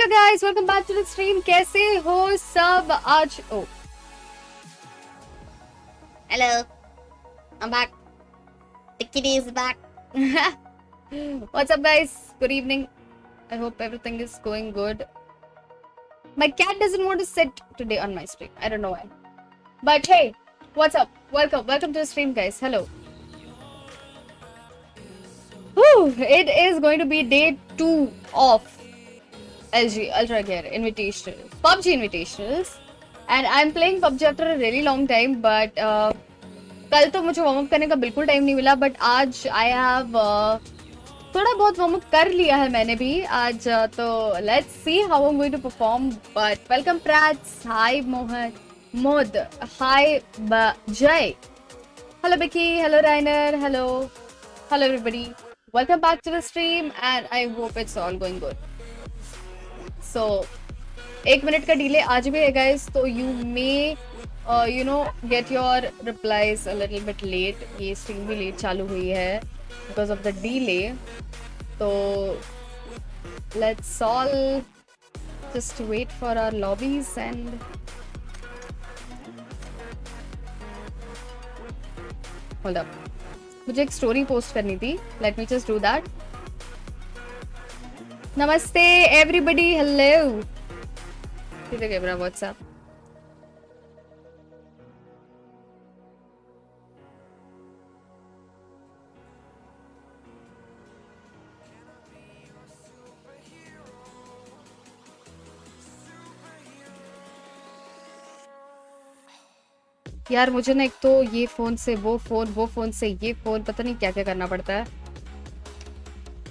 Hello guys, welcome back to the stream. कैसे हो सब आज? Oh hello, I am back. Tikki is back. What's up guys, good evening. I hope everything is going good. My cat doesn't want to sit today on my stream. I don't know why. But hey, what's up? Welcome to the stream, guys. Hello. Whew, it is going to be day 2 of LG Ultragear Invitational, PUBG Invitationals, and I'm playing PUBG after a really long time. But कल तो मुझे warm up करने का बिल्कुल time नहीं मिला, but आज I have थोड़ा बहुत वार्म अप कर लिया है मैंने भी आज. तो let's see how I am going to perform. But welcome प्रैट्स, हाय मोहन, मोद, hi Jay, hello Becky, hello Rainer, hello everybody. Welcome back to the stream and I hope it's all going good. So 1 minute का delay आज भी है guys, तो you may get your replies a little bit late. ये stream भी late चालू हुई है because of the delay. तो let's all just wait for our lobbies and hold up. मुझे एक स्टोरी पोस्ट करनी थी. Let me just do that. नमस्ते everybody, hello. किधर गया मेरा WhatsApp? यार मुझे ना एक तो ये फोन से वो फोन से ये फोन, पता नहीं क्या क्या करना पड़ता है.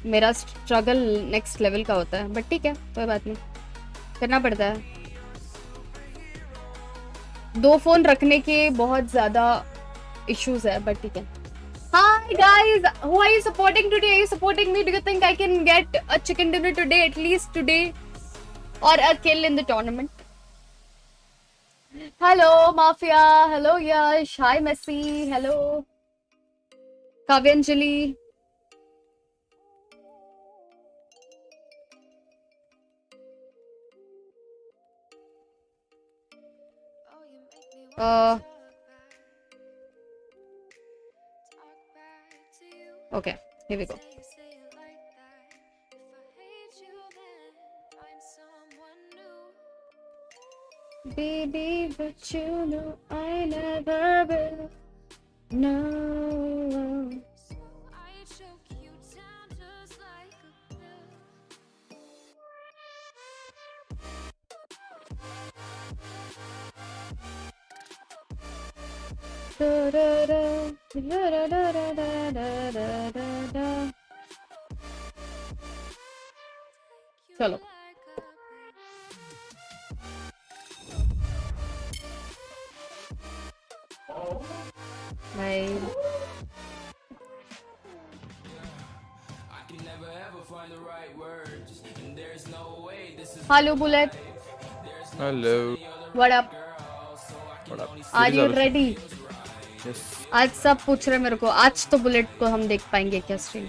मेरा स्ट्रगल नेक्स्ट लेवल का होता है, बट ठीक है, कोई बात नहीं, करना पड़ता है. 2 फोन रखने के बहुत ज्यादा इश्यूज है, बट ठीक है. Hi guys, who are you supporting today? Are you supporting me? Do you think I can get a chicken dinner today, at least today, or a kill in the tournament? Hello Mafia, hello Yash, hi Messi, hello Kavyanjali. Okay, here we go. Baby, but you know I never will. No. चलो भाई. Hello Bullet, hello, what up, are you ready? Yes. आज सब पूछ रहे मेरे को, आज तो बुलेट को हम देख पाएंगे क्या स्ट्रीम?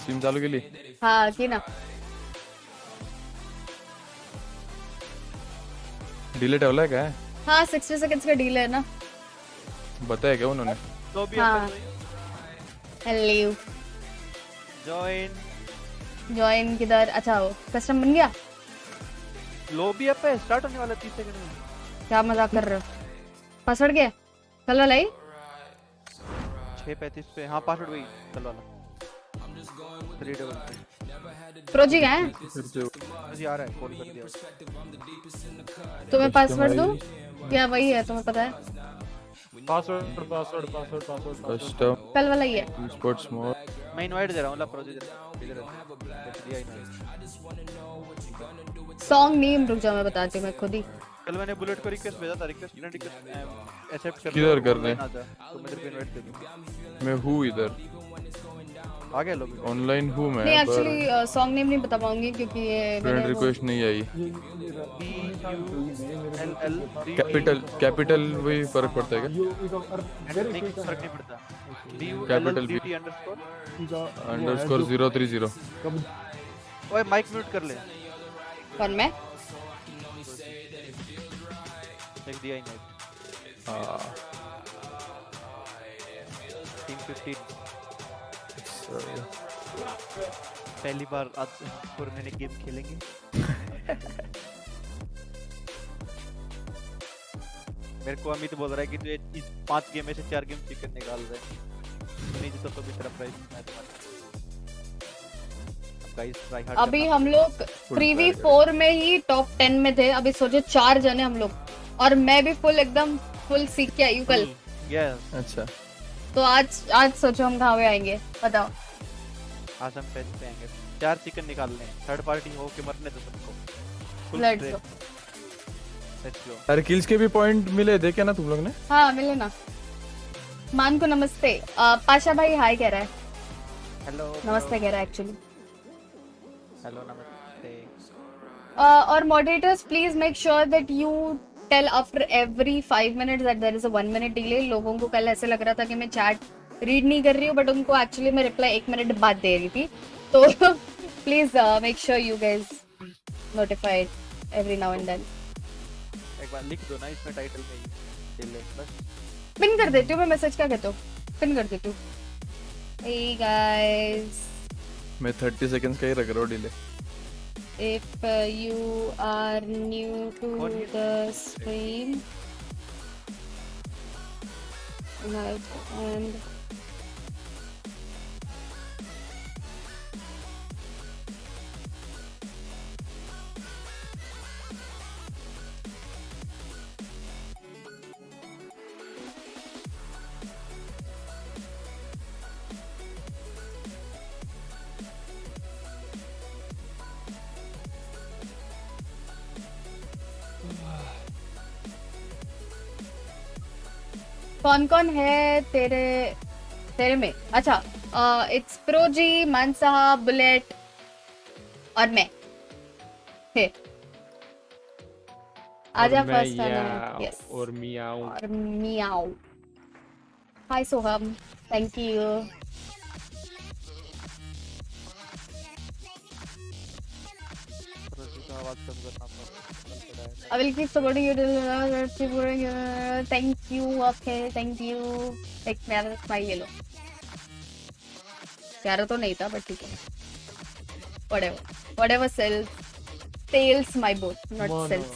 स्ट्रीम चालू के लिए? हाँ की ना. डिलीट होला है क्या? हाँ 60 सेकंड्स का डील है ना. बताया क्या उन्होंने? हाँ. हेलो, जॉइन किधर? अच्छा वो कस्टम बन गया. लॉबी अप है, स्टार्ट होने वाला 30 सेकंड में. क्या मजाक कर रहे हो? पासवर्ड क्या? कल वाला ही 6:35 पे. हाँ पासवर्ड वही कल वाला 3 प्रोजी का है. जी आ रहा है, कॉल कर दिया. तुम्हें पासवर्ड दूं क्या? वही है, तुम्हें पता है पासवर्ड कस्टम कल वाला ही है. Sports mode. मैं इनवाइट दे रहा हूं. ला प्रोजी इधर दिया इनवाइट. सॉन्ग नेम रुक जाओ, मैं बताती हूँ मैं खुद ही. कल मैंने बुलेट को रिक्वेस्ट भेजा था, रिक्वेस्ट एक्सेप्ट कर. किधर करने? तो मैं तेरे को इनवाइट दे दूंगा. मैं हूँ इधर, आ गया लॉबी. ऑनलाइन हूँ मैं. नहीं एक्चुअली सॉन्ग नेम नहीं बता पाऊंगी क्योंकि ये फ्रेंड रिक्वेस्ट नहीं आई. LL कैपिटल वही फर्क पड़ता है क्या? फर्क नहीं पड़ता. Capital B. DULLDT underscore underscore 030 ओए माइक म्यूट कर ले कौन मैं देख दिया ही नहीं हाँ टीम 15 पहली बार आज और मैंने गेम खेलेंगे मेरे को अमित बोल रहा है कि तू इस 5 गेम में से 4 गेम चिकन निकाल रहा है नहीं तो भी तेरा प्राइस गाइस ट्राई हार्ड अभी हम लोग प्रीवी 4 में ही टॉप 10 में थे अभी सोचो 4 जने हम लोग और मैं भी फुल एकदम फुल सीख के आई हूँ कल यस अच्छा तो आज सोचो हम कहाँ पे आएंगे बताओ आज हम पेज पे आएंगे 4 चिकन निकालने थर्ड पार्टी हो के मरने दो सबको full let's go let's go अरे किल्स के भी पॉइंट मिले देखे ना तुम लोग ने हाँ मिले ना मान को नमस्ते पाशा भाई हाय कह रहा है हेलो नमस्ते कह रहा है एक्चुअली हेलो नमस्ते और moderators please make sure that you tell after every 5 minutes that there is a 1 minute delay लोगों को कल ऐसे लग रहा था कि मैं चैट रीड नहीं कर रही हूँ बट उनको एक्चुअली मैं रिप्लाई 1 मिनट बाद दे रही थी तो please make sure you guys notified every now and then एक बार लिख दो ना इसमें टाइटल में ही डिले बस पिन कर देती हूँ मैं मैसेज क्या कहता हूँ पिन कर देती हूँ हे गाइस मैं 30 सेकंड्स का ही रख रहा हूँ delay if you are new to the stream and कौन है तेरे में अच्छा इट्स प्रोजी मानसाहा बुलेट और मैं है आजा फर्स्ट यस और मियाओ हाय सोहम थैंक यू आवाज कम करना पड़ेगा I will keep supporting you till thank you okay thank you एक प्यारा स्माइल ये लो प्यारा तो नहीं था बट ठीक है whatever sells my boat not sells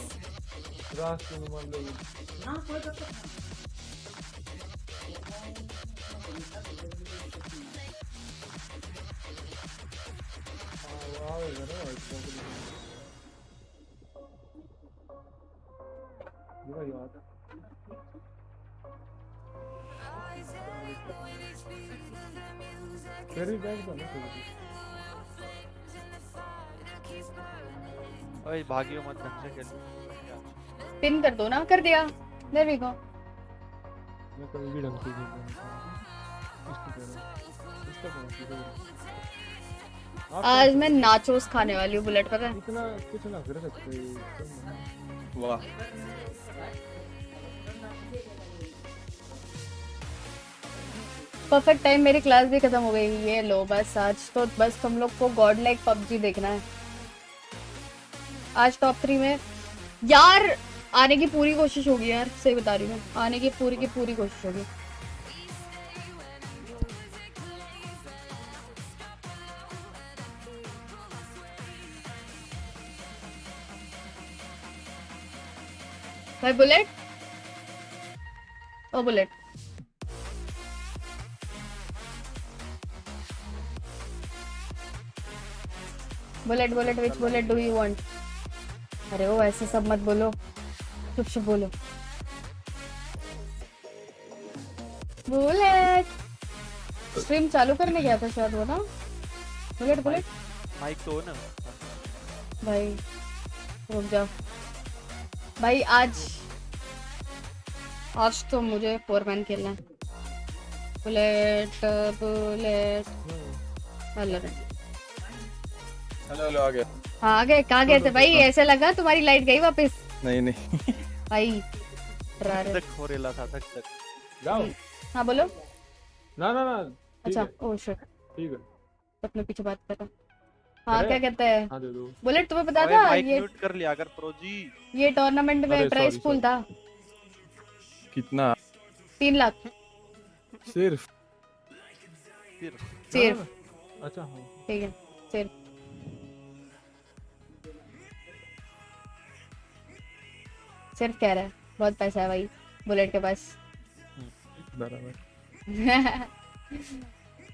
ओए भागियो मत ढंग से खेल पिन कर दो ना कर दिया there we go मैं कभी भी ढंग से खेलता हूं आज मैं नाचोस खाने वाली हूँ बुलेट पता है इतना कुछ ना कर सकते वाह परफेक्ट टाइम मेरी क्लास भी खत्म हो गई ये लो बस आज तो बस तुम लोग को गॉड लाइक पबजी देखना है आज टॉप 3 में यार आने की पूरी कोशिश होगी यार सही बता रही हूँ आने की पूरी कोशिश होगी भाई बुलेट ओ Bullet Bullet which bullet do you want अरे वो ऐसे सब मत बोलो चुप बोलो बुलेट स्ट्रीम चालू करने गया था शायद वो ना बुलेट माइक तो हो ना भाई रुक जा भाई आज तो मुझे 4 मैन खेलना है बुलेट हेलो आ गया हाँ आ गए कहाँ गए थे भाई ऐसे लगा तुम्हारी लाइट गई वापस नहीं भाई तक हो रेला था तक जाओ हाँ बोलो ना ना ना ठीक अच्छा है ओह शिट, ठीक है अपने पीछे बात कर रहा। हाँ अरे क्या कहते हैं हाँ दे दो बुलेट, तुम्हें पता ओए था माइक ये म्यूट कर लिया अगर प्रो जी। टूर्नामेंट में अरे प्राइस सॉरी पूल सॉरी था कितना 3 लाख सिर्फ? फिर ना ना सिर्फ। ना अच्छा हाँ ठीक है सिर्फ सिर्फ कह रहा है, बहुत पैसा है भाई बुलेट के पास। बराबर।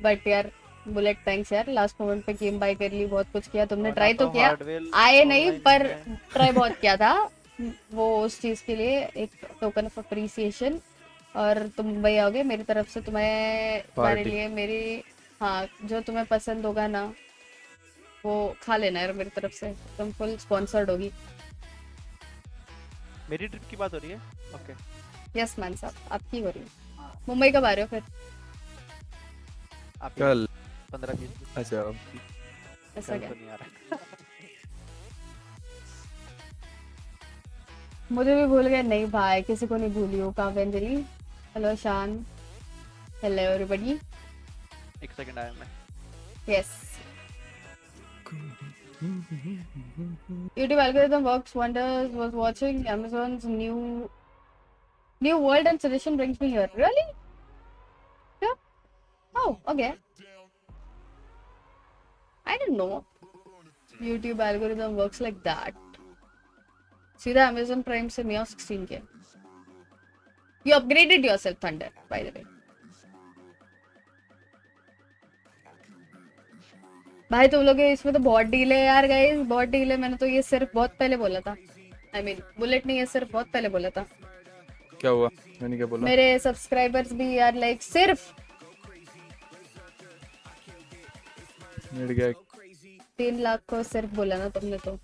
बट यार बुलेट थैंक्स यार, लास्ट मोमेंट पे गेम बाय कर ली, बहुत कुछ किया तुमने, वरना ट्राई तो किया, हार्डवेयर आए नहीं ऑनलाइन पर है। ट्राई बहुत किया था वो, उस चीज के लिए एक टोकन ऑफ अप्रिसिएशन। और तुम भाई आओगे मेरी तरफ से, तुम्हारे पार्टी। लिए मेरी, हाँ जो तुम्हें पसंद होगा ना वो खा लेना यार मेरी तरफ से, तुम फुल स्पॉन्सर्ड होगी। मेरी ट्रिप की बात हो रही है। ओके यस मैन साहब आपकी हो रही है। मुंबई कब आ रहे हो फिर? आप कल। 15-20 अच्छा ऐसा कल क्या? तो नहीं आ रहा। मुझे भी भूल गए, नहीं भाई किसी को नहीं भूली हो। कावेंजली, हेलो शान, हेलो एवरीबॉडी। एक सेकंड आया मैं। Yes YouTube algorithm works wonders. Was watching Amazon's new world and suggestion brings me here. Really? Yeah. Oh, okay. I didn't know YouTube algorithm works like that. सीधा Amazon Prime से Mio 16 के. You upgraded yourself, Thunder, by the way. भाई तुम लोग इसमें तो बहुत deal है यार गाइस, बहुत डील है। मैंने तो ये सिर्फ बहुत पहले बोला था, I mean, बुलेट ने ये सिर्फ बहुत पहले बोला था। क्या हुआ? मैंने क्या बोला? मेरे सब्सक्राइबर्स भी यार लाइक सिर्फ मिट गया। 3 लाख को सिर्फ बोला ना तुमने तो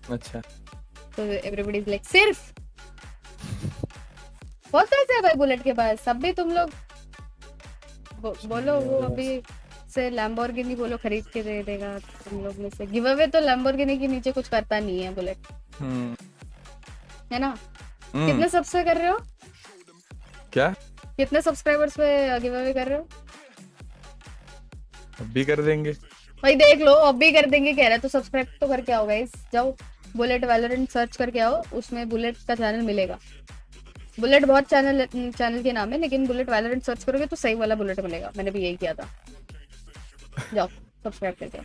अच्छा तो एवरीबॉडी इज लाइक सिर्फ। बहुत पैसे है भाई बुलेट के पास। अब भी तुम लोग बोलो वो अभी से लैम्बोर्गिनी बोलो खरीद के दे देगा तुम लोग में से। गिव अवे तो लैम्बोर्गिनी के नीचे कुछ करता नहीं है बुलेट, है ना? कितने सबसे कर रहे हो? क्या? कितने सब्सक्राइबर्स पे गिव अवे कर रहे हो? अब भी कर देंगे। भाई देख लो अब भी कर देंगे कह रहा है तो सब्सक्राइब तो करके आओ गाइस। जाओ बुलेट वैलोरेंट सर्च करके आओ, उसमें बुलेट का चैनल मिलेगा। बुलेट बहुत चैनल के नाम है, लेकिन बुलेट वैलोरेंट सर्च करोगे तो सही वाला बुलेट मिलेगा। मैंने भी यही किया था। जाओ सब्सक्राइब करके।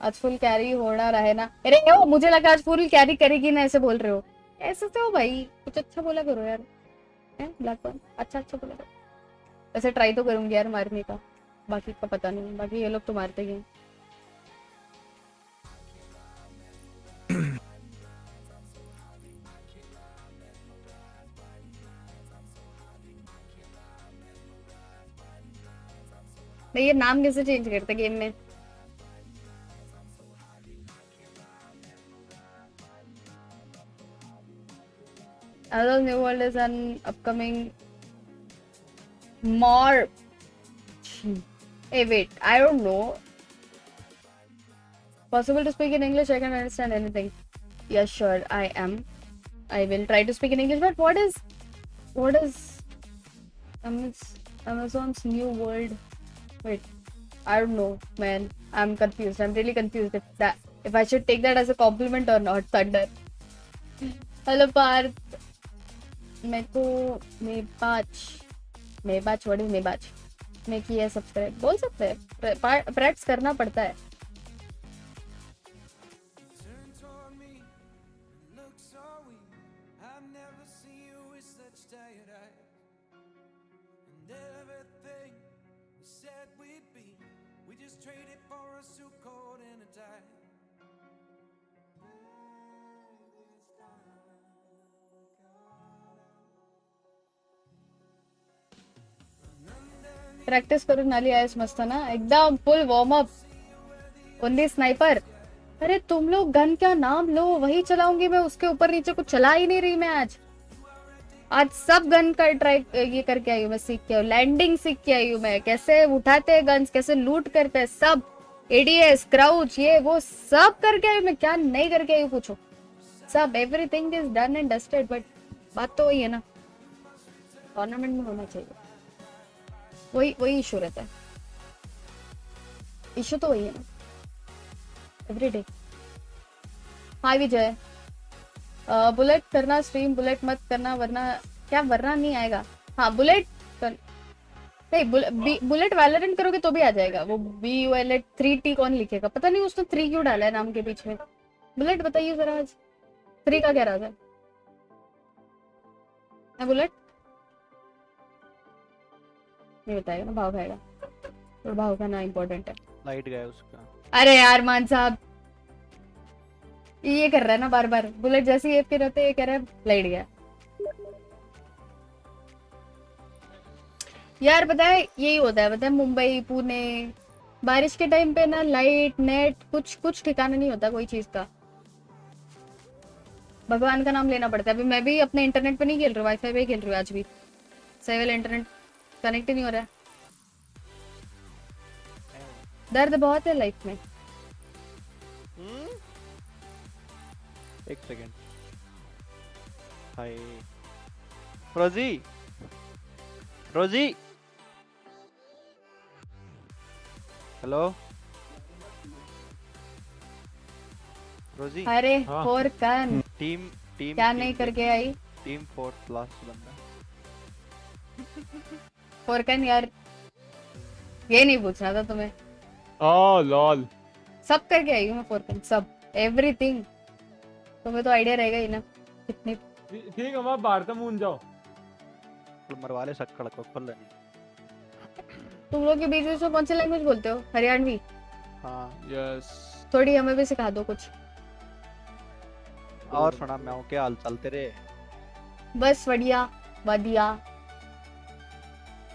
आज फुल कैरी होना रहे ना। अरे ओ मुझे लगा आज फुल कैरी करेगी ना, ऐसे बोल रहे हो। ऐसे तो भाई कुछ अच्छा बोला करो यार, हैं ब्लैक वन अच्छा बोला करो। वैसे ट्राई तो करूंगी यार मारने का, बाकी का पता नहीं, बाकी ये लोग तो मारते ही हैं। ये नाम कैसे चेंज करते गेम में? Other New World is an upcoming more. Hey wait, I don't know. Possible to speak in English? I can understand anything. Yes, sure, I am. I will try to speak in English. But what is Amazon's New World? Wait, I don't know, man. I'm confused. I'm really confused if I should take that as a compliment or not. Thunder. Hello, Parth. Mebatch. What is Mebatch? मैं किया subscribe बोल सकते हैं, practice करना पड़ता है। Practice करून आली आहेस मस्त ना, एकदम full warm up. Only sniper. अरे तुम लोग गन का नाम लो, वही चलाऊंगी मैं, उसके ऊपर नीचे कुछ चला ही नहीं रही मैं आज सब गन का ट्राई ये करके आई हूँ मैं, सीख के लैंडिंग सीख के आई हूँ मैं, कैसे उठाते हैं गन्स, कैसे लूट करते हैं, सब एडीएस क्राउच ये वो सब करके आई हूँ मैं। क्या नहीं करके आई हूँ पूछो, सब everything is done and dusted. But बात तो वही है ना, टूर्नामेंट में होना चाहिए। वही इशू रहता है। इशू तो वही है ना एवरीडे। हाय विजय, बुलेट करना स्ट्रीम, बुलेट मत करना वरना क्या, वरना नहीं आएगा। हाँ बुलेट नहीं, बुलेट वैलोरेंट करोगे तो भी आ जाएगा। वो BULET 3T कौन लिखेगा, पता नहीं उसने 3 क्यों डाला है नाम के बीच में। बुलेट बताइए जरा आज 3 का क्या राज है बुलेट? नहीं बताएगा ना, भाव खाएगा। तो भाव खाना इम्पोर्टेंट है। लाइट गया उसका। अरे यार मान साहब ये कर रहा है ना बार बार, बुलेट जैसे ही एफ रहते ये कह रहा है लाइट गया। यार पता है यही होता है, पता है मुंबई पुणे बारिश के टाइम पे ना लाइट नेट कुछ ठिकाना नहीं होता कोई चीज का। भगवान का नाम लेना पड़ता है। अभी मैं भी अपने इंटरनेट पे नहीं खेल रही हूँ, वाईफाई पे खेल रही हूँ आज भी। सही वाला इंटरनेट कनेक्ट ही नहीं हो रहा है। दर्द बहुत है लाइफ में। एक सेकंड। हाय रोजी, रोजी, हेलो रोजी। अरे हाँ। फोर कन टीम क्या नहीं करके आई टीम 4th लास्ट बंदा। फोर कन यार, ये नहीं पूछना था तुम्हें। ओह लॉल। सब करके आई हूँ मैं फोर कन, सब एवरीथिंग। तुम्हें तो आइडिया रहेगा ही ना कितनी। ठीक है, मैं बाहर तक मून जाओ। मरवा ले सक्कड़ को खोल ले। तुम लोग के बीच में कौन सी लैंग्वेज बोलते हो? हरियाणवी? हाँ यस। थोड़ी हमें भी सिखा दो कुछ। और सुना मैं क्या हाल चाल तेरे? बस बढ़िया बढ़िया।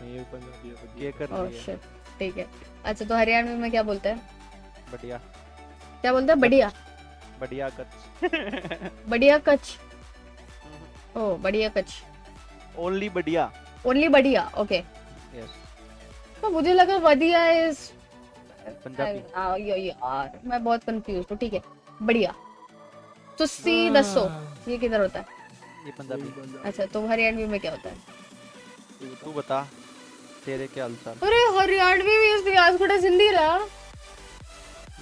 ये पंजाबी है। ये कर ओह रही है। शिट, ठीक है। अच्छा तो हरियाणवी में क्या बोलते हैं? बढ़िया क्या बोलते हैं? बढ़िया बढ़िया कच। बढ़िया कच। ओह बढ़िया कच। ओनली बढ़िया। ओनली बढ़िया, ओके। यस तो मुझे लगा बढ़िया इज पंजाबी। यार मैं बहुत कंफ्यूज हूँ। ठीक है बढ़िया। तो सी दसो ये किधर होता है? ये पंजाबी। अच्छा तो हरियाणवी में क्या होता है? तू बता तेरे क्या हाल चाल? अरे हरियाणवी भी इसकी आज थोड़ा हिंदी रहा।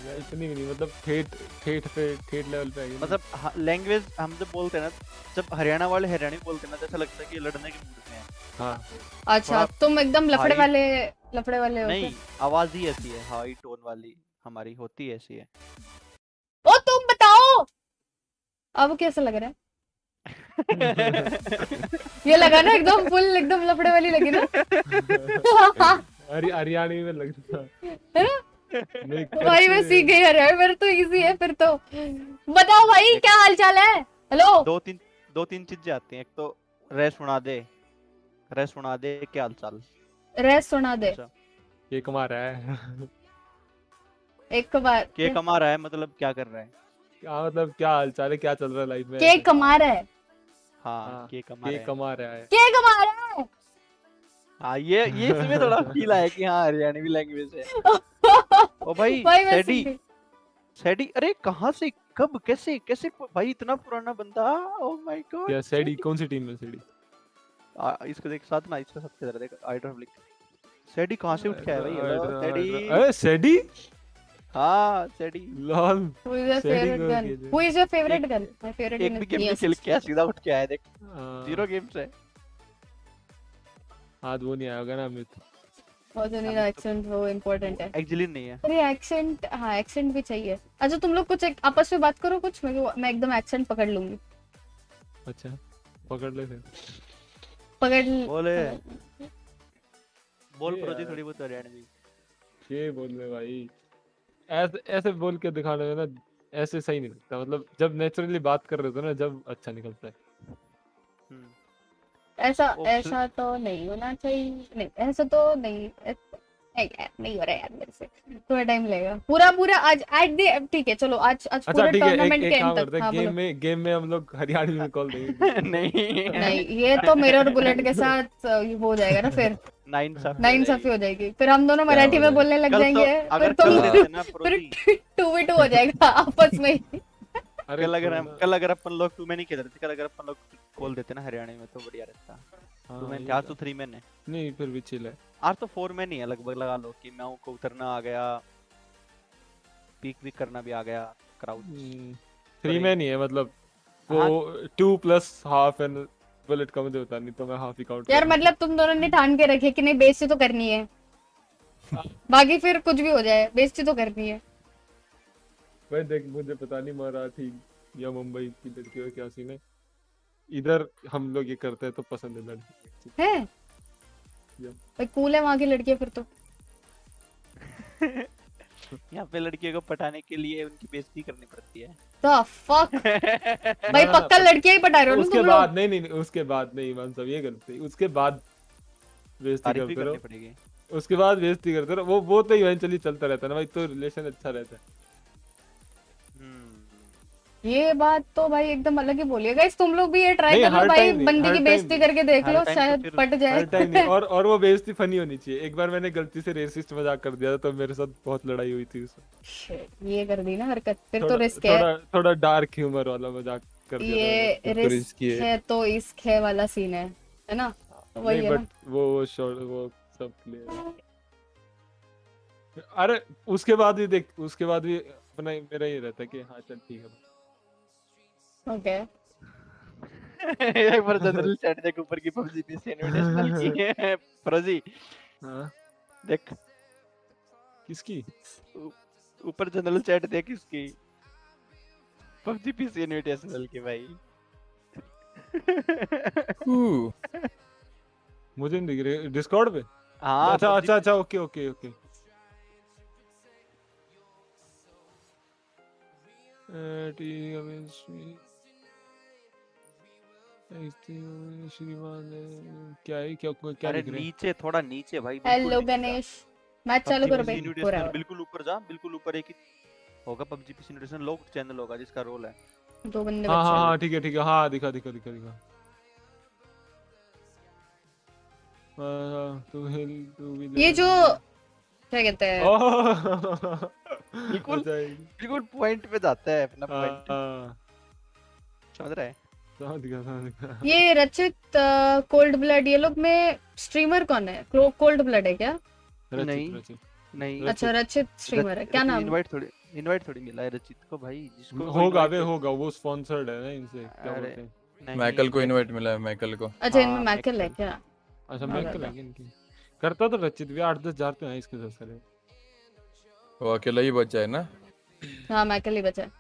यार इतनी भी नहीं, मतलब ठेठ लेवल पे आ गई। मतलब लैंग्वेज हम जब बोलते हैं ना, जब हरियाणा वाले हरियाणी बोलते हैं ना, तो ऐसा लगता है कि लड़ने के मूड में है। हाँ अच्छा थोड़ा तुम एकदम लफड़े हाई- वाले हो नहीं, क्या? आवाज ही ऐसी है, हाई टोन वाली हमारी होती ऐसी है। ओ तुम बताओ अब कैसा लग रहा है? ये लगा ना एकदम फुल एकदम लफड़े वाली लगी ना। हरियाणवी में लग रहा है ना? नहीं भाई मैं सीख गई हरियाणवी, मेरे तो इजी है फिर तो। बताओ भाई क्या हाल चाल है? हेलो। दो तीन चीजें आती हैं। एक तो रे सुना दे, क्या हाल चाल। रेस सुना दे। अच्छा, ये कमा रहा है। एक बार के कमा रहा है मतलब क्या कर रहा है? क्या मतलब क्या हाल चाल है, क्या चल रहा है लाइफ में? के कमा रहा है। हाँ के कमा रहा है। कमा रहा है। के कमा रहा है। हाँ ये इसमें थोड़ा फील आया कि हाँ हरियाणवी लैंग्वेज है। ओ भाई भाई मैं सैडी, सीख गई। सैडी अरे कहाँ से कब कैसे कैसे भाई इतना पुराना बंदा। Oh my God. क्या सैडी कौन सी टीम में? सैडी इसके देख साथ ना, इसके साथ किधर देख हाइड्रोलिक। सैडी कहाँ से उठ के आया भाई? हेलो सैडी। अरे सैडी। हाँ सैडी। Lol. Who is your Setting favorite हो gun? गई है। Who is your favorite gun? My favorite एक gun भी is गेम नहीं yes. खेल के आया, सीधा उठ के आया देख। हाँ। 0 गेम्स है। आज वो नहीं आया होगा ना अमित। और जो नहीं एक्सेंट वो इम्पोर्टेंट है। एक्चुअली नहीं है। अरे एक्सेंट, हाँ एक्सेंट भी चाहिए। अच्छा तुम लोग कुछ आपस में बात करो कुछ, मैं एकदम एक्सेंट पकड़ लूंगी। अच्छा पकड़ ले फिर। पकड़ बोले पकड़- बोल ये प्रोजी यार। थोड़ी बहुत हरियाणवी। ये बोल ले भाई, ऐसे ऐसे बोल के दिखाने में ना ऐसे सही नहीं लगता। मतलब जब नेचुरली बात कर रहे हो ना, जब अच्छा निकलता है। हम्म। ऐसा ओप्स- ऐसा तो नहीं होना चाहिए। नहीं ऐसा तो नहीं यार नहीं हो रहा यार मेरे से। थोड़ा टाइम लगेगा। पूरा आज ठीक है चलो आज अच्छा पूरे ठीक है, टूर्नामेंट एक के काम एंड तक। करते हैं, हाँ बोलो। गेम में हम लोग हरियाणवी में कॉल देंगे। नहीं नहीं ये तो मेरे और बुलेट के साथ हो जाएगा ना फिर। नाइंसाफी हो जाएगी फिर हम दोनों क्या मराठी हो में जाएगा? बोलने लग कल तो जाएंगे। अगर फिर कल तुम देते ना फिर प्रोजी, 2v2 हो जाएगा आपस में ही। अरे कल छोड़ो ना। अगर अपन लोग 2 में नहीं खेल रहे थे, कल अगर अपन लोग खोल देते ना हरियाणवी में तो बढ़िया रहता। हाँ, 2 मैन ये थे, आज तो- तो 3 मैन है। नहीं फिर भी चिल है। आज तो 4 मैन ही है लगभग, लगा लो कि मैं को उतरना आ गया, पीक भी करना भी आ गया, क्राउच। 3 मैन ही है मतलब वो हाँ 2 प्लस हाफ एंड बुलेट का मुझे पता नहीं, तो मैं हाफ ही काउंट यार मतलब तुम दोनों ने ठान के रखे कि नहीं बेइज्जती तो करनी है, बाकी फिर कुछ भी हो जाए बेइज्जती तो करनी है। भाई देख मुझे पता नहीं मराठी या मुंबई की लड़कियों का क्या सीन है, इधर हम लोग ये करते हैं तो पसंद है लड़की। है या। भाई कूल है वहां की लड़कियां फिर तो। यहाँ पे लड़कियों को पटाने के लिए उनकी बेइज्जती करनी पड़ती है। द फक भाई ना, पक्का लड़कियां ही पटा रहे हो ना उसके तुम बाद लोग। नहीं, उसके बाद नहीं मान सब ये गलत है, उसके बाद बेइज्जती तारीफ भी करते करनी रहो, पड़ेगी। उसके बाद बेइज्जती करते रहो, वो तो इवेंचुअली चलता रहता है ना भाई, तो रिलेशन अच्छा रहता है। ये बात तो भाई एकदम अलग ही बोलिए गाइस, तुम लोग भी ये ट्राई नहीं, कर लो हर भाई, टाइम नहीं, बंदी हर की टाइम बेइज्जती नहीं, करके देख हर लो टाइम तो शायद फिर पट जाए। हर टाइम नहीं, और वो बेइज्जती फनी होनी चाहिए। एक बार मैंने गलती से रेसिस्ट मजाक कर दिया था तो मेरे साथ बहुत लड़ाई हुई थी उसमें। Shit, ये कर दी ना हरकत, फिर तो थोड़ा रिस्क है। थोड़ा डार्क ह्यूमर वाला मजाक कर दिया था मैंने। ये तो रिस्क risky है। है तो इश्क है वाला सीन है ना, तो वही नहीं है बट ना। वो शॉर्ट वो सब क्लियर। अरे उसके बाद भी देख, उसके बाद भी अपना मेरा ये रहता है कि हाँ चल ठीक है। ओके एक बार जनरल चैट देख ऊपर की पबजी पीसी इनविटेशनल की है फरोजी, हाँ देख किसकी? ऊपर जनरल चैट देख इसकी, पबजी पीसी इनविटेशनल की भाई। मुझे नहीं दिख रही डिस्कॉर्ड पे। हाँ अच्छा PUBG अच्छा अच्छा, ओके ओके ओके। श्रीमान क्या है, क्या अरे लिख रहे हैं? नीचे थोड़ा नीचे भाई, हेलो गणेश, मैच चालू करो पबजी भाई। इनविटेशनल बिल्कुल ऊपर जा, बिल्कुल ऊपर एक ही होगा PUBG PC invitational lock channel होगा जिसका रोल है। दो बंदे हाँ बचे हाँ हैं। हाँ ठीक है हाँ दिखा दिखा दिखा दिखा। ये जो क्या कहते हैं, बिल्कुल अच्छा, बिल्कुल पॉइंट पे जाता है अपना पॉइंट, हाँ, समझ रहा है। समझ गया। ये रचित कोल्ड ब्लड, ये लोग में स्ट्रीमर कौन है? कोल्ड ब्लड है क्या? नहीं। रचित नहीं अच्छा रचित स्ट्रीमर है, क्या नाम? इनवाइट थोड़ी मिला है रचित को भाई, जिसको होगा invite बे कर- होगा, वो स्पॉन्सर्ड है ना इनसे, क्या अरे, बोलते हैं। नहीं, मैकल को इनवाइट मिला है, मैकल को। अच्छा इनमें हाँ, मैकल है मैकल। क्या? अच्छा हाँ, मैं दादा। क्या इनकी करता तो रचित भी 8-10 हजार तो है इसके साथ सारे। वो अकेला ही बचा है ना। हाँ मैकल ही बचा है।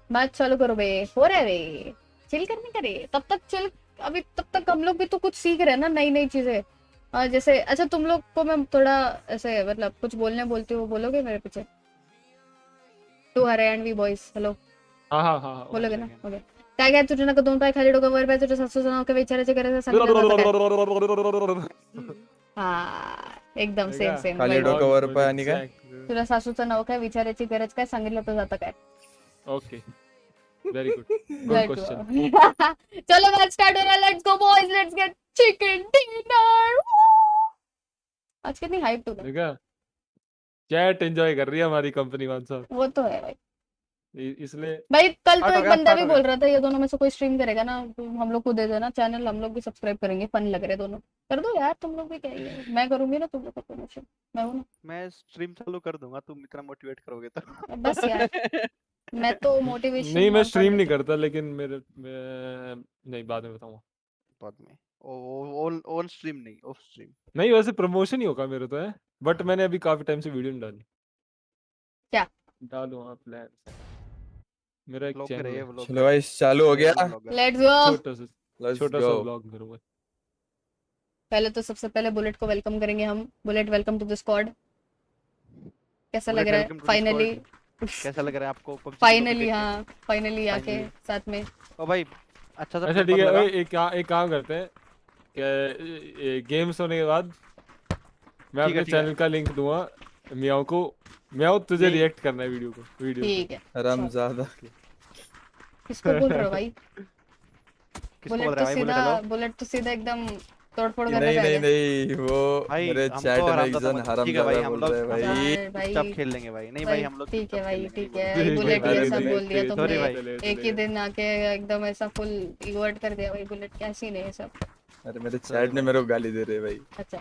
मैच चालू करो बे, हो रहा है बे, चिल करने का रे, तब तक चिल। अभी तब तक हम लोग भी तो कुछ सीख रहे हैं ना, नई नई चीजें। जैसे अच्छा तुम लोग को मैं थोड़ा ऐसे मतलब कुछ बोलते हो, बोलोगे मेरे पीछे? टू हरियाणवी बॉयज हेलो हाँ हाँ हाँ बोलोगे ना? ओके काय काय तुझे नका दोन पाय खाली डोका वर पाय तुझे सासू नाव के विचारायचे करायचं सांगितलं हाँ एकदम सेम सेम खाली डोकं वर पाय आणि काय? तुला सासूचं नाव काय, विचारायची गरज काय, सांगितलं तर जातं काय? Okay very good question. चलो मैच स्टार्ट हो रहा है, let's go boys, let's get chicken dinner. आज कितनी हाइप तो देखा चैट एंजॉय कर रही है हमारी कंपनी मान साहब, वो तो है भाई। इसलिए भाई कल तो Start हो एक गया, बंदा start भी हो बोल गया। रहा था ये दोनों में से कोई स्ट्रीम करेगा ना तो हम लोग को दे देना चैनल, हम लोग भी सब्सक्राइब करेंगे, फन लग रहे दोनों। कर दो यार तुम लोग भी, क्या ही है, मैं करूंगी ना तुम लोग का प्रमोशन, मैं हूं ना। मैं स्ट्रीम चालू कर दूंगा, तुम इतना मोटिवेट करोगे तो। बस यार मैं तो मोटिवेशन नहीं मैं स्ट्रीम नहीं करता, लेकिन नहीं बाद में बताऊंगा। बाद में ऑन स्ट्रीम नहीं, ऑफ स्ट्रीम। नहीं वैसे प्रमोशन ही होगा मेरे तो है, बट मैंने अभी काफी टाइम से वीडियो नहीं डाली। क्या डालूं? हाँ प्लान मेरा एक व्लॉग चैनल करे, है, व्लॉग चलो भाई चालू हो गया। Let's go. लेट्स छोटा गो। सा व्लॉग करूंगा। पहले तो सबसे पहले बुलेट को वेलकम करेंगे हम। Bullet welcome to the squad. कैसा लग Bullet, रहा है welcome to the फाइनली? कैसा लग रहा है आपको PUBG की फाइनली copy देख के? हाँ फाइनली आके Finally। साथ में। ओ भाई अच्छा सा अच्छा पेपर ठीक है, लगा। ओए, एक काम करते हैं कि गेम्स होने के बाद मैं ठीक है, अपने ठीक है। चैनल का लिंक दूंगा मियाओ को। मियाओ तुझे नहीं। रिएक्ट करना है वीडियो पे। ठीक है। हरामजादा। किसको बोल रहे हो भाई? किसको बोल रहा है भाई, बोले बुलेट डालो। तो सीधा एकदम तोड़फोड़ करने नहीं नहीं पहले। नहीं वो भाई मेरे हम चैट तो में एक हरामजादा जन बन गए। ठीक है भाई, हरामजादा हम बोल लोग रहे हैं भाई भाई चुपचाप खेल लेंगे भाई। नहीं भाई, हम लोग ठीक है चुपचाप भाई, खेल ठीक लेंगे, है। नहीं भाई ठीक बुलेट है, ये ठीक सब है, बोल दिया ठीक है। तुमने। Sorry भाई। एक ही दिन आके एकदम ऐसा फुल इगोट कर दिया भाई। बुलेट कैसी नहीं है सब। अरे मेरे चैट ने मेरे को गाली दे रहे हैं भाई। अच्छा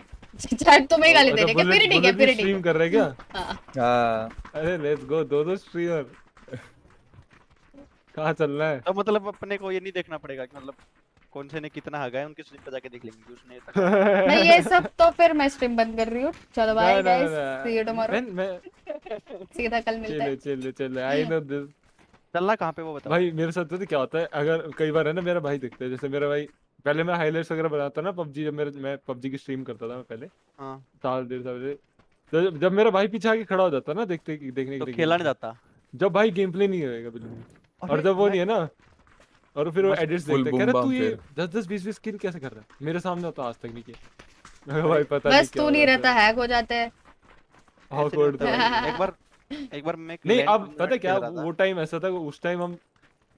चैट तो मैं गाली दे अच्छा, रही है क्या? बुलेट फिर ठीक है, बुलेट भी फिर ठीक स्ट्रीम है। कर रहे हैं क्या? हाँ हाँ अरे लेट्स गो, दो स्ट्रीमर। कहाँ चलना है? तो मतलब अपने को ये नहीं देखना पड़ेगा कि मतलब कौन से ने कितना हगा है, उनकी स्ट्रीम पे जाके देख लेंगे कि उसने नहीं ये सब तो फिर मैं स्ट्रीम बंद कर रही हूँ। चलो ना बाय ना गाइस, सी यू ना टुमारो। मैं सीधा कल मिलते हैं। चले आई नो दिस। चलना कहाँ पे वो बताओ। भाई मेरे साथ तो क्या होता है, अगर कई बार है ना, मेरा भाई दिखता है, जैसे मेरा भाई पहले मैं हाइलाइट्स वगैरह बनाता ना पबजी, जब मैं पबजी की स्ट्रीम करता था मैं पहले, हाँ साल डेढ़ साल पहले। तो जब मेरा भाई पीछे आके खड़ा हो जाता ना देखने तो के लिए खेला नहीं गेम, जाता। जब भाई गेम प्ले नहीं होएगा बिल्कुल, और अरे जब वो मैं नहीं है ना, और फिर वो मस्त एडिट्स फुल देखते हैं, कह बूम रहा तू बम ये फिर 10-10 20-20 किल कैसे कर रहा है, मेरे सामने तो आज तक नहीं किया। मैं कहा, अरे भाई पता नहीं बस क्या तू हो नहीं रहा रहता, हैक हो जाते हैं। था, ऐसे नहीं awkward होता था भाई। भाई। एक बार मैं नहीं लैंड अब पता टूर्नामेंट क्या, खेल रहा था। वो टाइम ऐसा था, उस टाइम हम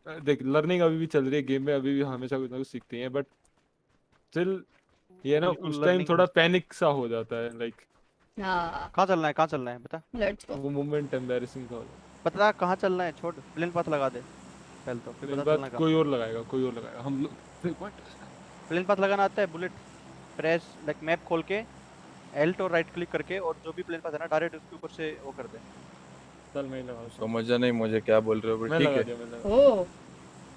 देख लर्निंग अभी भी चल रही है गेम में, अभी भी हमेशा कुछ ना कुछ सीखते हैं, बट स्टिल ये ना बिल्कुल उस टाइम लर्निंग थोड़ा पैनिक सा हो जाता है, लाइक हाँ कहाँ चलना है, कहाँ चलना है बता। Let's go. वो मोमेंट एम्बैरेसिंग सा हो जाता बता कहाँ चलना है, छोड़ प्लेन पाथ लगा दे पहले तो, फिर है। इस बता बात चलना कहाँ। कोई और लगाएगा हम लोग what? प्लेन पाथ लगाना आता है बुलेट। प्रेस लाइक मैप खोल के एल्ट और राइट क्लिक करके, और जो भी प्लेन पाथ है ना डायरेक्ट उसके ऊपर से वो कर दे। चल मैं ही लगाता हूँ। समझा नहीं मुझे क्या बोल रहे हो मैं पर ठीक लगा है। दिया, मैं लगा ओ हाँ,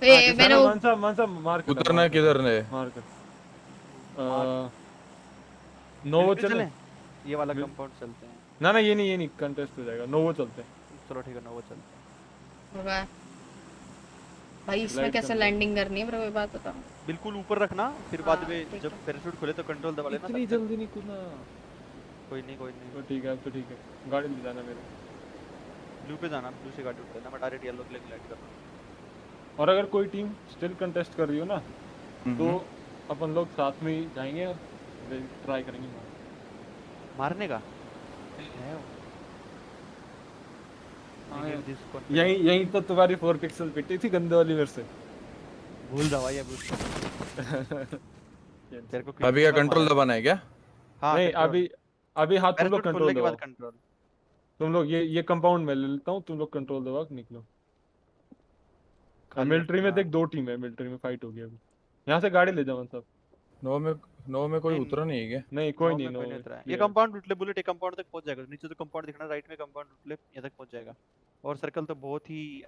ए जैसे मैंने दिया। वो मान सा मार कर उतरना किधर ने? मार कर मार नोवो मिलिट्री चले। चलें? ये वाला मिल- कंपाउंड चलते हैं। ना ये नहीं कंटेस्ट हो जाएगा, नोवो चलते हैं। चलो ठीक है, नोवा चलते हैं। होगा भाई। इसमें लाइट कैसे कम लैंडिंग करनी है, मेरे को ये बात बताओ। बिल्कुल ऊपर रखना, फिर हाँ, बाद में ठीक जब है। पैराशूट खोले तो कंट्रोल दबा लेना इतनी तब तक। जल्दी नहीं कूदना। कोई नहीं कोई नहीं। तो ठीक है, अब तो ठीक है, गाड़ी ले जाना मेरे। ब्लू पे जाना, ब्लू से गाड़ी उठ लेना, मैं डायरेक्ट येलो के लिए ग्लाइड कर रहा हूँ। और अगर कोई टीम स्टिल कंटेस्ट कर रही हो ना, तो हम्म। अपन लोग साथ में ही जाएंगे और ट्राई करेंगे मारने का है वो। हाँ I यार। give this confidence। यहीं तो तुम्हारी 4 पिक्सल पिटी थी गंदे वाली मेरे से। भूल जाओ भाई अब उसको। तेरे को अभी क्या कितनी बार कंट्रोल मारा है? दबाना है क्या? हाँ नहीं कंट्रोल। अभी हाँ, तुम लोग पैराशूट खोलने कंट्रोल के बाद दबाओ। कंट्रोल। तुम लोग ये कंपाउंड में ले लेता हूँ, तुम लोग कंट्रोल दबाओ निकलो। खाली मिलिट्री में रखना। देख 2 टीम है, मिलिट्री में फाइट होगी अभी। यहाँ से गाड़ी ले जाओ सब। नो में कोई नहीं, उतरा नहीं है क्या? नहीं कोई नौ नहीं, में नो कोई नहीं उतरा है। ये clear है। कंपाउंड उठ ले बुलेट, एक कंपाउंड तक पहुंच जाएगा। नीचे तो कंपाउंड दिखना, राइट में कंपाउंड उठ ले, यहाँ तक पहुंच जाएगा। और सर्कल तो बहुत ही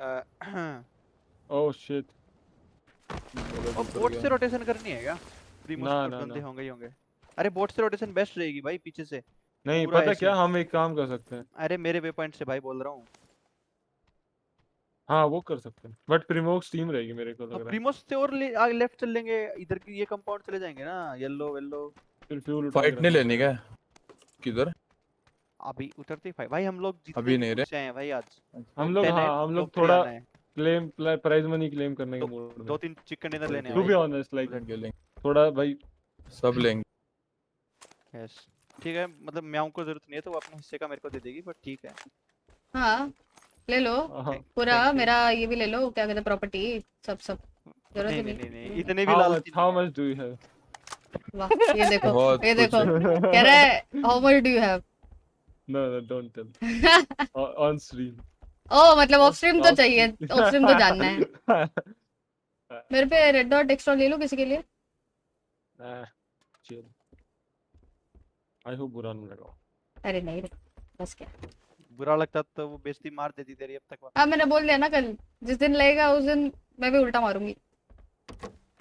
ओह शिट। और बोट से रोटेशन करनी है क्या? प्रीमोस ना तो ना बंदे ना होंगे ही होंगे। अरे बोट से रोटेशन बेस्ट रहेगी भाई, पीछे से नहीं, पूरा पता ऐसे। क्या, हम एक काम कर सकते हैं। अरे मेरे वे पॉइंट से भाई बोल रहा हूँ। हाँ वो कर सकते हैं, बट प्रीमोक्स टीम रहेगी मेरे को तो लग रहा है। प्रीमोस से और लेफ्ट चल लेंगे, इधर की ये कंपाउंड चले जाएंगे ना, येलो वेलो। फिर फ्यूल उठा के फाइट नहीं रखना लेनी पड़ेगा। क्या? किधर? अभी उतरते ही भाई हम लोग जितने अभी भी नहीं ग्रुप से आए हैं भाई आज। हम टॉप लोग 10 है, हाँ, हम लोग टॉप 3 थोड़ा आना है। क्लेम प्राइज मनी क्लेम करने के मूड में। 2-3 चिकन डिनर लेने हैं टू बी भाई। ऑनेस्ट लाइक बुलेट लेंगे, थोड़ा भाई। सब लेंगे। यस ठीक है, मतलब म्याऊं को जरूरत नहीं है तो वो अपने हिस्से का मेरे को दे देगी, बट ठीक है। हाँ ले लो हाँ पूरा Thank you। मेरा, ये भी ले लो, क्या कहते हैं, प्रॉपर्टी सब सब। जरूरत ही नहीं नहीं। इतने भी लालची हाउ नहीं है। Much do you have? वाह ये देखो, बहुत ये कुछ देखो है। कह रहा है how much do you have. No don't tell on stream. Oh मतलब ऑफ स्ट्रीम तो चाहिए, ऑफ स्ट्रीम तो जानना है। है। मेरे पे रेड डॉट एक्स्ट्रा ले लो किसी के लिए। चिल। आई होप बुरा नहीं लगा। अरे नहीं रे, बस क्या। बुरा लगता तो वो बेइज्जती मार देती तेरी अब तक। अब मैंने बोल दिया ना, कल जिस दिन लगेगा उस दिन मैं भी उल्टा मारूंगी।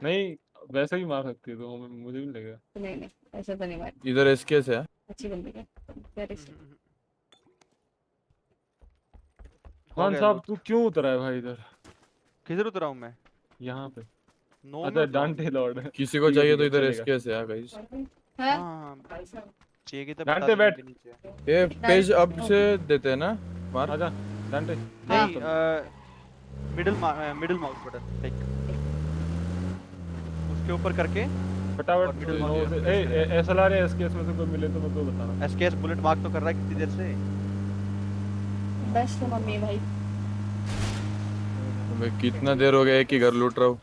नहीं वैसे ही मार सकती है तो मुझे भी लगेगा। नहीं नहीं ऐसे तो नहीं मारी। इधर एसके से है। अच्छी बंदी है प्यारी सी। मान गया साहब loot। तू क्यों उतरा है भाई इधर? किधर उतरा हूं मैं? यहाँ पे। नो अच्छा में डांटे लॉर्ड है। किसी को ठीक है, चाहिए ठीक तो है, इधर चलेगा। एसके से है गाइस। है हां चाहिए कि तब डांटे बैठ। ये पेज अब से देते हैं ना मार। आजा डांटे। नहीं मिडिल माउस बटन लाइक उसके ऊपर करके फटाफट middle नो mouse से ए एसएलआर या एसकेएस में से कोई मिले तो मेरे को बताना। एसकेएस बुलेट मार्क तो कर रहा है कितनी देर से। बेस्ट मम्मी भाई। मैं कितना देर हो गया एक ही घर लूट रहा हूँ।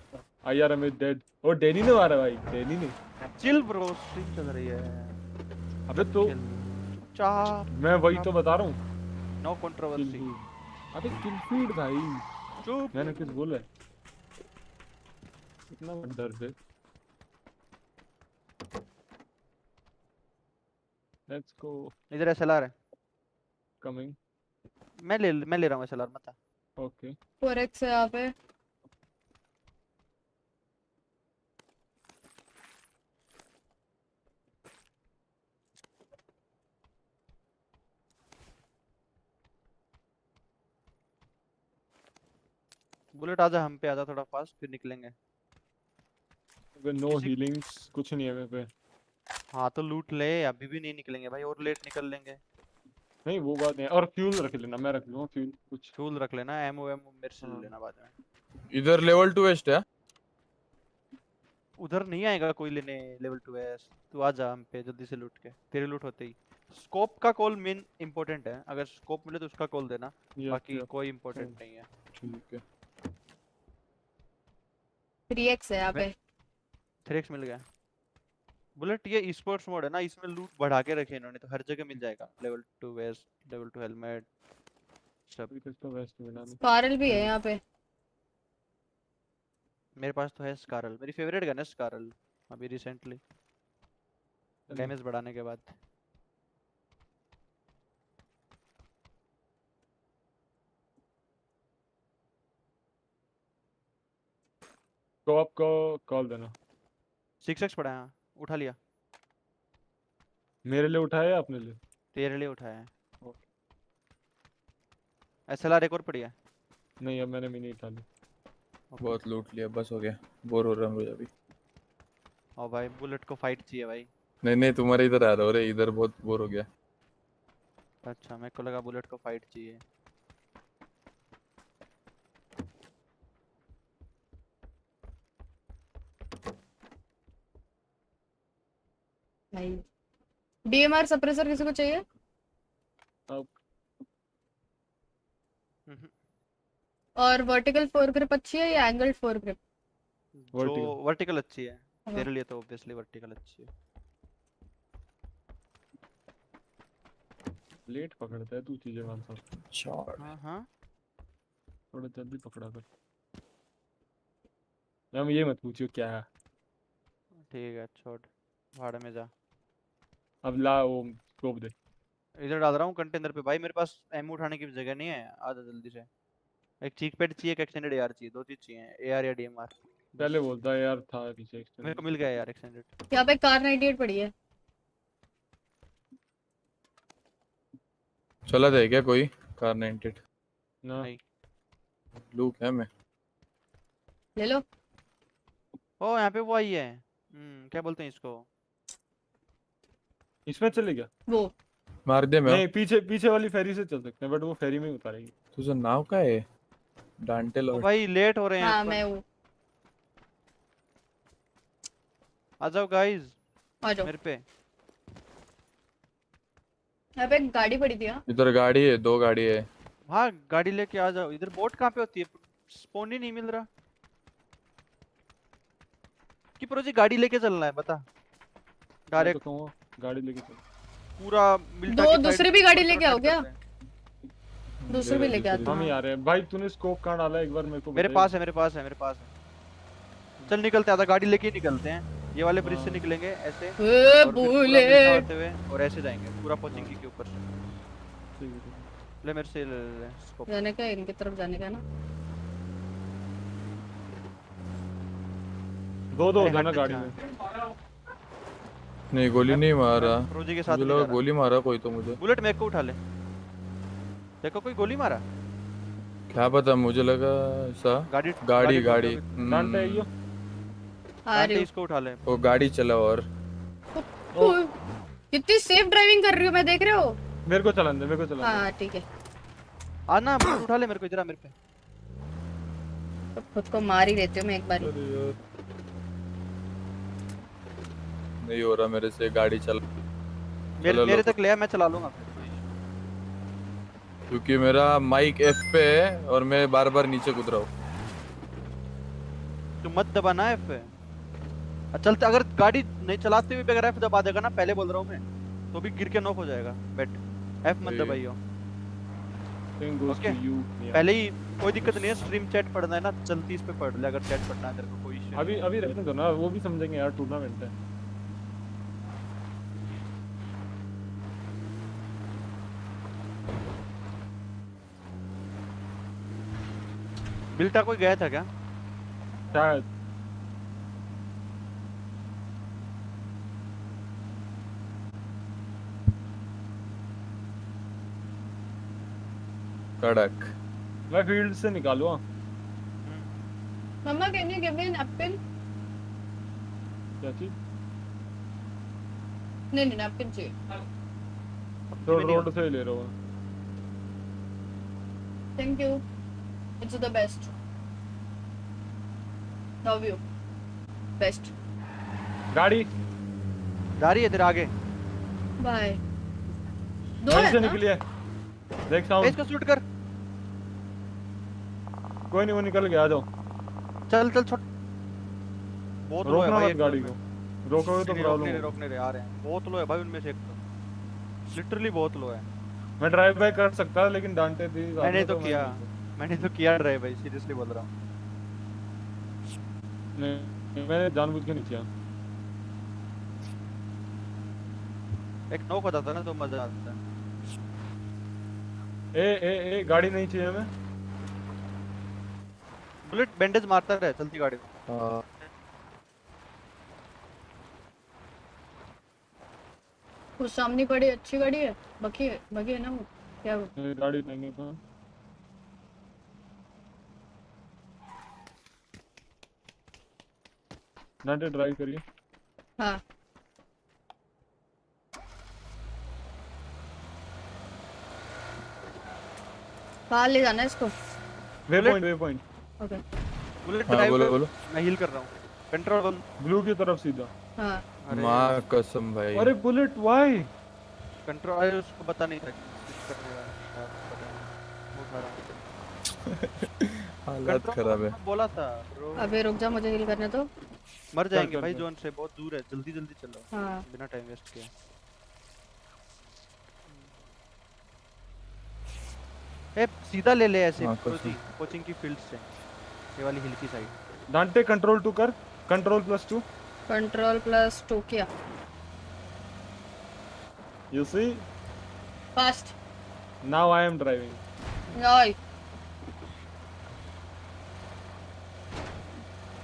I are am dead. ओ डैनी ने मारा भाई, डैनी ने। चिल ब्रो, स्ट्रीम चल रही है। अबे तो चुपचाप, मैं वही तो बता रहा हूँ। No controversy. अबे किल फीड भाई, चुप। मैंने कुछ बोला है? इतना मत डर बे। Let's go. इधर एसएलआर है, कमिंग। मैं ले रहा हूँ एसएलआर, मत आ। ओके 4x है यहाँ पे। बुलेट आजा, हम पे आजा थोड़ा फास्ट, फिर निकलेंगे। अबे नो किसी- हीलिंग्स कुछ नहीं है मेरे पे। हाँ तो लूट ले, अभी भी नहीं निकलेंगे भाई, और लेट निकल लेंगे। नहीं वो बात नहीं है। और फ्यूल रख लेना, मैं रख लूंगा फ्यूल कुछ। फ्यूल रख लेना, एमओ एमओ मेरे से ले हाँ। लेना बाद में। इधर लेवल 2 वेस्ट है। उधर नहीं आएगा कोई लेने लेवल 2 है। तू आ जा हम पे जल्दी से लूट के, तेरे लूट होते ही। स्कोप का कॉल मेन इंपॉर्टेंट है, अगर स्कोप मिले तो उसका कॉल देना, बाकी कोई इंपॉर्टेंट नहीं है। ठीक है। 3x है यहाँ पे। 3x मिल गया। बुलेट ये स्पोर्ट्स मोड है ना, इसमें लूट बढ़ा के रखे इन्होंने, तो हर जगह मिल जाएगा। लेवल 2 वेस्ट, लेवल 2 हेलमेट सब। अभी कुछ तो वेस्ट में ना। स्कारल भी है यहाँ पे। मेरे पास तो है स्कारल, मेरी फेवरेट गन है स्कारल, अभी रिसेंटली डैमेज बढ़ाने के बाद। तो आपको कॉल देना। 6x पड़ा है, उठा लिया। मेरे लिए उठाया या अपने लिए? तेरे लिए उठाया है। ओके। एसएलआर एक और पड़ी है। नहीं अब मैंने मिनी उठा ली। बहुत लूट लिया, बस हो गया। बोर हो रहा हूँ मुझे अभी। और भाई बुलेट को फाइट चाहिए भाई। नहीं नहीं, तुम्हारे इधर आ रहा हो रे, इधर बहुत बोर हो गया। अच्छा मेरे को लगा बुलेट को फाइट चाहिए। भाई डीएमआर सप्रेसर किसी को चाहिए? अब हम्म, और वर्टिकल फोर ग्रिप अच्छी है या एंगल्ड फोर ग्रिप? जो वर्टिकल अच्छी है हाँ। तेरे लिए तो ऑब्वियसली वर्टिकल अच्छी है। लेट पकड़ता है तू चीजें मान सब। चार। हाँ हाँ थोड़ा जल्दी पकड़ा कर। हम ये मत पूछियो क्या है। ठीक है, छोड़ भाड़ में जा। अब ला वो स्कोप दे। इधर डाल रहा हूँ कंटेनर पे भाई, मेरे पास एमो उठाने की जगह नहीं है, आ जा जल्दी से। एक चीक पैड चाहिए, एक एक्सटेंडेड एआर चाहिए, दो चीज चाहिए, एआर या डीएमआर। पहले बोलता है यार था पीछे मेरे एक्सटेंड। को मिल गया यार एक्सटेंडेड। यहाँ पे कार 98 पड़ी है। चला जाए क्या कोई? कार 98 ना नहीं। लूप है मैं। ले लो। ओ यहाँ पे वो आई है, क्या बोलते हैं इसको? इसमें चले गया। वो मार दे मैं। नहीं पीछे पीछे वाली फेरी से चल सकते हैं बट वो फेरी में ही उतारेगी। तुझे नाव का है? डांटेल ओ और भाई लेट हो रहे हैं हाँ ऊपर। मैं हूँ। आ जाओ गाइस आ जाओ। मेरे पे। यहाँ पे एक गाड़ी पड़ी थी। हाँ इधर गाड़ी है, 2 गाड़ी है। हाँ गाड़ी लेके आ जाओ। इधर बोट कहाँ पे होती है? स्पॉन ही नहीं मिल रहा। कि प्रोजी गाड़ी लेके चलना है बता, मैं डायरेक्ट तो कहूँगा गाड़ी लेके चल। पूरा मिल्टा दो की side दूसरी भी गाड़ी ऊपर लेके आओ rotate क्या? करते हैं। दूसरी भी लेके आते हम ही हैं। आ रहे हैं भाई। तूने स्कोप कहाँ डाला एक बार मेरे को मेरे बताइए। पास है मेरे पास है मेरे पास है। चल निकलते हैं, आधा गाड़ी लेके ही निकलते हैं। ये वाले ब्रिज से हाँ। निकलेंगे ऐसे, ए, और फिर पूरा मिल्टा बुलेट होते हुए और ऐसे जाएंगे पूरा पोचिंकी के ऊपर से। ठीक है, ठीक है। ले मेरे से ले स्कोप। जाने का, इनकी तरफ जाने का ना। दो दो अरे जाना हट गाड़ी जा। में। नहीं गोली नहीं मारा। प्रोजी के साथ मुझे नहीं लगा जा रहा। गोली मारा कोई तो मुझे। बुलेट मेरे को उठा ले। देखो कोई गोली मारा। क्या पता, मुझे लगा ऐसा। गाड़ी गाड़ी गाड़ी डांटे है यो। आ आंटी रही इसको उठा ले। वो गाड़ी चला और हूँ। कितनी सेफ ड्राइविंग कर रही हो मैं, देख रहे हो? मेरे को चलाने दे, मेरे को चलाने हाँ ठीक है। आना बुलेट उठा ले मेरे को, इधर आ मेरे पे। तो खुद को मार ही लेती हूँ मैं एक बार। अरे यार, नहीं हो रहा मेरे से गाड़ी चला। चलो मेरे लो। तक ले आ, मैं चला लूंगा फिर। क्योंकि मेरा माइक F पे है और मैं बार बार नीचे कूद रहा हूँ। तू मत दबाना है पे। चलते अगर गाड़ी नहीं चलाते हुए भी अगर एफ दबा देगा ना, पहले बोल रहा हूँ मैं, तो भी गिर के नॉक हो जाएगा। बेट एफ मत सही है। दबाइयो। Thing goes Okay. to you. पहले ही कोई दिक्कत नहीं है, स्ट्रीम चैट पढ़ना है ना, चलती इस पे पढ़ ले अगर चैट पढ़ना है तेरे को, कोई इश्यू अभी अभी रहने दो ना, वो भी समझेंगे यार, टूर्नामेंट है। बिल्टा कोई गया था क्या? शायद कड़क। मैं फील्ड से निकालूँ। Mama, can you give me an apple? क्या चीज? नहीं नहीं napkin चाहिए। तो रोड से ही ले रहा हूँ। Thank you. It's the best. Love you. Best. गाड़ी जा रही है तेरे आगे। Bye. दो वहीं है से ना? निकली है। देख ए, साउंड। इसको शूट कर। कोई नहीं, वो निकल गया, आ जाओ। चल चल छोड़। बहुत लो है रोकना भाई मत एक गाड़ी में। को। रोकोगे तो नहीं, प्रॉब्लम हो। रोकने रे आ रहे हैं। बहुत लो है भाई उनमें से एक तो। लिटरली बहुत लो है। मैं ड्राइव बाय कर सकता लेकिन डांटे थी। मैंने तो किया। मैंने तो किया ड्राइव भाई, सीरियसली बोल रहा हूँ। नहीं, मैंने जानबूझ के नहीं किया। एक नॉक होता था ना तो मजा आता है। ए गाड़ी नहीं चाहिए हमें। बुलेट बैंडेज मारता रहे चलती गाड़ी को। हाँ कुछ सामने पड़ी अच्छी गाड़ी है। बगी है ना वो? क्या वो? ये गाड़ी लेंगे तो नाटे ड्राइव करिए। हाँ। कहाँ ले जाना है इसको? Way point. ओके। बुलेट हाँ, ड्राइव बोलो कर, बोलो। मैं हील कर रहा हूँ। कंट्रोल बंद। ब्लू की तरफ सीधा। हाँ। अरे माँ कसम भाई। अरे बुलेट वाई? कंट्रोल अरे उसको पता नहीं था कि स्विच करने वाला है, पता नहीं। वो खा रहा हालत खराब है। बोला था ब्रो। अबे रुक जा, मुझे हील करने तो। मर जाएंगे चल, भाई, चल। जोन से बहुत दूर है, जल्दी जल्दी चलो। हाँ। बिना टाइम वेस्ट किए। ए सीधा ले ले ऐसे हाँ, कसम। कोचिंग की फील्ड से, ये वाली हिल की साइड। डांटे कंट्रोल 2 कर। कंट्रोल +2। कंट्रोल प्लस 2 किया। You see? Fast. Now I am driving. नहीं।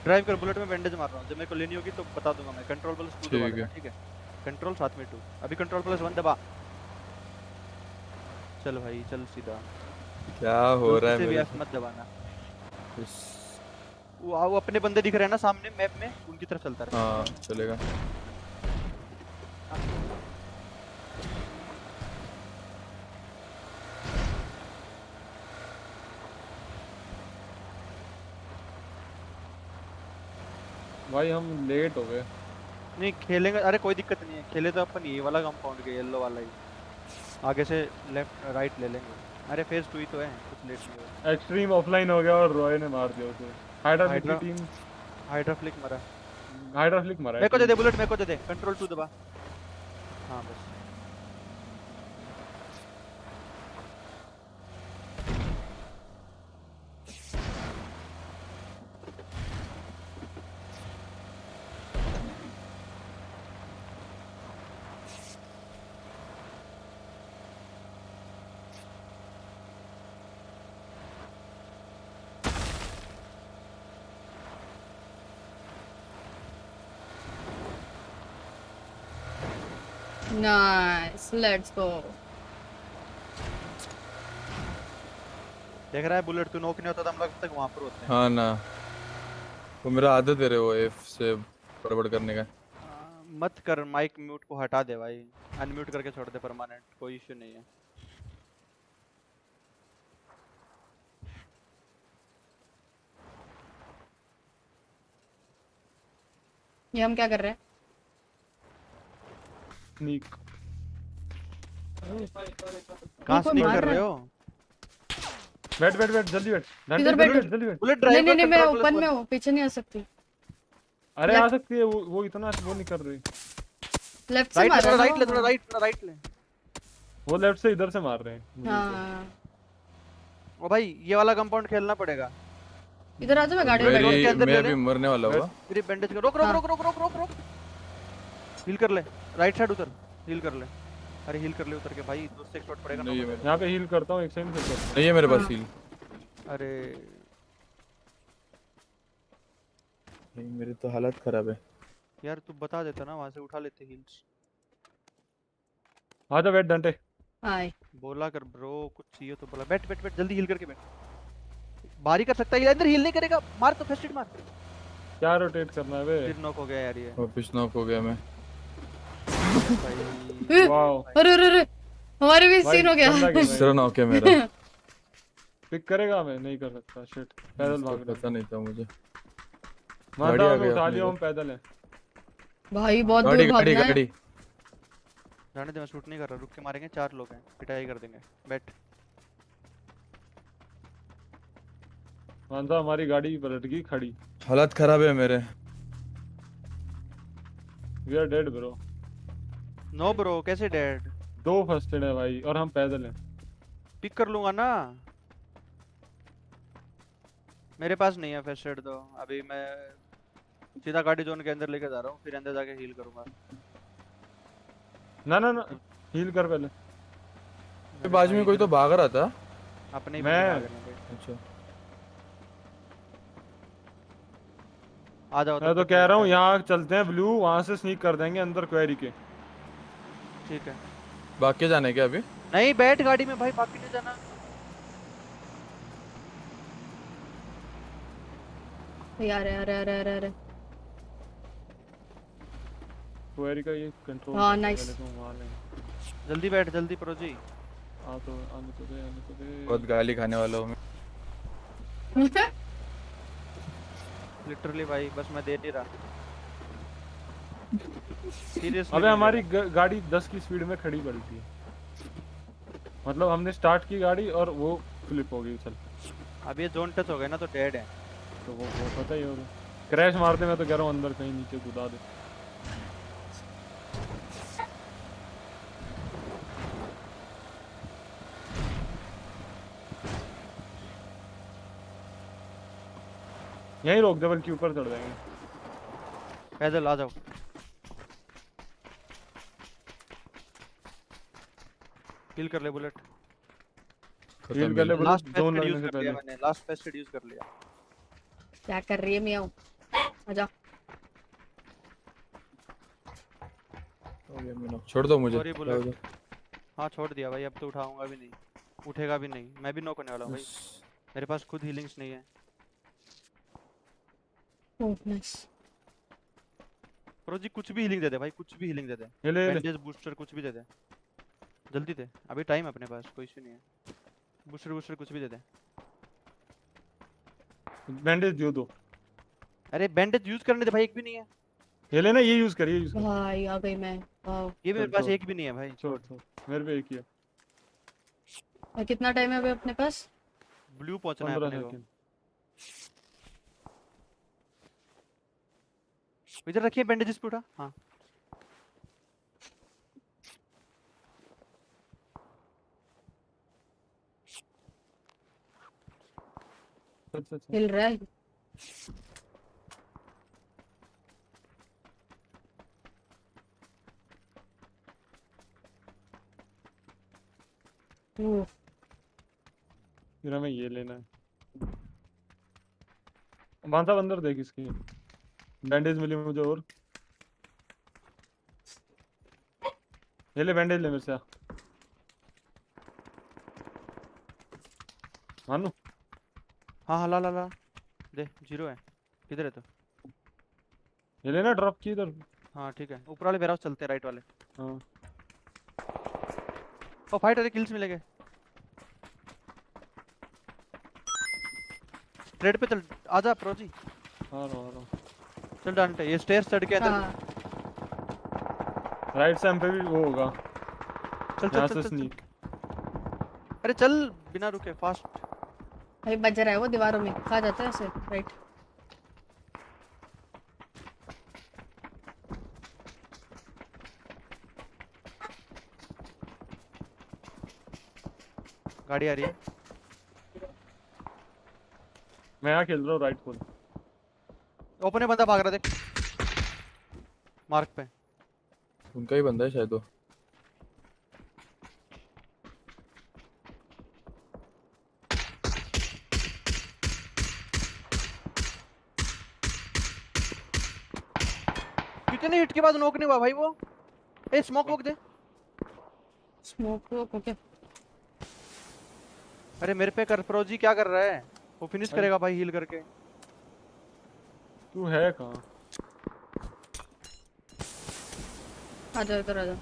ड्राइव कर, बुलेट में बैंडेज मार रहा हूँ, जब मेरे को लेनी होगी तो बता दूंगा मैं। कंट्रोल +2 दबा ठीक देना, है। ठीक है? कंट्रोल साथ में 2। अभी कंट्रोल +1 दबा। चल भाई चल सीधा। क्या हो रहा है से भी मेरे F मत दबाना। इस- वो अपने बंदे दिख रहे हैं ना सामने मैप में, उनकी तरफ चलता रहे। हाँ चलेगा। भाई हम लेट हो गए। नहीं खेलेंगे, अरे कोई दिक्कत नहीं है, खेले तो अपन ये वाला कंपाउंड के येलो वाला ही, आगे से लेफ्ट राइट ले लेंगे। अरे फेज 2 ही तो है, कुछ लेट नहीं हुआ। एक्सट्रीम ऑफलाइन हो गया और रॉय ने मार दिया उसे। हाइड्रा की टीम हाइड्रा फ्लिक मरा। हाइड्रा फ्लिक मारा है। मेरे को दे दे बुलेट, मेरे को दे दे। कंट्रोल 2 दबा। हाँ बस। Nice, let's go. देख रहा है बुलेट, तू नॉक नहीं होता तो हम लोग अब तक वहां पर होते हैं। हाँ ना, वो मेरा आदत है रे वो F से गड़बड़ करने का। मत कर, माइक म्यूट को हटा दे भाई, अनम्यूट करके छोड़ दे परमानेंट, कोई इश्यू नहीं है। ये हम क्या कर रहे हैं? स्नीक। कहां कोई स्नीक मार कर रहा रहे है? हो? बैठ जल्दी बैठ। किधर बैठूं? जल्दी बैठ। बुलेट नहीं ड्राइव नहीं नहीं, मैं कंट्रोल ओपन +1। में हूँ, पीछे नहीं आ सकती। अरे आ Left. सकती है वो इतना वो नहीं कर रही। लेफ्ट से राइट ले, मारा थोड़ा ना राइट ले, वो? थोड़ा राइट, थोड़ा राइट ले। वो लेफ्ट से इधर से मार रहे हैं मुझे तो। हाँ ओ भाई ये वाला कंपाउंड खेलना पड़ेगा। इधर आ जा, मैं गाड़ी में बैठ के मेरी अंदर मैं ले अभी ले। मरने वाला हुआ। मेरी बैंडेज कर, रोक रोक हाँ। रोक रोक रोक रोक रोक। हील कर ले, राइट साइड उतर, हील कर ले। अरे हील कर ले उतर के भाई, दोस्त से एक शॉट पड़ेगा नहीं है ना। मेरे यहाँ पे हील करता हूँ, एक सेकंड फिर करता नहीं है मेरे पास हाँ। हील। अरे नहीं मेरी तो हालत खराब है। यार तू बता देता ना, वहां से उठा लेते हील्स। हूँ। आ जा बैठ डंटे। हाय बोला कर ब्रो, कुछ चाहिए तो बोला। बैठ बैठ बैठ, जल्दी हील करके बैठ। बारी कर सकता है, अंदर हील नहीं करेगा। मार तो फर्स्ट एड मार। क्या रोटेट करना है बे? फिर नॉक हो गया यार ये। वापस नॉक हो गया मैं। भाई वाओ अरे अरे अरे हमारे भी भाई सीन हो गया। गंदा गेम है। तीसरा नॉक है मेरा। पिक करेगा, मैं नहीं कर सकता। शिट पैदल भाग रहा पता नहीं था मुझे। मानता गाड़ी आ हूँ, गई उठा अपने लिया को। हम पैदल है। भाई बहुत गाड़ी दूर गाड़ी भागना है। गाड़ी। जाने दे, मैं शूट नहीं कर रहा। रुक के मारेंगे, 4 लोग हैं, पिटाई कर देंगे। बैठ। मानता हमारी गाड़ी पलट गई खड़ी। हालत खराब है मेरे। We are dead bro. No bro, कैसे डेड? 2 फर्स्ट एड है भाई और हम पैदल हैं। पिक कर लूंगा ना। मेरे पास नहीं है फर्स्ट एड तो। अभी मैं सीधा गाड़ी जोन के अंदर लेके जा रहा हूँ, फिर अंदर जाके हील करूंगा। ना ना ना हील कर पहले। मेरे बाजू में कोई तो भाग रहा था। अपने ही मैं- भाग रहे हैं भाई। अच्छा आ जाओ मैं तो कह रहा हूँ यहाँ चलते हैं ब्लू, वहाँ से स्नीक कर देंगे अंदर क्वेरी के। ठीक है। भाग के जाने क्या अभी? नहीं बैठ गाड़ी में भाई, बाकी नहीं जाना। यार यार यार यार यार क्वेरी का ये कंट्रोल। हाँ, nice. जल्दी बैठ, जल्दी प्रो जी। हाँ तो आने तो दे, आने तो दे। बहुत गाली खाने वाला हूँ मैं। लिटरली भाई, बस मैं दे नहीं रहा। सीरियसली। अबे हमारी गाड़ी 10 की स्पीड में खड़ी पड़ती है। मतलब हमने स्टार्ट की गाड़ी और वो फ्लिप हो गई। चल अब ये जोन टच हो गया ना तो डेड है। तो वो पता ही होगा। क्रैश मारते, मैं तो कह रहा हूँ अंदर कहीं नीचे कूदा दे। यहीं रोक दे, बल्कि ऊपर चढ़ जाएंगे। पैदल आ जाओ। किल कर ले बुलेट। हील कर ले खत्म। लास्ट जोन पेस्ट लगने यूज से कर लिया पहले। मैंने, लास्ट पेस्ट यूज कर लिया। क्या कर रही है मियाँ? आजा। हो गया मैं knock। छोड़ दो मुझे। Sorry, bullet। हाँ छोड़ दिया भाई, अब तो उठाऊंगा भी नहीं, उठेगा भी नहीं। मैं भी नॉक होने वाला हूँ भाई, मेरे पास खुद हीलिंग्स नहीं है। Oh nice. प्रो जी कुछ भी हीलिंग दे दे भाई, कुछ भी हीलिंग दे दे। ये ले ले। बैंडेज बूस्टर कुछ भी दे दे, जल्दी दे, अभी टाइम है अपने पास, कोई इशू नहीं है। बूस्टर बूस्टर कुछ भी दे दे। बैंडेज दियो दो। अरे बैंडेज यूज करने दे भाई, एक भी नहीं है। ये लेना, ये यूज कर, ये यूज कर। भाई आ गई मैं। वाओ। ये भी मेरे चल, पास छोड़। एक भी नहीं है भाई। छोड़ छोड़, मेरे पे एक ही है। और कितना टाइम है अभी अपने पास? ब्लू पहुंचना है 15 अपने को। सेकंड। इधर रखिए बैंडेजेस पे उठा। हाँ अच्छा अच्छा। हिल रहा है। ओह, फिर हमें ये लेना है। मानसा अंदर देख इसकी। बैंडेज मिली मुझे और। ये ले बैंडेज ले मेरे से। मानू हाँ हाँ, ला ला ला दे, 0 है। किधर है तो? ये लेना, ड्रॉप की इधर। हाँ ठीक है, ऊपर वाले वेयरहाउस चलते हैं, राइट वाले। हाँ ओ फाइट वाले किल्स मिलेंगे। स्ट्रेट पे चल, आजा प्रो जी। आ रहा हूँ। चल डांटे, ये स्टेयर्स चढ़ के अंदर। हाँ राइट साइड पे भी वो होगा। चल चल यहाँ चल से चल, स्नीक। चल। अरे चल बिना रुके, फास्ट। भाई बज रहा है वो दीवारों में। कहाँ जाता है ऐसे? राइट। गाड़ी आ रही है। मैं यहाँ खेल रहा हूँ राइट फुल। ओपन है, बंदा भाग रहा देख मार्क पे। उनका ही बंदा है शायद वो। कितने हिट के बाद नॉक नहीं हुआ भाई वो। ए स्मोक वोक दे। Smoke okay. अरे मेरे पे कर प्रोजी क्या कर रहा है? वो फिनिश अरे। करेगा भाई हील करके। तू है कहाँ? आजा इधर आजा।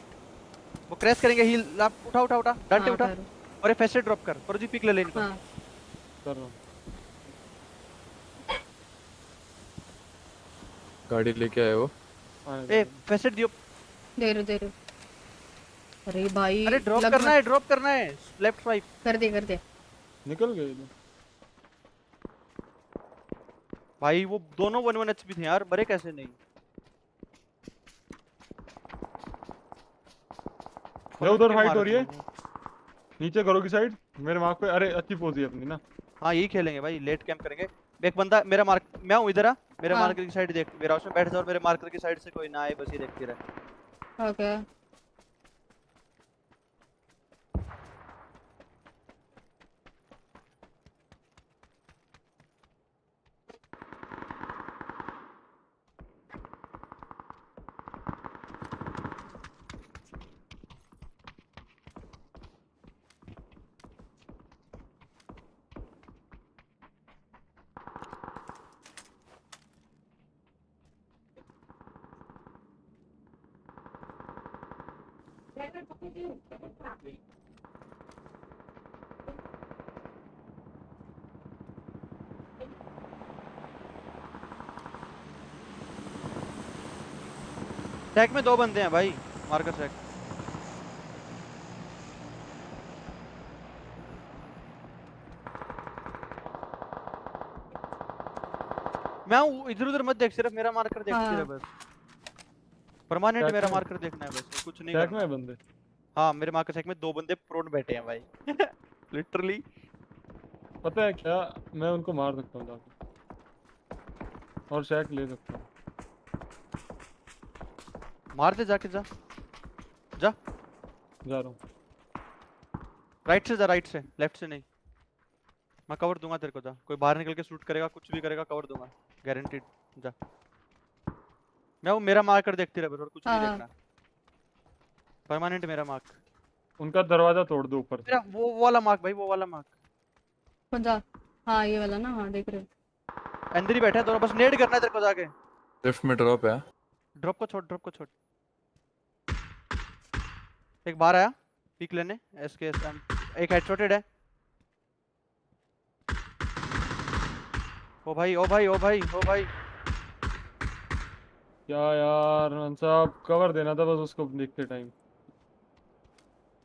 वो क्रैश करेंगे हील। आप उठा उठा उठा डांटे हाँ, उठा। कर। और ये फेस्टेड ड्रॉप कर। प्रोजी पिक ले ले इनको। हाँ कर रहा हूँ। गाड़ी लेके आए वो। ए फेस्टेड दियो। दे रहे। अरे भाई अरे ड्रॉप लग करना मत- है, ड्रॉप करना है। Left swipe. कर दे। निकल गए ये। भाई वो दोनों 1-1 एचपी थे यार, मरे कैसे नहीं? ये उधर फाइट मार हो रही है दिए। नीचे करो की साइड मेरे मार्क पे। अरे अच्छी पोजी है अपनी ना। हाँ यही खेलेंगे भाई, लेट कैंप करेंगे। एक बंदा मेरा मार्क, मैं हूँ इधर आ। मेरे हाँ। मार्कर की साइड देख, मेरा उसमें बैठ जा और मेरे मार्कर की साइड से कोई ना आए, बस ये देखती रहे। ओके। टैग में 2 बंदे हैं भाई, मार्कर टैग। मैं हूँ इधर उधर मत देख, सिर्फ मेरा मार्कर देखती हाँ। रहे बस। परमानेंट टैग मेरा में? मार्कर देखना है बस, कुछ नहीं टैग करना। में बंदे। हाँ मेरे मार्कर टैग में 2 बंदे प्रोन बैठे हैं भाई। लिटरली। पता है क्या, मैं उनको मार सकता हूँ जाके और शैक ले सकता हूँ। मार दे जाके, जा जा। जा रहा हूँ। राइट से जा, राइट से, लेफ्ट से नहीं। मैं कवर दूंगा तेरे को, जा। कोई बाहर निकल के शूट करेगा, कुछ भी करेगा, कवर दूंगा गारंटीड। जा। मैं वो मेरा मार्कर देखते रहे बस, और कुछ नहीं हाँ। देखना। परमानेंट मेरा मार्क। उनका दरवाजा तोड़ दो ऊपर से। मेरा वो वाला मार्क भाई, वो वाला मार्क। कौन सा? हाँ ये वाला ना, हाँ देख रहे हो। अंदर ही बैठे हैं दोनों, बस नेड करना है तेरे को जाके। लिफ्ट में ड्रॉप है। ड्रॉप को छोड़, ड्रॉप को छोड़। एक बार आया पीक लेने एसके। एक हेडशॉटेड है। ओ भाई ओ भाई ओ भाई ओ भाई। क्या यार मान साहब, कवर देना था बस उसको देखते टाइम।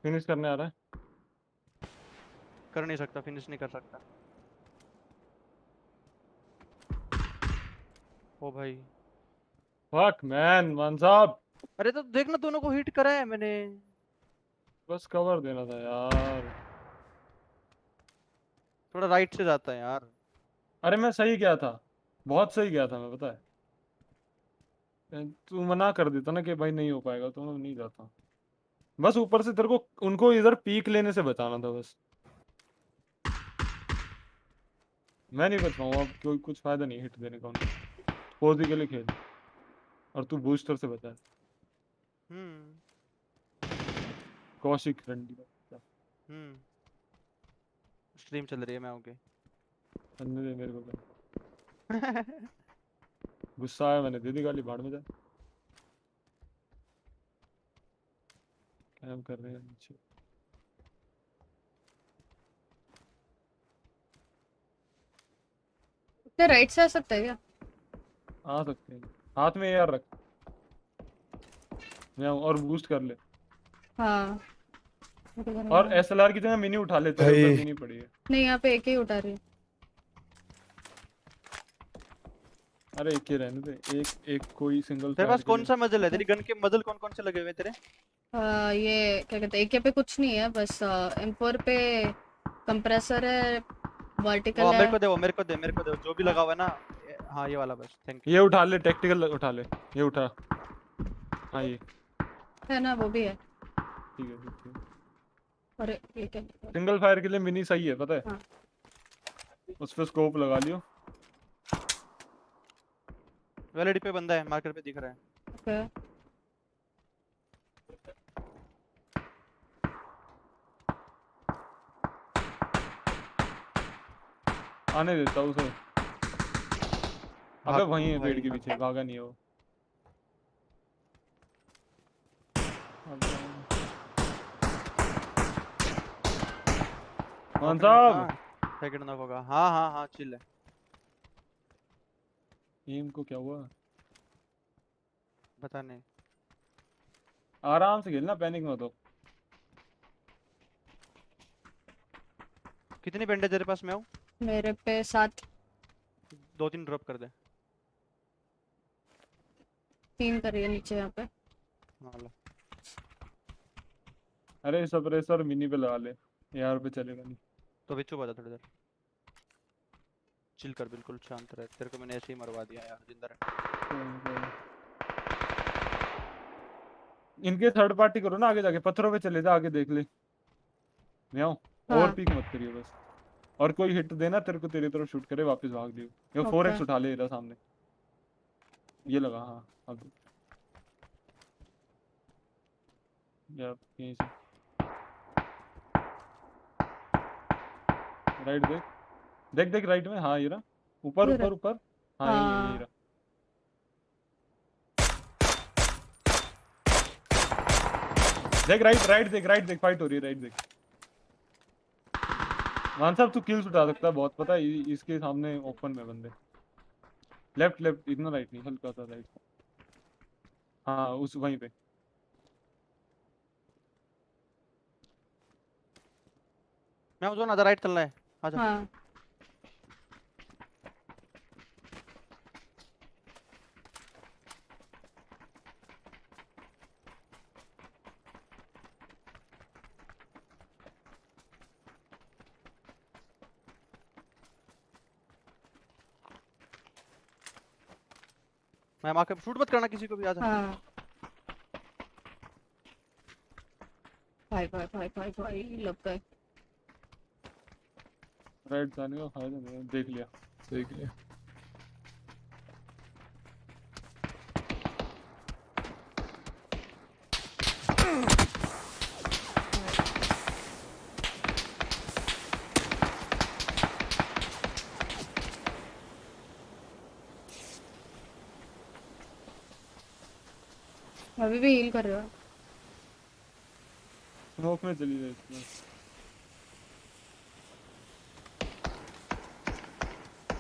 फिनिश करने आ रहा है। कर नहीं सकता, फिनिश नहीं कर सकता। ओ भाई। फक मैन मान साहब, अरे तो देखना, दोनों को हिट करा है मैंने। बस कवर देना था यार। थोड़ा राइट से जाता है यार। अरे मैं सही गया था, बहुत सही गया था मैं, पता है। तू मना कर देता ना कि भाई नहीं हो पाएगा तो मैं नहीं जाता। बस ऊपर से तेरे को उनको इधर पीक लेने से बचाना था बस। मैं नहीं बच पाऊंगा अब, कोई कुछ फायदा नहीं हिट देने का उनको। पोजी के लिए खेल और तू बूस्टर से बचा। कौशिक रंडी स्ट्रीम चल रही है, मैं ओके। अन्य दे मेरे को क्या। गुस्सा आया मैंने दे दी गाली, भाड़ में जा। क्या कर रहे हैं नीचे? तो राइट से आ सकता है क्या? आ सकते हैं, हाथ में यार रख। मैं और बूस्ट कर ले। हाँ। और एसएलआर की जगह मिनी उठा लेते हैं, भाई। उधर मिनी पड़ी है। नहीं यहाँ पे एक ही उठा रही है। अरे एक ही रहने दे, एक एक कोई सिंगल। तेरे पास कौन सा मजल है? तेरी गन के मजल कौन कौन से लगे हुए हैं तेरे? ये क्या कहते हैं, AK पे कुछ नहीं है, बस M4 पे कंप्रेसर है, वो वर्टिकल मेरे है। को दे, वो मेरे को दे, मेरे को दे, जो भी लगा हुआ है ना। हाँ ये वाला बस, थैंक यू। ये उठा ले, टैक्टिकल उठा ले, ये उठा। हाँ ये है ना, वो भी है। ठीक है, ठीक है। अरे ये क्या? सिंगल फायर के लिए मिनी सही है, पता है। हाँ। उस पे स्कोप लगा लियो। वैलिडी पे बंदा है, मार्कर पे दिख रहा है। ओके। आने देता हूँ उसे। अबे भाग वहीं है, भाई, पेड़ के भाग। पीछे, भागा नहीं है वो। मान साहब, सेकंड नॉक होगा। हाँ हाँ हाँ, चिल है। टीम को क्या हुआ? पता नहीं। आराम से खेलना, पैनिक मत हो। कितनी बैंडेज तेरे पास में? हूँ मेरे पे 7। 2-3 ड्रॉप कर दे। 3 करिए नीचे यहाँ पे। हाँ लो। अरे सप्रेसर मिनी पे लगा ले, यार पे चलेगा नहीं। तो भी चुप हो जा थोड़ी देर। चिल कर, बिल्कुल शांत रह। तेरे को मैंने ऐसे ही मरवा दिया यार, जिंदा रह। इनके थर्ड पार्टी करो ना, आगे जाके पत्थरों पे चले जा, आगे देख ले। मैं आऊं? हाँ। और पीक मत करियो बस। और कोई हिट देना तेरे को, तेरी तरफ शूट करे, वापस भाग लियो। ये 4x उठा ले, इधर सामने ये लगा। हाँ अब या यहीं से राइट देख, देख देख राइट में। हाँ ये रहा, ऊपर ये ऊपर रहा। ऊपर। हाँ यही रहा। देख राइट, राइट देख, राइट देख, फाइट हो रही है, राइट देख। मान साहब तू किल्स उठा सकता है बहुत, पता है। इसके सामने ओपन में बंदे। लेफ्ट लेफ्ट, इतना राइट नहीं, हल्का सा राइट। हाँ उस वहीं पे। मैं जो ना राइट चलना है, आजा। हाँ। मैं मार के शूट मत करना किसी को भी, आजा। हाँ। भाई भाई भाई भाई भाई लग गए। राइट जाने का फायदा नहीं है, देख लिया। देख लिया। अभी भी हील कर रहे हो? स्मोक में चली जाए इसमें।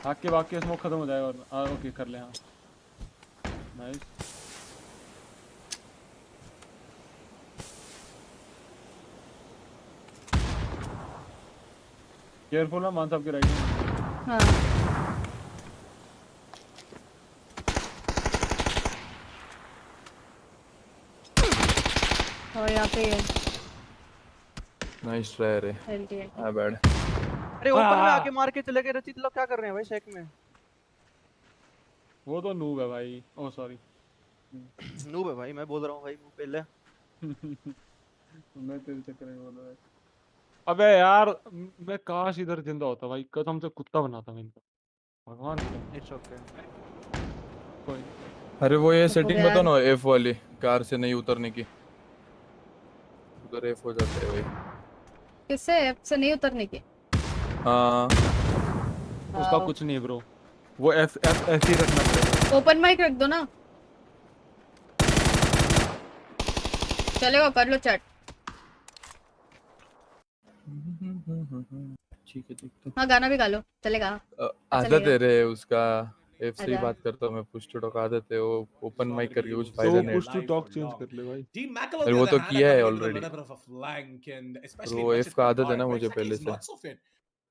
भाग के स्मोक खत्म हो जाएगा और ओके कर ले। हाँ नाइस। केयरफुल है मान साहब के राइट में। हाँ। और यहाँ पे है नाइस ट्राई रे। LG। हां बैड। अरे ऊपर में आके मार के चले गए। रचित लोग क्या कर रहे हैं भाई शेक में? वो तो नूब है भाई। Oh sorry. नूब है भाई, मैं बोल रहा हूँ भाई, मुंह पे ले। मैं तेरे चक्कर में बोल रहा है। अबे यार मैं काश इधर जिंदा होता भाई, कसम से कुत्ता बनाता मैं इनका, भगवान की। It's okay. कोई अरे वो ये तो सेटिंग यार। बताओ ना, एफ वाली कार से नहीं उतरने की। उधर एफ हो जाता है भाई। किससे ऐप से नहीं उतरने की? हाँ उसका कुछ नहीं ब्रो, वो एफ एफ ऐसे ही रखना पड़ेगा। ओपन माइक रख दो ना, चलेगा। कर लो चैट। ठीक है, देखता हाँ गाना भी गा लो, चलेगा। हूँ। आदत है रे उसका, एफ से ही अच्छा। बात करता हूँ मैं। पुश टू टॉक आदत है, वो ओपन माइक करके कुछ तो फायदा वो नहीं पुश है। टू टॉक चेंज कर ले भाई। अरे वो तो किया है ऑलरेडी। वो एफ का आदत है ना मुझे पहले से।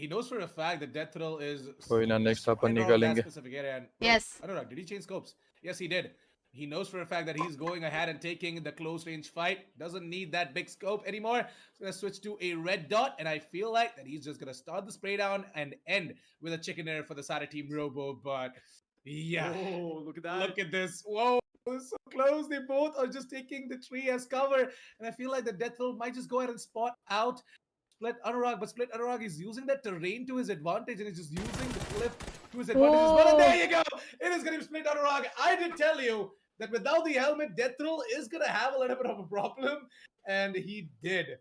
he knows for a fact that Death Thrill is कोई ना, next right upon around that निकालेंगे. specific area. And Yes. I don't know. Did he change scopes? Yes, he did. He knows for a fact that he's going ahead and taking the close range fight. Doesn't need that big scope anymore. He's gonna switch to a red dot, and I feel like that he's just gonna start the spray down and end with a chicken dinner for the Sada team Robo. But yeah, Oh, look at that. look at this. Whoa, So close. They both are just taking the tree as cover. And I feel like the death roll might just go ahead and spot out Split Anurag. But Split Anurag is using that terrain to his advantage and is just using the cliff to his advantage as well. And there you go. It is going to be Split Anurag. I did tell you that without the helmet, death roll is going to have a little bit of a problem. And he did.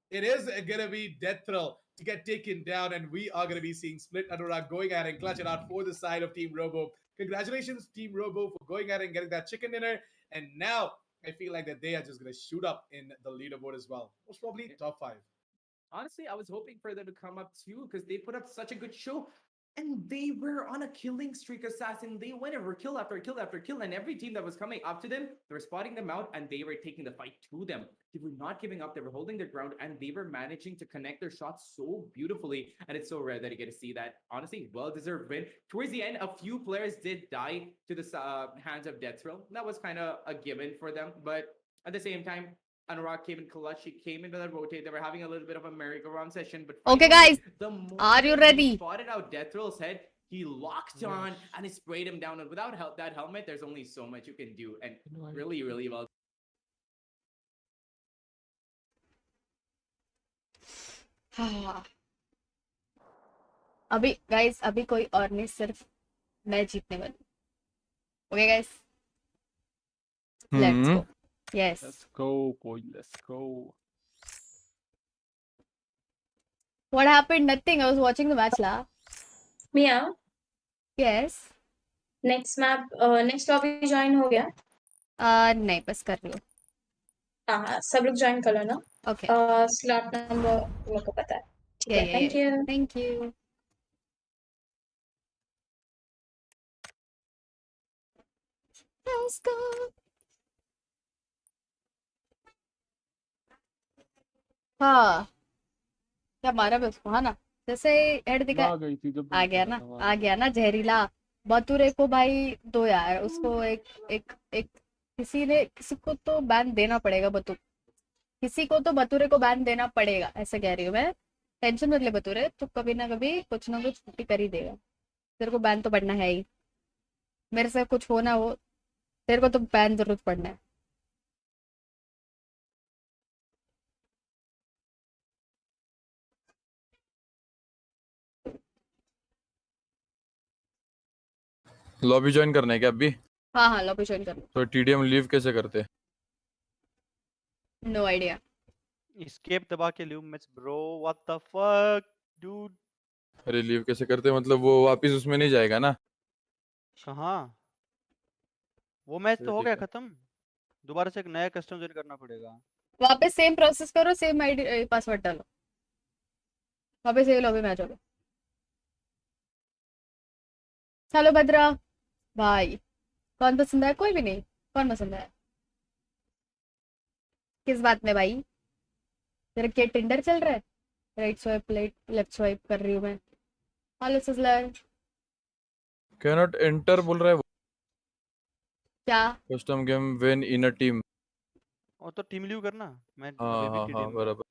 It is going to be death roll to get taken down. And we are going to be seeing Split Anurag going ahead and clutch it out for the side of Team Robo. Congratulations, Team Robo, for going ahead and getting that chicken dinner. And now I feel like that they are just going to shoot up in the leaderboard as well. Most probably top 5. Honestly, I was hoping for them to come up too because they put up such a good show. And they were on a killing streak, Assassin. They went over kill after kill after kill. And every team that was coming up to them, they were spotting them out and they were taking the fight to them. They were not giving up. They were holding their ground and they were managing to connect their shots so beautifully. And it's so rare that you get to see that. Honestly, well-deserved win. Towards the end, a few players did die to the hands of Death Thrill. That was kind of a given for them. But at the same time, Anurag came in clutch. She came into the rotate. They were having a little bit of a merry-go-round session. But Okay, finally, guys. the moment Are you he ready? spotted out Death Thrill's head, he locked on and he sprayed him down. And without that helmet, there's only so much you can do. And really, really well. अभी guys अभी कोई और नहीं, सिर्फ मैं जीतने वाली. Okay guys, let's go. Yes, Let's go, boy. Let's go. What happened? Nothing. I was watching the match ला. मिया, yes. Next map next lobby join हो गया? नहीं, बस कर रही हूँ. हाँ, सब लोग ज्वाइन कर लो ना. ओके. स्लॉट नंबर मेरे को पता है. ठीक है, Yeah, thank you. Thank you. Let's go. हाँ, क्या मारा भी उसको. हाँ ना, जैसे हेड दिखा. आ गई थी जब आ गया ना, आ गया ना जहरीला. बतूरे को भाई दो यार. उसको एक एक एक किसी को तो बैन देना पड़ेगा. किसी को तो बतूरे को बैन देना पड़ेगा, ऐसे कह रही हूँ मैं. टेंशन मत ले बतूरे, तो कभी ना कभी कुछ ना कुछ छुट्टी कर ही देगा. तेरे को बैन तो पड़ना है ही. मेरे से कुछ हो ना हो, तेरे को तो बैन जरूर पड़ना है. लॉबी ज्वाइन करना है क्या अभी? हाँ हाँ, लॉबी ज्वाइन कर. तो टीडीएम लीव कैसे करते? No idea. एस्केप दबा के leave match bro. What the fuck dude. अरे लीव कैसे करते? मतलब वो वापस उसमें नहीं जाएगा ना? कहाँ? वो मैच तो हो गया ठीक है. खत्म. दोबारा से एक नया कस्टम ज्वाइन करना पड़ेगा. वापस सेम प्रोसेस करो, सेम आईडी पासवर्ड डालो, वापस यही लॉबी में आ जाओगे. चलो भद्रा भाई, कौन पसंद है? कोई भी नहीं. कौन पसंद है? किस बात में भाई? तेरा क्या टिंडर चल रहा है? राइट स्वाइप लेफ्ट स्वाइप कर रही हूँ मैं. Hello sizzler. Can not enter बोल रहा है वो. क्या? Custom game when in a team. और तो टीम लीव करना. मैं हाँ अभी हाँ भी हाँ TDM बराबर.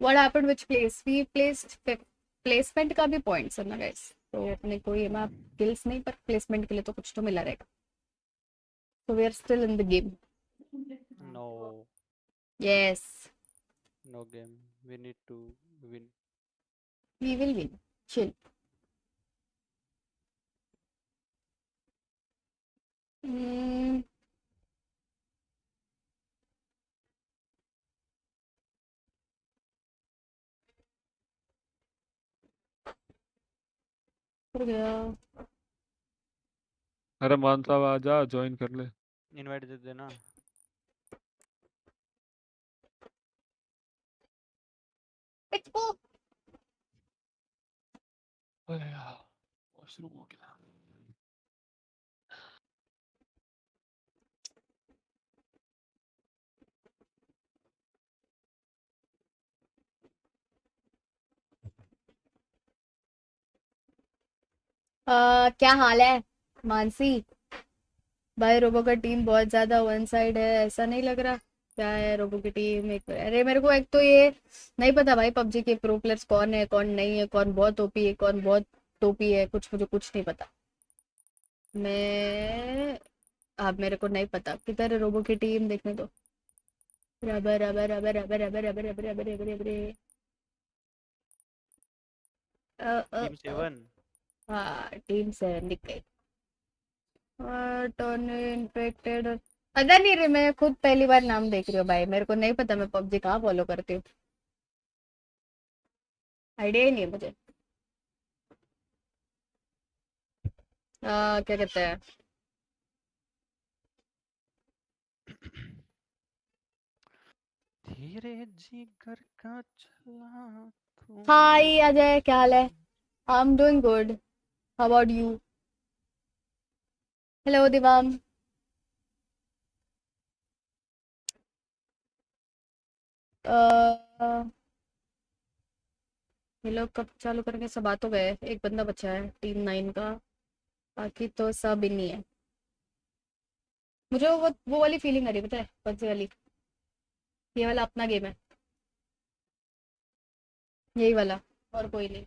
What happened which place we placed. Placement का भी पॉइंट्स है ना गाइस, तो अपने को ये मैप किल्स नहीं, पर प्लेसमेंट के लिए तो कुछ तो मिला रहेगा. So we are still in the game. No, Yes, no game. We need to win. we will win. Chill. Hmm. हो गया. अरे मान साहब आ जा, ज्वाइन कर ले. इनवाइट दे देना. It's full. अरे यार वॉशरूम हो गया. क्या हाल है मानसी? भाई रोबो का टीम बहुत ज्यादा वन साइड है, ऐसा नहीं लग रहा? क्या है रोबो की टीम एक, अरे मेरे को एक तो ये नहीं पता भाई पबजी के प्रो प्लेयर्स कौन है कौन नहीं है, कौन बहुत ओपी है कौन बहुत टोपी है, कुछ मुझे कुछ नहीं पता। मैं अब मेरे को नहीं पता किधर है रोबो की टीम, देखने दो। Rubber rubber rubber rubber rubber rubber rubber rubber rubber rubber team 7 हाँ टीम 7 दिख गई। टर्न इन्फेक्टेड, पता नहीं रे, मैं खुद पहली बार नाम देख रही हूँ भाई, मेरे को नहीं पता मैं पबजी कहाँ फॉलो करती हूँ, आइडिया ही नहीं है मुझे। क्या कहते हैं, धीरे जिगर का चला तू। हाय अजय, क्या हाल है? I am doing good, how about you? Hello दिवाम। ये लोग कब चालू करेंगे? सब आ तो गए, एक बंदा बचा है टीम 9 का, बाकी तो सब इन ही है। मुझे वो वाली फीलिंग आ रही है, पता है कौन सी वाली? ये वाला अपना गेम है, यही वाला, और कोई नहीं।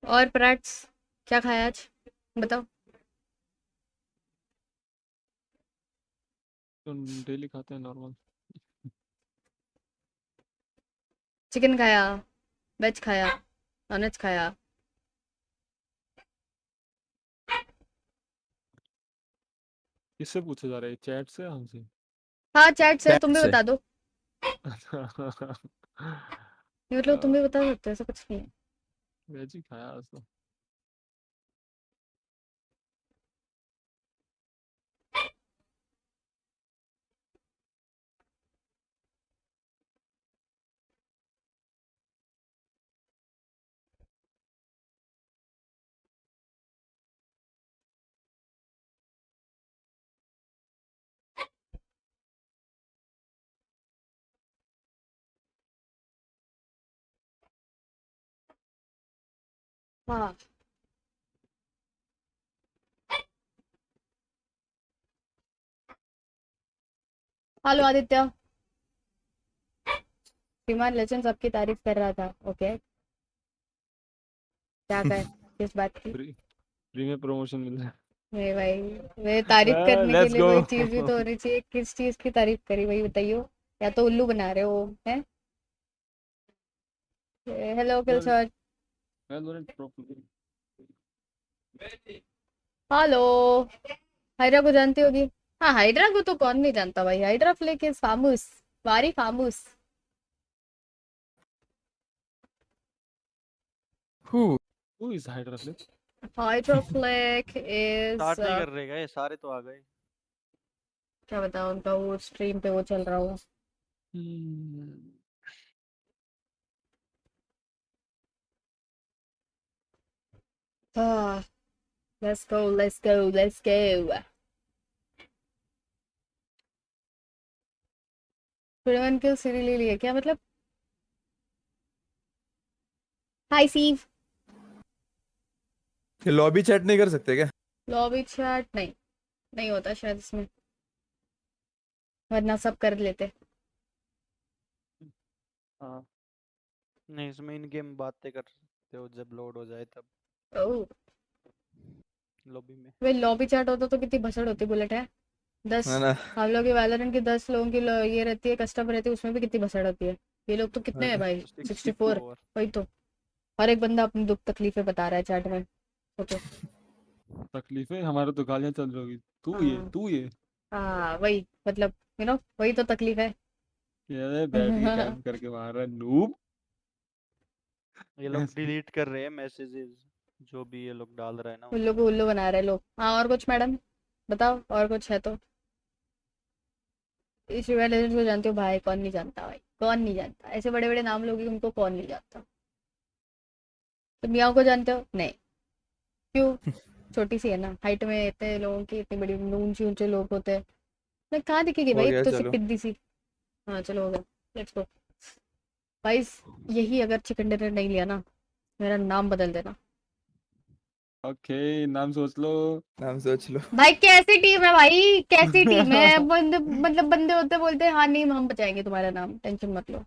और प्रैट्स क्या खाया आज, बताओ। तो डेली खाते हैं नॉर्मल। चिकन खाया, वेज खाया, नॉन वेज खाया। किससे पूछा जा रहा है, चैट से हमसे? हाँ चैट से, Chat तुम भी से। बता दो। ये मतलब तुम भी बता सकते हो, ऐसा कुछ नहीं है। वेज ही खाया आज तो। हाँ हेलो आदित्य, विमान लेजेंड्स आपकी तारीफ कर रहा था, ओके क्या कर, किस बात की? फ्री में प्रमोशन मिल रहा नहीं भाई, मैं तारीफ है। करने के लेट्स लिए गो। कोई चीज भी तो होनी चाहिए, किस चीज की तारीफ करी वही बताइयो, या तो उल्लू बना रहे हो हैं? हेलो किल सर। हेलो, हाइड्रा को जानती होगी? हाँ हाइड्रा को तो कौन नहीं जानता भाई, hydra Flake is famous, very famous. Who? Who is Hydra Flip? Hydra Flake is start नहीं कर रहे गए, सारे तो आ गए। क्या बताऊं, उनका वो स्ट्रीम पे वो चल रहा हो। Let's go let's go let's go. 21 किल सीरी ले लिए क्या मतलब? हाय सीव। लॉबी चैट नहीं कर सकते क्या? लॉबी चैट नहीं, नहीं होता शायद इसमें, वरना सब कर लेते। हाँ नहीं, इसमें इन गेम बातें कर सकते हो जब लोड हो जाए तब, ओह, लॉबी में। वे लॉबी चैट होता तो कितनी भसड़ होती बुलेट है। 10 है ना? हम लोग की वैलोरेंट की 10 लोगों की ये रहती है, कस्टम रहती है, उसमें भी कितनी भसड़ होती है। ये लोग तो कितने हैं भाई, 64। 64। वही तो, हर एक बंदा अपनी दुख तकलीफें बता रहा है चैट में, सोचो। तकलीफें, हमारे तो गालियां चल रही होगी। हाँ तू ये हाँ वही मतलब, वही तो तकलीफ है। ये बैठ के कैंप करके मार रहा है नूब। ये लोग डिलीट कर रहे हैं मैसेजेस जो भी ये लोग डाल रहे हैं ना उल्लू को उसमें। उल्लू बना रहे लोग। हाँ और कुछ मैडम, बताओ और कुछ है तो। इस लेजेंड को जानते हो भाई? कौन नहीं जानता भाई, कौन नहीं जानता, ऐसे बड़े बड़े नाम लोग उनको कौन नहीं जानता। तो मियाओ को जानते हो? नहीं, क्यों? छोटी सी है ना हाइट में, इतने लोगों की इतनी बड़ी ऊंचे ऊंचे लोग होते हैं, मैं कहाँ दिखेगी हो भाई, गया तो सी चलो। पिद्दी सी। हाँ चलो हो गया, लेट्स गो गाइस। यही अगर चिकन डिनर नहीं लिया ना, मेरा नाम बदल देना। ओके नाम सोच लो। नाम सोच लो। भाई कैसी टीम है भाई, कैसी टीम है? बंदे मतलब बंदे होते बोलते हैं हाँ नहीं हम बचाएंगे तुम्हारा नाम, टेंशन मत लो।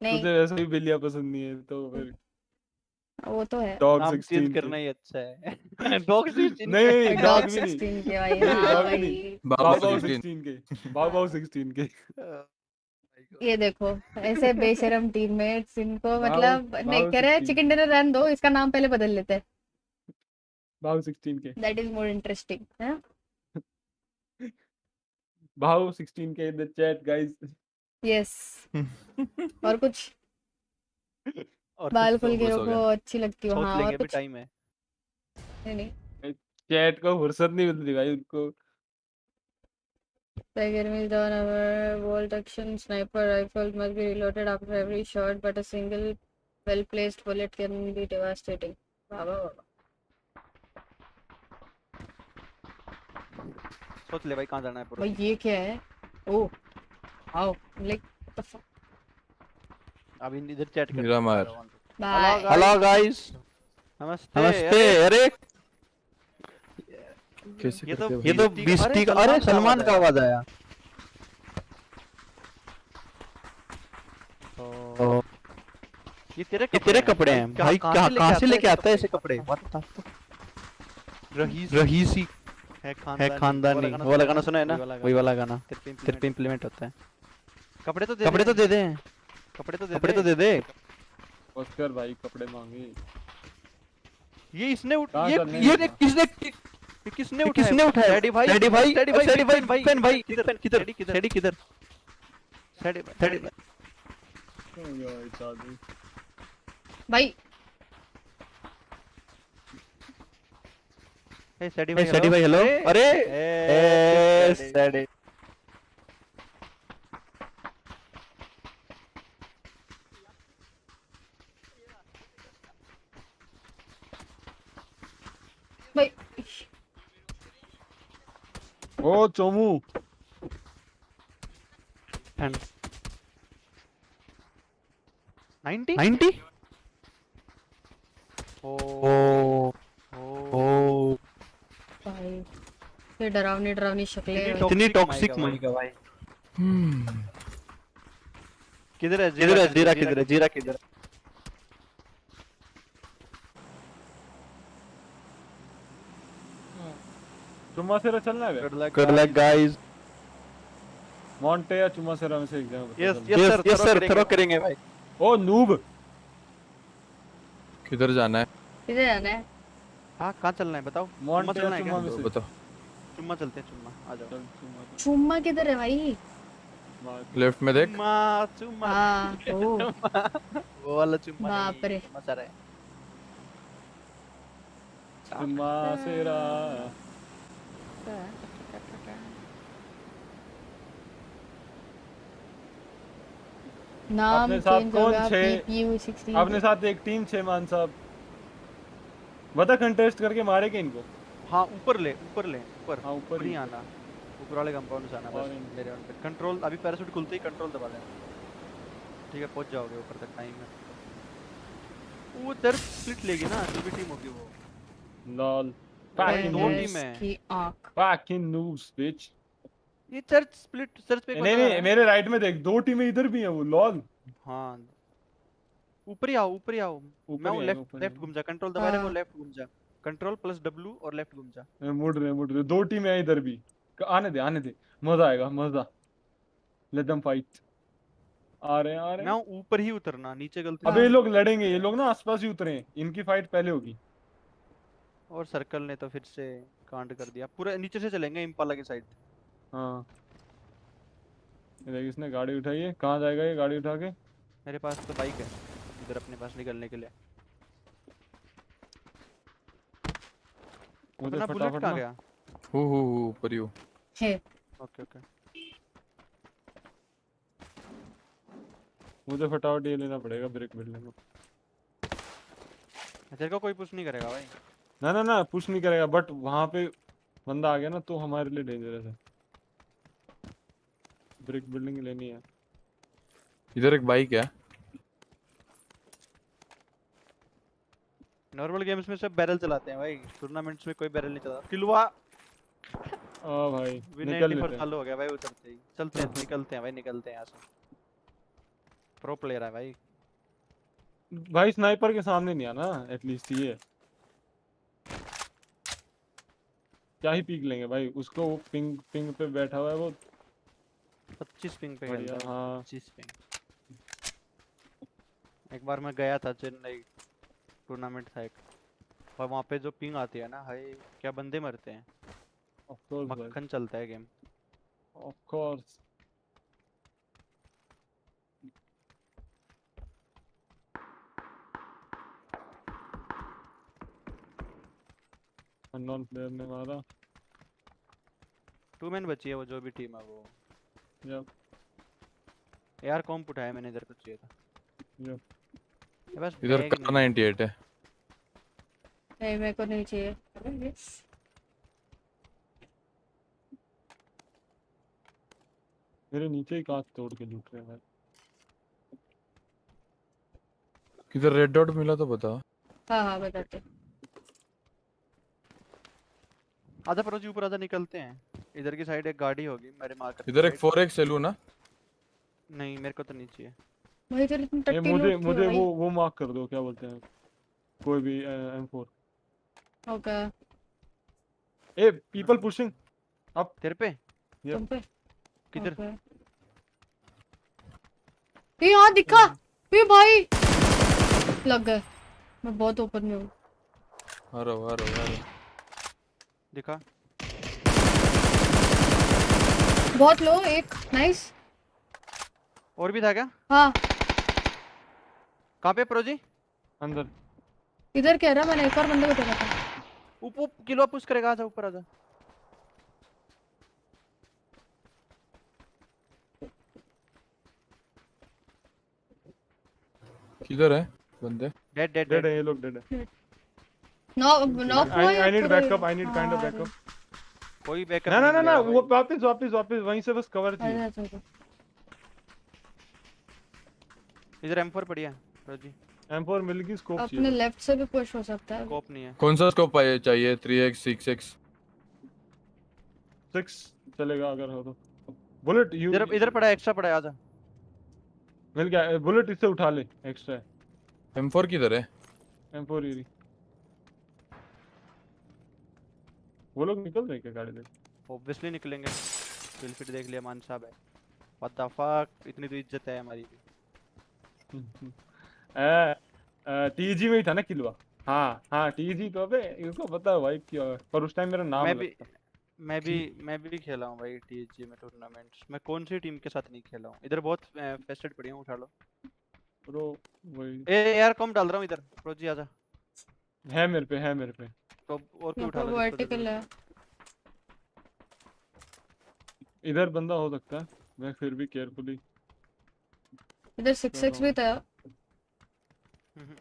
नहीं तुझे वैसे भी बिल्लियां पसंद नहीं है तो फिर वो तो है। डॉग नाम 16 चेंज के। करना ही अच्छा है। डॉग 16 नहीं डॉग डॉग भी नहीं 16 के भाई, नहीं हाँ डॉग भी नहीं भाई। बाबा बाबाओ 16। 16 के बाबाओ 16 के ये देखो ऐसे बेशरम टीममेट्स इनको, बाओ मतलब नहीं बाओ कह रहे 16 चिकन डिनर रन दो, इसका नाम पहले बदल लेते हैं, बाओ 16 के दैट इज मोर इंटरेस्टिंग है। बाओ 16 के in the chat guys. Yes. और कुछ और बाल कुछ तो खुल के बस हो रखो, गया। अच्छी लगती हो। सोच हाँ और लेंगे, अभी कुछ टाइम है। नहीं। चैट को फुर्सत नहीं मिलती भाई उनको। The enemy is down. Our bolt action sniper rifle must be reloaded after every shot, but a single well-placed bullet can be devastating. बाबा बाबा। सोच ले भाई कहाँ जाना है पूरा। भाई ये क्या है? ओह, आओ, like what the fuck? अभी इधर चैट कर। मेरा मार। Bye. Hello guys. नमस्ते। अरे कैसे ये करते तो हैं ये भाई? तो 20 का। अरे सलमान का आवाज आया। ओ, ये तेरे कपड़े हैं भाई, कहाँ से लेके आता है ऐसे कपड़े? रहीसी है खानदानी। वो वाला गाना सुना है ना? वही वाला गाना तेरे पे इम्प्लीमेंट होता है। कपड़े तो दे दे। कपड़े तो दे दे। ऑस्कर भाई कपड़े मांगे। ये इसने कहाँ ये करने ये लगा? किसने उठाया? डैडी भाई पेन भाई किधर? डैडी भाई सैडी भाई हेलो। अरे सैडी भाई ओ चोमू 90 ओ भाई ये डरावनी शक्लें हैं। इतनी टॉक्सिक माइक है भाई। किधर है जीरा किधर? चुम्मा सेरा चलना है गुड लक गाइस। मॉन्टे या चुम्मा सेरा में से एक जगह यस सर थ्रो करेंगे भाई। ओ नूब किधर जाना है? किधर जाना है? हाँ कहाँ चलना है बताओ? मॉन्टे या चलना है चुम्मा क्या? में से बताओ। चुम्मा चलते हैं। चुम्मा आ जाओ। चल चुम्मा चुम्मा किधर है भाई? लेफ्ट में देख। चुम्मा हाँ ओ वो वाला चुम्मा बाप नहीं, रे। मजा रहा है। चुम्मा सेरा नाम अपने साथ चेंज कौन होगा छे? PPU16 अपने साथ एक टीम 6 मान साहब बता कंटेस्ट करके मारेंगे इनको। हाँ ऊपर हाँ, ऊपर नहीं ही। आना। ऊपर वाले कंपाउंड से आना बस। और मेरे ऑन पे कंट्रोल, अभी पैराशूट खुलते ही कंट्रोल दबा देना। ठीक है पहुंच जाओगे ऊपर तक, टाइम है। वो तरफ स्प्लिट लेगी ना, जो भी टीम होगी वो। लॉल भाई, fucking दो noobs. टीम है। की आंख। fucking noobs bitch। ये चर्च पे एक नहीं बंदा नहीं है। मेरे राइट में देख, दो टीमें इधर भी हैं वो लॉल। हाँ ऊपर ही आओ। मैं ही हूँ है, लेफ्ट ऊपर ही लेफ्ट है। घूम जा। कंट्रोल दबा रहे वो, हाँ। लेफ्ट घूम जा। कंट्रोल प्लस W और लेफ्ट घूम जा। मुड़ रहे दो टीमें हैं इधर भी। आने दे मजा आएगा मजा। Let them fight. आ रहे मैं हैं। हूँ ऊपर ही उतरना, नीचे गलती अबे ये से। लोग लड़ेंगे, ये लोग ना आसपास ही उतरे हैं, इनकी फाइट पहले होगी। और सर्कल ने तो फिर से कांड कर दिया। पूरे नीचे से चलेंगे इम्पाला की साइड। हाँ ये देख इसने गाड़ी उठाई है, कहाँ जाएगा ये गाड़ी उठा के? मेरे पास तो बाइक है इधर अपने पास निकलने के लिए। मुझे अपना बुलेट फटाफट कहाँ ना गया? हु ऊपर ही हूँ। है ओके मुझे फटाफट ये लेना पड़ेगा ब्रेक बिल्डिंग को। तेरे को कोई पुश नहीं करेगा भाई। ना पुश नहीं करेगा, बट वहां पे बंदा आ गया ना तो हमारे लिए डेंजरस है। ब्रेक बिल्डिंग लेनी है। इधर एक बाइक है। नॉर्मल गेम्स में सब बैरल चलाते हैं भाई, टूर्नामेंट्स में कोई बैरल नहीं चलाता। किलवा भाई भी निकल 94 लेते हैं। चालू हो गया भाई उतरते ही। चलते हैं, निकलते हैं भाई, निकलते हैं यहाँ से। प्रो प्लेयर है भाई। भाई स्नाइपर के सामने नहीं आना एटलीस्ट ये। क्या ही पीक लेंगे भाई उसको, वो पिंग पिंग पे बैठा हुआ है वो। 25 पिंग पे बढ़िया, खेलता है। हाँ। 25 पिंग। एक बार मैं गया था चेन्नई, टूर्नामेंट था एक, और वहाँ पे जो पिंग आती है ना भाई, क्या बंदे मरते हैं। ऑफ कोर्स भाई, मक्खन चलता है game. Of course. Unknown player ने मारा। 2 मैन बची है वो, जो भी टीम है वो। यप यार कॉम्प उठाया मैंने, इधर कुछ चाहिए था। यप। ये बस इधर बैग का नहीं। 98 है। नहीं मेरे को नहीं चाहिए। मेरे नीचे ही कांच तोड़ के लूट रहे हैं भाई। किधर रेड डॉट मिला तो बता। हाँ हाँ बताते। आधा प्रो जी ऊपर आधा निकलते हैं। इधर की साइड एक गाड़ी होगी मेरे मार्कर। इधर एक 4x चलू ना। नहीं मेरे को तो नहीं चाहिए। भाई इधर इतनी ये टट्टी मुझे लूट क्यों मुझे भाई? वो मार्क कर दो, क्या बोलते हैं कोई भी M4। ओके ए पीपल पुशिंग अप तेरे पे Yep. तुम पे किधर? ओके। ये यहाँ दिखा। ये भाई लग गए। मैं बहुत ऊपर में हूँ। आ रहा। दिखा। बहुत लो एक। नाइस। और भी था क्या? हाँ कहाँ पे प्रो जी? अंदर। इधर कह रहा, मैंने एक और बंदे को देखा था। ऊप किलो पुश करेगा, आजा ऊपर आजा। किधर है बंदे? Dead dead dead dead. है ये लोग, डेड है। नॉक हुआ या आई नीड पूरे- backup, I need kind of हाँ, बैकअप। कोई बैकअप ना ना नहीं ना ना मिलेगा वो भाई। वापस वापस वापस वहीं से बस कवर अरे, चाहिए। अच्छा, अच्छा। इधर M4 पड़ी है प्रो जी। M4 मिल गई, स्कोप अपने चाहिए। लेफ्ट से भी पुश हो सकता है। स्कोप नहीं है। कौन सा स्कोप चाहिए? 3x 6x? 6 चलेगा अगर हो तो। बुलेट यू इधर पड़ा है, एक्स्ट्रा पड़ा है, आजा। मिल गया। बुलेट इससे उठा ले, एक्स्ट्रा है। M4 किधर है? M4 Yuri. वो लोग निकल रहे क्या गाड़ी लेके? ऑब्वियसली निकलेंगे। फिल फिट देख लिया मान साहब है। व्हाट द फक, इतनी तो इज्जत है हमारी भी। टीजी में ही था ना किलवा। हाँ हाँ टीजी तो अबे इसको पता है वाइप किया है, पर उस टाइम मेरा नाम मैं अलग भी था। मैं भी खेला हूँ भाई टीजी में टूर्नामेंट्स। मैं कौन सी टीम के साथ नहीं खेला हूँ। इधर बहुत फेस्टेड पड़ी हूँ, उठा लो। ब्रो वही ए यार कम डाल रहा हूँ इधर। प्रो जी आजा। है मेरे पे, है मेरे पे। तो और कोई यहाँ उठा पर लो जिसको दे वर्टिकल दो। है। इधर बंदा हो सकता है, मैं फिर भी केयरफुली। इधर 6x भी था। हम्म।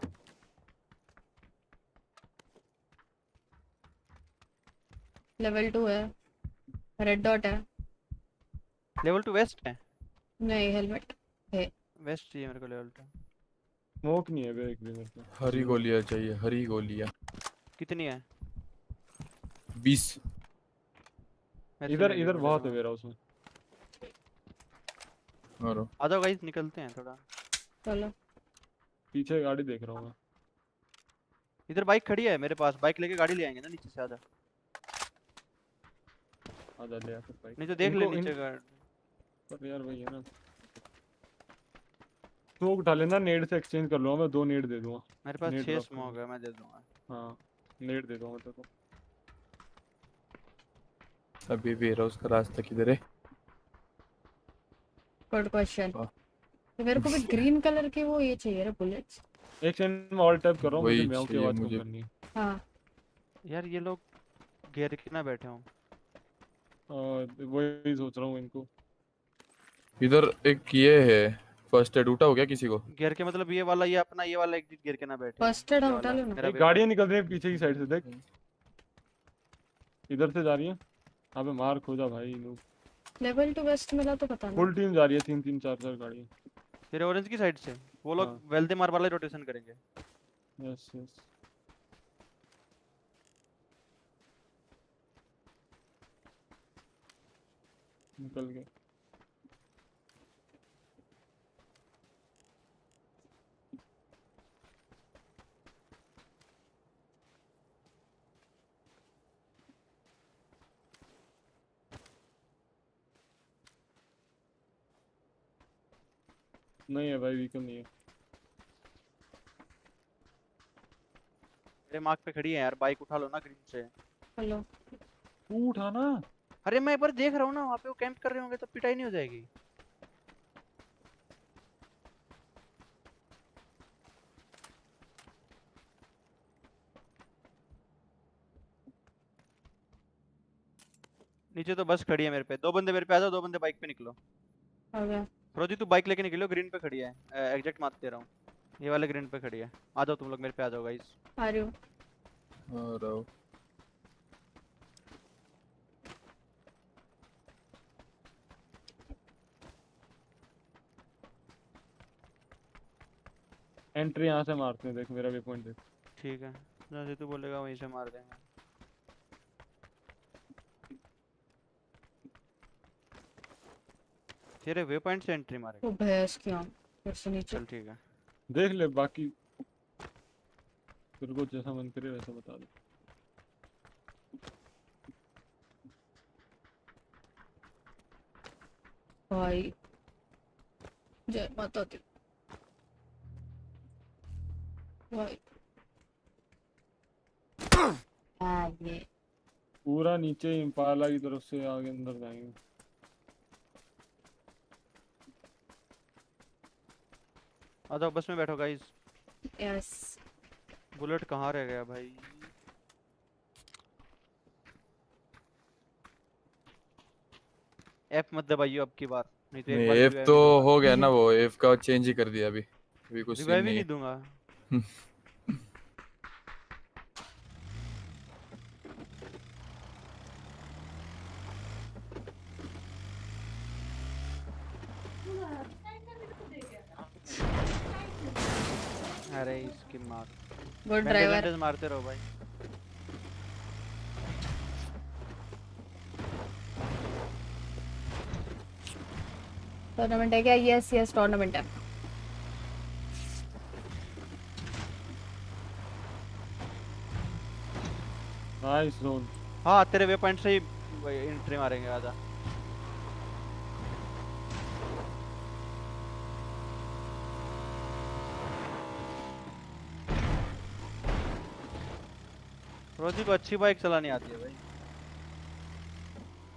लेवल 2 है। रेड डॉट है। लेवल 2 वेस्ट है। नहीं हेलमेट है। वेस्ट चाहिए मेरे को लेवल 2। स्मोक नहीं है बे एक भी मेरे पे। हरी गोलियां चाहिए, हरी गोलियां। कितनी है? 20। इधर इधर बहुत है मेरा उसमें। और आ जाओ गाइस, निकलते हैं थोड़ा। चलो पीछे गाड़ी देख रहा हूँ मैं। इधर बाइक खड़ी है मेरे पास, बाइक लेके गाड़ी ले आएंगे ना नीचे से। आजा आजा ले आ फिर भाई। नहीं तो देख ले इनको- नीचे गाड़ी। पर यार वही है ना, स्मोक उठा लेना, नेड से एक्सचेंज कर लूंगा मैं, 2 नेड दे दूंगा। मेरे पास नेट 6 ड्रॉप स्मोक है, मैं दे दूंगा। हाँ नेड दे दूंगा तेरे को। अभी भी रोज का रास्ता किधर है? Good question. वाह। तो मेरे को भी ग्रीन कलर के वो ये चाहिए रे बुलेट्स। एक सेकंड में ऑल टैप कर रहा हूँ, मुझे वही म्याऊ की चाहिए आवाज कम मुझे। करनी है। हाँ यार ये लोग गियर के ना बैठे हों। वही सोच रहा हूँ इनको। इधर एक ये है, फर्स्ट एड उठा हो गया किसी को? गियर के मतलब ये वाला, ये अपना ये वाला एक गियर के ना बैठे। फर्स्ट एड ये उठा वाला, लो ना। मेरा एक भी- गाड़ियाँ निकल रही है पीछे की साइड से, देख इधर से जा रही है। अबे मार खोजा भाई इन्हों। लेवल 2 वेस्ट मिला तो बताना। फुल टीम जा रही है, 3 4 4 गाड़ियाँ। तेरे ऑरेंज की साइड से वो लोग हाँ। वेल्दे मार वाला रोटेशन करेंगे। Yes yes. निकल गए। नहीं है भाई, व्हीकल नहीं है। मेरे मार्क पे खड़ी है यार, बाइक उठा लो ना ग्रीन से। हेलो। तू उठाना। अरे मैं एक बार देख रहा हूँ ना, वहाँ पे वो कैंप कर रहे होंगे तो पिटाई नहीं हो जाएगी। नीचे तो बस खड़ी है मेरे पे, 2 बंदे मेरे पे आ जाओ, 2 बंदे बाइक पे निकलो। हो गया। रोजी तू बाइक लेके निकलो, ग्रीन पे खड़ी है, एग्जैक्ट मारते दे रहा हूँ, ये वाले ग्रीन पे खड़ी है। आ जाओ तुम लोग मेरे पे, आ जाओ गाइस। आ रही हूँ। और एंट्री यहाँ से मारते हैं, देख मेरा वे पॉइंट देख। ठीक है, जैसे तू बोलेगा वहीं से मार देंगे। तेरे वे पॉइंट से एंट्री मारेगा। वो भैंस की आँख फिर से नीचे। चल ठीक है। देख ले, बाकी तेरे को जैसा मन करे वैसा बता दे। भाई जय माता दी। भाई ये पूरा नीचे इम्पाला की तरफ से आगे अंदर जाएंगे। आ जाओ बस में बैठो गाइस। यस। बुलेट कहाँ रह गया भाई? एफ मत दबाइयो अब की बार, नहीं तो एक बार एफ revive तो नहीं दूंगा। हो गया ना, वो एफ का चेंज ही कर दिया अभी। अभी कुछ सीन रिवाइव ही नहीं नहीं है। दूंगा। अरे इसकी मार। Good driver. बैंडेज मारते रहो भाई। टूर्नामेंट है क्या? यस यस टूर्नामेंट है। Nice zone. हाँ तेरे वे पॉइंट से ही एंट्री मारेंगे, आजा। रोजी को अच्छी बाइक चलानी आती है भाई,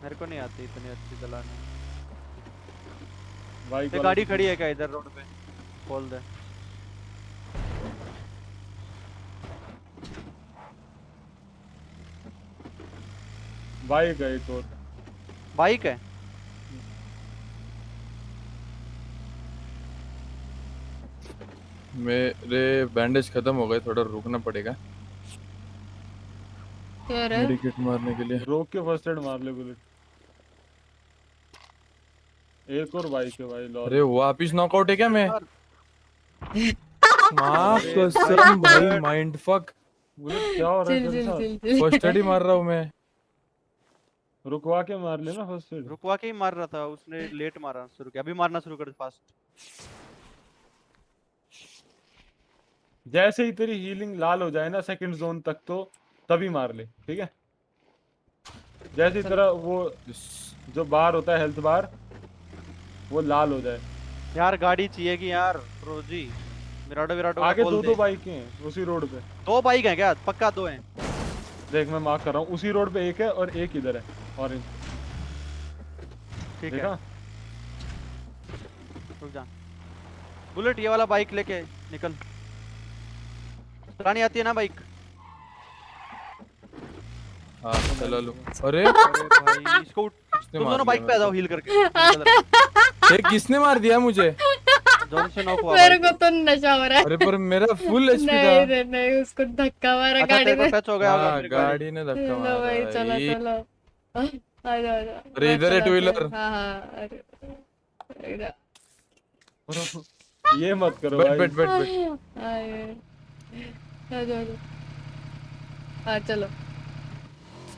मेरे को नहीं आती इतनी अच्छी चलानी। बाइक ये गाड़ी खड़ी है क्या इधर रोड पे? खोल दे। बाइक है एक और। बाइक है? मेरे बैंडेज खत्म हो गए, थोड़ा रुकना पड़ेगा मेडिकेट मारने के लिए। रोक के फर्स्ट एड मार ले बुलेट। एक और बाइक है भाई लॉल। अरे वापिस नॉकआउट है क्या मैं? मां कसम भाई, माइंड फक। बुलेट क्या हो रहा है तेरे साथ? फर्स्ट एड ही मार रहा हूं मैं। रुकवा के मार लेना फर्स्ट एड। रुकवा के ही मार रहा था उसने, लेट मारा शुरू किया। अभी मारना शुरू कर फास्ट। जैसे ही तेरी हीलिंग लाल हो जाए ना सेकंड जोन तक, तो तभी मार ले, ठीक है? जैसे ही तेरा वो जो बार होता है हेल्थ बार, वो लाल हो जाए। यार गाड़ी चाहिए कि यार रोजी, मिराडो आगे दो बाइक हैं उसी रोड पे। 2 बाइक हैं क्या? पक्का 2 हैं। देख मैं मार्क कर रहा हूँ, उसी रोड पे एक है और एक इधर है ऑरेंज। ठीक देखा? है रुक जा। बुलेट ये वाला बाइक लेके निकल। चलानी आती है ना बाइक? हाँ चला लो। अरे भाई इसको तुम दोनों बाइक पे आ जाओ हील करके। ये किसने मार दिया मुझे? जोन से नॉक हुआ मेरे को तो नशा हो रहा है। अरे पर मेरा फुल एचपी था। नहीं रे नहीं, उसको धक्का मारा अच्छा गाड़ी तेरे में। को टच हो गया होगा हाँ अपनी गाड़ी ने धक्का चलो मारा भाई चलो ये। चलो। आ जाओ आ जाओ। अरे इधर है टू व्हीलर। हाँ हाँ अरे इधर। ये मत करो बैठ भाई। बैठ बैठ बैठ। आ जाओ हाँ चलो।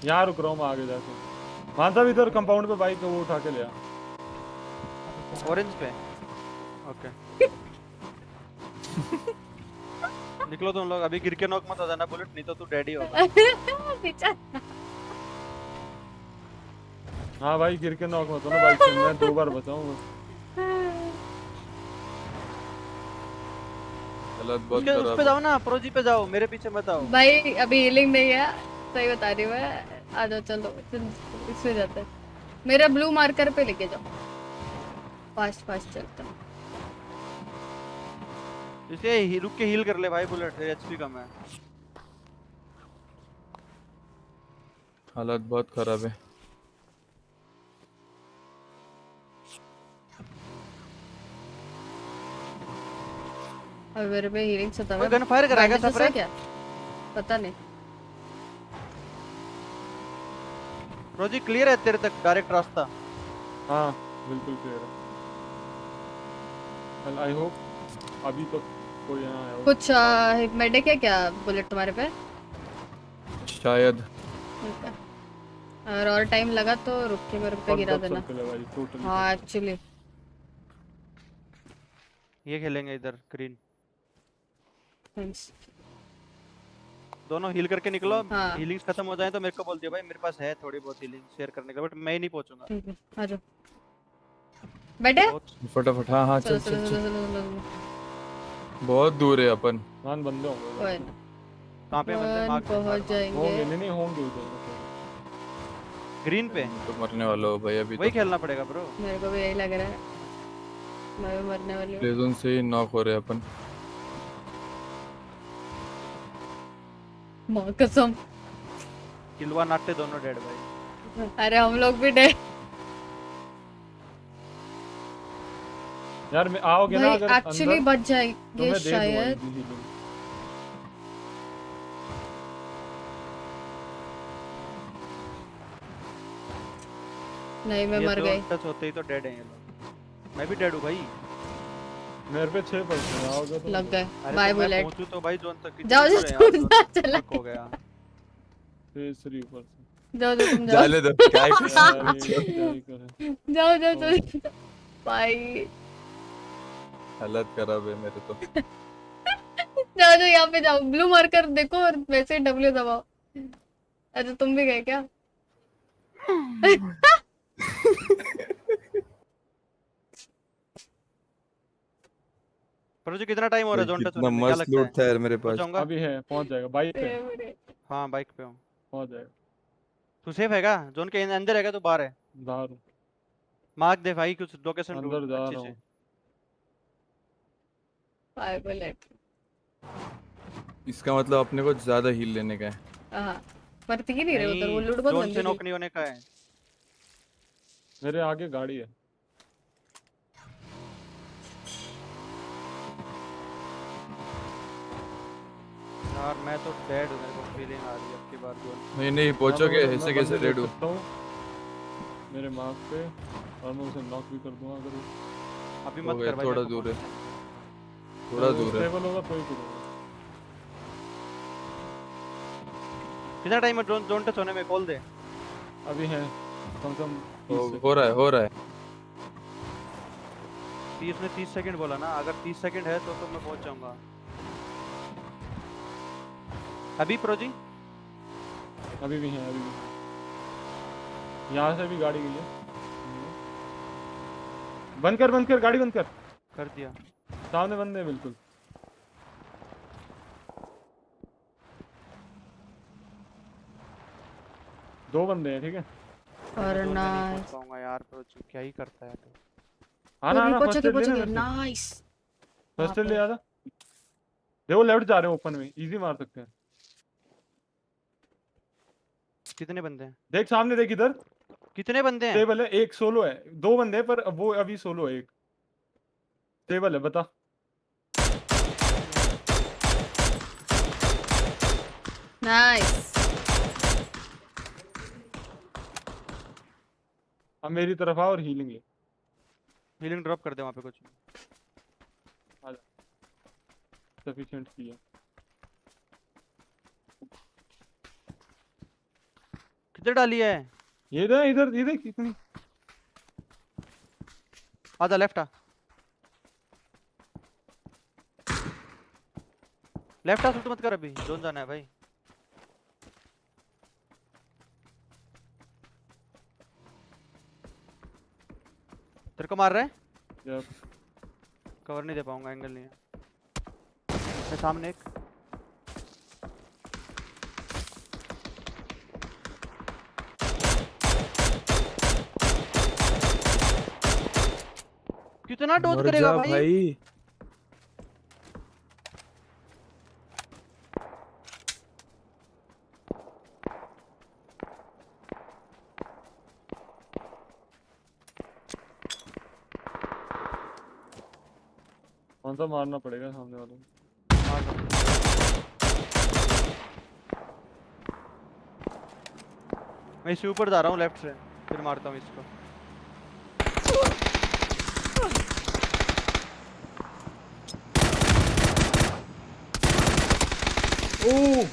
यहाँ रुक रहा हूँ मैं आगे जाके। मानसा भी इधर कंपाउंड पे बाइक वो उठा के ले आ। ऑरेंज पे ओके निकलो तुम लोग, अभी गिर के नॉक मत हो जाना बुलेट, नहीं तो तू डैडी होगा। बेचारा। हाँ भाई गिर के नॉक मत हो ना बाइक से, मैं 2 बार बचाऊं। हालत बहुत उस खराब पे है। जाओ ना, प्रोजी पे जाओ, मेरे पीछे मत आओ। भाई अभी हीलिंग नहीं है, सही बता रही हूँ मैं। आ जाओ चलो इसमें जाते हैं। मेरा ब्लू मार्कर पे लेके जाओ, फास्ट फास्ट चलता हूँ। इसे रुक के हील कर ले भाई, बुलेट एचपी कम है। हालत बहुत खराब है। और मेरे पे हीलिंग से कोई गन फायर कराएगा सफरे क्या पता नहीं। प्रोजी क्लियर है तेरे तक डायरेक्ट रास्ता? हाँ बिल्कुल क्लियर है। आई होप अभी तो कोई यहाँ है। कुछ मेडिक है क्या बुलेट तुम्हारे पे? शायद। ठीक है, अगर और टाइम लगा तो रुक के मेरे पे गिरा देना। भाई टोटली। हाँ एक्चुअली ये खेलेंगे इधर ग्रीन। थैंक्स। दोनों हील करके निकलो। हाँ। हीलिंग्स खत्म हो जाए तो मेरे को बोल दियो भाई, मेरे पास है थोड़ी बहुत हीलिंग शेयर करने का, बट मैं ही नहीं पहुंचूंगा। ठीक है आ जाओ। बैठे फटाफट हाँ हाँ चलो चल चलो चल चलो चल। हाँ। बहुत दूर है अपन। मान बंदे होंगे। कोई ना, कहां पे बंदे? मार्क पहुंच होंगे जाएंगे। नहीं होंगे उधर। ग्रीन पे तो मरने वाला हो भाई अभी वही तो। खेलना पड़ेगा ब्रो। मेरे को भी यही लग रहा है, मैं भी मरने वाली हूँ। प्लेजोन से ही नॉक हो रहे हैं अपन। माँ कसम। किलवा नाट्टे दोनों डेड भाई। अरे हम लोग भी डे यार मैं आओगे ना भाई अगर एक्चुअली अंदर बच तो जाएंगे मैं दे शायद। दूंगा। नहीं मैं ये मर दो गई। टच होते ही तो डेड है ये लोग। मैं भी डेड हूं भाई। मेरे पे 6% आओगे तो लग गए। अरे बाय तो मैं बुलेट। पहुंचूं तो भाई जोन तक कितनी जाओ दूर जाओ है यार, तुम जोन ना चला। तक हो गया। 3%। जाओ जाओ तुम जाओ। जाले दो क्या है कुछ जाओ जाओ जाओ भाई। हालत खराब है मेरे तो। जाओ जाओ यहाँ पे जाओ, ब्लू मार्कर देखो और वैसे ही डब्ल्यू दबाओ। अच्छा तुम भी गए क्या? पर जो कितना टाइम हो रहा है जोन टच कितना होने में, क्या मस्त लगता है? लूट था यार मेरे पास। पहुंचाऊंगा? अभी है पहुंच जाएगा बाइक पे। हां बाइक पे हूं। पहुंच जाएगा। तू सेफ हैगा? जोन के अंदर हैगा तो बाहर है? बाहर हूँ। मार्क दे भाई कुछ लोकेशन ढूंढ अंदर जा अच्छे रहा से। हूँ। Bye Bullet. इसका मतलब अपने को ज्यादा हील लेने का है। हाँ पर तीन ही रहे उधर, वो नहीं, लूट बहुत जोन गंदी से थी। नॉक नहीं होने का है। मेरे आगे गाड़ी है। यार मैं तो डेड हूं, मेरे को फीलिंग आ रही है अब की बार जोन। नहीं नहीं पहुंचोगे ऐसे कैसे रेड हो। मेरे मार्क पे और मैं उसे नॉक भी कर दूंगा अगर वो अभी हो मत गया, कर भाई। थोड़ा मेरे को दूर है। पहुंचना थोड़ा दूर है। स्टेबल होगा तो ही करूंगा। कितना टाइम है जोन टच होने में? कॉल दे। अभी है कम से कम 30 हो रहा है हो रहा है। 30 ने 30 सेकंड बोला ना, अगर 30 सेकंड है तो मैं पहुंच जाऊंगा। अभी प्रोजी अभी भी है अभी भी। यहाँ से भी गाड़ी गई है। बंद कर गाड़ी बंद कर दिया। सामने बंदे हैं बिल्कुल। दो बंदे हैं ठीक है। और मैं जोन में नहीं नाइस। पहुंच पाऊंगा यार, प्रोजी क्या ही करता है तू। आना आना पहुंच फर्स्ट गए एड पहुंच लेना गए। मेरे से। नाइस। फर्स्ट एड ले आजा। देखो लेफ्ट जा रहे हैं ओपन में, इजी मार सकते हैं। कितने बंदे हैं? देख सामने देख इधर। कितने बंदे हैं? टेबल है, एक सोलो है, दो बंदे हैं पर वो अभी सोलो है। एक टेबल है बता। नाइस। अब मेरी तरफ आ और हीलिंग ले। हीलिंग ड्रॉप कर दे वहां पे कुछ। सफिशिएंट किया। कितने डाली है? ये ना इधर ये देख कितनी आजा लेफ्ट आ शूट मत कर अभी जोन जाना है भाई तेरे को मार रहा है यार कवर नहीं दे पाऊंगा एंगल नहीं है मेरे सामने एक कितना डोज मर करेगा जा भाई कौन सा मारना पड़ेगा सामने वाले को? मार दो। मैं इसे ऊपर जा रहा हूँ लेफ्ट से फिर मारता हूँ इसको ओह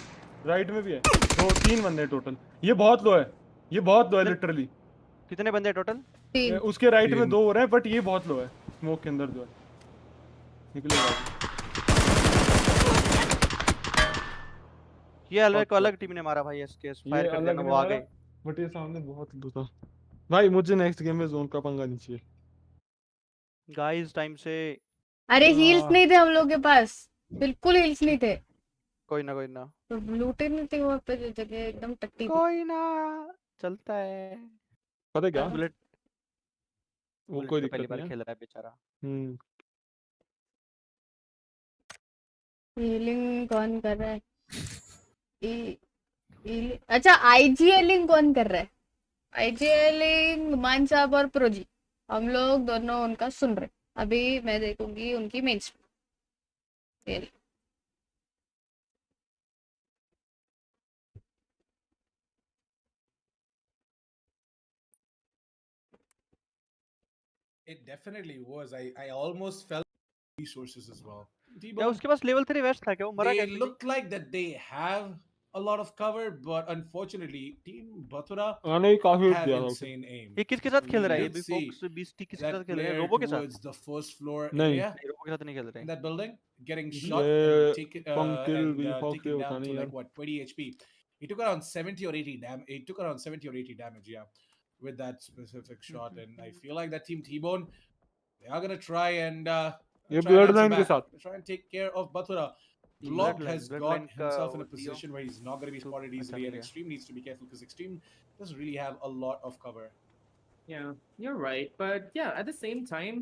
राइट में भी है दो तीन बंदे टोटल ये बहुत लो है लिटरली कितने बंदे टोटल 3 उसके राइट में 2 हो रहे हैं बट ये बहुत लो है स्मोक के अंदर जो है निकलेगा ये अलग टीम ने मारा भाई इसके फायर कर देना वो आ गए बट ये सामने बहुत लो था भाई मुझे नेक्स्ट गेम में जोन का पंगा नहीं चाहिए गाइस टाइम से अरे हील्स नहीं थे हम लोग के पास बिल्कुल हील्स नहीं थे कोई ना तो लूटे नहीं थे वहाँ पे जो जगह एकदम टट्टी थी। कोई ना चलता है पता है क्या बुलेट वो कोई तो पहली दिक्कत बार नहीं है खेल रहा है बेचारा हीलिंग कौन कर रहा है अच्छा आईजीएलिंग कौन कर रहा है आईजीएलिंग मान साहब और प्रोजी हम लोग दोनों उनका सुन रहे अभी मैं देखूंगी उनकी main stream It definitely was. I almost felt resources as well. क्या उसके पास लेवल 3 वेस्ट था क्या वो मरा They कैसे look like that they have a lot of cover, but unfortunately, Team Bathura आने ही काफी have दिया था उसे insane aim. ये किसके साथ खेल रहा है ये Let's भी see फोक्स 20 किसके that साथ खेल रहा है player रोबो के साथ towards the first floor नहीं। area नहीं, रोबो के साथ नहीं खेल रहे in that building, getting shot ये and taken पंकिल and भी फॉक्स taken होता down नहीं to यार like what 20 HP. He took around 70 or 80 damage. He took around 70 or 80 damage, yeah, with that specific shot. And I feel like that team T-Bone, they are gonna try and ये try and answer Bloodline के back. साथ Try and take care of Bathura. Vlog has got himself in a position where he's not going to be spotted easily, and Extreme needs to be careful because Extreme doesn't really have a lot of cover. Yeah, you're right. But yeah, at the same time,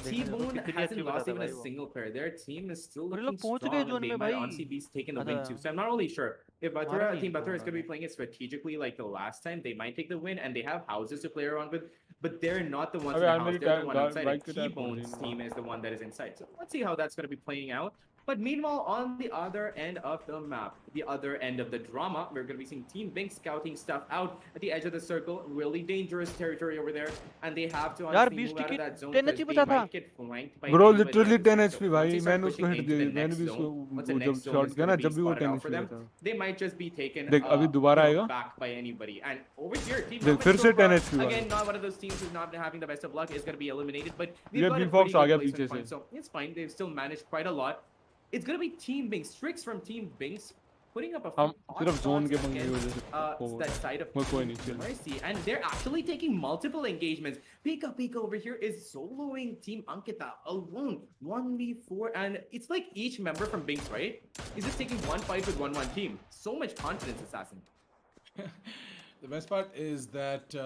T-Bone hasn't lost even a single player. Their team is still looking strong, and they might honestly be taking the win too. So I'm not really sure if Team Bathura is going to be playing it strategically like the last time. They might take the win, and they have houses to play around with, but they're not the ones in the house. They're the one inside. And T-Bone's team is the one that is inside. So let's see how that's going to be playing out. But meanwhile, on the other end of the map, the other end of the drama, we're going to be seeing Team Bink scouting stuff out at the edge of the circle. Really dangerous territory over there. And they have to honestly move out of that zone because they might get flanked by Bro anybody literally else. 10 So HP once भाई they start मैंने उसको pushing hit into the the मैंने next भी zone, उसको once the वो जब next zone shot is किया going ना to be जब भी वो spotted 10 out for HP them, था they might just be taken देख अभी दोबारा आएगा back by anybody. And over here, Team देख Velvet फिर so से 10 far, HP again, not one of those teams who's not having the best of luck is going to be eliminated, but ये they've got a B-Fox pretty आ गया good पीछे placement से point, so it's fine. They've still managed quite a lot. It's going to be Team Binks, tricks from Team Binks, putting up a few हम सिर्फ zone के पंगे की against वजह से that side of वो कोई नहीं Team चल Mercy, and they're actually taking multiple engagements. Pika over here is soloing Team Ankita alone, 1v4, and it's like each member from Binks, right? Is just taking one fight with one team. So much confidence, Assassin. The best part is that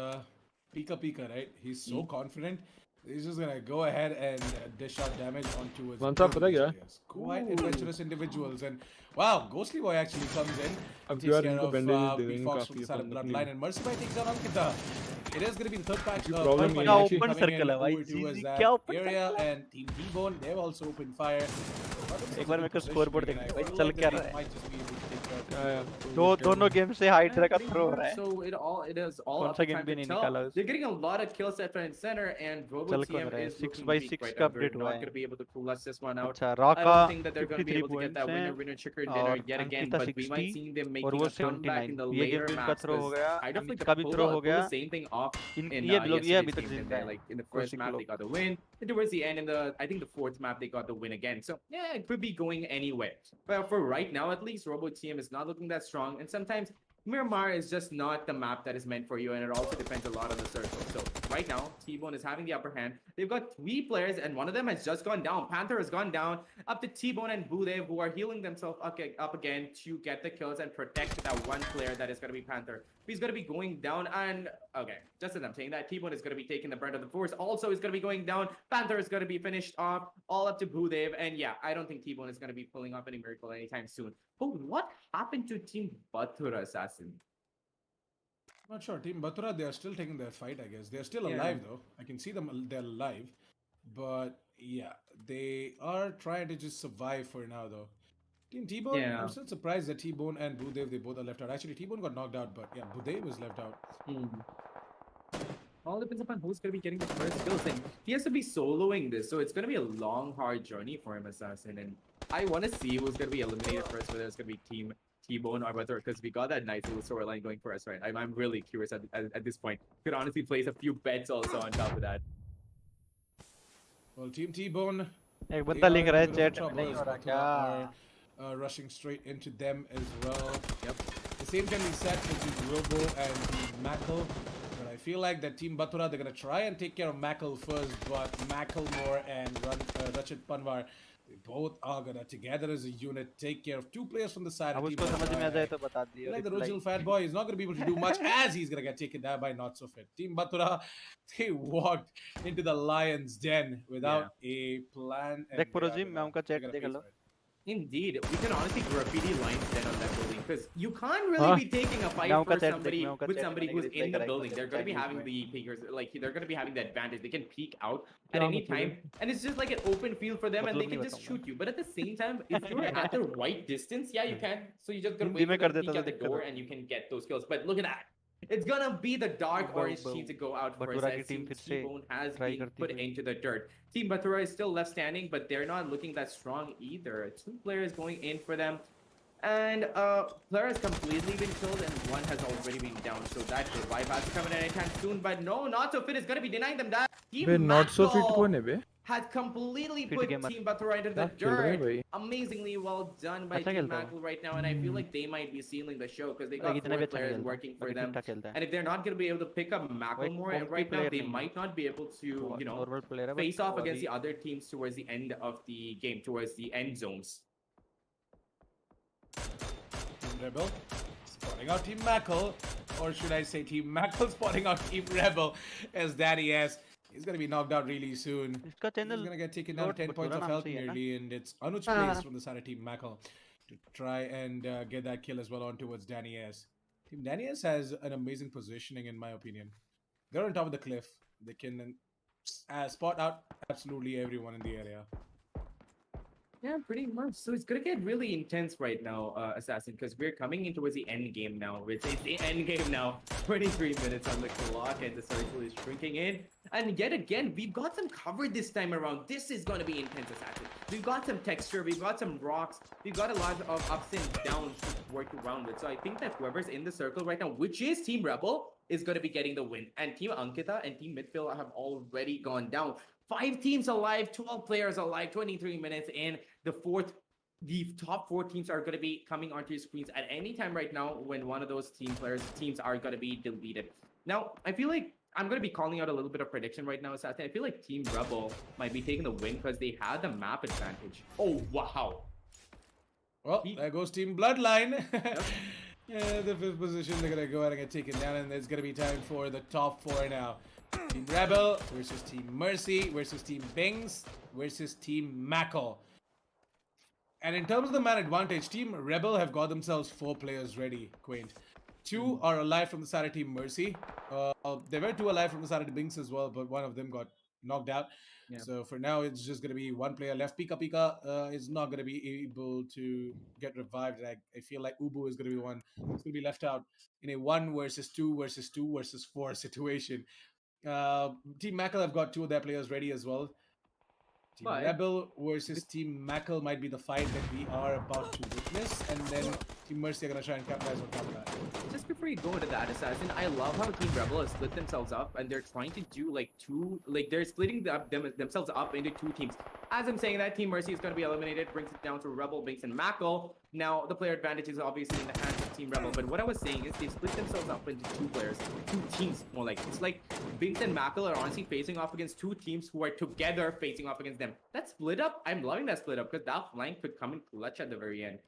Pika, right? He's so confident. He's just gonna go ahead and dish out damage onto his One tap पता क्या? players. Quite adventurous individuals, and wow, Ghostly Boy actually comes in, अब takes यार care इनको of bandages दे देंगे B-Fox from काफी the side of upon Bloodline, and Mercy Boy takes down Ankita. It is gonna be the third patch. problem fight है by actually- Yashi Open coming circle है in भाई, over towards cheese that क्या open area, circle है? and Team T-Bone, they've also opened fire. एक बार मेरे को scoreboard देखने दो भाई, चल क्या रहा है? Might just be able to take care of दोनों गेम से हाइड्रा का Pretty थ्रो हो much. रहा है. So it is all कौन up सा to game time भी to नहीं tell. निकाला They're getting a lot of kills left right and center, and Robo चल कौन TM रहा है? is 6 looking by weak 6 right का now. They're update हुआ not है. going to be able to pull us this one out. अच्छा raw I का don't think that they're going to be 53 able to get that points हैं winner chicken dinner और yet again, Ankita but we might 60 see them और making वो a comeback in 79. the ये later game का maps. Throw हो गया, I definitely Amit का भी थ्रो हो pull गया. the same thing off in in ये लोग ये अभी yesterday's तक game जिंदा there. है. Like in the first Kaushik map, लोग. they got the win. And towards the end, in the I think the fourth map, they got the win again. So yeah, it could be going anywhere. But for right now, at least, Robo TM is not looking that strong. And sometimes Miramar is just not the map that is meant for you, and it also depends a lot on the circle. So right now, T-Bone is having the upper hand. They've got 3 players, and one of them has just gone down. Panther has gone down. Up to T-Bone and Budev, who are healing themselves up again to get the kills and protect that one player that is going to be Panther. He's going to be going down, and okay, just as I'm saying that, T-Bone is going to be taking the brunt of the force. Also, he's going to be going down. Panther is going to be finished off, all up to Budev, and yeah, I don't think T-Bone is going to be pulling off any miracle anytime soon. But what happened to Team Bathura Assassin? Not sure. Team Batura, they are still taking their fight, I guess. They're still Yeah. alive, though. I can see them, they're alive. But yeah, they are trying to just survive for now, though. Team T-Bone, Yeah. I'm still surprised that T-Bone and Budev, they both are left out. Actually, T-Bone got knocked out, but yeah, Budev was left out. All depends upon who's going to be getting the first kills. And he has to be soloing this, so it's going to be a long, hard journey for him, Assassin. And I want to see who's going to be eliminated first, whether it's going to be Team T-Bone or whether, because we got that nice little storyline going for us, right? I'm really curious at this point. Could honestly place a few bets also on top of that. Well, Team T-Bone, एक they बंदा are लिख in रहा a है bit of chat trouble नहीं as हो रहा Batura क्या? are rushing straight into them as well. Yep. The same can be said for Team Robo and Team Mackle. But I feel like that Team Batura, they're going to try and take care of Mackle first, but Macklemore and Rachit Panwar, they both are going to, together as a unit, take care of 2 players from the side अब of Team उसको समझ में आ जाए Batura. तो बता दियो. Like the original Fat Boy is not going to be able to do much as he's going to get taken down by Not So Fit. Team Batura, they walked into the lion's den without a plan. And देख they are प्रोजी मैं gonna- उनका they're chat gonna देख pay low. for it. Indeed, we can honestly graffiti lines then on that building because you can't really Huh? be taking a fight Now for chat somebody देख, मैं with chat somebody मैंने who's reply in the करा building. एक They're going to be chat having में. the peekers, like they're going to be having the advantage. They can peek out at क्या any मतलब time, and it's just like an open field for them, and they मतलब can नहीं just बताऊंगा. shoot you. But at the same time, if you're at the right distance, yeah, you can. So you just gotta Hindi wait में for them कर to देता peek तो out the दिक्कत door, होती. and you can get those kills. But look at that. It's gonna be the dark orange team to go out first. Batura की As team Team फिर से T-Bone has try been करती put हुई. into the dirt. Team Batura is still left standing, but they're not looking that strong either. 2 players going in for them. And player has completely been killed and one has already been down. So that revive has to come in anytime soon. But no, Not So Fit is going to be denying them that. Team be not so fit Macro कौन है बे? has completely Fit put gamer. Team Batura into the क्या खेल रहे हैं dirt. भाई? Amazingly well done by अच्छा Team खेलता है Macro right now. And I feel like they might be sealing the show because they वो. got इतना 4 भी अच्छा players खेलता. working for बाकी them. ठीक-ठाक खेलता है. And if they're not going to be able to pick up Macklemore comfy right now, player they नहीं है. might not be able to, you know, normal player है face बट off वो against अभी the other teams towards the end of the game, towards the end zones. Team Rebel spotting out Team Mackle, or should I say Team Mackle spotting out Team Rebel as Daddy S. He's going to be knocked out really soon. इसका He's channel going to get taken down to 10 points Batura of नाम health से ही है ना? nearly, and it's Anuj Ah. plays from the side of Team Mackle to try and get that kill as well on towards Danny S. Team Danny S has an amazing positioning in my opinion. They're on top of the cliff. They can spot out absolutely everyone in the area. Yeah, pretty much. So it's gonna get really intense right now, Assassin, because we're coming in towards the end game now. It's the end game now. 23 minutes on the clock, and the circle is shrinking in. And yet again, we've got some cover this time around. This is gonna be intense, Assassin. We've got some texture, we've got some rocks, we've got a lot of ups and downs to work around with. So I think that whoever's in the circle right now, which is Team Rebel, is gonna be getting the win. And Team Ankita and Team Midfield have already gone down. 5 teams alive, 12 players alive, 23 minutes in. The top 4 teams are going to be coming onto your screens at any time right now when one of those teams are going to be deleted. Now, I feel like I'm going to be calling out a little bit of prediction right now, Assassin. I feel like Team Rebel might be taking the win because they had the map advantage. Oh, wow. Well, there goes Team Bloodline. Yeah, the 5th position, they're going to go ahead and get taken down, and it's going to be time for the top 4 now. Team Rebel versus Team Mercy versus Team Bings versus Team Mackle. And in terms of the man advantage, Team Rebel have got themselves 4 players ready, Quaint. 2 are alive from the side of Team Mercy. There were 2 alive from the side of the Bings as well, but one of them got knocked out. Yeah. So for now, it's just going to be one player left. Pika is not going to be able to get revived. I feel like Ubu is going to be one who's going to be left out in a 1 versus 2 versus 2 versus 4 situation. Team Mackle have got 2 of their players ready as well. Team But- Rebel versus Team Mackle might be the fight that we are about to witness, and then Team Mercy are going to try and capitalize on top of that. Just before you go into that, Assassin, I love how Team Rebel has split themselves up and they're trying to do like they're splitting themselves up into 2 teams. As I'm saying that, Team Mercy is going to be eliminated, brings it down to Rebel, Binks, and Mackle. Now, the player advantage is obviously in the hands of Team Rebel, but what I was saying is they've split themselves up into 2 players, 2 teams more like. It's like Binks and Mackle are honestly facing off against 2 teams who are together facing off against them. That split up, I'm loving that split up because that flank could come in clutch at the very end.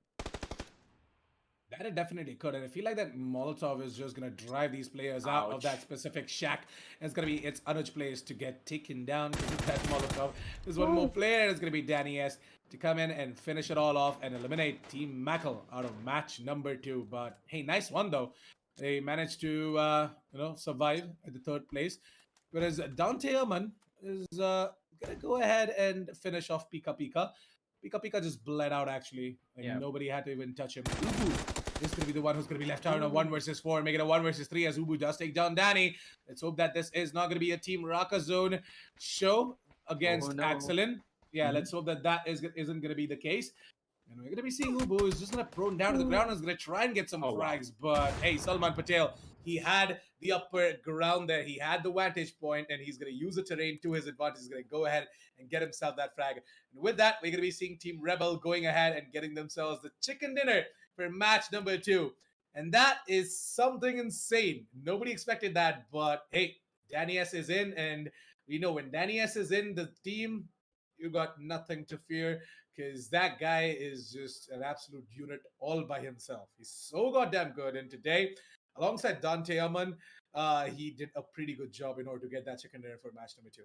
That it definitely could, and I feel like that Molotov is just gonna drive these players out of that specific shack. And it's gonna be its Anuj players to get taken down because of that Molotov. There's one more player. It's gonna be Danny S to come in and finish it all off and eliminate Team Mackle out of match number 2. But hey, nice one though. They managed to survive at the 3rd place, whereas Dante Herman is gonna go ahead and finish off Pika Pika. Pika just bled out actually. Like nobody had to even touch him. Ubu is going to be the one who's going to be left out in a 1 versus 4, make it a 1 versus 3 as Ubu does take down Danny. Let's hope that this is not going to be a Team Raka Zone show against Axelin. Yeah, let's hope that isn't going to be the case. And we're going to be seeing Ubu is just going to prone down to the ground and is going to try and get some frags. But hey, Salman Patel, he had the upper ground there. He had the vantage point, and he's going to use the terrain to his advantage. He's going to go ahead and get himself that frag. And with that, we're going to be seeing Team Rebel going ahead and getting themselves the chicken dinner for match number 2. And that is something insane. Nobody expected that, but hey, Danny S is in, and we know when Danny S is in the team, you got nothing to fear because that guy is just an absolute unit all by himself. He's so goddamn good. And today, alongside Dante Aman, he did a pretty good job in order to get that chicken dinner for match number 2.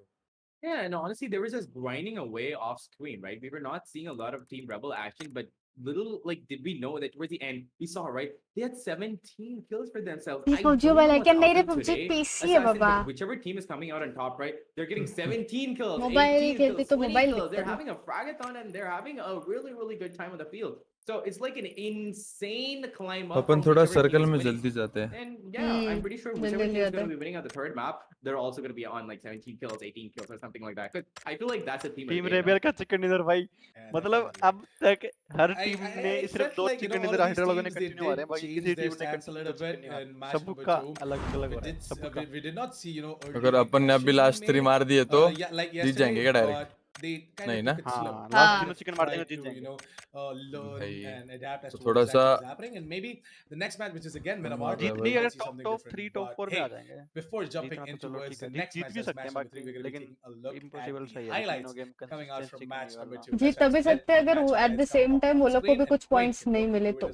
Yeah, and honestly, there was just grinding away off screen, right? We were not seeing a lot of Team Rebel action, but little did we know that towards the end we saw, right? They had 17 kills for themselves. I don't know what's up with today, Assassin, but whichever team is coming out on top, right? They're getting 17 kills, 18 kills, 20 kills. They're having a fragathon and they're having a really, really good time on the field. So it's like an insane climb up. अपन थोड़ा circle में जल्दी जाते हैं. And yeah, I'm pretty sure whichever team is going to be winning at the 3rd map, they're also going to be on like 17 kills, 18 kills or something like that. Because I feel like that's a team. Team rebel का chicken dinner भाई, मतलब अब तक हर team ने सिर्फ 2 chicken dinner hydra लोगों ने continue आ रहे हैं, बाकी किसी टीम ने कंटिन्यू सबका अलग-अलग हो रहा है, सबका. We did not see, अगर अपन ने अभी लास्ट 3 मार दिए तो जीत जाएंगे क्या डायरेक्ट? नहीं ना? हाँ, लास्ट तीनों चिकन मार देंगे जीत जाएंगे. Learn and adapt as to थोड़ा what's सा actually happening, and maybe the next match, which is again Metamark, जीत नहीं अगर टॉप 3 टॉप 4 में आ जाएंगे. Before jumping into the next match, जीत भी सकते हैं, match 3, we're going to be लेकिन taking a look at impossible the सही है. highlights game coming out from match number 2. जीत तभी सकते हैं अगर at the same time वो लोग को भी कुछ points नहीं मिले तो.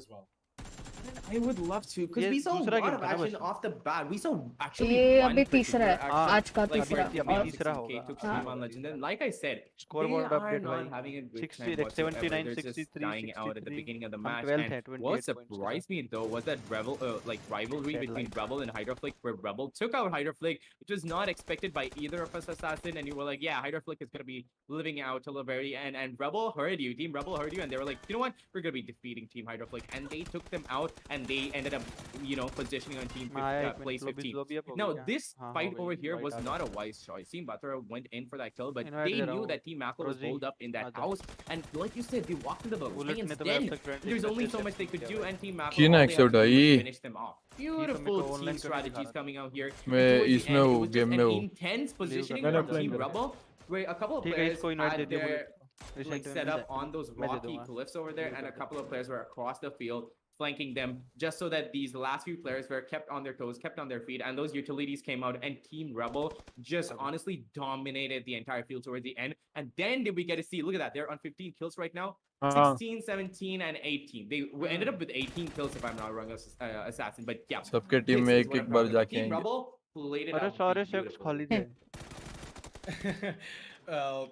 I would love to, because ये we saw a दूसरा lot game of था ना action बस. off the bat. We saw actually ये one अभी pretty तीसरा good है, action, आज का like तीसरा. where और तीसरा 16K होगा. took Steve on Legend. And like I said, Scoreboard they are update not भाई. having a good 60 time like whatsoever. 79, They're just 63, dying out at the 63. beginning of the हम match. 12th है, And 28 what points surprised me though was that rivalry between Deadline. Rebel and Hydroflick, where Rebel took out Hydroflick, which was not expected by either of us, Assassin. And you were like, yeah, Hydroflick is going to be living out till the very end. And Rebel heard you, Team Rebel heard you, and they were like, you know what? We're going to be defeating Team Hydroflick. And they took them out, and they ended up, positioning on Team place 15. Now, this fight over here was not a wise choice. Team Batra went in for that kill, but they knew that Team Mackle was holed up in that house. And like you said, they walked into the lion's den. There's only so much they could do, and Team Mackle finished them off. Beautiful team strategies coming out here. मैं Towards the इसमें end, हूँ, it was just game an में हूँ. intense positioning मैंने from Team Rebel, where a couple of ठीक है, players इसको invite they had दियो their मुझे. like set up on those मैं दे rocky दूंगा. cliffs over there, and a couple of players were across the field flanking them, just so that these last few players were kept on their toes, kept on their feet, and those utilities came out, and Team Rebel just honestly dominated the entire field towards the end. And then did we get to see, look at that, they're on 15 kills right now. 16, 17, and 18. They ended up with 18 kills, if I'm not wrong, Assassin. But yeah, सबके team में एक एक बार जाके Team आएंगे. Rebel played it अरे out सारे shakes beautifully. खाली थे. Well,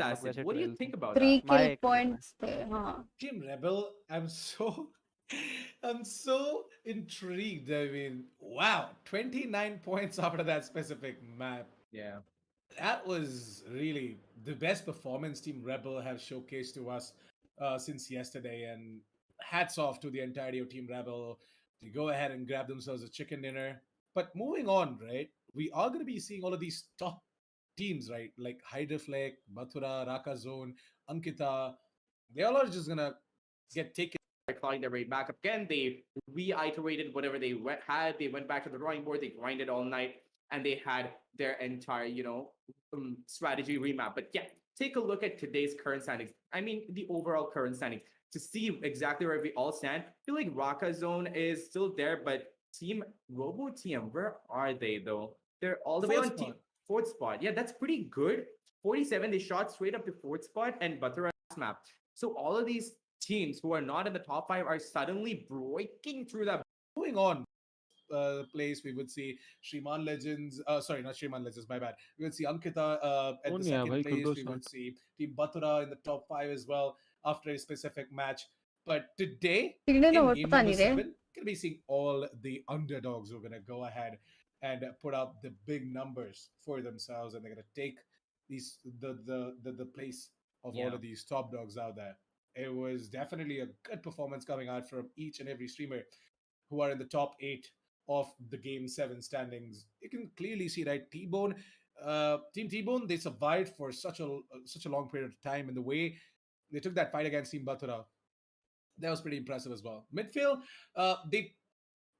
Assassin. वैसे What do you 12 think about 3 that? kill My kill points पे हाँ Team Rebel, I'm so intrigued. I mean, wow, 29 points after that specific map. Yeah. That was really the best performance Team Rebel have showcased to us since yesterday, and hats off to the entirety of Team Rebel to go ahead and grab themselves a chicken dinner. But moving on, right? We are going to be seeing all of these top teams, right? Like Hydroflake, Mathura, Raka Zone, Ankita. They all are just going to get taken clawing their way back up again. They reiterated whatever they had. They went back to the drawing board. They grinded all night, and they had their entire, strategy remap. But yeah, take a look at today's current standings. I mean, the overall current standings to see exactly where we all stand. I feel like Raka Zone is still there, but Team Robo TM, where are they though? They're all the way on fourth spot. Yeah, that's pretty good. 47, they shot straight up to fourth spot, and Battlegrounds map. So all of these teams who are not in the top 5 are suddenly breaking through that. Moving on, place we would see Shriman Legends. Sorry, not Shriman Legends. My bad. We would see Ankita at the second place. We would see Team Batura in the top 5 as well after a specific match. But today, in game number 7, gonna be seeing all the underdogs who are gonna go ahead and put up the big numbers for themselves, and they're gonna take the place of all of these top dogs out there. It was definitely a good performance coming out from each and every streamer who are in the top 8 of the Game 7 standings. You can clearly see, right, T-Bone, Team T-Bone, they survived for such a long period of time, and the way they took that fight against Team Batura, that was pretty impressive as well. Midfield, they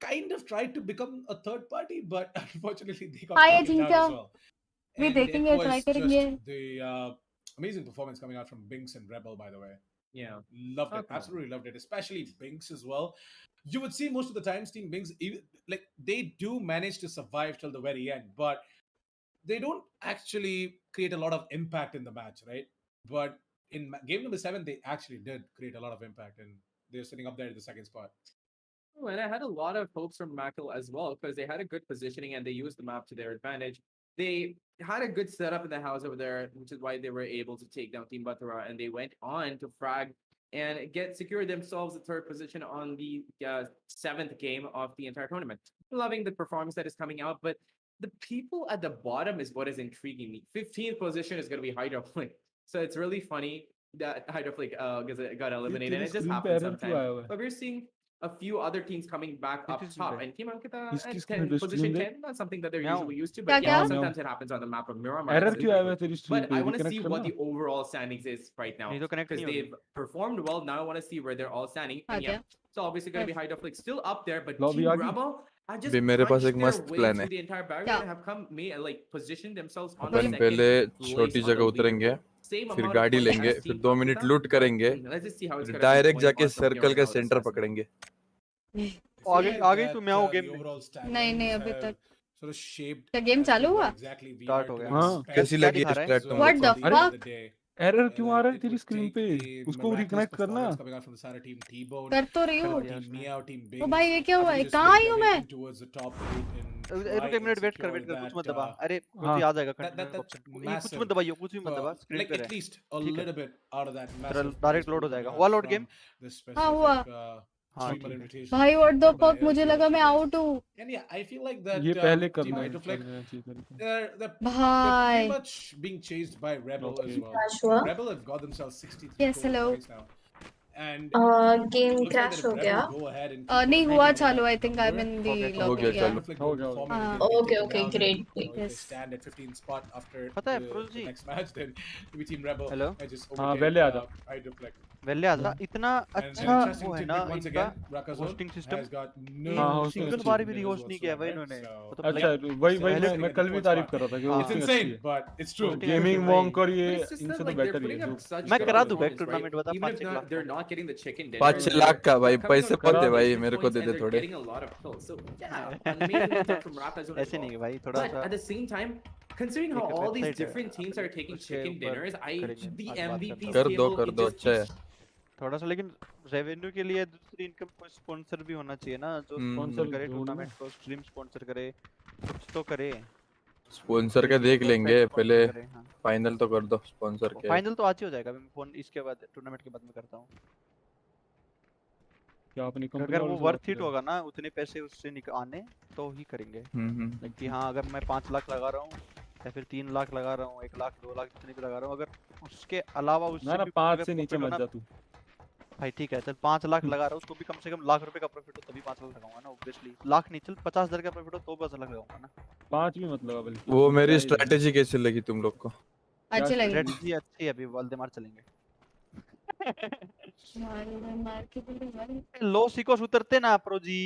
kind of tried to become a third party, but unfortunately they got taken down as well. And it was just the amazing performance coming out from Binks and Rebel, by the way. Yeah, loved it. Absolutely loved it. Especially Binks as well. You would see most of the times Team Binks, like, they do manage to survive till the very end, but they don't actually create a lot of impact in the match, right? But in game number 7, they actually did create a lot of impact, and they're sitting up there in the second spot. Oh, and I had a lot of hopes from Mackle as well, because they had a good positioning and they used the map to their advantage. They had a good setup in the house over there, which is why they were able to take down Team Batura, and they went on to frag and secure themselves the 3rd position on the 7th game of the entire tournament. Loving the performance that is coming out, but the people at the bottom is what is intriguing me. 15th position is going to be Hydroflick. So it's really funny that Hydroflick got eliminated. It just happens sometimes. But we're seeing a few other teams coming back up top, and Team Ankita at position 10, not something that they're usually used to, but yeah, sometimes it happens on the map of Miramar. But I want to see what the overall standings is right now, because they've performed well. Now I want to see where they're all standing. And yeah, so obviously going to be Hydroflick still up there, but Team Rebel are just मेरे पास एक punched मस्त their way plan through है. the entire barrier and have come, like, positioned themselves on the upon second पहले place छोटी on जगह the उतरेंगे, leaderboard. Same फिर amount of गाड़ी points लेंगे, as फिर Team 2 मिनट Ankita. लूट करेंगे, Let's just see how it's फिर gonna be डायरेक्ट going जाके on from here circle on का out, सेंटर assessment. पकड़ेंगे. आगे तू मैं हूँ गेम में. नहीं अभी तक. Sort of shaped क्या गेम चालू हुआ? exactly we Start are हो गया. to हाँ, expect कैसी लगी दिखा रहा है? स्ट्रैट तुम What लोग the को? at the end of fuck? the day. Error क्यों आ रहा है It तेरी would स्क्रीन take पे? a उसको miraculous रिकनेक्ट करना. performance coming out from the side of Team T-Bone, कर तो रही हूँ. coming out Team Mia, Team ओ Bing. भाई ये क्या हुआ? Just कहाँ आई make हूँ their मैं? way towards the top 8 and रुक try एक मिनट and वेट कर secure कुछ मत that, दबा. अरे कुछ हाँ, आ जाएगा that कंटिन्यू ऑप्शन. ये कुछ massive, मत दबाइयो, कुछ भी मत दबा. स्क्रीन like पे at रहे. least a ठीक है. little bit out of that तेरा massive डायरेक्ट लोड हो जाएगा. हुआ लोड गेम? this हाँ हुआ. specific हाँ streamer ठीक है. invitation भाई what the by fuck? मुझे LG लगा मैं Ultragear. आउट हूँ. And yeah, I feel like that ये पहले Team करना Hydroflick, चाहिए तेरे को. they're pretty भाई. much being chased by Rebel as Okay. well. Crash हुआ. Rebel have got themselves 63 Yes, total hello. points now. And game looks like crash that हो if गया. Rebel go ahead and keep नहीं on हुआ making चालू. that I think I'm in the हो गया lobby. चालू. Yeah. Hydroflick हो go गया. perform and हाँ. they get Okay, taken okay, down, great, and, great. if they Yes. stand at 15th spot after पता है the प्रोजी? next match, then maybe Team Rebel Hello? might just हाँ, overtake पहले आ जा. Hydroflick. वेले आजा. इतना And अच्छा interesting वो है tidbit ना once इनका again, Rakazone hosting system. has got no हाँ, hosting सिंगल system बार भी winners रिहोस्ट नहीं किया भाई whatsoever, इन्होंने. so मतलब अच्छा like वही वही पहले मैं कल भी तारीफ कर रहा था कि हाँ. it's hosting अच्छी insane, है. but it's true. Hosting gaming भाई. वॉन्क और ये But it's just इनसे that, तो like, they're बेटर ही putting है. up such मैं good करा दूंगा एक performance, टूर्नामेंट right? बता Even 5 if lakh. they're not getting the chicken dinner, 5 they're lakh का भाई coming पैसे out बहुत है with भाई business मेरे को points they and they they're थोड़े. getting a lot of kills. So yeah, amazing stuff from Rapazone as ऐसे नहीं well. है भाई थोड़ा But सा. at the same time, considering how एक all these website है, different teams are taking उसके chicken ऊपर dinners, करेंगे, the आज बात MVPs करता कर दो table, it just अच्छा है. keeps थोड़ा सा लेकिन रेवेन्यू के लिए दूसरी इनकम कोई स्पॉन्सर भी होना चाहिए ना जो स्पॉन्सर करे टूर्नामेंट को, स्ट्रीम स्पॉन्सर करे, कुछ तो करे. स्पॉन्सर का देख लेंगे पहले. फाइनल तो कर दो स्पॉन्सर के. फाइनल तो आज ही हो जाएगा. मैं फोन इसके बाद टूर्नामेंट के बाद में करता हूँ. क्या अपनी कंपनी अगर वो वर्थ इट होगा ना उतने पैसे उससे आने तो ही करेंगे. कि हाँ अगर मैं 5 लाख लगा रहा हूँ या फिर 3 लाख लगा रहा हूँ, 1 लाख 2 लाख जितने भी लगा रहा हूँ, अगर उसके अलावा उससे ना भी 5 से नीचे मत जा तू भाई. ठीक है चल 5 लाख लगा रहा हूँ तो भी कम से कम लाख रुपए का प्रॉफिट हो तभी 5 लाख लगाऊंगा ना. ऑब्वियसली लाख नहीं चल 50,000 का प्रॉफिट हो तो 5 लाख लगाऊंगा ना. 5 भी मतलब बल्कि. वो मेरी स्ट्रेटजी कैसी लगी तुम लोग को? अच्छी लगी. स्ट्रेटजी अच्छी है. अभी वालदेमार चलेंगे. मार के बोले भाई। लो सीकोस उतरते ना प्रो जी।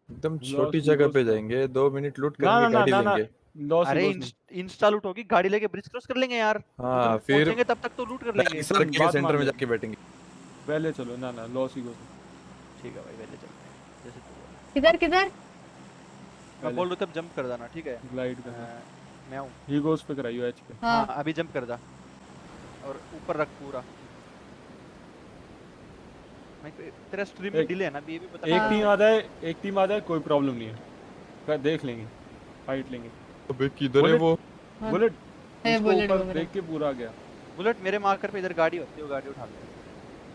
एकदम लॉस छोटी जगह ईगोस पे का। जाएंगे, 2 मिनट लूट ना करेंगे, ना ना गाड़ी ना ना लेंगे। लॉस अरे ईगोस नहीं। इंस्टा लूट होगी, गाड़ी लेके ब्रिज क्रॉस कर लेंगे यार। हाँ, उधर फिर पहुंचेंगे तब तक तो लूट कर लेंगे। सड़क के बात सेंटर मान में ले जाके बैठेंगे। पहले चलो ना ना लॉस ईगोस ठीक है भाई, पहले चलते हैं जैसे तू बोला। किधर किधर? मैं पहले बोल रहा तब जंप कर देना, ठीक है। ग्लाइड करना। मैं हूँ। ईगोस पे कराइयो एच पे। हाँ हाँ अभी जंप कर दा और ऊपर रख पूरा। मैं तेरा स्ट्रीम में एक डिले है ना अभी, ये भी बता। एक हाँ। टीम आ जाए, एक टीम आ जाए, कोई प्रॉब्लम नहीं है, देख लेंगे, फाइट लेंगे। अबे किधर है बुलेट वो? हाँ। बुलेट ए, उसको बुलेट ऊपर वगैरह। देख के पूरा गया। बुलेट मेरे मार्कर पे इधर गाड़ी होती है, वो गाड़ी उठा ले।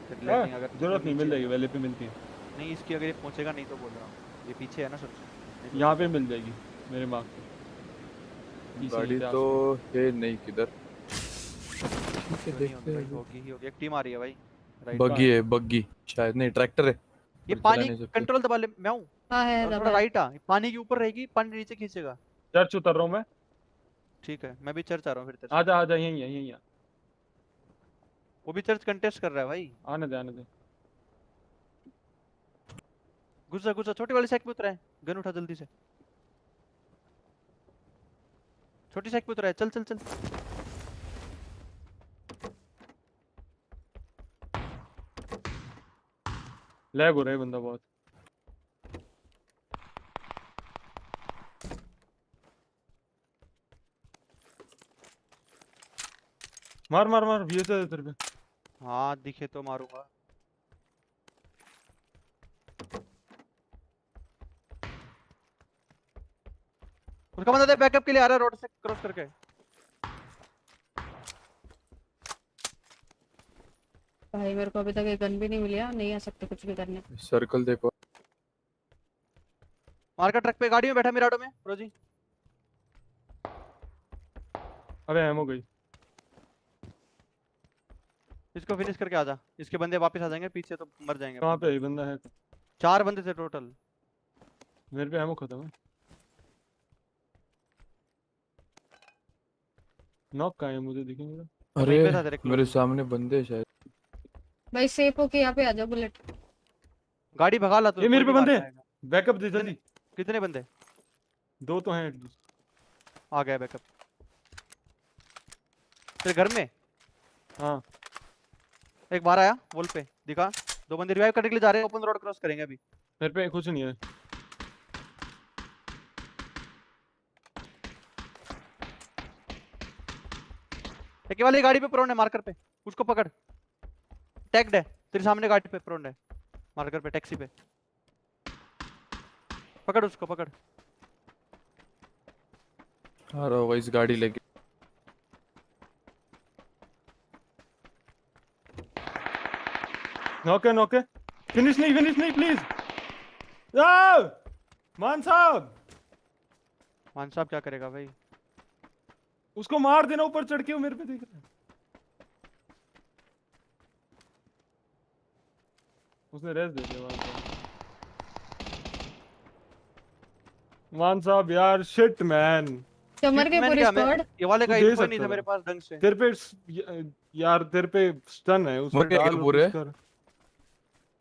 फिर हाँ, लैंडिंग अगर जरूरत वो नहीं, मिल नीचे जाएगी, वैले पे मिलती है। नहीं, इसकी अगर ये पहुंचेगा नहीं तो बोल रहा हूँ, ये पीछे है ना सबसे, नहीं तो यहाँ पे मिल जाएगी मेरे मार्क पे। पीछे गाड़ी के तो आसपास। है नहीं किधर। ठीक है, क्यों नहीं होगी देखते भाई, हैं। होगी ही होगी। एक टीम आ रही है भाई राइट। बग्गी है, बग्गी शायद, नहीं ट्रैक्टर है। ये पर चला पानी नहीं सकते। कंट्रोल दबा ले, मैं हूँ। हाँ है और थोड़ा दबा है। राइट आ, पानी के ऊपर रहेगी, पानी नीचे खींचेगा। चर्च उतर रहा हूँ मैं। ठीक है, मैं भी चर्च आ रहा हूँ फिर तेरे साथ। आजा आजा, यहीं है, यहीं है। वो भी चर्च कंटेस्ट कर रहा है भाई। आने दे आने दे। घुस जा घुस जा, छोटी वाली साइड पे उतरा है। गन उठा जल्दी से, छोटी साइड पे उतरा है, चल चल चल। लैग हो रहा है बंदा बहुत। मार मार मार, वीएस है तेरे पे। हाँ दिखे तो मारूंगा। उसका बंदा दे, बैकअप के लिए आ रहा है रोड से क्रॉस करके। भाई मेरे को अभी तक एक गन भी नहीं मिली है, नहीं आ सकते कुछ भी करने। सर्कल देखो। मार्का ट्रक पे गाड़ी में बैठा मिराडो में रोजी। अबे एमो गई। इसको फिनिश करके आजा, इसके बंदे वापस आ जाएंगे पीछे तो मर जाएंगे कहाँ अपन। पे ये बंदा है? 4 बंदे थे टोटल। मेरे पे एमो खत्म है। नॉक कहाँ है, मुझे दिखेंगे। अरे वहीं पे था तेरे मेरे क्लोज। सामने बंदे हैं शायद। भाई सेफ होके यहाँ पे आ जाओ बुलेट। गाड़ी भगा ला, तो ये कोई मेरे पे नहीं मार बंदे, पाएगा। बैकअप दे जल्दी। कितने बंदे? 2 तो हैं एटलीस्ट। आ गया बैकअप तेरे घर में। हाँ एक बार आया वॉल पे दिखा। 2 बंदे रिवाइव करने के लिए जा रहे हैं, ओपन रोड क्रॉस करेंगे अभी। मेरे पे कुछ नहीं है। एक वाली गाड़ी पे प्रोन है मार्कर पे, उसको पकड़। टैग्ड है तेरे सामने, गाड़ी पे प्रोन है मार्कर पे, टैक्सी पे। पकड़ उसको, पकड़। आ रहा होगा इस गाड़ी लेके। नॉक है, नॉक है। फिनिश नहीं प्लीज। मान साहब मान साहब क्या करेगा भाई? उसको मार देना, ऊपर चढ़ के वो मेरे पे देख रहा है। उसने रेस दे दिया मान साहब यार, शिट मैन। तो मर गए मैंने पूरी क्या, स्क्वाड। ये वाले तू का दे इन्फो ही नहीं सकता था मेरे था। पास ढंग से। तेरे पे यार, तेरे पे स्टन है, उसको मर गए डाल क्या और पूरे? पुश कर।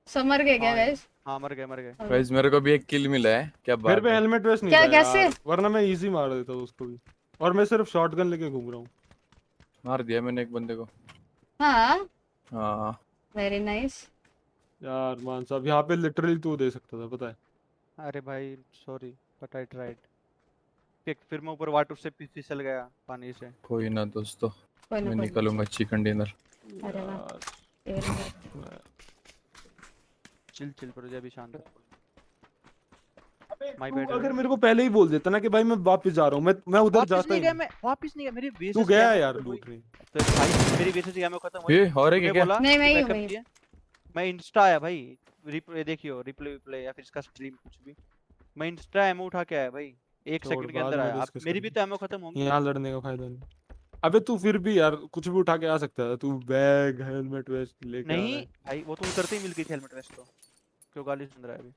सब मर गए क्या हाँ गाइस? हाँ, मर गए मर गए। गाइस मेरे को भी एक किल मिला है, क्या मेरे बात पे है। हेलमेट वेस्ट नहीं क्या था कैसे? यार, वरना मैं इजी मार देता उसको भी। और मैं सिर्फ शॉटगन लेके घूम रहा हूँ। मार दिया मैंने एक बंदे को। हाँ हाँ वेरी नाइस। यार मान साहब, यहाँ पे लिटरली तू दे सकता था, पता है। अरे भाई सॉरी, बट आई ट्राइड। फिर मैं ऊपर वाटर से फिसल गया पानी से। कोई ना दोस्तों, कोई ना मैं कोई निकलूंगा चिकन डिनर। अरे वाह यार, very good। चिल चिल पर अभी शांत। अबे माय तू बैड। अगर मेरे को पहले ही बोल देता ना कि भाई मैं वापस जा रहा हूँ, मैं उधर वापस जाता नहीं ही गया नहीं। मैं, वापस नहीं गया, मेरी तू बेसिस गया कैमो यार खत्म हुई। लूट रही। तो भाई मेरी बेसिस कैमो खत्म हुई। ये हो रहा है तूने क्या? बोला नहीं, मैं कि ही हूँ, बैकअप मैं ही। चाहिए, मैं इंस्टा आया भाई। रिप्ले देखियो, रिप्ले या फिर इसका स्ट्रीम कुछ भी। मैं इंस्टा एमो उठा के आया भाई, 1 छोड़, सेकंड के बाद अंदर में आया। अब डिस्कस मेरी भी करेंगे, तो एमो खत्म होंगी। यहाँ लड़ने का फायदा नहीं। अबे तू फिर भी यार कुछ भी उठा के आ सकता है, तू बैग हेलमेट वेस्ट लेके आ नहीं रहा है। भाई, वो तो उतरते ही मिल गई थी हेलमेट वेस्ट तो। क्यों गाली सुन रहा है अभी?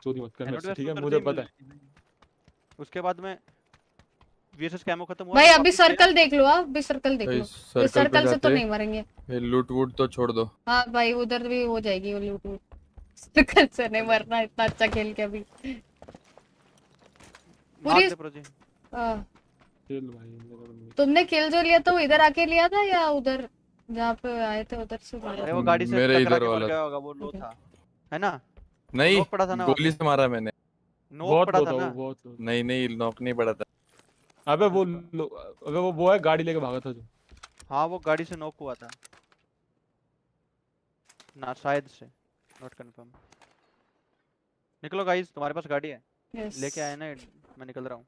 चोरी मत कर मेरे हेलमेट से, वेस्ट ठीक है, उतरते मुझे ही मिल पता है। गई थी भाई। उसके बाद मैं वीएसएस कैमो खत्म हुआ भाई तो अभी वापस गया। सर्कल देख लो, आप अभी सर्कल देख भाई, लो। सर्कल ये पे सर्कल से तो जाते। नहीं मरेंगे। ये लूट वूट तो छोड़ दो। हाँ भाई उधर भी हो जाएगी वो लूट वूट। सर्कल से नहीं मरना, इतना अच्छा खेल के अभी। मार पूरी दे प्रोजी। हाँ, चल भाई मेरा बंदा। तुमने किल जो लिया था वो इधर आके लिया था या उधर जहाँ पे आए थे उधर से मारा? अरे वो गाड़ी से मेरे टकरा इधर के मर वाला गया होगा, वो लो Okay. था, है ना? नहीं, नॉक पड़ा था ना वहाँ गोली पे। से मारा मैंने। नॉक बहुत पड़ा लो था था ना। वो, बहुत लो। नहीं नहीं, नॉक नहीं पड़ा था। अबे वो अबे वो है गाड़ी लेके भागा था जो। हाँ वो गाड़ी से नॉक हुआ था ना, शायद से, नॉट कंफर्म। निकलो गाइस, तुम्हारे पास गाड़ी है? Yes. लेके आए ना, मैं निकल रहा हूँ।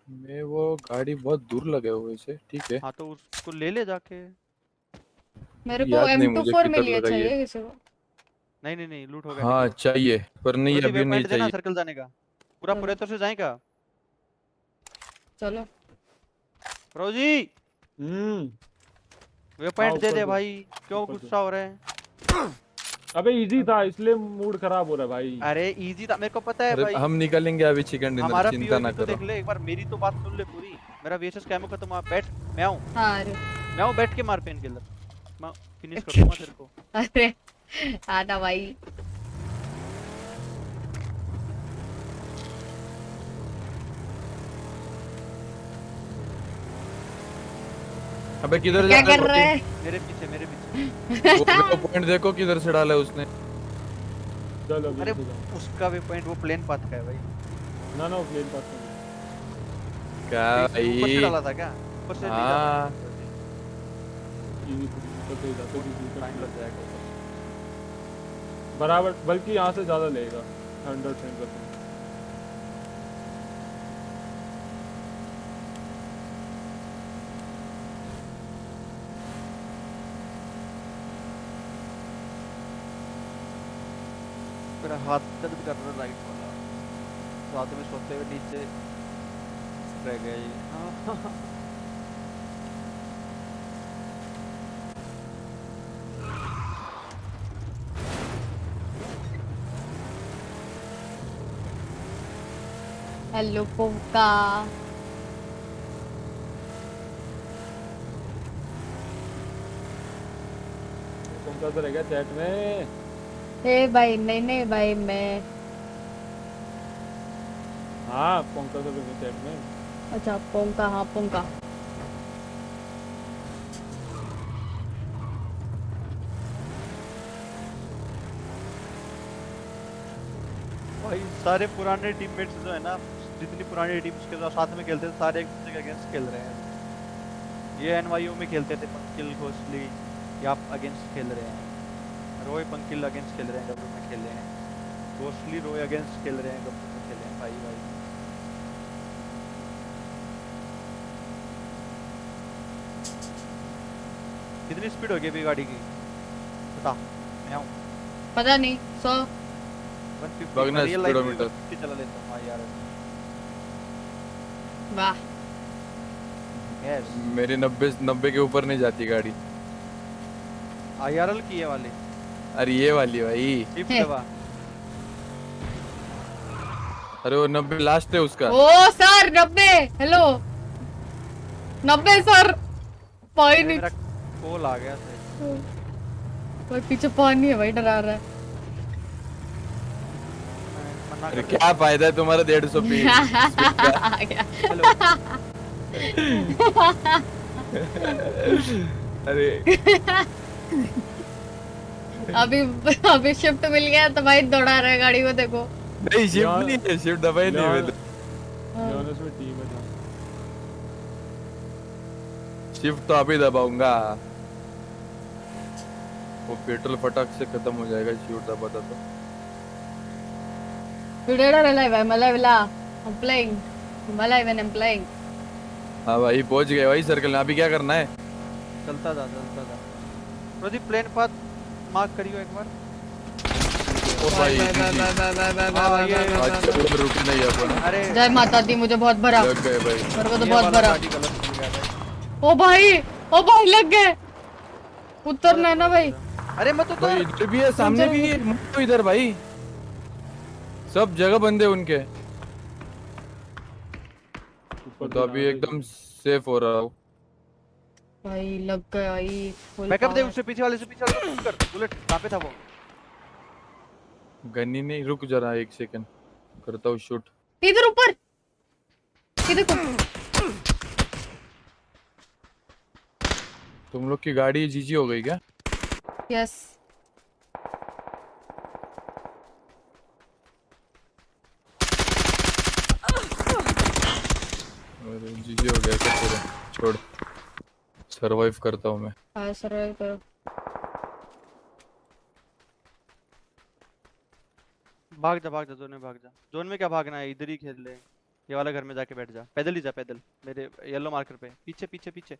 मैं वो गाड़ी बहुत दूर लगे हुए से, ठीक है। हाँ तो उसको ले ले जाके। मेरे को याद नहीं मुझे M24 किधर मिली है, लगाई है। चाहिए किसी को? नहीं नहीं नहीं, लूट हो गया। हाँ निकलो। चाहिए, पर नहीं प्रोजी अभी वे नहीं पॉइंट देना चाहिए। सर्कल जाने का। पूरा पूरे तरह से जाएगा चलो प्रोजी। वे पॉइंट दे ऊपर दे दो, भाई, क्यों ऊपर दो। गुस्सा हो रहे हैं? अबे इजी था इसलिए मूड खराब हो रहा है भाई। अरे इजी था, मेरे को पता है अरे भाई। हम निकलेंगे अभी चिकन डिनर, हमारा चिंता ना पीओवी तो करो। देख ले एक बार, मेरी तो बात सुन ले पूरी। मेरा वीएसएस कैमो खत्म हुआ, बैठ, मैं आऊं, हाँ अरे मैं आऊं, बैठ के मार पेन किलर, मैं फिनिश कर दूंगा तेरे को। अरे आना भाई। अबे किधर क्या जा कर रहा है? मेरे पीछे, मेरे पीछे। वो पॉइंट देखो किधर से डाला है उसने। चलो अभी अरे तो जाओ। उसका वे पॉइंट वो प्लेन पाथ का है भाई। ना ना वो प्लेन पास कर। क्या ऊपर से भाई? डाला था क्या? ऊपर से नहीं हाँ। डाला। इजी तो सही था, तो इजी टाइम लग जाएगा ऊपर। बराबर, बल्कि यहाँ से ज्यादा लेगा 100%। मेरा हाथ दर्द कर रहा है राइट वाला, रात में सोते हुए नीचे रह गया ये। हेलो पोका। कौन सा रह गया चैट में? ए भाई नहीं नहीं भाई मैं। हाँ पंकज सर रह गया चैट में। अच्छा पोंका, हाँ पोंका। भाई सारे पुराने टीममेट्स जो है ना, जितनी पुरानी टीम्स के साथ में खेलते थे, सारे एक दूसरे के अगेंस्ट खेल रहे हैं। ये एनवाईओ में खेलते थे, पंकिल घोसली, या अगेंस्ट खेल रहे हैं। रोय पंकिल अगेंस्ट खेल रहे हैं, डब्ल्यू में खेल रहे हैं। घोसली रोय अगेंस्ट खेल रहे हैं, डब्ल्यू में खेले हैं। भाई भाई कितनी स्पीड हो गई अभी गाड़ी की बता, मैं आऊं। पता नहीं 100। 150 बगना मैं रियल लाइफ में speedometer। 150 चला लेता हूं। हाँ यार वाह यस, मेरी 90 के ऊपर नहीं जाती गाड़ी। आईआरएल की है वाली अरे ये वाली भाई। शिफ्ट दबा। अरे वो 90 लास्ट है उसका। ओ सर 90। Hello 90 sir. पानी नहीं। मेरा कॉल आ गया था। भाई पीछे पानी है भाई, डरा रहा है। मना अरे कर क्या फायदा है तुम्हारा 150 पी आ गया। हेलो अरे अभी अभी शिफ्ट मिल गया तो भाई दौड़ा रहा है गाड़ी को, देखो। नहीं शिफ्ट नहीं है, शिफ्ट दबाई नहीं हुए तो। लियोनस में टीम है जहाँ। शिफ्ट तो अभी दबाऊंगा। वो पेट्रोल फटाक से खत्म हो जाएगा शिफ्ट दबाता तो। I'm playing. I'm alive and I'm playing. हाँ भाई पहुंच गए भाई सर्कल में। अभी क्या करना है? चलता था प्रदीप, प्लेन पाथ मार्क करियो एक बार। ओ भाई आज रुके नहीं अपन। अरे जय माता दी, मुझे बहुत भरा। लग गए भाई। मेरे को तो ये बहुत वाला भरा। गाड़ी गलत हो गया भाई। ओ भाई लग गए। उतरना है ना भाई। अरे मत भाई उतर। इधर भी है, सामने भी है, तो इधर भाई सब जगह बंदे उनके। ऊपर तो अभी एकदम सेफ हो रहा हूँ। भाई लग गया भाई फुल बैकअप दे पावर। उससे पीछे वाले को शूट कर। बुलेट कहां पे था वो? गन्नी नहीं, रुक जरा 1 सेकंड, करता हूँ शूट। इधर ऊपर इधर को। तुम लोग की गाड़ी जीजी हो गई क्या? यस अरे जीजी हो गया क्या पूरा? छोड़, सरवाइव करता हूँ मैं। हाँ सर्वाइव करो। भाग जा जोन में भाग जा। जोन में क्या भागना है, इधर ही खेल ले। ये वाला घर में जाके बैठ जा, पैदल ही जा, पैदल मेरे येलो मार्कर पे। पीछे पीछे पीछे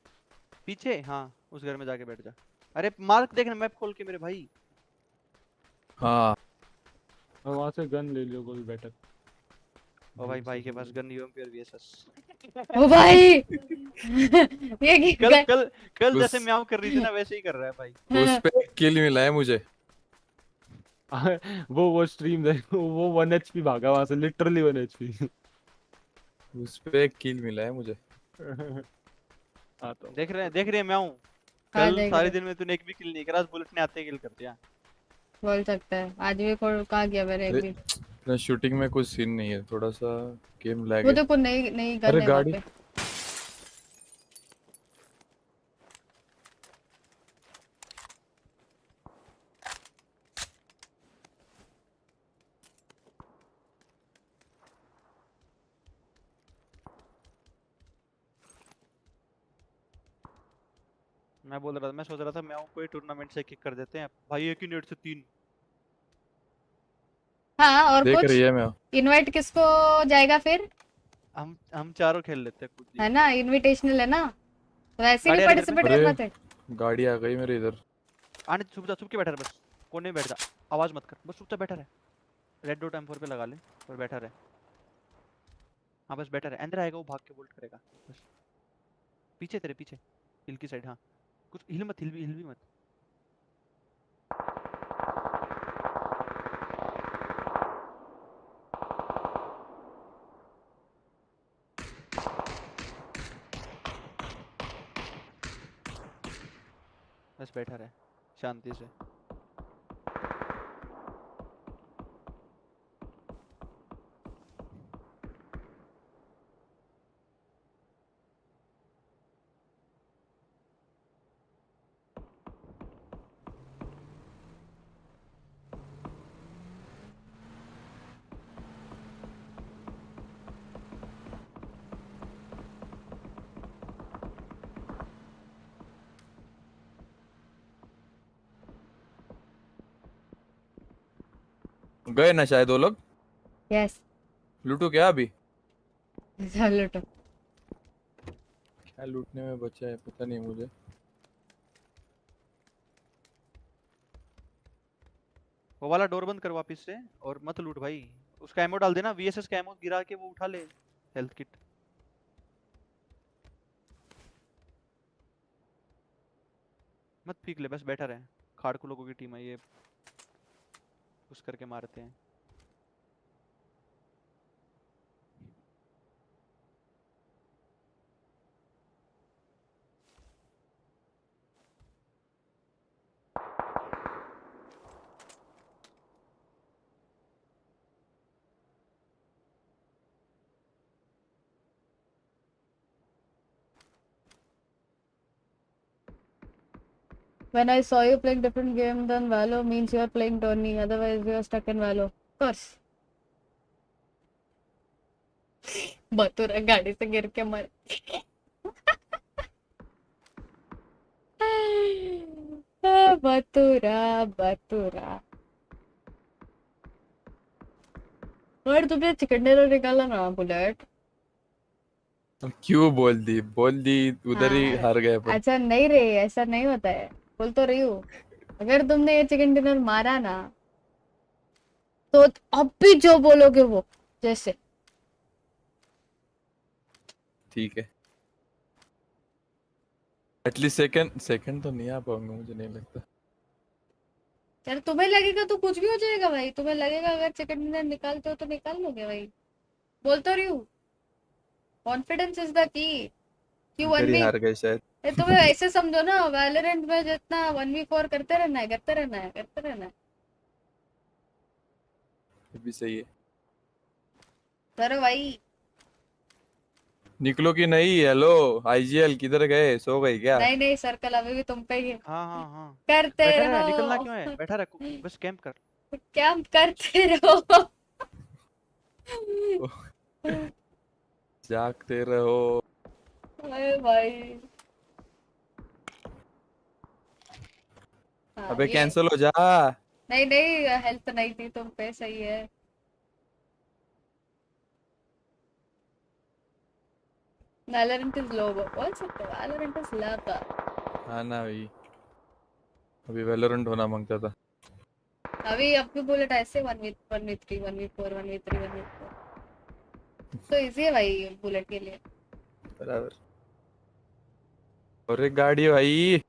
पीछे, हाँ उस घर में जाके बैठ जा। अरे मार्क देखना, मैप खोल के मेरे भाई। हाँ और वहां से गन ले लियो कोई बेटर। ओ भाई, भाई के पास गन यूएमपी और वीएसएस। ओ भाई ये कल कल कल उस- जैसे म्याऊं कर रही थी ना, वैसे ही कर रहा है भाई। उस पे किल मिला है मुझे। वो स्ट्रीम वो 1 HP भागा वहां से, लिटरली 1 HP। उस पे किल मिला है मुझे। आता हूँ। देख रहे हैं म्याऊं। हाँ, कल देख सारे रहे। दिन में तूने एक भी किल नहीं करा, आज बुलेट ने आते ही किल कर दिया। बोल सकता है आज भी कहाँ गया मेरे एक अरे, भी। इतना शूटिंग में कुछ सीन नहीं है, थोड़ा सा गेम लैग वो है। देखो नई नई गन अरे है वहाँ गाड़ी। पे। मैं सोच रहा था म्याऊं कोई टूर्नामेंट से किक कर देते हैं भाई, एक ही नेट से 3। हाँ और देख कुछ रही है मैं। इनवाइट किसको जाएगा फिर? हम चारों खेल लेते हैं खुद ही। है ना इनविटेशनल है ना, तो ऐसे गाड़ी नहीं आ रही इधर पार्टिसिपेट अरे करना थे। गाड़ी आ गई मेरे इधर। आने चुप के बैठा रहे बस, कोने में बैठ जा, आवाज मत कर, बस चुपचाप बैठा रहे। रेड डॉट M4 पे लगा ले और बैठा रहे। हाँ बस बैठा रहे, अंदर आएगा वो भाग के बोल्ट करेगा बस। पीछे तेरे पीछे, हिल की साइड। हाँ कुछ हिल मत, हिल भी मत। बस बैठा रहे शांति से। गए ना शायद वो लोग। यस लूटू क्या अभी? चलो तो क्या लूटने में बचा है पता नहीं मुझे। वो वाला डोर बंद कर वापस से और मत लूट भाई। उसका एमो डाल देना, वीएसएस का एमो गिरा के वो उठा ले, हेल्थ किट। मत फेंक ले, बस बैठा रहे। खाड़कू लोगों की टीम है ये, पुश करके मारते हैं। when I saw you playing different game than Valo means you are playing Tony, otherwise you are stuck in Valo. Of course. बतूरा गाड़ी से गिर के मर। बतूरा बतूरा। और तुमने चिकन डिनर निकाला ना बुलेट। क्यों बोल दी उधर ही हार गए अपन। अच्छा नहीं रे, ऐसा नहीं होता है, बोल तो रही हूँ। अगर तुमने ये चिकन डिनर मारा ना तो अब भी जो बोलोगे वो जैसे। ठीक है, एटलीस्ट सेकंड तो नहीं आ पाऊंगा मुझे नहीं लगता। यार तुम्हें लगेगा तो कुछ भी हो जाएगा भाई, तुम्हें लगेगा अगर चिकन डिनर निकालते हो तो निकाल लोगे भाई, बोल तो रही हूँ। Confidence is the key. कि इधर ही 1v हार गए शायद। तुम्हें ऐसे समझो ना, वैलोरेंट में जितना 1v4 करते रहना है, करते रहना है, करते रहना है। ये भी सही है। करो भाई। निकलो कि नहीं? हेलो आईजीएल किधर गए? सो गई क्या? नहीं नहीं, सर्कल अभी भी तुम पे ही है। हाँ हाँ हाँ करते बैठा रहे, निकलना रहो। क्यों है? बैठा रहे, बस कैंप कर। क्या करते रहो। जागते रहो। अरे भाई। हाँ, अबे ये कैंसिल हो जा। नहीं नहीं, हेल्थ नहीं थी तुम पे, सही है। Valorant is low. What's it? Valorant is low. हाँ ना भाई, अभी वेलोरेंट होना मांगता था। अभी अपनी बुलेट ऐसे 1v3 1v4 1v3 1v4 तो इजी है भाई बुलेट के लिए। बराबर। और एक गाड़ी है भाई,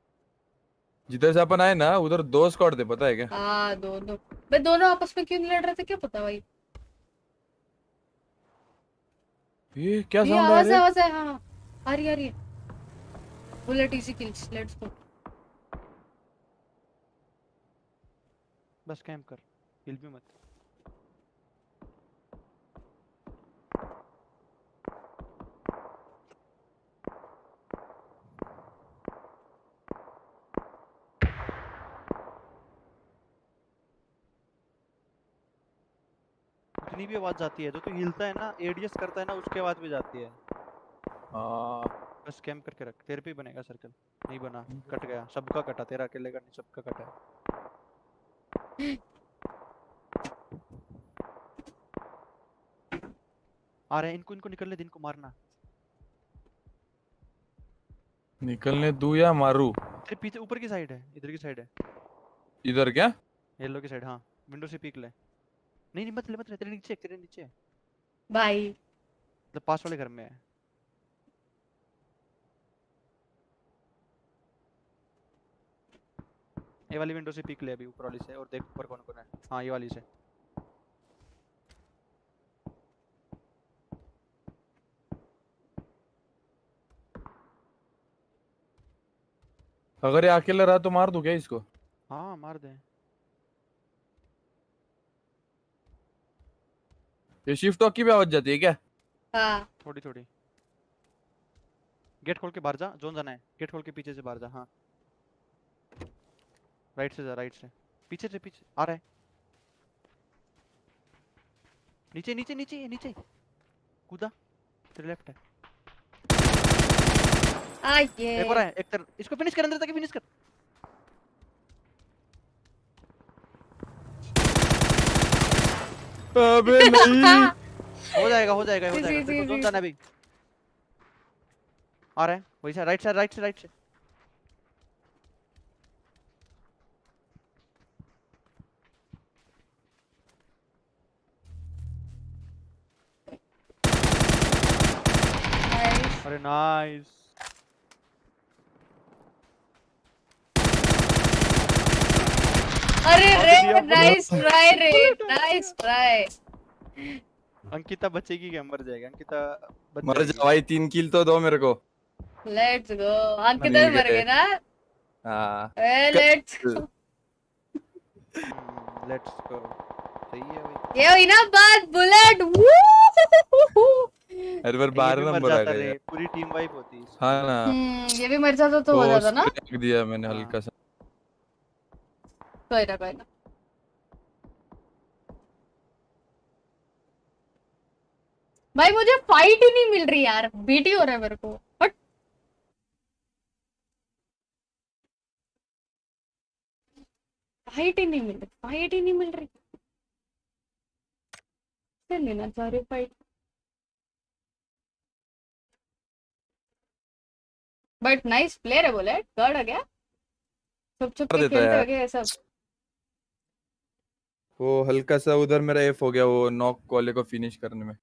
जिधर से अपन आए ना उधर 2 स्क्वाड थे, पता है क्या? हाँ दोनों भाई, दोनों आपस में क्यों नहीं लड़ रहे थे क्या पता भाई। ये क्या ये साउंड आ आवाज है, रहा है? आवाज है। हाँ आ रही, आ रही है। Bullet easy kills, let's go. बस कैंप कर, हिल भी मत। उतनी भी आवाज जाती है, जो तू हिलता है ना, एडजस्ट करता है ना, उसके आवाज भी जाती है। हाँ बस कैंप करके रख, तेरे पे ही बनेगा सर्कल। नहीं बना, कट गया, सबका कटा, तेरा अकेले का नहीं, सबका कटा है। आ रहे हैं, इनको इनको निकलने दे, इनको मारना। निकलने दूं या मारू? तेरे पीछे ऊपर की साइड है, इधर की साइड है, इधर क्या? येलो की साइड। हाँ विंडो से पीक ले। नहीं नहीं मत ले, मत ले, तेरे नीचे, तेरे नीचे, भाई मतलब पास वाले घर में है। ये वाली विंडो से पीक ले अभी, ऊपर वाली से, और देख ऊपर कौन कौन है। हाँ ये वाली से। अगर ये अकेला रहा तो मार दूं क्या इसको? हाँ मार दे। ये शिफ्ट वॉक की भी आवाज जाती है क्या? हाँ थोड़ी थोड़ी। गेट खोल के बाहर जा, जोन जाना है, गेट खोल के पीछे से बाहर जा। हाँ राइट से जा, राइट से, पीछे से, पीछे आ रहा है। नीचे नीचे नीचे नीचे कूदा, तेरे लेफ्ट है। ये एक और है, एक तरफ, इसको फिनिश कर, अंदर तक फिनिश कर। अबे नहीं। हो जाएगा हो जाएगा हो Easy, जाएगा, easy, तेरे को जोन easy. जाना है अभी। आ रहा है वही से, राइट से, राइट से, राइट से। Nice. अरे नाइस। अरे रे, नाइस ट्राई रे, नाइस ट्राई। अंकिता बचेगी क्या? मर जाएगा अंकिता, बच मर जाएगी। जा भाई, 3 किल तो दो मेरे को। Let's go. अंकिता मिल भी मर गए। गई ना। हाँ लेट्स लेट्स गो। सही है भाई। ये हुई ना बात, बुलेट। हर बार ये 12 भी मर नंबर आ जाता गया रे, यार। पूरी टीम वाइप होती है। हाँ ना, ये भी मर जाता तो हो जाता ना। रख दिया मैंने हाँ। हल्का सा। कोई ना, कोई ना। भाई मुझे फाइट ही नहीं मिल रही यार, बीटी हो रहा है मेरे को। बट फाइट ही नहीं मिल रही, फाइट ही नहीं मिल रही। फिर लेना चाह रही फाइट। बट नाइस प्लेयर है बुलेट, गॉड आ गया। छुप छुप कर के देता खेलते यार। हो क्या ये सब? वो हल्का सा उधर मेरा एफ हो गया, वो नॉक वाले को फिनिश करने में।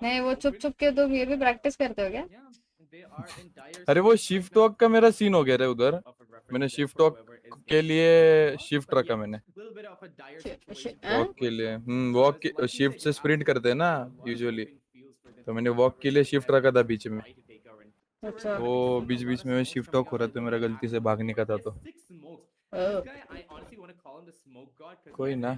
नहीं वो छुप छुप के तुम ये भी प्रैक्टिस करते हो क्या? अरे वो शिफ्ट वॉक का मेरा सीन हो गया रे उधर। मैंने शिफ्ट वॉक के लिए शिफ्ट रखा मैंने। वॉक के लिए वॉक शिफ्ट से स्प्रिंट करते हैं ना यूजुअली, तो मैंने वॉक के लिए शिफ्ट रखा था बीच में, अच्छा वो बीच बीच में शिफ्ट वॉक हो रहा था, मेरा गलती से भागने का था तो Oh. कोई ना,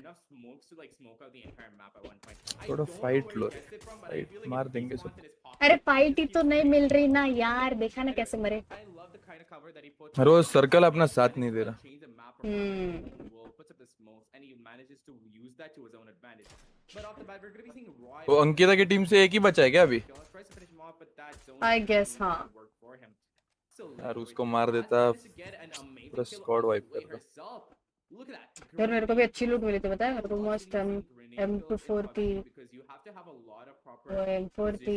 थोड़ा फाइट लो, फाइट मार देंगे सब। अरे फाइट ही तो नहीं मिल रही ना यार, देखा ना कैसे मरे। अरे वो सर्कल अपना साथ नहीं दे रहा। वो अंकिता की टीम से एक ही बचा है क्या अभी? आई गेस हाँ। यार उसको मार देता, पूरा स्क्वाड वाइप करता। यार मेरे को भी अच्छी लूट मिली थी, पता है मेरे को मस्त M24 थी, वो M4 थी,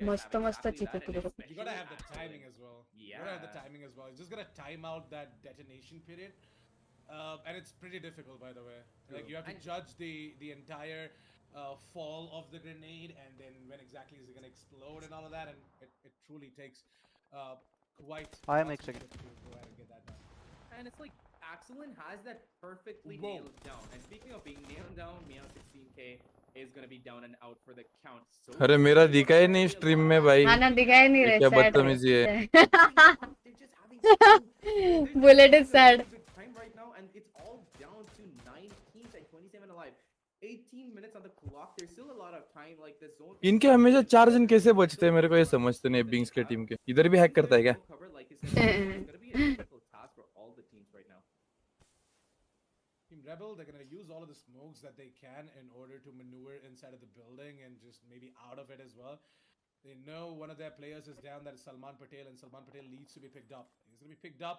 मस्त मस्त अच्छी थी You gotta have the timing as well. You gotta have the timing as well. You just gotta time out that detonation period. And it's pretty difficult, by the way. Like, you have to judge the entire fall of the grenade, and then when exactly is it gonna explode and all of that, and it truly takes quite. I am second. to go ahead and get that done. And it's like Axelin has that perfectly Whoa. nailed down. And speaking of being nailed down, Meow 16K is gonna be down and out for the count. So अरे मेरा दिखा ही नहीं stream में भाई, हाँ ना, दिखाई नहीं ये रहे। क्या sad बदतमीजी है। they're just having Bullet is sad. good time right now, and it's all down to 19th and 27 alive. 18 minutes on the clock. There's still a lot of time. Like the zone. इनके हमेशा 4 जन कैसे बचते हैं, मेरे को ये समझते नहीं बिंग्स के टीम के। इधर भी हैक करता है क्या? Cover, like you said, it's gonna be a difficult task for all the teams right now. Team Rebel, they're gonna use all of the smokes that they can in order to maneuver inside of the building and just maybe out of it as well. They know one of their players is down, that is Salman Patel, and Salman Patel needs to be picked up. He's gonna be picked up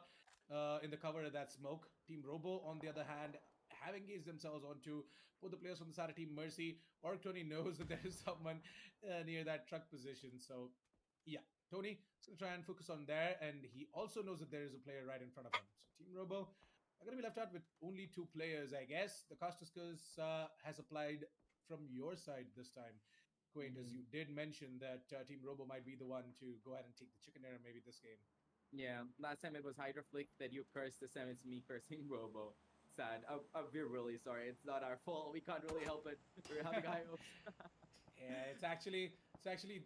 in the cover of that smoke. Team Robo, on the other hand, have engaged themselves onto both the players from the side of Team Mercy. Orc Tony knows that there is someone near that truck position, so yeah, Tony is gonna try and focus on there, and he also knows that there is a player right in front of him. So Team Robo are going to be left out with only 2 players, I guess. The Costascus has applied from your side this time, Quaint, as you did mention that Team Robo might be the one to go ahead and take the chicken dinner maybe this game. Yeah, last time it was Hydroflick that you cursed. This time it's me cursing Robo. Sad. We're really sorry. It's not our fault. We can't really help it. We're having high hopes. Yeah, it's actually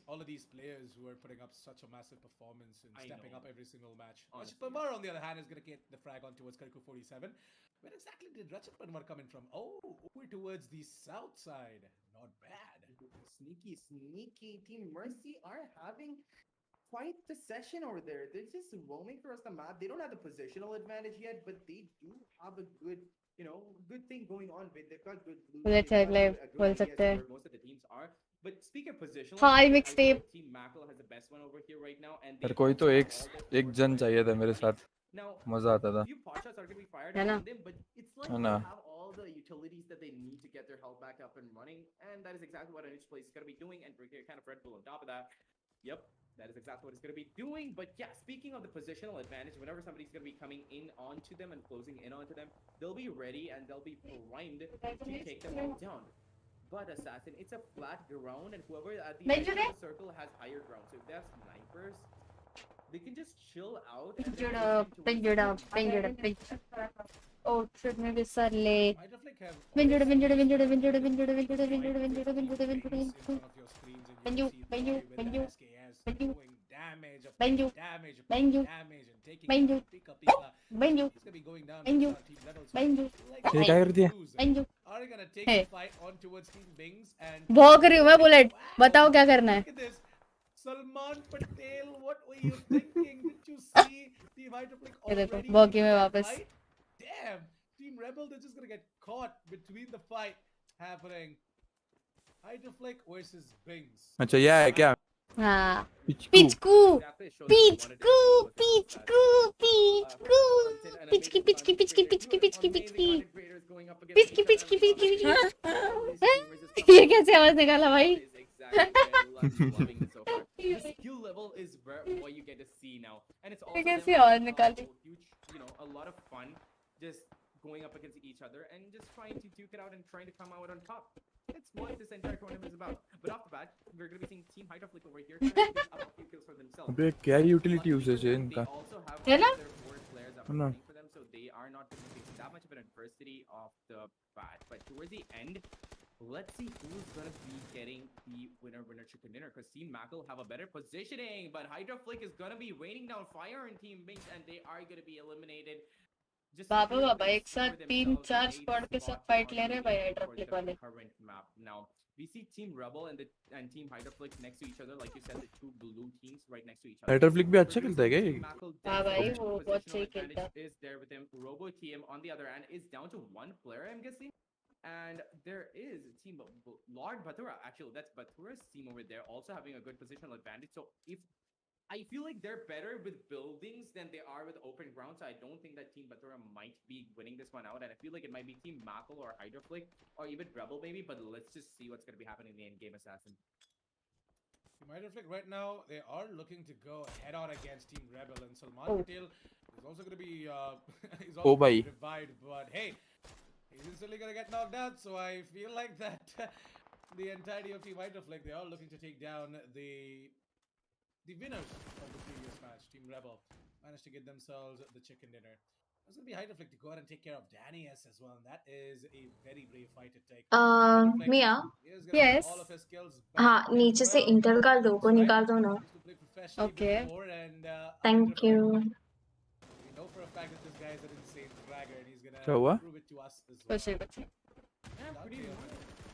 all of these players who are putting up such a massive performance and stepping up every single match. Rachit Panwar, on the other hand, is going to get the frag on towards Kariku 47. Where exactly did Rachit Panwar come in from? Oh, over towards the south side. Not bad. Sneaky. Team Mercy are having quite the session over there. They're just roaming across the map. They don't have the positional advantage yet, but they do have a good, good thing going on with. They've got good loot. Let's They've got live, a good बोल idea as सकते to हैं। where most of the teams are. But speaking of positional, हाँ, I feel mixtape। like Team Mackel has the best one over here right now, and यार they कोई तो also एक have all the एक जन चाहिए था मेरे साथ, Now, मजा आता था। few pot shots are going to be fired है ना? on them, but it's like है they ना? have all the utilities that they need to get their health back up and running, and that is exactly what each place is going to be doing. And we're kind of Red Bull on top of that. Yep, that is exactly what it's going to be doing. But yeah, speaking of the positional advantage, whenever somebody's going to be coming in onto them and closing in onto them, they'll be ready and they'll be primed to take them all down. But Assassin, it's a flat ground, and whoever at the edge of the circle has higher ground. So if they have snipers, they can just chill out. And then Pinned it up. Oh shit, maybe suddenly. Hydroflick have Vinjuda. in front of your screens, and you can see the guy with the SKS doing damage upon damage upon damage and taking pika. He's gonna be going down with Team Rebels. ये क्या कर दिया? Are gonna take the fight on towards Team Bings and भौंक रही हूँ मैं bullet, बताओ क्या करना है? look at this. Salman Patel, what were you thinking? Did you see Team Hydroflick ये देखो, already भौंकी in में that वापस। fight? Damn, Team Rebel, they're just gonna get caught between the fight happening. Hydroflick versus Bings. अच्छा यह है क्या? हाँ, पिचकू। पिचकू, exactly show that they wanted to do was पिचकी, ये कैसे आवाज निकाला भाई? Skill level is what you get to see now, and it's also I can them see having all a Nikali. huge, a lot of fun just going up against each other and just trying to duke it out and trying to come out on top. It's what this entire tournament is about. But off the bat, we're going to be seeing Team Hydroflick over here trying to get up a few kills for themselves. अबे क्या utility usage है They इनका? also have है ना? their 4 players up है ना? running for them, so they are not going to face that much of an adversity off the bat. But towards the end, Let's see who's gonna be getting the winner chicken dinner, because Team Mackle have a better positioning, but Hydra Flick is gonna be raining down fire on Team Binks and they are gonna be eliminated. Just Baba securing बाबा एक साथ for 3-4 themselves a squad के साथ spot fight on ले रहे हैं the भाई map hydra for flick the वाले. current map. Now we see Team Rebel and Team Hydra Flick next to each other, like you said, the two blue teams right next to each other. Hydra flick भी अच्छा खेलता है क्या ये? Team Mackle हाँ भाई definitely वो बहुत positional सही advantage खेलता है. is there with him. Robo TM on the other hand is down to one player, I'm guessing. And there is a team of Lord Batura. Actually, that's Batura's team over there, also having a good positional advantage. So if I feel like they're better with buildings than they are with open ground, so I don't think that Team Batura might be winning this one out. And I feel like it might be Team Mackle or Hydra Flick or even Rebel maybe. But let's just see what's going to be happening in the end game assassin. Team Hydra Flick right now, they are looking to go head on against Team Rebel, and Salman Patel is also going to be he's also bhai. revived, but hey, he's instantly going to get knocked out. So I feel like that the entirety of Team Hydra Flick, they are looking to take down the winners of the previous match. Team Rebel managed to get themselves the chicken dinner. It's going to be Hydra Flick to go ahead and take care of Danny S as well, and that is a very brave fight to take. Hydra Flick Mia is gonna Yes. put all of his skills हाँ back as नीचे से well. Inter कर दो को Right? निकाल दो ना. Used to play professionally Okay. before, and Thank Hydra you. Flick, we know for a fact that this guy is an insane fragger, and he's क्या gonna हुआ? prove it to us as well. कुछ नहीं कुछ नहीं.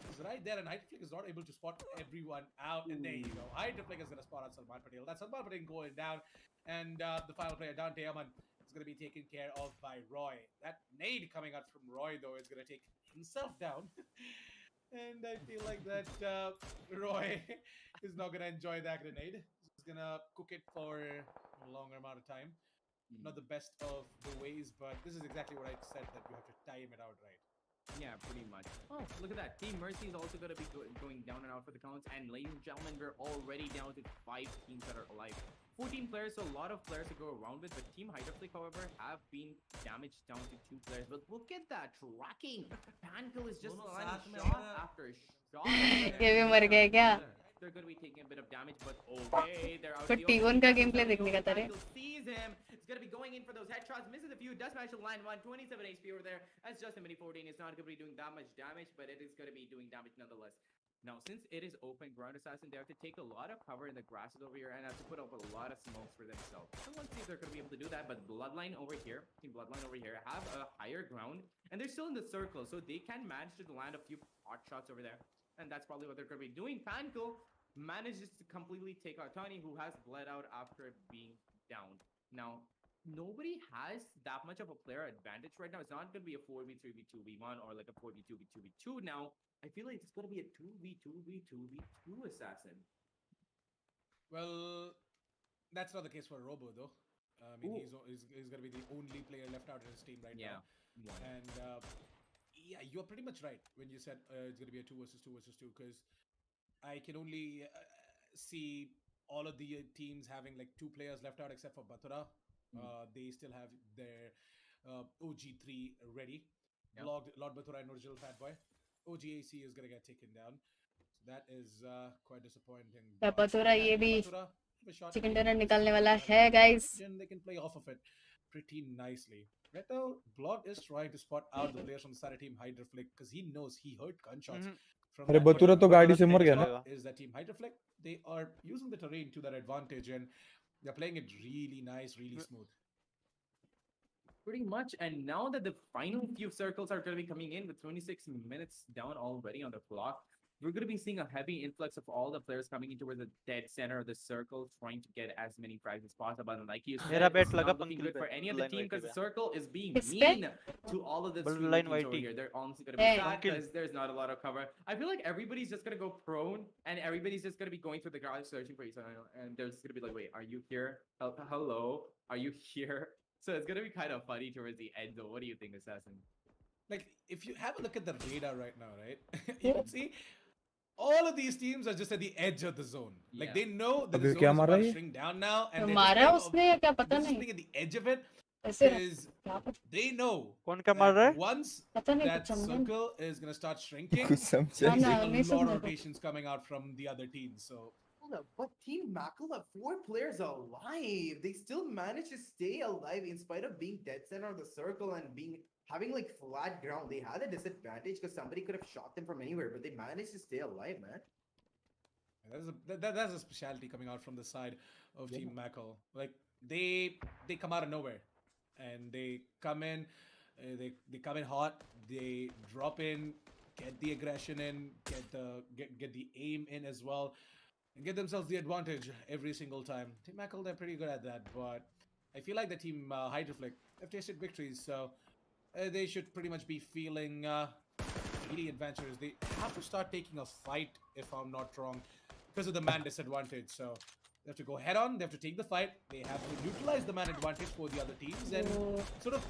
He's right there, and Hydra Flick is not able to spot everyone out, and there you go. Hydra Flick is gonna spot out Salman Patel. That's Salman Patel going down, and the final player Dante Aman is gonna be taken care of by Roy. That nade coming out from Roy though is gonna take himself down. And I feel like that Roy is not gonna enjoy that grenade. He's gonna cook it for a longer amount of time. Not the best of the ways, but this is exactly what I said, that you have to time it out right. Yeah, pretty much. Oh, look at that. Team Mercy is also going to be going down and out for the counts. And ladies and gentlemen, we're already down to 5 teams that are alive. 14 players, so a lot of players to go around with. But Team Hydra Flick, however, have been damaged down to 2 players. But look at that tracking. Pankel is just landing shot after shot. ये भी मर गए क्या? They're going to be taking a bit of damage, but okay, they're out. But T1 का gameplay देखने का था रे. Sees him. It's going to be going in for those headshots. Misses a few. Does manage to land one. 27 HP over there. That's just a mini 14. It's not going to be doing that much damage, but it is going to be doing damage nonetheless. Now, since it is open ground assassin, they have to take a lot of cover in the grasses over here and have to put up a lot of smokes for themselves. So let's see if they're going to be able to do that. But Bloodline over here, Team Bloodline over here, have a higher ground, and they're still in the circle, so they can manage to land a few hot shots over there. And that's probably what they're going to be doing. Panko manages to completely take out Tani, who has bled out after being down. Now, nobody has that much of a player advantage right now. It's not going to be a 4v3v2v1 or like a 4v2v2v2 now. I feel like it's going to be a 2v2v2v2 assassin. Well, that's not the case for Robo though. I mean, he's going to be the only player left out in his team right now. And yeah, you're pretty much right when you said it's going to be a 2 versus 2 versus 2, because I can only see all of the teams having like 2 players left out except for Batura. They still have their OG3 ready. Lord Batura and original Fat Boy. OGAC is going to get taken down. So that is quite disappointing. Batura ये भी Batura, have a shot chicken at dinner it. निकालने वाला है guys. They can play off of it pretty nicely. Right now, Blood is trying to spot out the players from the side of Team Hydra Flick, because he knows he heard gunshots. From अरे that बतूरा point. तो गाड़ी से मर गया ना. Is that Team Hydra Flick? They are using the terrain to their advantage, and they're playing it really nice, really smooth. Pretty much. And now that the final few circles are going to be coming in with 26 minutes down already on the clock, we're going to be seeing a heavy influx of all the players coming into the dead center of the circle, trying to get as many frags as possible. And like you said, it's not looking good for any of the team, because the circle is being mean to all of the teams over here. They're honestly going to be sad because there's not a lot of cover. I feel like everybody's just going to go prone, and everybody's just going to be going through the garage searching for each other. And they're just going to be like, wait, are you here? Hello? Are you here? So it's going to be kind of funny towards the end, though. What do you think, Assassin? Like, if you have a look at the radar right now, right? You can see all of these teams are just at the edge of the zone. Like, they know that the zone is about to shrink down now, and they're just being at the edge of it, because they know that once that circle is going to start shrinking, there's a lot of rotations coming out from the other teams. So But Team Mackle have 4 players alive. They still managed to stay alive in spite of being dead center of the circle and having like flat ground. They had a disadvantage because somebody could have shot them from anywhere, but they managed to stay alive, man. That's a specialty coming out from the side of Team Mackle. Like they come out of nowhere, and they come in, they come in hot. They drop in, get the aggression in, get the aim in as well, and get themselves the advantage every single time. Team Mackle, they're pretty good at that, but I feel like the team Hydroflick have tasted victories, so they should pretty much be feeling really adventurous. They have to start taking a fight, if I'm not wrong, because of the man disadvantage. So they have to go head on. They have to take the fight. They have to utilize the man advantage for the other teams and sort of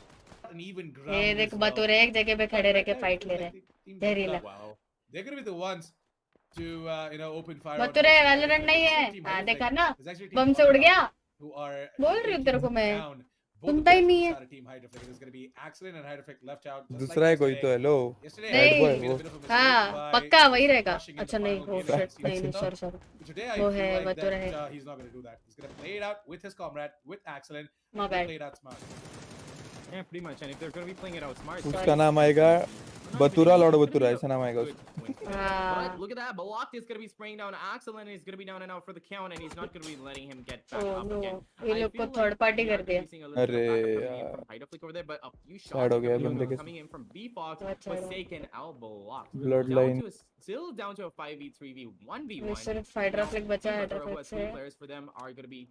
an even ground. ये देख बतूरे एक जगह पे खड़े रह के fight ले रहे हैं जहरीला Wow, they're gonna be the ones to open fire. बतूरे वैलोरेंट नहीं है हाँ देखा ना बम से उड़ गया बोल रही हूँ तेरे को मैं सुनता ही नहीं है दूसरा है कोई तो हेलो नहीं हाँ पक्का वही रहेगा अच्छा नहीं वो शिट नहीं नहीं सॉरी वो है बतूरे है my bad Yeah, pretty much. And if they're going to be playing it out smart, उसका नाम आएगा बतूरा लॉर्ड बतूरा ऐसा नाम आएगा उसका but look at that. Balak is going to be spraying down Axel and he's going to be down and out for the count, and he's not going to be letting him get back oh up no again. ये लोग को third party कर दिया अरे over there, but a few shots Sad हो गया बंदे के coming in from B-Fox अच्छा was taken out Balak. Bloodline. Still down to a 5v3v 1v1. ये सिर्फ हाइड्रोफ्लिक बचा है But हाइड्रोफ्लिक से players for them are going to be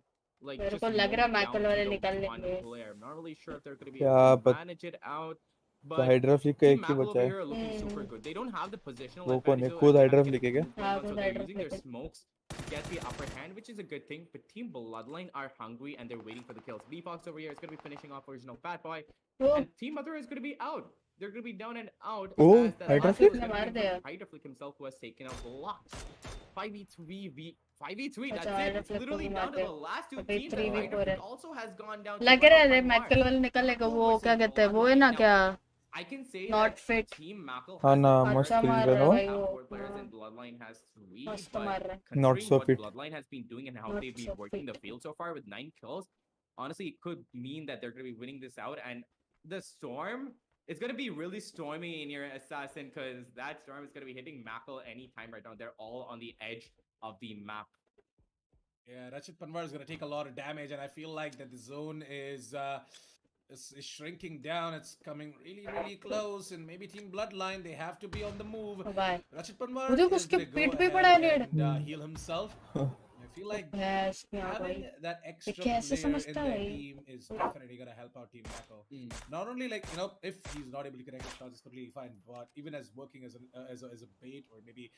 like मेरे just को लग रहा mowing मैकल down वाले to the निकाल one लेंगे player. Not really sure if they're going to be क्या able to पता manage it out. तो हाइड्रोफ्लिक का एक ही Team बचा है Mackle over here are looking super good. They don't have the positional वो कौन है advantage, so खुद they're हाइड्रोफ्लिक है क्या हाँ so खुद they're using हाइड्रोफ्लिक their है smokes to get the upper hand, which is a good thing. But Team Bloodline are hungry and they're waiting for the kills. B-Fox over here is going to be finishing off original Fat Boy, Oh. and Team Mother is going to be out. They're going to be down and out. Oh, as that Hydroflick? last kill is gonna मार be दिया from Hydroflick himself, who has taken out Lakhs. 5v3v 5v3. अच्छा That's it. It's hydrophilic को literally भी down मार to दिया the last two अभी teams. 3v4 है Hydroflick also has gone down. लग रहा है मैकल वाले निकलेगा वो क्या कहते हैं वो है ना क्या I can say Not that fit. Team Mackle हाँ has ना the मस्त अच्छा खेल मार रहे रहा है हो भाई have वो 4 players and Bloodline has 3. मस्त But मार रहा है Not considering so what fit. Bloodline has been doing and how Not they've been so working fit. the field so far with 9 kills, honestly, it could mean that they're going to be winning this out. And the storm is going to be really stormy in your assassin, because that storm is going to be hitting Mackle anytime right now. They're all on the edge of the map. Yeah, Rachit Panwar is going to take a lot of damage, and I feel like that the zone is shrinking down. It's coming really, really close, and maybe Team Bloodline, they have to be on the move. Bye Rachit Panwar मुझे is उसके going to पीठ go पे पड़ा है ahead Ned and heal himself. I feel like भैंस यहाँ भाई having that extra कैसे player in समझता their है team is definitely going to help out Team Mackle. Not only like, if he's not able to connect his shots, it's completely fine, but even as working as a bait, or maybe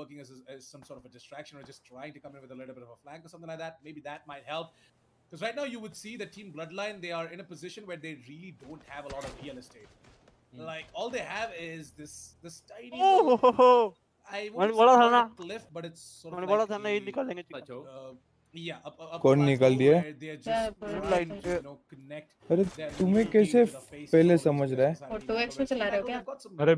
working as some sort of a distraction, or just trying to come in with a little bit of a flank or something like that, maybe that might help. Because right now you would see that Team Bloodline, they are in a position where they really don't have a lot of real estate. Like all they have is this tiny little, I wouldn't say call it a cliff, but it's sort of like a, yeah, a कौन platform निकाल दिया? where they are just trying to, connect अरे their तुम्हें real कैसे game to the face पहले of the समझ रहा है वो 2x में चला रहे हो क्या अरे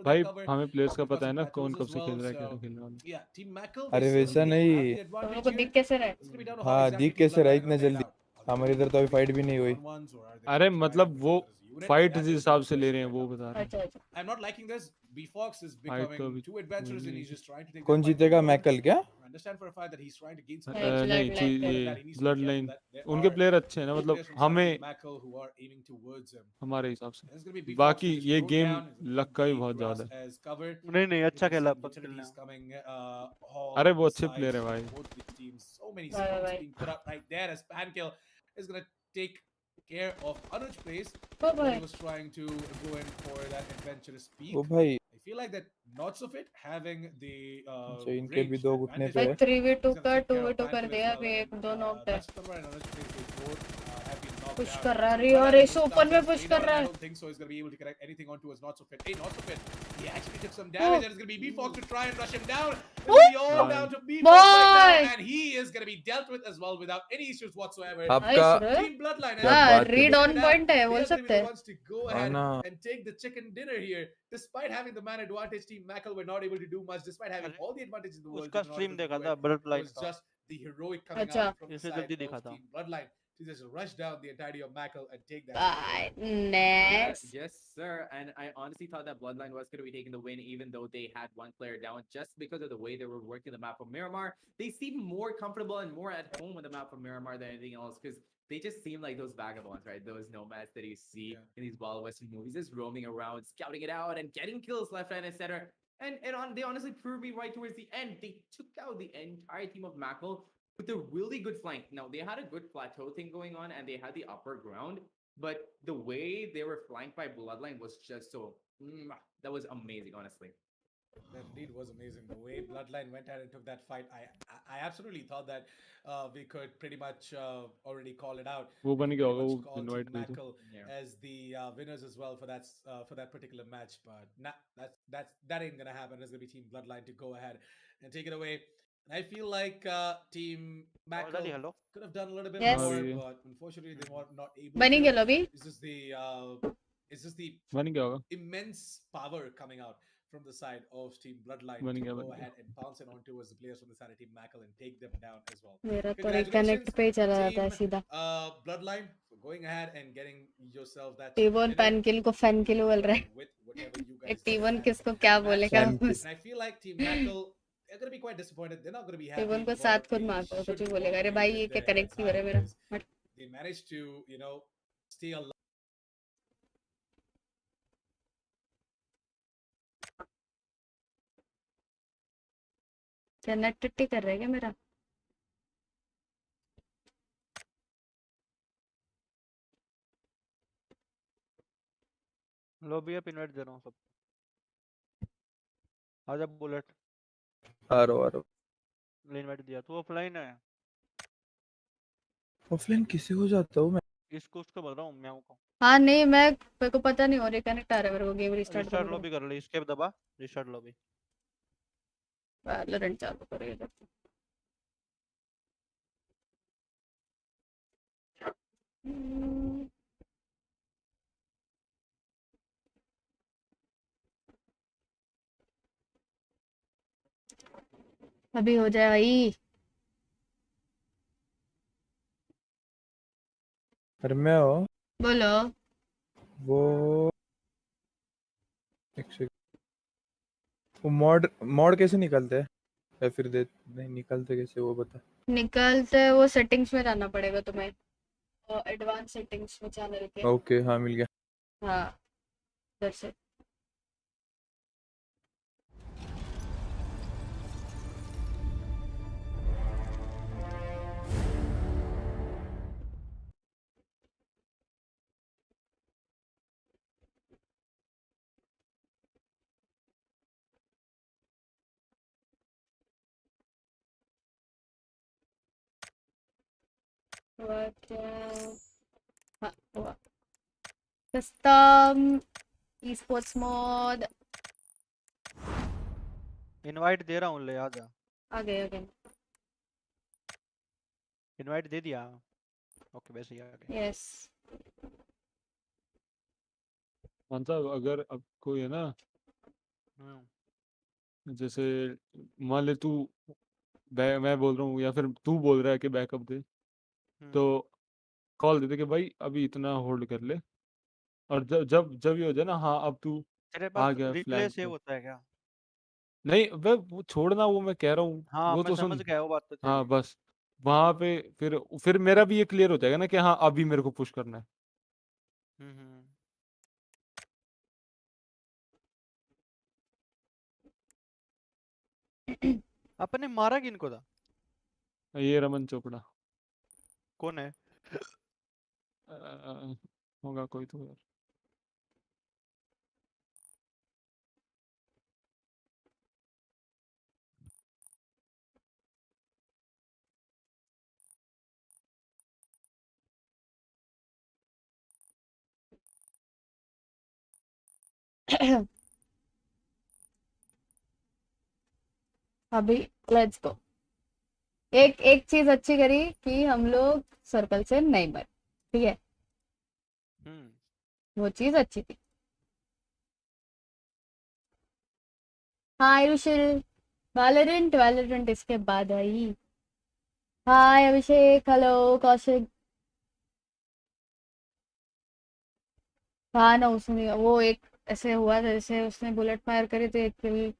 भाई हमें प्लेयर्स का पता है ना कौन कब से खेल रहा है क्या नहीं खेल रहा है Yeah, Team Mackle, अरे they वैसा certainly नहीं have the तुम लोग advantage को here. दिख कैसे रहा है It's gonna be down to how हाँ exactly दिख Team कैसे रहा है Bloodline इतना are gonna जल्दी play it out. हमारे इधर तो अभी फाइट भी नहीं हुई One-on-ones, or are they अरे gonna मतलब try वो and versus unit? Fight That जिस is हिसाब the से ले question रहे हैं right वो now. बता रहे हैं अच्छा अच्छा I'm not liking this. B-Fox is fight तो becoming अभी too adventurous, and he's just trying to take कौन that fight जीतेगा to the मैकल क्या I understand for a fact that he's trying to gain some नहीं Bloodline ये that he needs to blood be careful line that there उनके are player अच्छे हैं ना two मतलब players from हमें Team Mackle who are aiming towards him. हमारे हिसाब से It's gonna be B-Fox बाकी who just ये broke game down. He's gonna luck का भी keep बहुत the grass ज्यादा है as cover. नहीं नहीं You अच्छा can खेला see पब खेलना utilities coming all अरे वो अच्छे sides प्लेयर है from भाई both these teams. So many Bye, smokes bye. being put up right there as Pankill is gonna take care of Anuj place. Oh He भाई was trying to go in for that adventurous peak. ओ भाई I feel like that not so fit having the अच्छा इनके भी range दो घुटने advantage पे भाई है 3v2 is gonna का take care of 2v2 कर Pankill दिया as अभी well. एक दो नॉक है That's the one. Anuj plays, they both have been knocked push down. कर रहा है Bloodline और is इस gonna ओपन start में this पुश straight कर out, and रहा I है. don't think so he's gonna be able to connect anything onto his not so fit. Hey, not so fit. He actually took some damage, and it's gonna be B-Fox to try and rush him down. It's gonna be all Nice. down to B-Fox right now, Boy! and he is gonna be dealt with as well without any issues whatsoever. आपका Nice, bro. Team Bloodline, क्या हाँ, बात है read भाई. on point है, they बोल are gonna be सकते the हैं. ones to go हाँ ahead ना. and take the chicken dinner here. Despite having the man advantage, Team Mackle were not able to do much. Despite having अरे all the advantages in the world, उसका they were not stream able to देखा do था it. Blood It line was का. just the heroic coming अच्छा. out from the इसे side जल्दी of देखा था. Team Bloodline to just rush down the entirety of Mackle and take that. Bye. Yeah, Next. yes, sir. And I honestly thought that Bloodline was going to be taking the win, even though they had one player down, just because of the way they were working the map of Miramar. They seem more comfortable and more at home with the map of Miramar than anything else, because they just seem like those vagabonds, right? Those nomads that you see in these Wild Western movies, just roaming around, scouting it out, and getting kills left, right, and center. And they honestly proved me right towards the end. They took out the entire team of Mackle with a really good flank. Now, they had a good plateau thing going on, and they had the upper ground, but the way they were flanked by Bloodline was just so that was amazing, honestly. That indeed was amazing. The way Bloodline went ahead and took that fight, I absolutely thought that we could pretty much already call it out. वो We बन could गया pretty होगा, much वो call invite Team भेजो. Mackle Yeah. as the winners as well for that particular match. But that ain't gonna happen. It's gonna be Team Bloodline to go ahead and take it away. And I feel like Team Mackle hello. could have done a little bit Yes. more, हाँ, but unfortunately they were not able बनी to. गया lobby. It's just the बन गया होगा. immense power coming out from the side of Team Bloodline बन to गया, go बन गया. ahead and bounce it on towards the players from the side of Team Mackle and take them down as well. मेरा तो Congratulations, reconnect पे ही चला जाता है Team सीधा. Bloodline, for going ahead and getting yourself that T1 chicken dinner. पैनकिल को फैनकिल बोल रहा है. With whatever you guys did T1 at किसको the क्या match. बोलेगा? Fankil. And I feel like Team Mackle, they're going to be quite disappointed. They're not going to be happy. T1 को but साथ खुद they मार दो, should कुछ भी be बोलेगा. अरे walking भाई away ये with क्या their कनेक्ट heads नहीं हो high रहा है मेरा. because they managed to, stay alive. क्या नेट टिट्टी कर रहा है क्या मेरा? लॉबी अप इनवाइट दे रहा हूँ सब. आजा बुलेट. आ रहा. इनवाइट दिया. तू ऑफलाइन है. ऑफलाइन किसे हो जाता हूँ मैं. इसको उसको बोल रहा हूँ मैं को. हाँ नहीं मैं मेरे को पता नहीं हो रहा कनेक्ट आ रहा है मेरे को गेम रिस्टार्ट रिस्टार्ट लॉबी कर ले. एस्केप दबा. Restart lobby. वैलोरेंट चालू करेगा. अभी हो जाए भाई. अरे मैं हो. बोलो. वो एक सेकंड. वो मॉड कैसे निकलते हैं या फिर दे नहीं निकलते कैसे वो बता. निकलते वो सेटिंग्स में जाना पड़ेगा तुम्हें. एडवांस सेटिंग्स में चैनल के. ओके हाँ मिल गया. हाँ उधर से. हुआ क्या? हाँ हुआ. Custom esports mod. इनवाइट दे रहा हूँ. ले आजा. आ गए. इनवाइट दे दिया. ओके वैसे ही आ गए. यस. मानसा अगर अब कोई है ना, जैसे मान ले तू मैं बोल रहा हूँ या फिर तू बोल रहा है कि बैकअप दे, तो कॉल देते कि भाई अभी इतना होल्ड कर ले, और जब ये हो जाए ना, हाँ अब तू तेरे आ पास गया रिप्ले फ्लैंक सेव पे. होता है क्या? नहीं वो छोड़ना, वो मैं कह रहा हूँ. हाँ वो मैं तो समझ सुन. गया वो बात तो तेरी. हाँ बस वहां पे फिर मेरा भी ये क्लियर हो जाएगा ना कि हाँ अभी मेरे को पुश करना है. अपने मारा किनको था? ये रमन चोपड़ा कौन है? होगा कोई तो यार. अभी लेट्स गो। एक एक चीज अच्छी करी कि हम लोग सर्कल से नहीं मरे, ठीक है, वो चीज अच्छी थी। हाय रुशिल, वैलोरेंट वैलोरेंट इसके बाद आई। हाय अभिषेक, हेलो कौशिक। हाँ ना, उसने वो एक ऐसे हुआ था जैसे उसने बुलेट फायर करी तो एक किल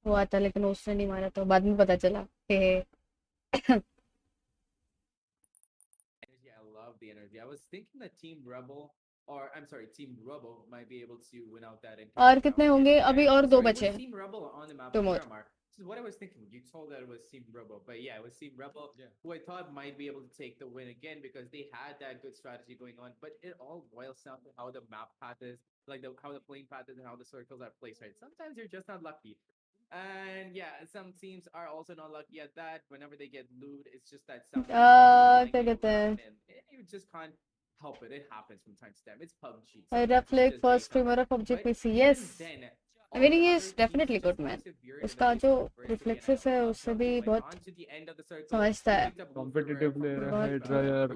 हुआ था, लेकिन उसने नहीं मारा, तो बाद में पता चला कि Energy, I love the energy. I was thinking that Team Rebel, or I'm sorry, Team Rebel might be able to win out that entire और round. कितने होंगे अभी? और दो Sorry, it बचे was Team Rebel on the map Two of more. Miramar. This is what I was thinking. You told that it was Team Rebel, but yeah, it was Team Rebel, who I thought might be able to take the win again because they had that good strategy going on. But it all boils down to how the map path is, like how the playing path is, and how the circles are placed. Right? Sometimes you're just not lucky. And yeah, some teams are also not lucky at that. Whenever they get loot, it's just that something like क्या कहते हैं, and you just can't help it. It happens from time to time. It's PUBG. Reflect first streamer of PUBG PC. Yes, I mean he is definitely good man. उसका जो reflexes है उससे भी बहुत समझता है, कॉम्पिटिटिव प्लेयर है, बहुत dryer.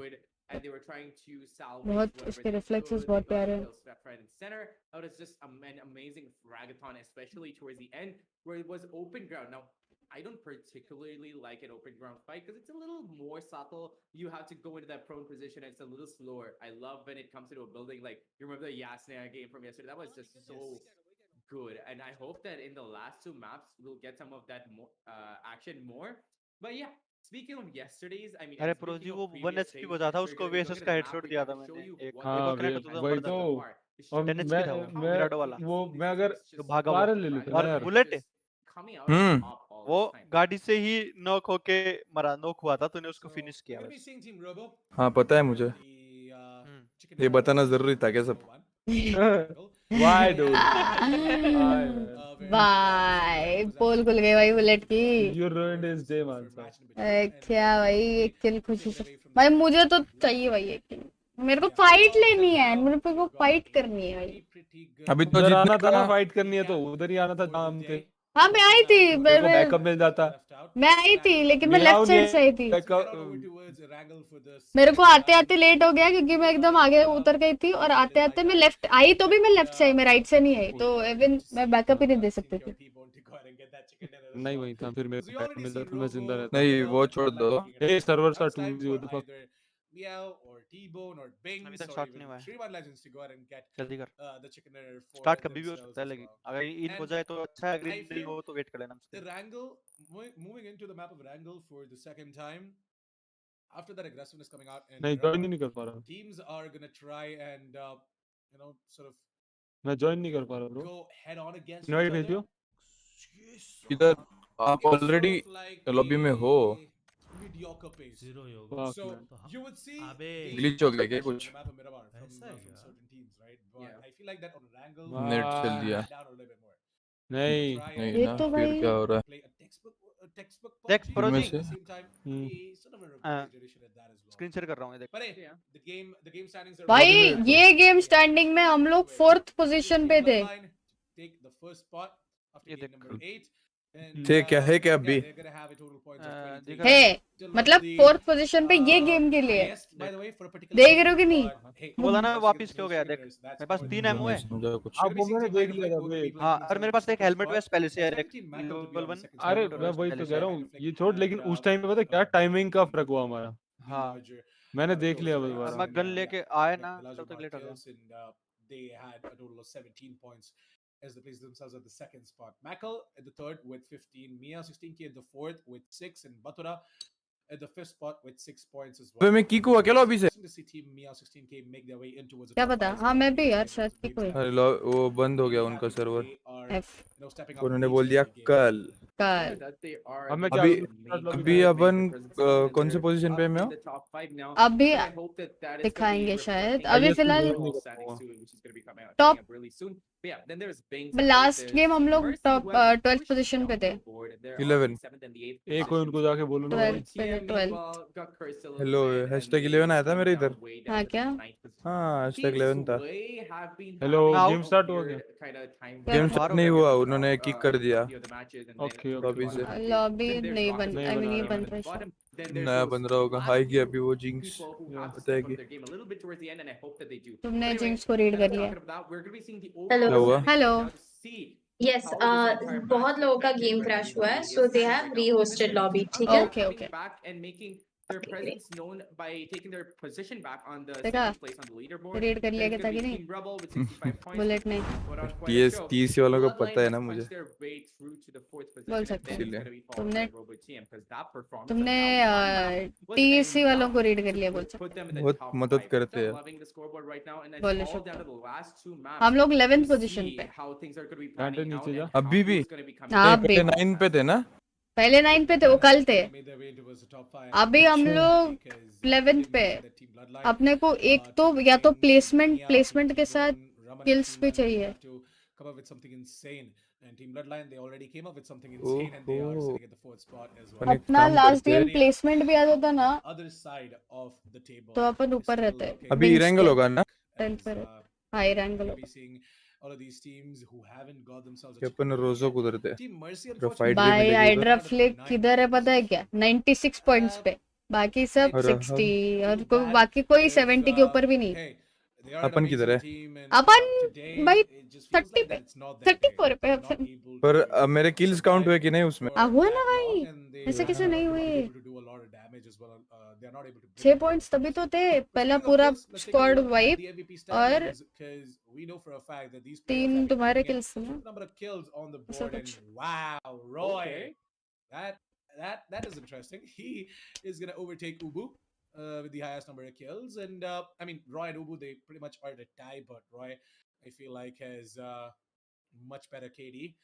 and they were trying to salvage बहुत whatever उसके they reflexes could. बहुत They got प्यारे हैं। kills left, right, and center. It was just an amazing fragathon, especially towards the end where it was open ground. Now, I don't particularly like an open ground fight because it's a little more subtle. You have to go into that prone position and it's a little slower. I love when it comes into a building. Like, you remember the Yasnaya game from yesterday? That was just so good. And I hope that in the last two maps, we'll get some of that more action more. But yeah, speaking of yesterday's, I mean, अरे and प्रोजी speaking वो of 1 previous HP days, बचा था, we're उसको gonna be VSS looking का at the headshot map. दिया We're था gonna show मैंने you एक what देखो हाँ कनेक्ट होता था वही मर तो। था। और 10 HP था वो मैं मिराडो वाला, वो मैं अगर जो भागा वो पारल ले लेता ना और यार। Bullet coming out on top all वो this time. गाड़ी से ही नॉक होके मरा, नॉक हुआ था, तूने उसको So, फिनिश we're किया gonna be बस। seeing Team Robo. हाँ पता है मुझे, The chicken ये dinner बताना versus जरूरी था क्या सब? 101. Why dude? भाई पोल खुल गई भाई बुलेट की। You ruined his day man. क्या भाई, एक किल खुशी से भाई, मुझे तो चाहिए भाई एक किल, मेरे को फाइट लेनी है, मेरे को फाइट करनी है भाई। अभी तो उधर जितने आना था ना, का फाइट करनी है तो उधर ही आना था जहाँ हम थे। हाँ मैं आई थी, तेरे को बैकअप मिल जाता। मैं आई थी लेकिन मैं लेफ्ट साइड से आई थी। मेरे को आते आते लेट हो गया क्योंकि मैं एकदम आगे उतर गई थी, और आते आते मैं लेफ्ट आई तो भी मैं लेफ्ट से आई, मैं राइट से नहीं आई, तो इवन मैं बैकअप ही नहीं दे सकती थी। नहीं वही था, फिर मेरे को बैकअप मिलता तो मैं जिंदा रहता। नहीं वो छोड़ दो। Hey, servers are 2-0, what the fuck? Meow or T-Bone or Bings अभी तक or शॉट even नहीं हुआ है, Shrivan Legends to go ahead and get जल्दी कर। the chicken dinner for start कभी भी हो themselves सकता है, as लेकिन well. अगर इन हो And जाए तो अच्छा है, अगर I नहीं feel हो तो वेट कर लेना the मुझसे। Wrangle, moving into the map of Wrangle for the second time, after that aggressiveness coming out in नहीं ज्वाइन ही Miramar, नहीं कर पा रहा, teams are gonna try and sort of मैं ज्वाइन नहीं कर पा रहा bro. go head on against invite each other. भेजियो। इधर आप It's already sort of like lobby में हो। a mediocre pace. Fuck So man. you would see the glitch हो गया क्या aggression कुछ? on the map of Miramar from certain teams, right? But I feel like that on Wrangle, net चल दिया। down a little bit more. नहीं Try नहीं and ये ना, तो फिर भाई क्या हो रहा है? play a textbook देख PUBG, प्रोजी, but at the same time, a sort of a revised edition at that as well. Screen share कर रहा हूँ, ये देख। But hey, the game standings are भाई really ये गेम स्टैंडिंग में हम लोग 4th पोजीशन पे थे। take the first spot after ये game देख। number 8. And थे क्या है क्या yeah, अभी? they're gonna have a total points of 23. दिख है Still मतलब not the, 4th पोजीशन पे ये गेम के लिए। highest, by the way, for a particular देख game, रहे हो कि नहीं? but hey, बोला ना once वापस again, क्यों those गया, chicken देख dinners, that's मेरे पास more 3 than एमओ नहीं है। समझा कुछ। We're आप gonna वो be seeing मैंने Team देख High लिया था Reflect both way. be playing हाँ, themselves और in मेरे the पास देख second हेलमेट spot. वेस्ट पहले से है, Expecting देख Michael to be level on the 1 second अरे spot. मैं वही तो पहले कह से रहा है। हूँ, ये छोड़, लेकिन उस टाइम पे पता है क्या टाइमिंग का फर्क हुआ हमारा। हाँ, मैंने देख लिया और दोबारा। मैं गन लेके आया ना तब तक लेट हो गया। They had a total of 17 points as they placed themselves at the second spot. Mackle at the third with 15, Mia 16k at the fourth with 6, and Batura at the fifth spot with 6 points as well. मैं kick हुआ क्या lobby से? Interesting to see Team Mia 16k make their way in towards the क्या top पता, 5 हाँ spot मैं of भी the यार game शायद versus ठीक game हुई। अरे standings. वो बंद हो Really गया happy उनका that server. they are, F stepping up उन्होंने each बोल and दिया every game. कल। कल That they are अब मैं the क्या अभी main अभी main upon presence as well, and कौन से they're पोजीशन पे up में in हो? the top 5 now. अभी But I hope that that is going to be दिखाएंगे शायद, reflecting अभी ISP फिलहाल ज्वाइन नहीं overall कर standings पाऊंगा। soon, which is going to be coming top up really soon. But yeah, then there's Bing. Last game हम लोग top 12th position पे थे। 11 एक कोई उनको जाके बोलो ना भाई। 12th पे थे 12th। हेलो #11 आया था मेरे इधर। हाँ क्या? हाँ #11 था। हेलो Now- गेम स्टार्ट हो गया। गेम स्टार्ट नहीं हुआ, उन्होंने किक कर दिया ओके लॉबी से। लॉबी नहीं बन नहीं आई मीन बना ये रहा बन मैंने। रहा है शायद। नया बन रहा होगा, आएगी अभी वो जिंक्स बताएगी। तुमने जिंक्स को रीड कर लिया? क्या हेलो हुआ? हेलो। यस बहुत लोगों का गेम क्रैश हुआ है सो दे हैव रीहोस्टेड लॉबी, ठीक है? Okay, okay. Their presence known by taking their position back on the देखा? second place on the leaderboard. Read कर लिया There's क्या था gonna कि be नहीं? Team Rebel with 65 points. Bullet नहीं। Put on quite a show. TS वालों को Bloodline पता है ना has मुझे। punched their way through to the fourth position. बोल and सकते then हैं। it's gonna be followed तुमने- by Robo GM, 'cause that performance तुमने of that one map was TSC वालों को enough रीड कर लिया to बोल put सकते them in the बहुत top मदद five. करते Still हैं। loving the scoreboard right now, and बोल it's all सकते down to हैं। the last two maps. हम लोग 11th to पोजीशन see पे। how things are gonna be घंटे panning नीचे out जा। and अभी how भी? who's gonna be coming हाँ, out. पहले अभी। 9 पे थे ना? पहले 9 पे थे, वो कल थे। Made their way towards the top five. अभी हम लोग Because, 11th पे। they mentioned that Team Bloodline, अपने को एक तो या तो प्लेसमेंट के साथ kills भी चाहिए। have to come up with something insane. And Team Bloodline, they already came up with something insane, and they are ओहो। sitting at the fourth spot as well. अपन एक अपना काम लास्ट करते गेम हैं। प्लेसमेंट भी आ जाता ना Other side of the table. तो अपन is ऊपर still रहते looking अभी Wings इरेंगल पे। होगा ना? 10th पे as, रहते। High rank we're low. gonna be seeing all of these teams who haven't got themselves कि a अपन chicken रोजो yet. को उधर थे। Team Mercy, फिर फाइट भी बाय मिलेगी उधर। हाइड्रा फ्लिक किधर है पता है क्या? 96 पॉइंट्स पे। बाकी सब और 60 और Too bad बाकी कोई because, 70 के ऊपर भी नहीं। hey, they are an अपन किधर amazing है? team and, अपन today भाई it just feels 30 like पे that it's not their day. 34 पे They're not अपन। able पर to मेरे किल्स काउंट हुए कि नहीं उसमें? for हुआ ना that भाई, long and they ऐसे कैसे are नहीं not हुए? able to do a lot of damage as well. They are not able to break 6 the points wall. तभी तो थे। But पहला speaking of पूरा kills, let's take a squad look at wipe the MVP और standings, 'cause we know for a fact that these players 3 have been तुम्हारे putting in kills थे ना? a number of kills on the ऐसा board, कुछ। and wow, Roy, Okay. that is interesting. He is gonna overtake Ubu with the highest number of kills, and I mean Roy and Ubu, they pretty much are at a tie, but Roy, I feel like, has much better KD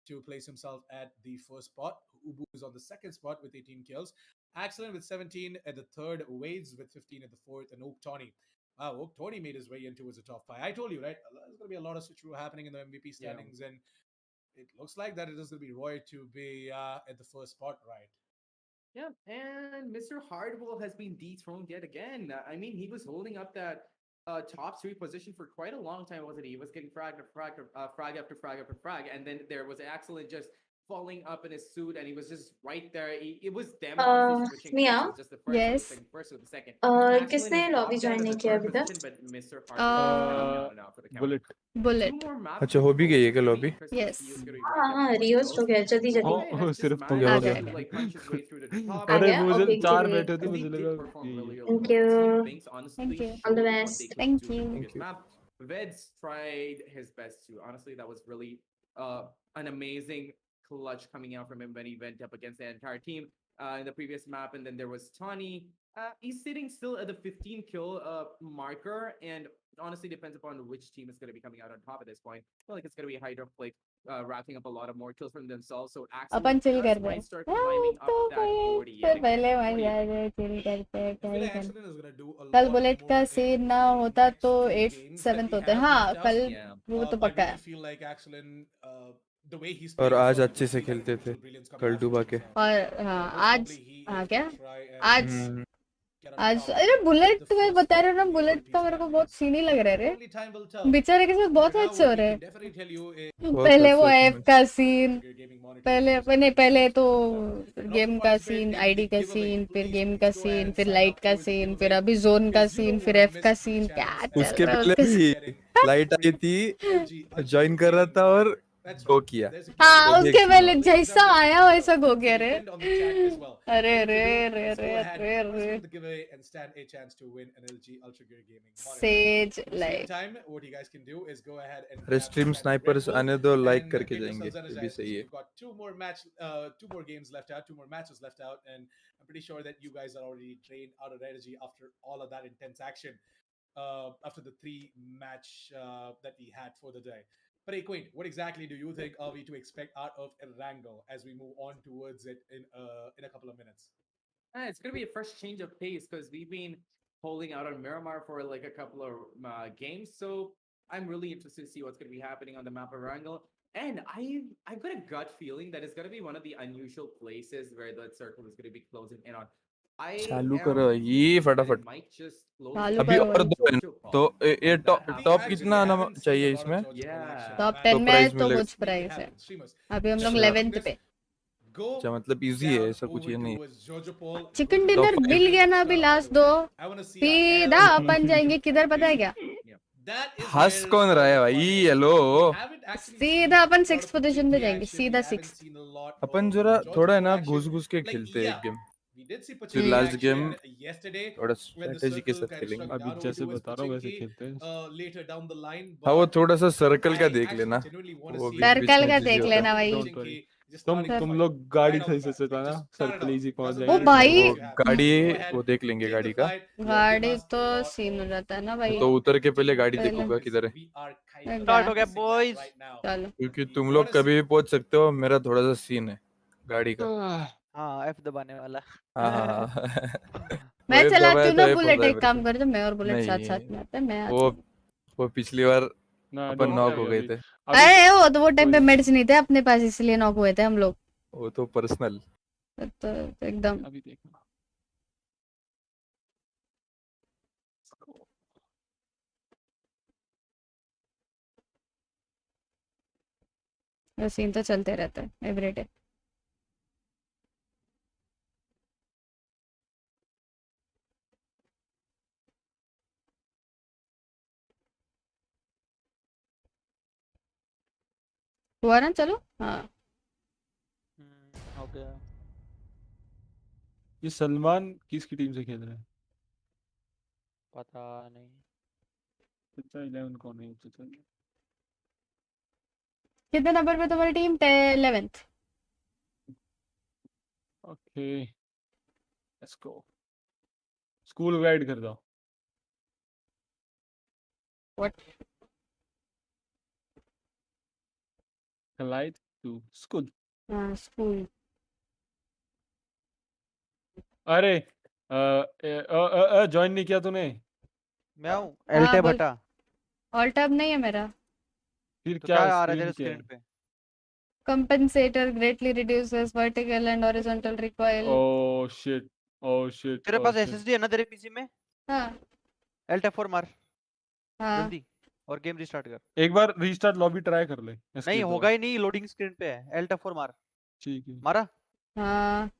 to place himself at the first spot. Ubu is on the second spot with 18 kills. Excellent with 17 at the third. Wades with 15 at the fourth, and Oak Tawny. Wow, Oak Tawny made his way in towards the top five. I told you, right? There's going to be a lot of switcheroo happening in the MVP standings, and it looks like that it is going to be Roy to be at the first spot, right? Yeah, and Mr. Hardwell has been dethroned yet again. I mean, he was holding up that top three position for quite a long time, wasn't he? He was getting frag after frag after frag after frag, and then there was excellent just falling up in his suit, and he was just right there. It was them honestly switching Mia? places, just the first Yes. with the second, first with the second. किसने Excellent is lobby dropped down join to नहीं the किया third अभी तक? position, but Mr. Hardwell is coming out now for the count. Bullet bullet. Two more maps अच्छा, to हो भी go गई है क्या to. lobby? Christmas Yes. Eve is gonna be हाँ racked up हाँ with rehost kills. हो गया जल्दी जल्दी। Roy has just सिर्फ managed हो to, गया। like, punch his way through the top. आ अरे गया? मुझे Okay, 4 great. बैठे थे They मुझे did लगा perform कि really well. Thank you. Team Binks honestly Thank you. All the showed what best. they could Thank do you. in Thank this you. map. Veds tried his best too. Honestly, that was really an amazing clutch coming out from him when he went up against the entire team in the previous map. And then there was Tawny. He's sitting still at the 15 kill marker, and honestly depends upon which team is going to be coming out on top at this point. I feel like it's going to be Hydra Flake racking up a lot of more kills from themselves. So upon chill कर just रहे might हैं। start climbing तो up that AOD फिर yet पहले again. वहीं What do you जा think? रहे chill करते हैं I क्या feel ही like कर। Excellent is going to do a कल lot बुलेट more का in सीन ना the होता next तो two 8th games that 7th we होते। have हाँ left out. कल Yeah. वो तो I पक्का really है। feel like Excellent, the way he's और playing as आज well, you अच्छे could से see that खेलते थे individual brilliance coming कल out from डूबा के। himself. और हाँ Most आज probably he हाँ is क्या gonna try and आज get on आज top अरे of बुलेट the में first बता रहे spot हो ना, in the बुलेट MVP का मेरे को बहुत standings. सीन ही लग रहा है रे। Only time will tell. बेचारे के साथ बहुत For now, अच्छे हो what we रहे can हैं। definitely tell you is पहले वो अच्छा एफ का सीन, Ultragear Gaming Monitor पहले is gonna नहीं be पहले तो and also गेम का participate scene, in ID the का giveaway. सीन, फिर Please, गेम please का go सीन, and फिर sign लाइट up का for the सीन, फिर giveaway अभी जोन का because you सीन, don't फिर want to एफ miss का the सीन। क्या chance चल उसके रहा है पहले उसके भी getting लाइट आई थी, LG ज्वाइन कर रहा Ultragear था Gaming और Monitor. That's go right. किया। There's a हाँ giveaway. उसके एक पहले Links जैसा are आया pinned वैसा हो गया रे। pinned on the chat as well. अरे All you रे have to do रे is रे go ahead, रे रे participate in the giveaway, and stand a chance to win an LG Ultragear Gaming Monitor. Says At the same light time, what you guys can do is go ahead and अरे grab stream that snipers Red Bull आने दो, like and करके get जाएंगे, yourselves ये भी energized सही because है। we've got two more games left out, two more matches left out, and I'm pretty sure that you guys are already drained out of energy after all of that intense action. After the 3 match that we had for the day. But hey, Quaint, what exactly do you think are we to expect out of Erangel as we move on towards it in a couple of minutes? It's gonna be a fresh change of pace because we've been holding out on Miramar for like a couple of games. So I'm really interested to see what's going to be happening on the map of Wrangle. And I've got a gut feeling that it's going to be one of the unusual places where the circle is going to be closing in on. I चालू am करो ये thinking that it फटाफट might just close चालू in अभी करो और on भाई। दो है Jojo तो Paul. ये And top that top actually, कितना I haven't seen चाहिए a lot of इसमें Georgia Yeah. collection. Top I 10 तो में प्राइस है तो मिलेगा कुछ sneakily प्राइस है। haven't. Streamers, अभी हम लोग just watching 11th this, पे। go अच्छा मतलब इजी है down ऐसा कुछ over ये नहीं towards Georgia Paul. Chicken Georgia dinner Paul Top mill is गया a ना अभी club, by लास्ट the दो। way. I want to see a सीधा hell of a upon lot. जाएंगे किधर पता है क्या? That is हंस where कौन all रहा है the भाई fun is. Hello We haven't actually seen सीधा अपन a lot 6th of position पे Pachiki जाएंगे action. We सीधा haven't 6th। seen a lot upon of जरा Georgia थोड़ा है Paul ना action. घुस घुस के Like, खेलते हैं yeah, एक गेम we did see फिर Pachiki last game action yesterday थोड़ा when the स्ट्रेटेजी के circle साथ kind of खेलेंगे shrunk अभी down over जैसे towards बता रहा हूँ वैसे Pachiki खेलते हैं। later down the line. हाँ वो But थोड़ा सा सर्कल का I देख actually लेना genuinely want to वो see बीच बीच सर्कल में का बिजी देख होता लेना है भाई। Don't worry. Pachinki just तुम starting the तुम fight लोग गाड़ी right off सही the से bat. चला Like, ना just start it circle off. Easy पहुंच Doesn't ओ matter जाएगी। if भाई वो you have to गाड़ी go ahead, वो देख लेंगे take the गाड़ी का fight. You'll give गाड़ी us तो a lot सीन हो of जाता है ना भाई। तो उतर के पहले गाड़ी पहले देखूंगा किधर है we are kind of start हो गया, missing that boys. right now. चलो क्योंकि We तुम want लोग to कभी see भी पहुंच सकते हो मेरा थोड़ा सा सीन है गाड़ी का हाँ F दबाने वाला। हाँ मैं वेब चलाती दबाया हूँ तो ना एफ बुलेट। होता है एक मेरे काम को कर दो, मैं और बुलेट साथ नहीं साथ में आते हैं। मैं आती वो हूँ। वो पिछली बार ना अपन डोंट नॉक वरी हो गए अभी थे अभी अरे वो तो वो टाइम पे कोई मेड्स नहीं थे अपने पास, इसलिए नॉक हुए थे हम लोग। वो तो पर्सनल तो एकदम अभी देखना। वो सीन तो चलते रहते हैं एवरीडे। हुआ ना? चलो हाँ। हो गया। ये सलमान किसकी टीम से खेल रहा है? पता नहीं। अच्छा 11 कौन है? अच्छा कितने नंबर पे तुम्हारी team? 11th। Okay let's go. School guide कर दो। व्हाट? collide to school। हाँ स्कूल। अरे ज्वाइन नहीं किया तूने? मैं हूँ हाँ एल बोल। भट्टा। ऑल टैब नहीं है मेरा। फिर तो क्या क्या आ रहा है स्क्रीन तेरे क्या है? स्क्रीन पे? Compensator greatly reduces vertical and horizontal recoil। Oh shit oh shit तेरे ओह पास शिट। एसएसडी है ना तेरे पीसी में? हाँ एल टैप 4 मार हाँ जल्दी और गेम रिस्टार्ट कर। एक बार रीस्टार्ट लॉबी ट्राई कर ले। नहीं एस्केप होगा दबा। ही नहीं, लोडिंग स्क्रीन पे है। एल टैप 4 मार। ठीक है। मारा? हाँ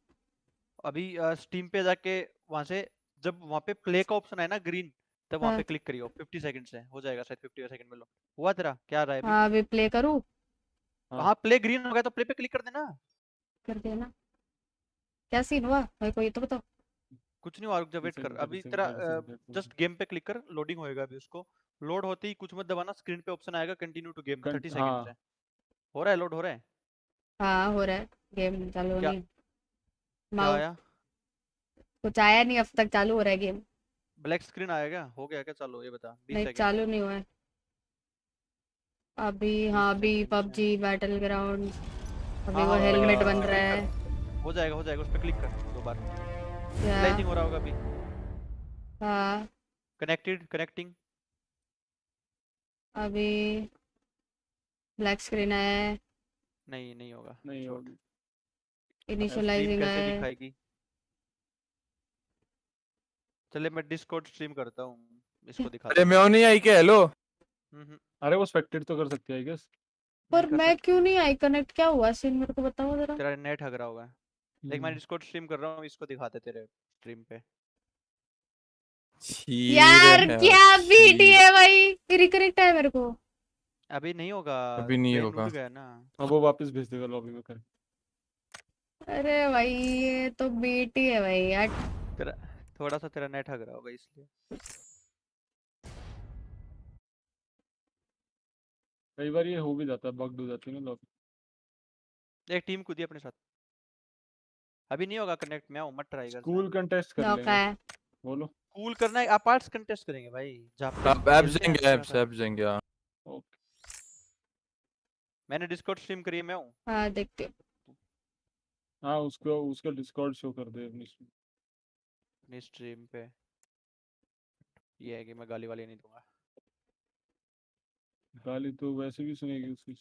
अभी स्टीम पे जाके वहां से जब वहां पे प्ले का ऑप्शन है ना ग्रीन, तब वहां हाँ पे क्लिक करियो। 50 सेकंड से हो जाएगा शायद। 50 सेकंड में लो। हुआ तेरा? क्या आ रहा है अभी? हाँ अभी प्ले करूँ? हाँ। हाँ प्ले ग्रीन हो गया तो प्ले पे क्लिक कर देना। कर दिया ना। क्या सीन हुआ मेरे को ये तो बताओ। कुछ नहीं हुआ, रुक जा, वेट कर। अभी तेरा जस्ट गेम पे क्लिक कर, लोडिंग होएगा अभी। उसको लोड होते ही कुछ मत दबाना, स्क्रीन पे ऑप्शन आएगा कंटिन्यू टू गेम। 30 सेकंड हाँ से हो रहा है, लोड हो रहा है। हाँ हो रहा है। गेम चालू क्या नहीं। क्या माउस आया? कुछ आया नहीं, अब तक चालू हो रहा है गेम। ब्लैक स्क्रीन आएगा? हो गया क्या चालू? ये बता। 20 नहीं सेकंड चालू नहीं हुआ है अभी। 20 हाँ अभी सेकंड पबजी बैटल ग्राउंड अभी हाँ वो हाँ, उस पे हेलमेट click बन कर, रहा click है। कर। हो जाएगा हो जाएगा, उस पे क्लिक कर 2 बार। क्या? एनालाइजिंग हो रहा होगा अभी। हाँ कनेक्टेड, कनेक्टिंग। अभी ब्लैक स्क्रीन है। नहीं नहीं होगा, नहीं छोड़। होगी। स्ट्रीम इनिशियलाइजिंग कैसे है। दिखाएगी? चले मैं डिस्कॉर्ड स्ट्रीम करता हूँ, इसको दिखा अरे देता मैं नहीं आई क्या हेलो हूँ। अरे वो स्पेक्टेट तो कर सकते हैं आई गेस। पर नहीं कर मैं सकते, क्यों नहीं आई कनेक्ट? क्या हुआ सीन मेरे को बताओ जरा। तेरा नेट हग रहा होगा। देख मैं डिस्कॉर्ड स्ट्रीम कर रहा हूँ, इसको दिखाते तेरे स्ट्रीम पे। यार छीर क्या बीटी छीर है भाई, रिकनेक्ट है मेरे को। अभी नहीं होगा, अभी नहीं ब्रेन होगा। उड़ गया ना। अब वो वापस भेज देगा लॉबी में कर। अरे भाई ये तो बीटी है भाई यार। तेरा थोड़ा सा तेरा नेट हग रहा होगा इसलिए। कई बार ये हो भी जाता है, बग हो जाती है ना लॉबी। एक टीम कूदी अपने साथ। अभी नहीं होगा कनेक्ट, मैं हूँ, मत ट्राई कर। स्कूल कंटेस्ट कर नौका लेंगे। है। बोलो। कूल करना है, अपार्ट्स कंटेस्ट करेंगे भाई। जहाँ पे अब ऐप खेलते हैं जाएंगे, अच्छा सा। ऐप जाएंगे हाँ। ओके मैंने डिस्कॉर्ड स्ट्रीम करी है, मैं हूँ। हाँ देखते हो। हाँ उसको उसका डिस्कॉर्ड शो कर दे अपनी stream। अपनी स्ट्रीम पे ये है कि मैं गाली वाली नहीं दूंगा। गाली तो वैसे भी सुनेगी उसकी।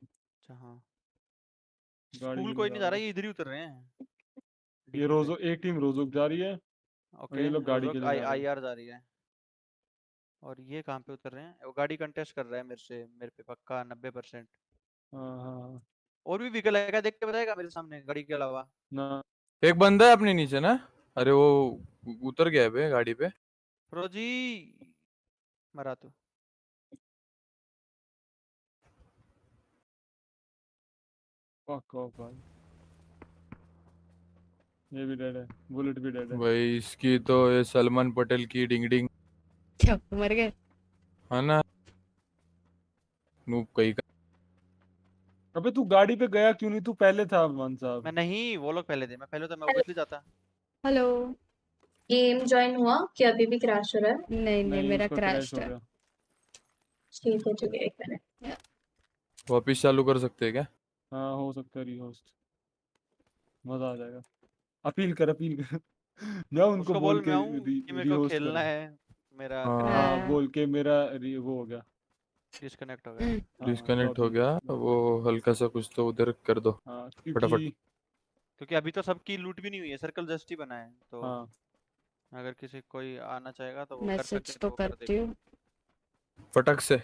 अच्छा हाँ, गाड़ी स्कूल भी कोई नहीं नहीं जा जा रहा। रहा, ये इधर ही उतर रहे हैं ये डिग्गी पे। रोजो एक टीम रोजोक जा रही है और ओके, ये लोग गाड़ी के रोजोक लिए जा रहे हैं। आईआर जा रही है। और ये कहाँ पे उतर रहे हैं? वो गाड़ी कंटेस्ट कर रहा है मेरे से, मेरे पे पक्का 90%। हाँ हाँ हाँ। और भी व्हीकल है क्या, देख के बताएगा मेरे सामने गाड़ी के अलावा? ना एक बंदा है अपने नीचे ना। अरे वो उतर गया है बे गाड़ी पे। प्रोजी मरा तू। फक ऑफ भाई। ये भी डेड है, बुलेट भी डेड है। भाई इसकी तो ये सलमान पटेल की डिंग डिंग क्या मर गए? है ना। नूब कहीं का। अबे तू गाड़ी पे गया क्यों नहीं? तू पहले था मान मैं साहब। नहीं, वो लोग पहले थे, मैं पहले तो मैं हेलो, ऑब्वियसली जाता। हेलो। गेम ज्वाइन हुआ कि अभी भी क्रैश हो रहा है? नहीं नहीं, नहीं मेरा उसका क्रैश क्रैश हो है। गया। ठीक है, एक मिनट। वापिस चालू कर सकते हैं क्या? हाँ हो सकता है रीहोस्ट, मजा आ जाएगा। अपील कर अपील कर। जा उनको उसको बोल बोल मैं के हूँ कि मेरे को रीहोस्ट खेलना कर। है, मेरा हाँ हाँ कनेक्शन हाँ। बोल के मेरा वो हो गया। डिस्कनेक्ट हो गया। हाँ डिस्कनेक्ट हो लॉबी गया लॉबी। वो। हल्का सा कुछ तो उधर कर दो हाँ फटाफट। क्योंकि क्योंकि अभी तो सबकी लूट भी नहीं हुई है, सर्कल जस्ट ही बना है, तो हाँ अगर किसी कोई आना चाहेगा तो वो कर सकते मैसेज हैं, तो तो वो कर करती देंगे। हूँ। फटक से।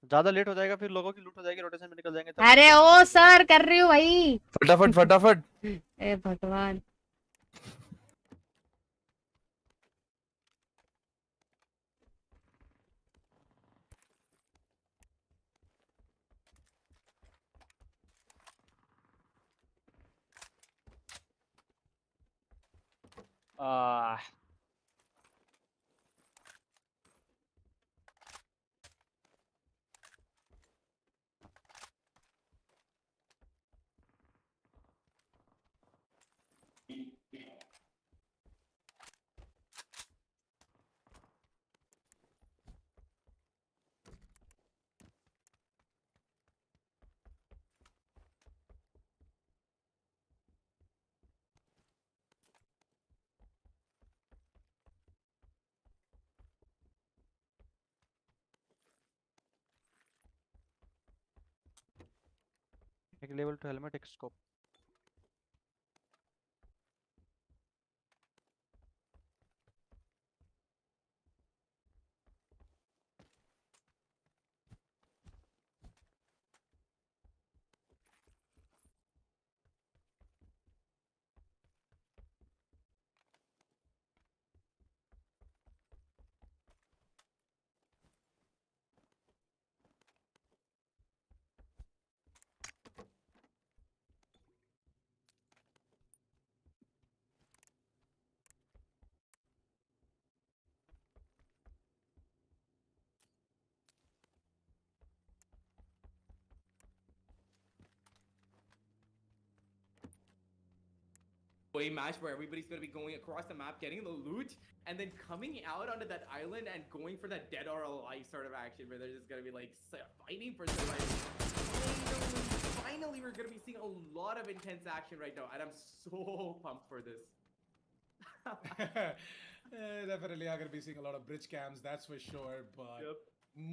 ज्यादा लेट हो जाएगा फिर लोगों की लूट हो जाएगी, रोटेशन में निकल जाएंगे तब अरे दिक्कत ओ हो जाएगी। सर, कर रही हूँ भाई। फटाफट फटाफट। ए भगवान। आ एक लेवल 2 हेलमेट, एक scope. A match where everybody's going to be going across the map, getting the loot, and then coming out onto that island and going for that dead or alive sort of action where they're just going to be like fighting for survival. Finally, we're going to be seeing a lot of intense action right now, and I'm so pumped for this. Definitely, I'm gonna be seeing a lot of bridge cams, that's for sure. But Yep.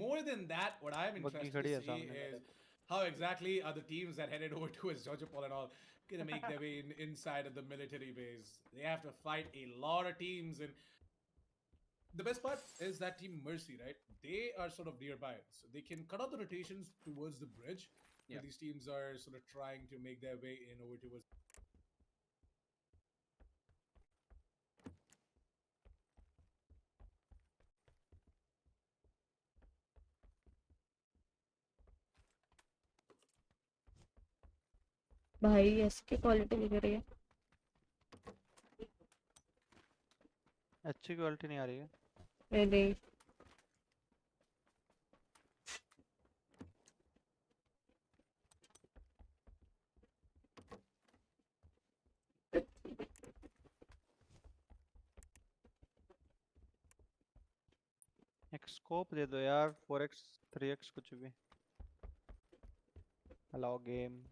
more than that, what I'm buggy interested खड़ी to है see सामने। is how exactly are the teams that headed over to Zojapol and all gonna make their way inside of the military base. They have to fight a lot of teams, and the best part is that team Mercy, right? They are sort of nearby, so they can cut out the rotations towards the bridge. Yeah. Where these teams are sort of trying to make their way in over towards. भाई इसकी quality दिख रही है। अच्छी quality नहीं आ रही है। ये नहीं। एक स्कोप दे दो यार, 4x 3x कुछ भी। Hello game.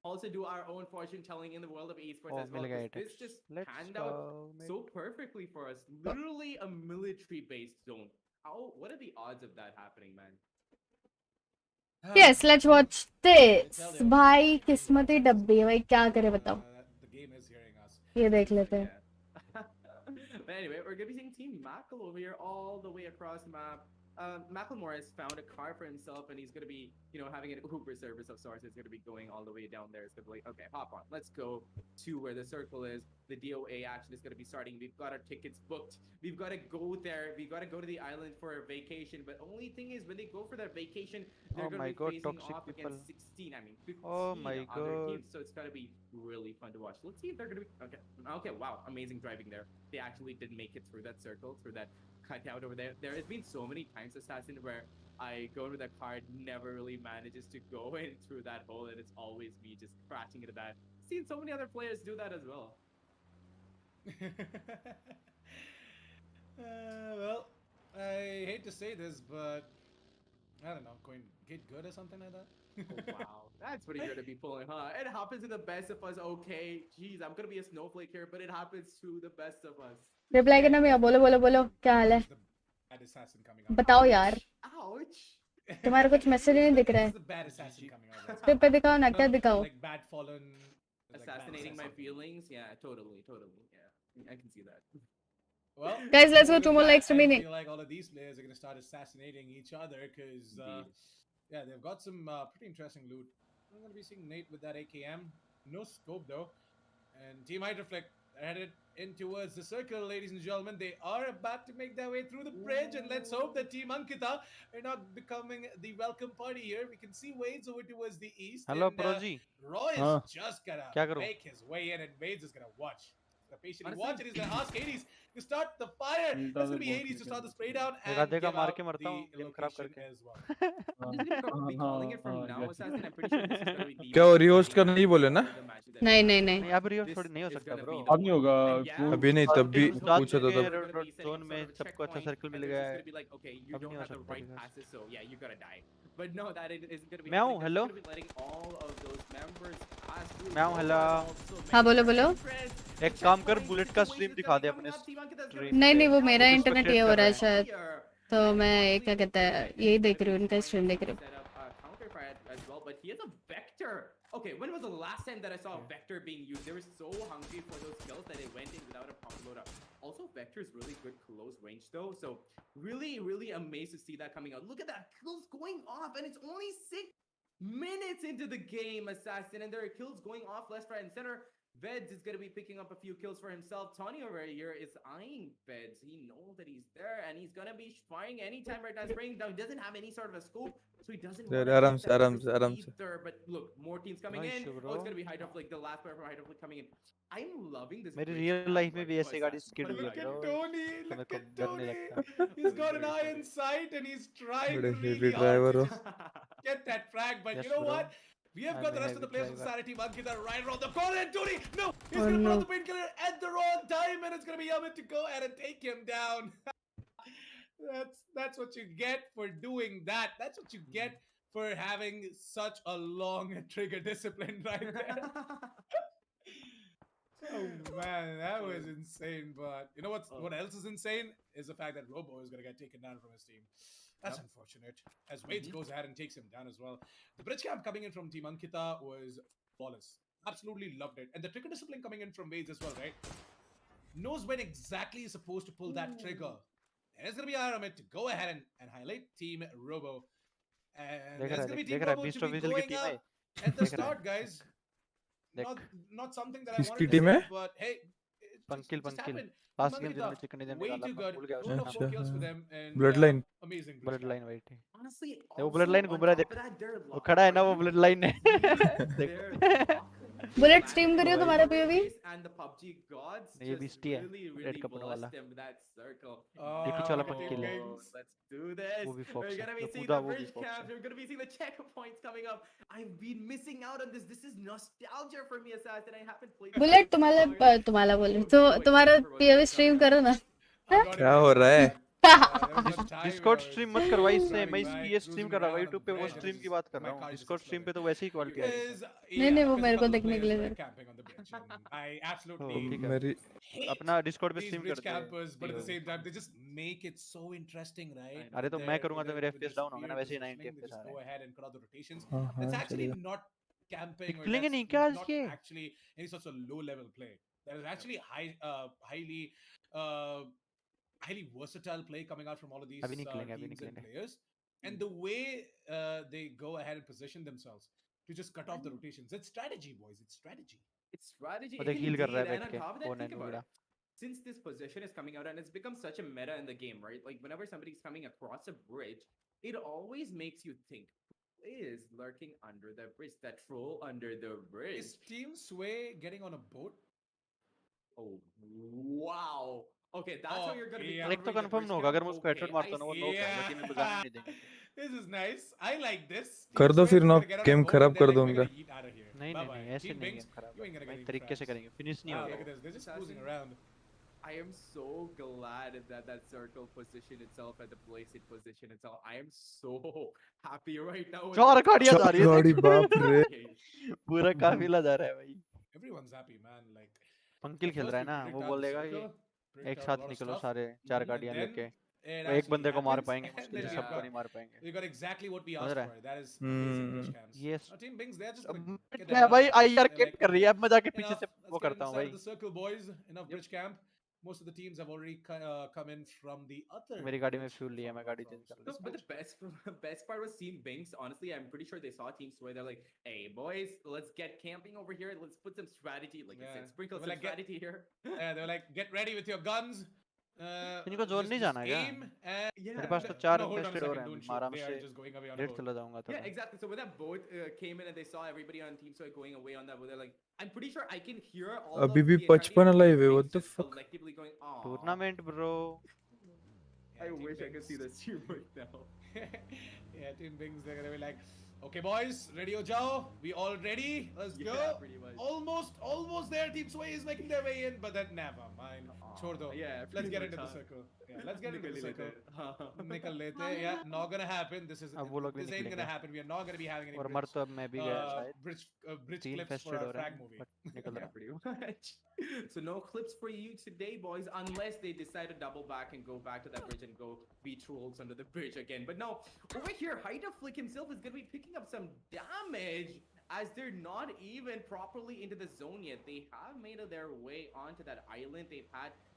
also do our own fortune telling in the world of esports Oh, as well. मिल गया 'Cause this Apex. just Let's panned go, out mate. so perfectly for us. Literally a military-based zone. What are the odds of that happening, man? Yes, let's watch this. I tell you. भाई किस्मती डब्बी है भाई, क्या करे बताओ. The game is hearing us. ये देख लेते हैं. Yeah. But anyway, we're gonna be seeing Team Mackle over here all the way across the map. Macklemore has found a car for himself, and he's gonna be, having an Uber service of sorts. It's gonna be going all the way down there. It's gonna be like, okay, hop on, let's go to where the circle is. The DOA action is gonna be starting. We've got our tickets booked. We've got to go there. We've got to go to the island for a vacation. But only thing is, when they go for their vacation, they're Oh gonna my be God, facing toxic off people. against 16. I mean, 15 Oh my other God. teams. So it's gonna be really fun to watch. Let's see if they're gonna be okay. Okay, wow, amazing driving there. They actually did make it through that circle, through that cutout over there. There has been so many times, Assassin, where I go into that car, it never really manages to go in through that hole, and it's always me just crashing into that. Seen so many other players do that as well. Well, I hate to say this, but I don't know, going get good or something like that. Oh, wow, that's what you're gonna be pulling, huh? It happens to the best of us. Okay, jeez, I'm gonna be a snowflake here, but it happens to the best of us. Reply करना भैया, बोलो बोलो बोलो, क्या हाल है? The bad assassin coming out. बताओ यार, Ouch. तुम्हारा कुछ मैसेज नहीं दिख रहा This है. is the bad assassin coming out. Script पे दिखाओ ना, क्या दिखाओ? Like bad fallen. like bad Assassinating my assassin. feelings. Yeah, totally. Yeah, I can see that. Well, Guys, let's go with 2 more that, likes I remaining. feel like all of these players are going to start assassinating each other because, Indeed. yeah, they've got some pretty interesting loot. I'm going to be seeing Nate with that AKM. No scope, though. And Team Hydroflect are headed in towards the circle, ladies and gentlemen. They are about to make their way through the bridge, and let's hope that Team Ankita are not becoming the welcome party here. We can see Wade's over towards the east. Hello, and, Proji. Roy is Huh. just going Kya to karu? make his way in, and Wade's is going to watch. He's gonna patiently Honestly- watch, and he's going to ask Hades to start the fire. That's going to be Hades to start the spray down and देखा give मार out के मरता हूँ, the game खराब location करके. as well. I'm just gonna be calling it from now, Assassin. I'm pretty sure this is gonna be the क्या वो rehost करना नहीं बोले ना? the match that नहीं we नहीं have. नहीं. नहीं अब रिवर्स This थोड़ी नहीं हो is सकता gonna ब्रो. be the अब नहीं होगा. And yeah, क्यों? अभी नहीं, तब भी उस रात पूछा था के तब. We're gonna be setting zone some में sort of a सबको अच्छा checkpoint, circle मिल and गया it's है. just gonna be like, okay, you अब don't नहीं हो have the सकता right reverse. passes, so yeah, you're gonna die. But no, that isn't gonna be Meow, happening. They're hello? gonna be letting all of those members pass through. Meow, Those hello? are also हाँ, बोलो, members. बोलो. Friends, एक काम कर, checkpoint bullet का situation stream is दिखा gonna they be अपने coming up. Team Ankita's gonna stream be नहीं नहीं, वो out. मेरा उसको इंटरनेट spectate ये हो कर रहा है रहे हैं. शायद. Here. तो And मैं honestly, क्या कहता है, Red यही is देख gonna रही हूँ, be उनका trying स्ट्रीम to देख रही हूँ. set up a counter fire as well, but he has a Vector. Okay, when was the last time that I saw a Vector being used? They were so hungry for those kills that they went in without a proper loadout. Also, Vector is really good close range though, so really amazed to see that coming out. Look at that, kills going off, and it's only 6 minutes into the game, Assassin, and there are kills going off left, right, and center. Veds is going to be picking up a few kills for himself. Tony over here is eyeing Veds. He knows that he's there, and he's going to be firing anytime right now. Spraying down. He doesn't have any sort of a scope, so he doesn't There, wanna आराम get से, that आराम first से, आराम lead से. there. But look, more teams coming Nice, in. Oh, bro. it's going to be Hydroflick, the last player from Hydroflick coming in. I'm loving this. मेरी bridge real map, life में but भी no ऐसे गाड़ी Assassin. skid But हुई Look है at bro. Tony! तो मेरे Look को at डर नहीं Tony! लगता. He's got an Very eye funny. in sight, and he's trying बड़े really heavy hard driver to हो. just get that frag. But Yes, you know bro. what? We have I'm got the a rest of the heavy players of driver. Society Monkey right around the corner, and Tony! No! He's Oh, gonna put no. out the painkiller at the wrong time, and it's gonna be Yamit to go ahead and take him down. That's what you get for doing that. That's what you get for having such a long trigger discipline right there. Oh man, that was insane. But you know what else is insane is the fact that Robo is gonna get taken down from his team. That's unfortunate. As Wade goes ahead and takes him down as well. The bridge camp coming in from Team Ankita was flawless. Absolutely loved it. And the trigger discipline coming in from Wades as well, right? Knows when exactly he's supposed to pull that trigger. And it's gonna be Aramid to go ahead and highlight Team Robo. And देख it's रहा gonna be है, Team देख रहा है, Robo Beast to of be Weasel की going team है. up at the देख रहा है. start, guys. देख. Not something that I किसकी wanted to team say, है? but hey, it पंकिल just पंकिल. happened. Last Team game जिन्होंने Ankita, चिकन नहीं way डाला too मैं good. भूल गया Those are उसका. 4 kills for them. And Bloodline. amazing bridge camp. Bloodline wait. Honestly, वो also bloodline on घूम रहा है top देख. of that, they're वो locked. खड़ा है ना वो bloodline है. They're locked. बुलेट स्ट्रीम करियो तुम्हारा POV. And the PUBG gods ये just beastie है, really red कपड़ों वाला. blessed them with that circle. ये पीछे वाला Team पंकिल है. Kings. Let's do this. वो भी Fox We're है. gonna be जो seeing कूदा the वो भी bridge Fox camps. है. We're gonna be seeing the checkpoints coming up. I've been missing out on this. This is nostalgia for me, Assassin. I haven't played. Bullet तुम्हारा बोल रही, तो तुम्हारा POV स्ट्रीम करो ना. I got it, क्या guys. हो रहा है? डिस्कॉर्ड स्ट्रीम मत करवाई इससे, मैं इसकी ये स्ट्रीम कर रहा हूँ YouTube पे, वो स्ट्रीम की बात कर रहा हूँ। डिस्कॉर्ड स्ट्रीम पे तो वैसे ही क्वालिटी आएगी। नहीं नहीं, वो मेरे को देखने के लिए were सिर्फ। camping on the bridge, and I तो absolutely ठीक है, मेरी hate अपना डिस्कॉर्ड पे these स्ट्रीम bridge कर दे। campers, but at the yo. same time, they just make it so interesting, right? अरे तो मैं करूंगा तो मेरे With FPS their डाउन होंगे ना, spear वैसे ही 90 positioning, they FPS uh just रहे go हैं। ahead and cut out the rotations. हाँ That's हाँ actually चलेगा। not camping, or निकलेंगे that's नहीं क्या आज not ये? actually any sort of low-level play. That is actually highly versatile play coming out from all of these अभी निकलेंगे, अभी teams and निकलेंगे। players, and the way they go ahead and position themselves to just cut off the rotations. It's strategy, boys. It's strategy. It's strategy वो देख heal कर रहा indeed, है and बैठ on के, top of that, वो think Nain about उगड़ा। it. Since this position is coming out and it's become such a meta in the game, right? Like whenever somebody's coming across a bridge, it always makes you think, who is lurking under the bridge? That troll under the bridge. Is Team Sway getting on a boat? Oh wow. Okay, that's how you're gonna be yeah. एक तो countering the confirm bridge ना होगा, camp. अगर मैं उसको Okay, headshot I मारता हूँ ना, वो नॉक है, टीम में बचाने नहीं देंगे। This is nice. I like this. कर Team दो Sway फिर is knock, gonna get on a game boat खराब and they're कर like, दो we're उनका। gonna yeet out of here. नहीं Bye नहीं bye. नहीं, ऐसे Team नहीं Binks, गेम खराब you ain't gonna भाई, get any तरीके से frags. करेंगे, फिनिश नहीं Ah, होगा look at वो। this. They're just cruising around. I am so glad that that circle position itself and the place it position itself. I am so happy right now. with चार what's गाड़ियां जा रही है गाड़ी देख। बाप रे। Okay. पूरा काफिला जा रहा है भाई। Everyone's happy, man. Like, पंकिल at खेल first रहा है we ना, predict वो out the बोलेगा ये circle, predict एक out a साथ lot of निकलो stuff, सारे चार and गाड़ियां then लेके, it वो एक actually बंदे को मार happens, पाएंगे and मुश्किल then से, we've सबको got नहीं मार पाएंगे। we got exactly what we समझ asked रहा for. है? That is basic bridge camps. ये Now Team Binks, they're just gonna get the क्या hell out भाई, of here. IR They're camp like, कर रही है, okay, अब मैं जाके पीछे enough. से Let's वो get करता हूँ inside of भाई। the circle, boys. Enough Yep. bridge camp. Most of the teams have already come in from the other. मेरी गाड़ी में bridge फ्यूल लिया, from, मैं गाड़ी from चेंज कर this No, but the bridge. best part was Team Binks. Honestly, I'm pretty sure they saw Team Sway. They're like, "Hey boys, let's get camping over here. Let's put some strategy, like I Yeah. said, sprinkle They some were like, strategy here." Yeah, they were like, get ready with your guns. इनको zone नहीं जाना क्या? Aim and मेरे Yeah. पास तो चार no, hold on a infested और second. हैं, Don't मैं आराम shoot. They से are just going away on a red boat. चला जाऊंगा Yeah, तब। exactly. So when that boat came in and they saw everybody on Team Sway going away on that boat, they're like, I'm pretty sure I can hear all अभी of भी the entirety 55 of live है, Team what Binks the just fuck? collectively going, "Aw." Tournament bro. Yeah, I Team wish I could see Binks. the stream right now. Yeah, Team Bings, they're gonna be like, okay, boys, ready or Jao? We all ready? Let's Yeah, go. pretty much. Almost there. Team Sway is making their way in, but then never mind. Chhod do. Yeah, Let's pretty get much, into the huh? circle. Yeah, let's get into Nikal the hi circle. lete. हाँ. Nikal lete. Yeah, not gonna happen. This is अब वो लोग भी this ain't gonna निकलेंगे happen. We are not gonna be having any और मर bridge, तो अब मैं भी गया शायद। bridge तीन clips for फेस्टेड our हो रहे frag हैं, movie. बट निकल Yeah, रहा है। pretty much. So no clips for you today, boys, unless they decide to double back and go back to that bridge and go be trolls under the bridge again. But no, over here, Hydra Flick himself is going to be picking up some damage as they're not even properly into the zone yet. They have made their way onto that island.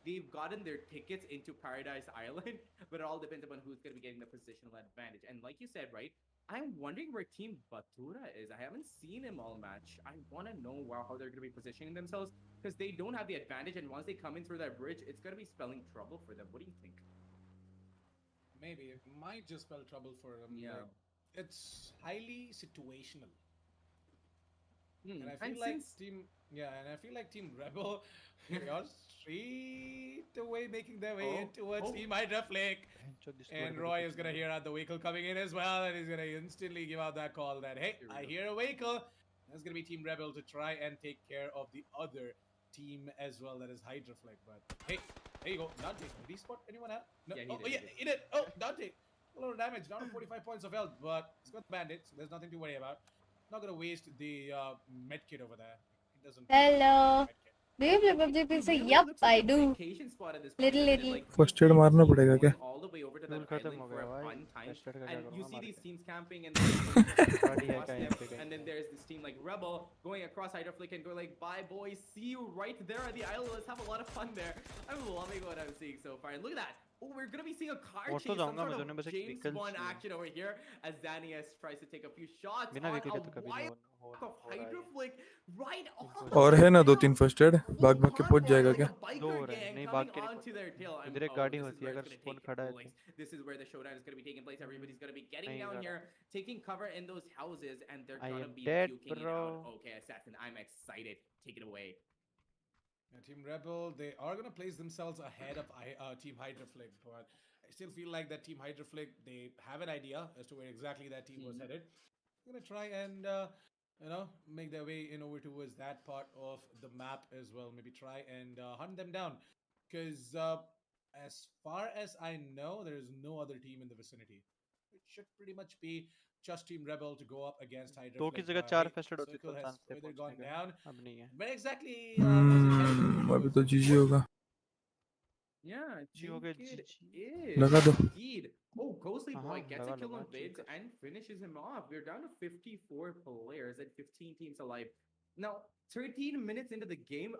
They've gotten their tickets into Paradise Island, but it all depends upon who's going to be getting the positional advantage. And like you said, right? I'm wondering where Team Batura is. I haven't seen him all match. I want to know how they're going to be positioning themselves because they don't have the advantage. And once they come in through that bridge, it's going to be spelling trouble for them. What do you think? Maybe it might just spell trouble for them. Yeah. Like, it's highly situational. Hmm, And I and feel like since- Team Team Rebel, they are straight away making their way in towards Oh. Team Hydra Flake. And Roy is gonna hear out the vehicle coming in as well, and he's gonna instantly give out that call that, hey, Here we I go. hear a vehicle. That's gonna be Team Rebel to try and take care of the other team as well, that is Hydra Flake. But hey, there you go, Dante. Did he spot anyone out? No. Yeah, he oh, did, he yeah, did. he did. Oh, Dante. A lot of damage, down to 45 points of health, but he's got the bandit, so there's nothing to worry about. Not gonna waste the medkit over there. He doesn't. Hello. Medkit. Do you play PUBG? Please It say, really yup, looks like I a do. vacation spot at this point, Little, doesn't it? little. Like, First two aid teams मारना keep पड़ेगा क्या? going all the way over to fuel that खत्म island हो for गया a भाई, fun time. फेस्टेड का क्या And you करूंगा see मार these के। teams camping and गाड़ी है across क्या them, यहाँ पे कहीं? and then there's this team like Rebel going across Hydra Flick and go like, bye boys, see you right there at the island. Let's have a lot of fun there. I'm loving what I'm seeing so far. And look at that. Oh, we're gonna be seeing a car और chase, तो some जाऊंगा sort मैं of दोनों बस एक James निकल Bond चाहिए। action over here as Danius tries to take a few shots बिना on वेहिकल के a तो कभी नहीं wild हो of रहा Hydra है। Flick right on और है ना दो तीन फर्स्ट एड, full भाग भाग के पहुंच convoy जाएगा like क्या? a biker दो हो रहे हैं, gang नहीं coming भाग के नहीं onto पहुंच their tail. इधर एक Oh, गाड़ी this is होती where है, it's अगर gonna स्पॉन take खड़ा है तो। place. This is where the showdown is gonna be taking place. Everybody's gonna be getting नहीं down जा here, taking cover in those houses, and they're I gonna am be dead, puking it bro. out. Okay, Assassin, I'm excited. Take it away. Yeah, Team Rebel, they are going to place themselves ahead of Team Hydra Flick, but I still feel like that Team Hydra Flick, they have an idea as to where exactly that team was headed. They're going to try and, make their way in over towards that part of the map as well. Maybe try and hunt them down. Because as far as I know, there is no other team in the vicinity. It should pretty much be just Team Rebel to go up against Hydra. दो की जगह 4 फेस्टेड होती तो Circle has chance थे either पहुंचने gone का down. अब नहीं है Where exactly is it headed? अभी तो जीजी होगा Yeah, I जी हो गया think it जी is. लगा दो Indeed. Oh, Ghostly Boy हाँ, gets a लगा kill लूंगा, on chill Vids कर। and finishes him off. We're down to 54 players and 15 teams alive. Now, 13 minutes into the game,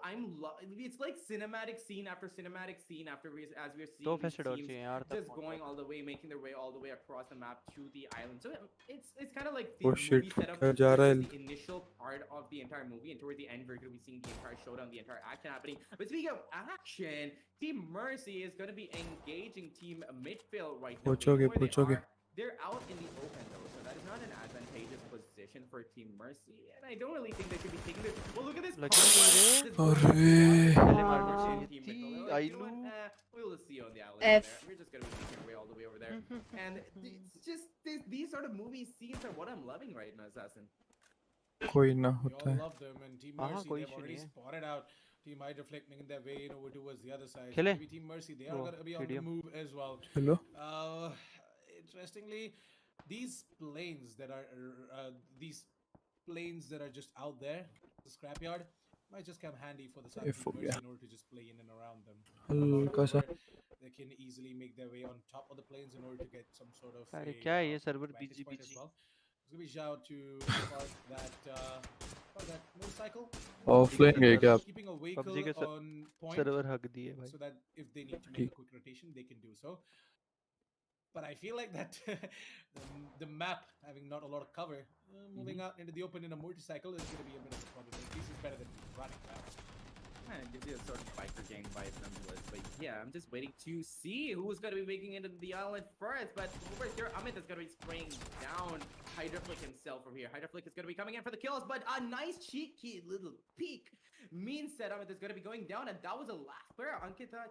it's like cinematic scene after cinematic scene after as we're seeing दो these फेस्टेड और teams चाहिए यार तब just पहुंच going जाता all the way, making their way all the way across the map to the island. So it's kind of like the Oh movie shit, setup. क्या जा रहा है? The initial part of the entire movie, and toward the end, we're going to be seeing the entire showdown, the entire action happening. But speaking of action, Team Mercy is going to be engaging Team Midfield right now. पूछोगे, Where they पूछोगे। are. They're out in the open though, so that is not an advantageous position for Team Mercy, and I don't really think they should be taking this. Well, look at this. लगी नहीं रे। अरे पहले मार Team चाहिए Midfield. थी They're like, you know आइलू what? We'll just see you on the island F. there. We're just gonna be making our way all the way over there. And it's just these sort of movie scenes are what I'm loving right now, Assassin. कोई ना We होता all है love them, and Team हाँ, Mercy, कोई they've issue already नहीं है। spotted out Team Hydroflick making their way over towards the other side. खेले? Maybe Team Mercy, they are वो going to be on the stadium। move as well. Hello Interestingly, these planes that are just out there, the scrapyard, might just come handy for the side of F Team हो Mercy गया। in order to just play in and around them. हल्का सा They can easily make their way on top of the planes in order to get some sort of अरे a, क्या है ये server vantage busy point as busy well. It's gonna be shout to that motorcycle. Offline गए क्या आप Keeping a PUBG vehicle के on point server हक दिए भाई so that if they need to make ठीक a quick rotation, they can do so. But I feel like that the map having not a lot of cover, moving out into the open in a motorcycle is going to be a bit of a problem. At least it's better than running fast. Yeah, it gives you a sort of biker gang vibe nonetheless. But yeah, I'm just waiting to see who's going to be making it into the island first. But over here, Amit is going to be spraying down Hydroflick himself from here. Hydroflick is going to be coming in for the kills, but a nice cheeky little peek means that Amit is going to be going down, and that was the last player.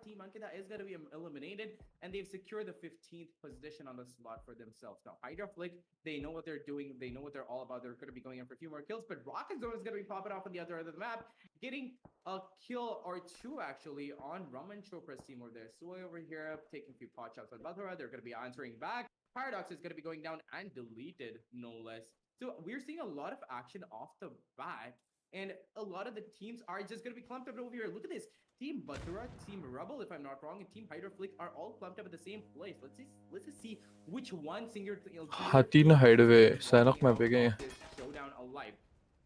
Team Ankita is going to be eliminated, and they've secured the 15th position on the slot for themselves. Now, Hydroflick, they know what they're doing. They know what they're all about. They're going to be going in for a few more kills, but Rocket Zone is going to be popping off on the other end of the map, getting a kill or two actually on Raman Chopra's team over there. Soy over here taking a few pot shots on Bathura. They're going to be answering back. Paradox is going to be going down and deleted, no less. So we're seeing a lot of action off the bat, and a lot of the teams are just going to be clumped up over here. Look at this. Team Bathura, Team Rebel, if I'm not wrong, and Team Hydroflick are all clumped up at the same place. Let's just see which one single हाथी ना हाइडवे सैनक में पे गए this showdown alive.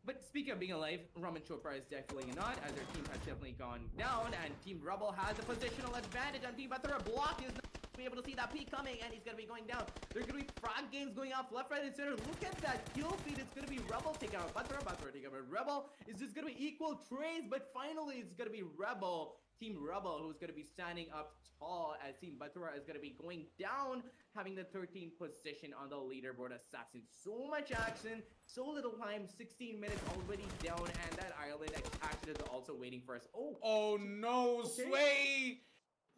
But speaking of being alive, Raman Chopra is definitely not, as their team has definitely gone down, and Team Rebel has a positional advantage on Team Bathura. Block is not be able to see that peak coming, and he's going to be going down. There's going to be frag games going off left, right, and center. Look at that kill feed. It's going to be Rebel taking out Bathura, Bathura taking out Rebel. It's just going to be equal trades, but finally it's going to be Rebel, Team Rebel, who's going to be standing up tall, as Team Bathura is going to be going down, having the 13th position on the leaderboard. Assassin, so much action, so little time, 16 minutes already down, and that island action is also waiting for us. Oh no, Okay. Sway!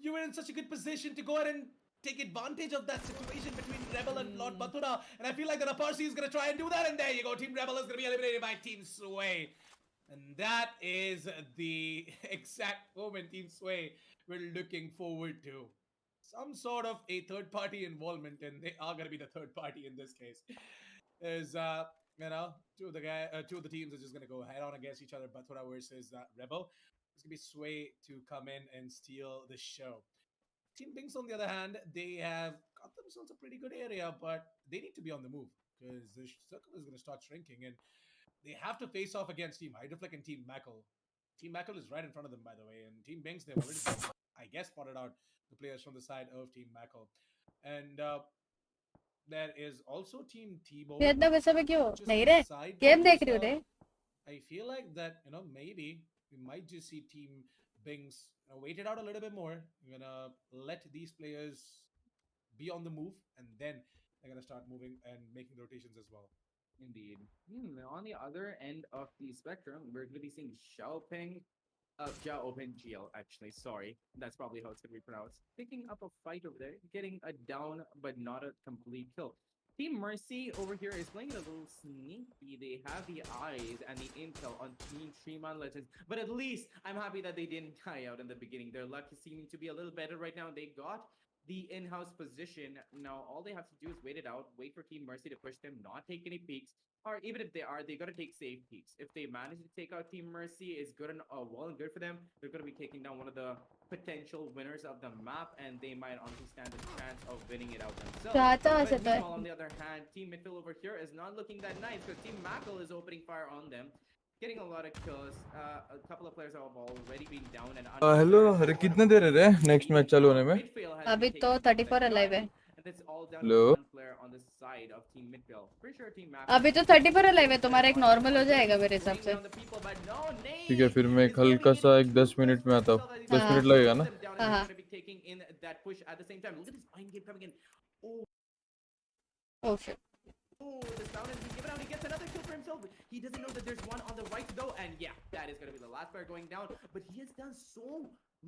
You were in such a good position to go ahead and take advantage of that situation between Rebel and Lord Bathura, and I feel like the Raparsi is going to try and do that, and there you go, Team Rebel is going to be eliminated by Team Sway. And that is the exact moment, Team Sway, we're looking forward to. Some sort of a third-party involvement, and they are going to be the third party in this case. Is two of the teams are just going to go head on against each other, Bathura versus Rebel. It's going to be Sway to come in and steal the show. Team Binks, on the other hand, they have got themselves a pretty good area, but they need to be on the move because the circle is going to start shrinking, and they have to face off against Team Hydroflick and Team Mackle. Team Mackle is right in front of them, by the way, and Team Binks, they've already, I guess, spotted out the players from the side of Team Mackle. And there is also Team T-Bone. ये इतना गुस्से में क्यों just नहीं रे beside game them. देख रही हो So रे I feel like that, maybe we might just see Team Binks wait it out a little bit more. We're gonna let these players be on the move, and then they're gonna start moving and making rotations as well. Indeed. On the other end of the spectrum, we're going to be seeing Xiaoping, Xiaoping actually, sorry. That's probably how it's going to be pronounced. Picking up a fight over there, getting a down, but not a complete kill. Team Mercy over here is playing a little sneaky. They have the eyes and the intel on Team Streamer Legends, but at least I'm happy that they didn't die out in the beginning. Their luck is seeming to be a little better right now. They got the in-house position. Now all they have to do is wait it out, wait for Team Mercy to push them, not take any peeks, or even if they are, they gotta take safe peeks. If they manage to take out Team Mercy, it's good and well and good for them. They're gonna be taking down one of the potential winners of the map, and they might honestly stand a chance of winning it out themselves. But meanwhile, on the other hand, Team Midfield over here is not looking that nice because Team Mackle is opening fire on them, getting a lot of kills. A couple of players have already been down and hello अरे कितने देर है रे next match चालू होने में अभी तो 34 alive है. And it's all down Hello? to one player on the side of Team Midfield. Pretty sure Team Mackle अभी तो 34 alive है. तुम्हारा एक normal हो जाएगा मेरे हिसाब से. ठीक है फिर मैं एक हल्का सा एक 10 मिनट में आता हूँ 10 मिनट लगेगा ना हाँ. taking in that push at the same time. Look at this mind game coming in. Oh, Oh shit. oh, the sound has been given out. He gets another kill for himself. He doesn't know that there's one on the right though, and yeah, that is gonna be the last player going down. But he has done so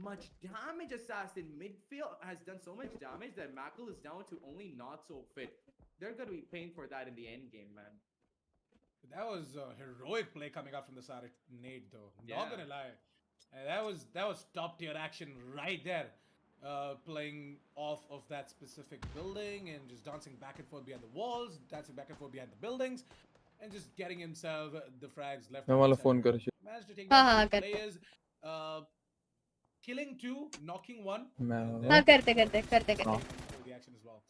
much damage. Assassin midfield has done so much damage that Mackle is down to only not so fit. They're gonna be paying for that in the end game, man. That was a heroic play coming out from the side of Nate, though. Yeah. Not gonna lie, that was top tier action right there. Playing off of that specific building and just dancing back and forth behind the walls, dancing back and forth behind the buildings, and just getting himself the frags left. मैं वाला phone कर Managed to take हाँ, down हाँ, two करते. players, killing two, knocking one. मैं हाँ करते करते करते करते. The action as well.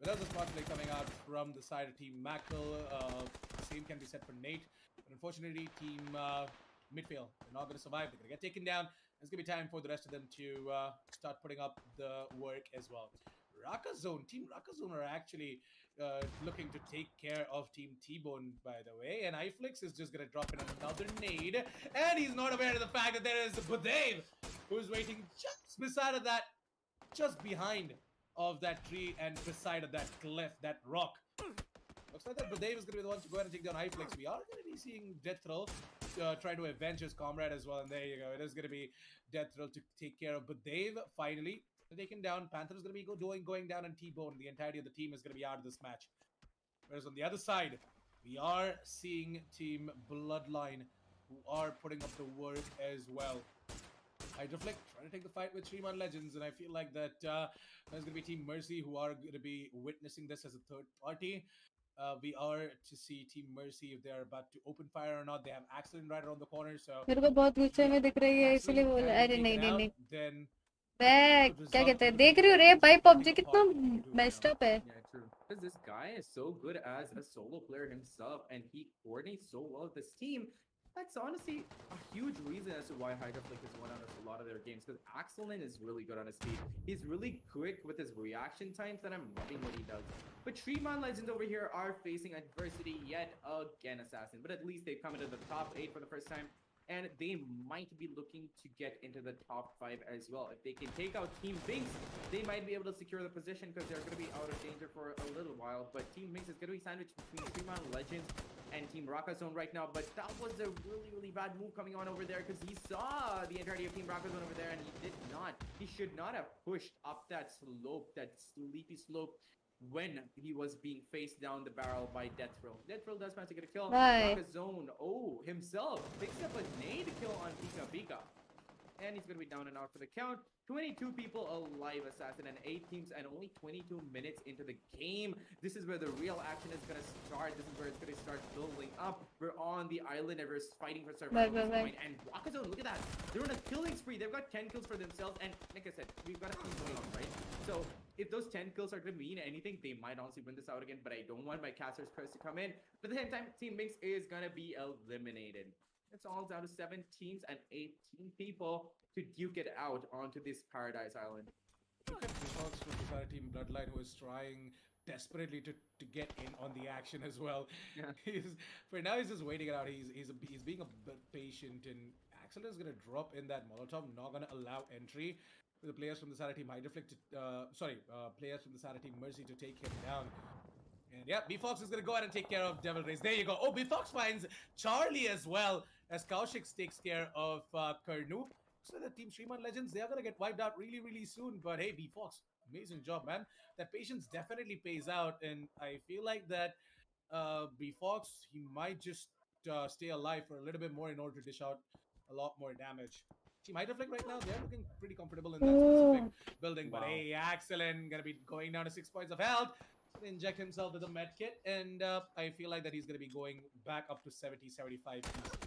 But that was a smart play coming out from the side of Team Mackle. Same can be said for Nate. But unfortunately, Team Midfield, they're not going to survive. They're going to get taken down. It's going to be time for the rest of them to start putting up the work as well. Team Raka Zone are actually looking to take care of Team T-Bone, by the way. And iFlix is just going to drop in another nade. And he's not aware of the fact that there is Budev, who's waiting just beside of that, just behind of that tree and beside of that cliff, that rock. Looks like that Budev is going to be the one to go ahead and take down iFlix. We are going to be seeing Death Thrill try to avenge his comrade as well. And there you go. It is going to be Death Thrill to take care of Budev finally. Taken down. Panther is going to be going down, and T-Bone. The entirety of the team is going to be out of this match. Whereas on the other side, we are seeing Team Bloodline, who are putting up the work as well. Hydroflick trying to take the fight with Shriman Legends, and I feel like that there's going to be Team Mercy who are going to be witnessing this as a third party. We are to see Team Mercy if they are about to open fire or not. They have accident right around the corner, so मेरे को बहुत गुस्से में दिख रही है इसलिए बोल. अरे नहीं नहीं नहीं. then क्या कहते हैं देख रही हो रे भाई PUBG कितना messed up है. Yeah, true. Because this guy is so good as a solo player himself, and he coordinates so well with this team. That's honestly a huge reason as to why Hydroflick has won out of a lot of their games. Because Axelin is really good on his feet. He's really quick with his reaction times, and I'm loving what he does. But Shriman Legends over here are facing adversity yet again, Assassin. But at least they've come into the top 8 for the first time. And they might be looking to get into the top 5 as well. If they can take out Team Binks, they might be able to secure the position because they're going to be out of danger for a little while. But Team Binks is going to be sandwiched between Shriman Legends and Team Raka Zone right now. But that was a really, really bad move coming on over there because he saw the entirety of Team Raka Zone over there and he did not. He should not have pushed up that slope, that sleepy slope, when he was being faced down the barrel by Death Thrill. Death Thrill does manage to get a kill. Raka Zone, himself picks up a nade kill on Pika Pika. And he's going to be down and out for the count. 22 people alive, Assassin, and 8 teams, and only 22 minutes into the game. This is where the real action is going to start. This is where it's going to start building up. We're on the island, and we're fighting for survival at this point. And Raka Zone, look at that. They're on a killing spree. They've got 10 kills for themselves, and like I said, we've got a team going on, right? So if those 10 kills are going to mean anything, they might honestly win this out again, but I don't want my caster's curse to come in. But at the same time, Team Binks is going to be eliminated. It's all down to 7 teams and 18 people to duke it out onto this Paradise Island. Look at the shots from the side Team Bloodline, who is trying desperately to get in on the action as well. Yeah. For now, he's just waiting it out. He's being a bit patient, and Axel is going to drop in that Molotov, not going to allow entry for the players from the side of Team Hydroflick players from the side of Team Mercy to take him down. And yeah, B-Fox is going to go ahead and take care of Devil Rays. There you go. Oh, B-Fox finds Charlie as well, as Kaushik takes care of Karnu. So the Team Shriman Legends, they are going to get wiped out really, really soon. But hey, B-Fox, Amazing job, man. That patience definitely pays out, and I feel like that Fox, he might just stay alive for a little bit more in order to dish out a lot more damage. Team Hydroflick right now, they're looking pretty comfortable in that specific building. But Wow. hey, excellent. Gonna be going down to 6 points of health. Gonna inject himself with a med kit. And I feel like that he's gonna be going back up to 70, 75 easily.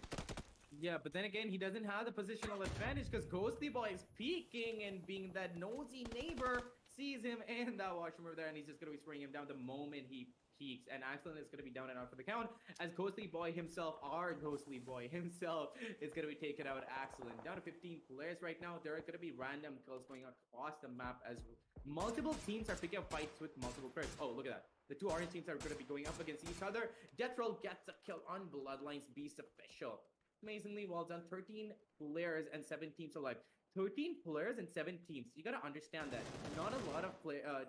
Yeah, but then again, he doesn't have the positional advantage because Ghostly Boy is peeking and being that nosy neighbor, sees him and that washroom over there, and he's just going to be spraying him down the moment he peeks. And Excellent is going to be down and out for the count, as Ghostly Boy himself, our Ghostly Boy himself, is going to be taken out. Excellent. Down to 15 players right now. There are going to be random kills going across the map as multiple teams are picking up fights with multiple players. Oh, look at that. The two orange teams are going to be going up against each other. Deathroll gets a kill on Bloodlines Beast Official. Amazingly well done. 13 players and 7 teams alive. 13 players and 7 teams. You gotta understand that not a lot of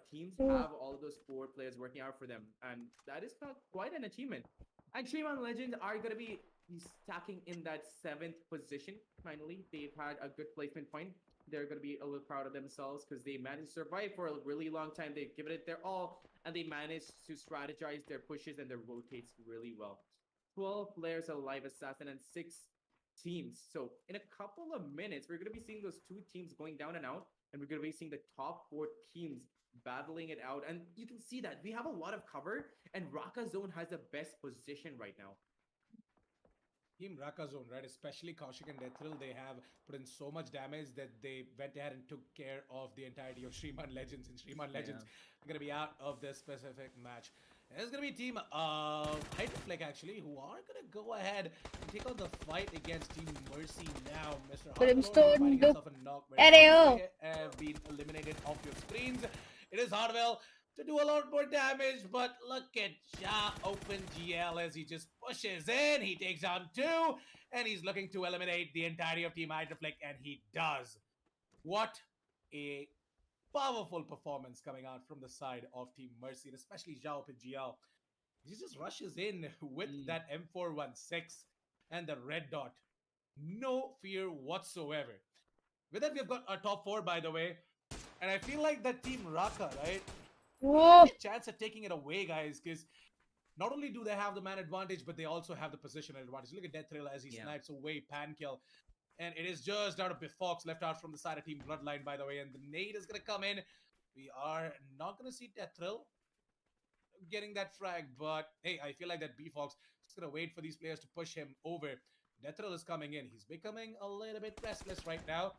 teams have all of those 4 players working out for them, and that is quite an achievement. And Shreeman Legends are gonna be stacking in that 7th position. Finally, they've had a good placement point. They're gonna be a little proud of themselves because they managed to survive for a really long time. They've given it their all, and they managed to strategize their pushes and their rotates really well. 12 players alive, assassin, and 6 teams. So in a couple of minutes, we're going to be seeing those 2 teams going down and out, and we're going to be seeing the top 4 teams battling it out. And you can see that we have a lot of cover, and Raka Zone has the best position right now. Team Raka Zone, right? Especially Kaushik and Deathrill, they have put in so much damage that they went ahead and took care of the entirety of Shreeman Legends, and Shreeman Legends are going to be out of this specific match. There's going to be team Hydroflick actually, who are going to go ahead and take on the fight against Team Mercy now. Mr. Brimstone, Hardwell look. have been eliminated off your screens. It is Hardwell to do a lot more damage, but look at Ja open GL as he just pushes in. He takes down 2, and he's looking to eliminate the entirety of Team Hydroflick, and he does. What a powerful performance coming out from the side of Team Mercy, and especially Ja open GL. He just rushes in with that M416 and the red dot. No fear whatsoever. With that, we've got our top 4, by the way. And I feel like that Team Raka, right? Whoa. Have a chance at taking it away, guys, because not only do they have the man advantage, but they also have the positional advantage. Look at Deathrill as he snipes away pan kill. And it is just down to Bifox left out from the side of Team Bloodline, by the way. And the nade is going to come in. We are not going to see Deathrill getting that frag. But, hey, I feel like that Bifox is going to wait for these players to push him over. Deathrill is coming in. He's becoming a little bit restless right now.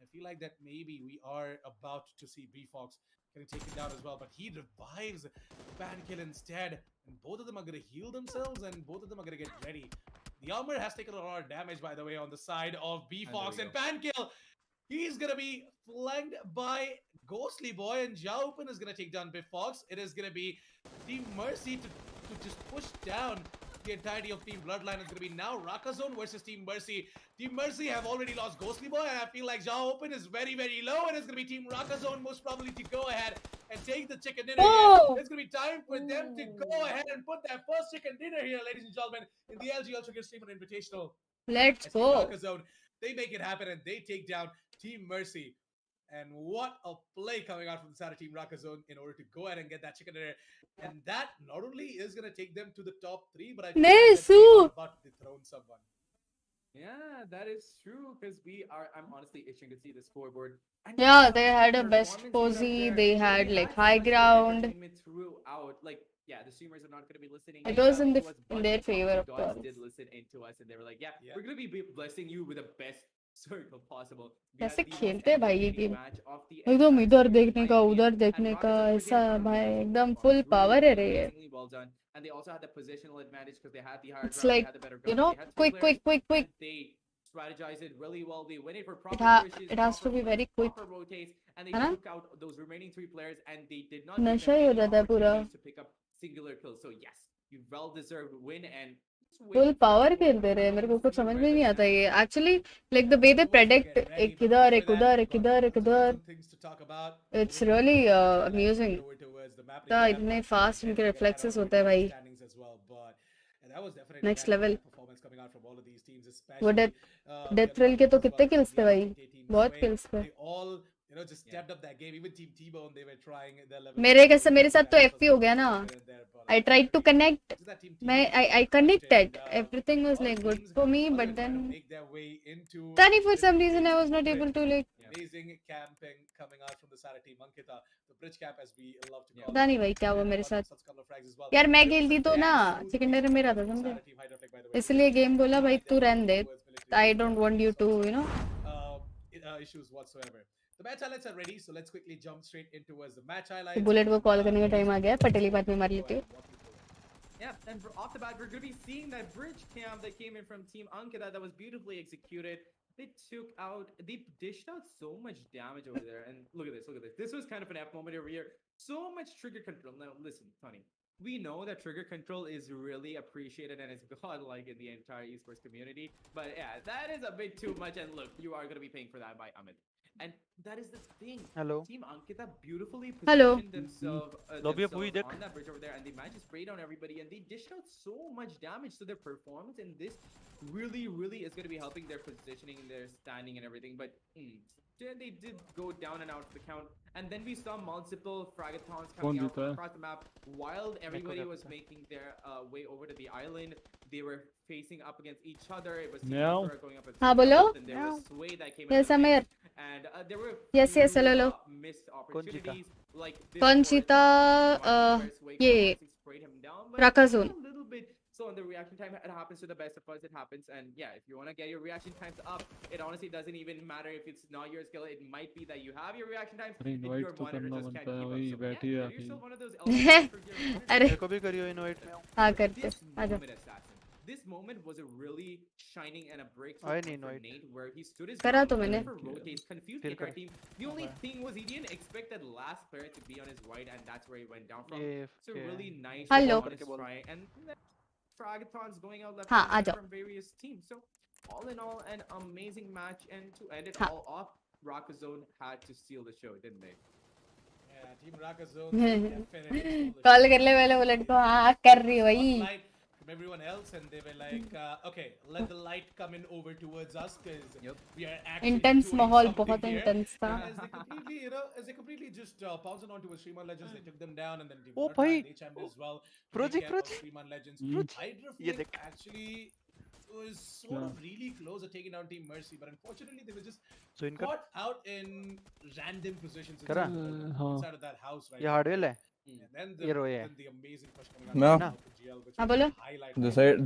I feel like that maybe we are about to see Bifox getting taken down as well. But he revives Pankill instead. And both of them are going to heal themselves, and both of them are going to get ready. The armor has taken a lot of damage, by the way, on the side of Bifox and Pankill. He's going to be flanked by Ghostly Boy, and Jaopen is going to take down Bifox. It is going to be Team Mercy to just push down the entirety of Team Bloodline. Is going to be now Raka Zone versus Team Mercy. Team Mercy have already lost Ghostly Boy, and I feel like Jaopen is very, very low, and it's going to be Team Raka Zone most probably to go ahead and take the chicken dinner here. It's going to be time for them to go ahead and put their first chicken dinner here, ladies and gentlemen, in the LG Ultragear Streamer Invitational. Let's As go. Team Raka Zone, they make it happen, and they take down Team Mercy. And what a play coming out from the side of Team Raka Zone in order to go ahead and get that chicken dinner. And that not only is going to take them to the top 3, but I feel like that they are about to dethrone someone. Yeah, that is true because I'm honestly itching to see the scoreboard. And Yeah, they had a best performance posy, there. they had They like so high much good ground. entertainment throughout. Like, yeah, the streamers are not going to be listening. It was in to us, in but their the favor, of gods course. did listen into us, and they were like, yeah, we're going to be blessing you with the best circle possible. We had कैसे the most खेलते हैं भाई ये entertaining game match of the एकदम entire इधर series, देखने in का my उधर opinion. देखने And का Raka Zone were ऐसा there from भाई the एकदम beginning. full Really power है रे ये amazingly well done. And they also had the positional advantage because they had the higher it's ground, like they had the better you ground, know they had 3 players, quick and they strategized it really well. They went in for it, proper pushes, it has to proper be plays, very quick proper rotates, and they है ना took out those remaining 3 players, and they did not give नशा them ही हो any जाता है पूरा opportunities to pick up singular kills. So yes, you well-deserved win, and just full wait for power us to खेलते रहे मेरे को कुछ see समझ where में the नहीं आता champ ये actually like the way they predict एक इधर एक उधर एक इधर एक उधर इट्स रियली अम्यूजिंग तो इतने फास्ट इनके रिफ्लेक्सेस होते हैं भाई नेक्स्ट लेवल वो डेथ थ्रिल के तो कितने किल्स थे भाई बहुत किल्स थे you know, just stepped up that game. Even Team T-Bone, they were trying their level. मेरे साथ तो FP हो गया ना. I tried to connect. I connected. Everything was like good for me, but then Tani for some reason I was not able to like. Amazing camping coming out from the Sara team Ankita, the bridge camp as we love to call पता नहीं भाई क्या हुआ मेरे साथ. यार मैं खेलती तो ना चिकन डिनर मेरा था समझे. इसलिए गेम बोला भाई तू रहने दे. I don't want you to, you know. Issues whatsoever. The match highlights are ready, so let's quickly jump straight into the match highlights. Bullet को कॉल करने का टाइम आ गया. पटेली बात में मार लेती हूँ. Yeah, and off the bat, we're going to be seeing that bridge camp that came in from Team Ankita that was beautifully executed. They dished out so much damage over there. And look at this. This was kind of an F moment over here. So much trigger control. Now, listen, Tony, we know that trigger control is really appreciated and it's godlike in the entire esports community. But yeah, that is a bit too much. And look, you are going to be paying for that by Amit. And that is the thing. Hello. Team Ankita beautifully Hello. positioned themselves, on that bridge over there, and they managed to spray down everybody, and they dished out so much damage. So their performance in this really is going to be helping their positioning, their standing, and everything. But they did go down and out of the count. And then we saw multiple fragathons coming out across the map while everybody was making their way over to the island. They were facing up against each other. It was going up against bolo. And there was Sway that came Yes, Amir. and there were Yes, hello. missed opportunities like this Conchita, ये Rakazun. a little bit so on the reaction time. It happens to the best of us. It happens, and yeah, if you want to get your reaction times up, it honestly doesn't even matter if it's not your skill. It might be that you have your reaction times, and your monitor just can't keep up. So yeah, get yourself one of those elements for your monitor. अरे मेरे को भी करियो invite में. हाँ करते. This आजा. moment, Assassin. This moment was a really shining and a I breakthrough need for it. Nate, where he stood his करा तो ground, मैंने. never rotates, confused the entire team. The only thing was he didn't expect that last player to be on his right, and that's where he went down from. So really nice Hello. on his try, and fragathons going out left हाँ, and right आजा. from various teams. So all in all, an amazing match, and to end it हाँ. all off, Rockazone had to steal the show, didn't they? Yeah, Team Rakazone definitely stole the call show. कर ले पहले bullet को. हाँ कर रही भाई. Spotlight from everyone else, and they were like, okay, let the light come in over towards us because we are actually Intense doing माहौल something बहुत here. intense था. And as they completely just pounced onto a Streamer Legends, they took them down, and then Team Oh, Bloodline, bhai. they chimed as well. Project. Streamer Legends. Hydra ये Flip देख. actually was sort of really close at taking down Team Mercy, but unfortunately they were just So इनका caught out in random positions करा? inside of that house right ये now. Hardware है. And then ये रो है. the amazing push coming No. out of GL, which हाँ was बोलो. the highlight.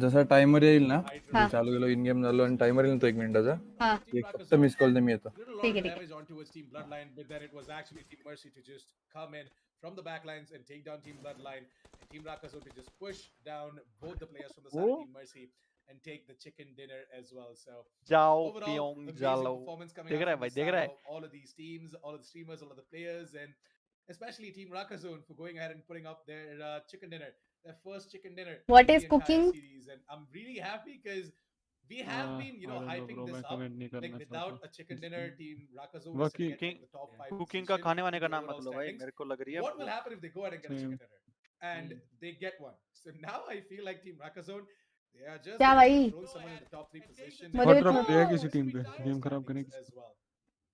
जसा timer येईल ना हाँ. चालू केलो इन गेम झालो आणि टाइमर येईल तो 1 मिनिटाचा हाँ. एक फक्त मिस कॉल नेमी येतो. Did a lot ठीक of है, ठीक है. damage onto his Team Bloodline, but then it was actually Team Mercy to just come in from the backlines and take down Team Bloodline, and Team Rakazo to just push down both the players from the side of Team Mercy and take the chicken dinner as well. So जाओ overall, Piyong amazing जालो. performance coming देख out रहा है from भाई, the देख side रहा है. of all of these teams, all of the streamers, all of the players, and especially Team Rakazone for going ahead and putting up their chicken dinner, their first chicken dinner. What in is the entire cooking? series. And I'm really happy because we have been, you know, hyping this up. Like without a chicken dinner, Team Rakazone is Cooking- get the top 5 cooking का position खाने वाने in का the नाम overall मत लो भाई. standings. मेरे को लग रही है. What will happen if they go ahead and get a Same. chicken dinner and they get one? So now I feel like Team Rakazone, they are just क्या gonna भाई? throw someone in the top 3 position. मुझे बहुत भी drop थोड़ा- दिया किसी team पे Overall game खराब करने standings की. as well.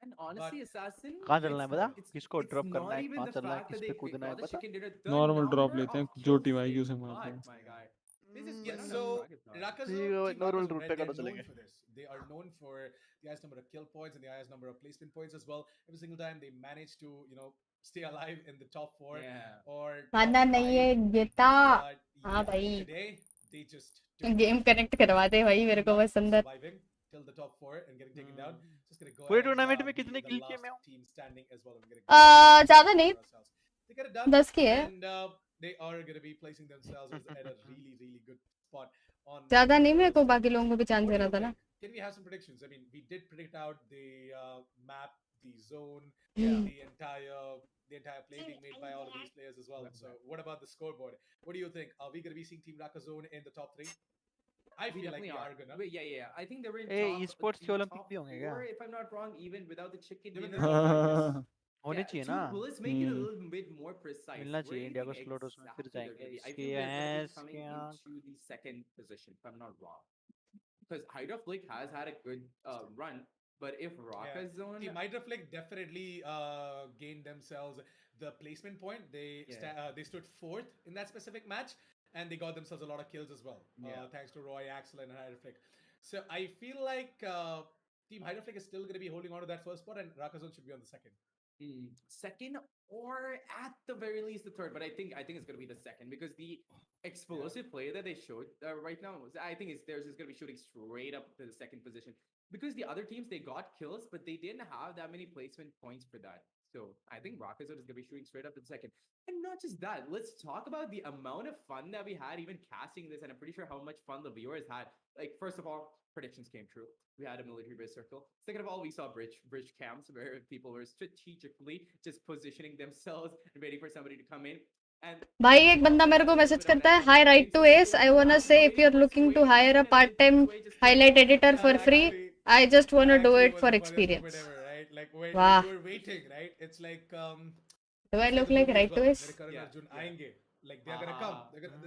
And honestly, Assassin, कहाँ चलना है बता? it's किसको ड्रॉप not करना है? even कहाँ the चलना है? fact किस that पे they कूदना है got the बता? chicken dinner. The Normal drop number लेते हैं, of जो kills team आएगी they उसे मारते got, हैं. my guy. This is Yeah, one of so the Rakazone, See, Team normal Rakazone, route they're पे करो known चलेंगे. for this. They are known for the highest number of kill points and the highest number of placement points as well. Every single time they manage to, you know, stay alive in the top 4 Yeah. or खाना top नहीं है 5. गेता. But हाँ yeah, भाई. today they just took game connect करवा दे भाई मेरे को not बस अंदर. surviving till the top 4 and getting taken down. Just gonna go पूरे ahead and टूर्नामेंट में be कितने the किल किए last मैं हूँ? team standing as well. We're gonna ज़्यादा नहीं. They get it done 10 की है. and they are gonna be placing themselves at a really good spot on ज़्यादा नहीं, मेरे को overall बाकी लोगों को भी चांस what दे do रहा you था ना. think? Can we have some predictions? I mean, we did predict out the map, the zone, Hmm. the entire play being made by all of these players as well. So, what about the scoreboard? What do you think? Are we going to be seeing Team Rakazone in the top 3? I We feel like definitely we are. are gonna. Wait, yeah. I think they were in A top, esports के in Olympic top भी होंगे क्या? 4, if I'm not wrong, even without the chicken They're in the dinner. top 5, yes. होने चाहिए 2 ना. bullets make it a Hmm. little bit more precise. मिलना Where चाहिए do you India को think स्लॉट उसमें फिर exactly they're जाएंगे. gonna be? I इसके feel they're gonna be ऐस coming के आँख. into the second position, if I'm not wrong. Because Hydra Flick has had a good run, But if Raka Zone, Team Hydroflick definitely gained themselves the placement point. They stood fourth in that specific match, and they got themselves a lot of kills as well. Thanks to Roy, Axel, and Hydroflick. So I feel like Team Hydroflick is still going to be holding on to that first spot, and Raka Zone should be on the second. Second, or at the very least the third, but I think it's going to be the second, because the explosive play that they showed right now, I think theirs is going to be shooting straight up to the second position, because the other teams, they got kills, but they didn't have that many placement points for that. So I think Rocket Zone is going to be shooting straight up to the second. And not just that, let's talk about the amount of fun that we had even casting this, and I'm pretty sure how much fun the viewers had. Like, first of all, predictions came true. We had a military base circle. Second of all, we saw bridge camps where people were strategically just positioning themselves and waiting for somebody to come in. And भाई एक बंदा मेरे को message करता है, hi right to S, I want to say if you are looking to hire a part time highlight editor for free, I just want to do it for experience. Whatever, right? Like when Wow. you're waiting, right? It's like Do I look like right to us? Like they're gonna come.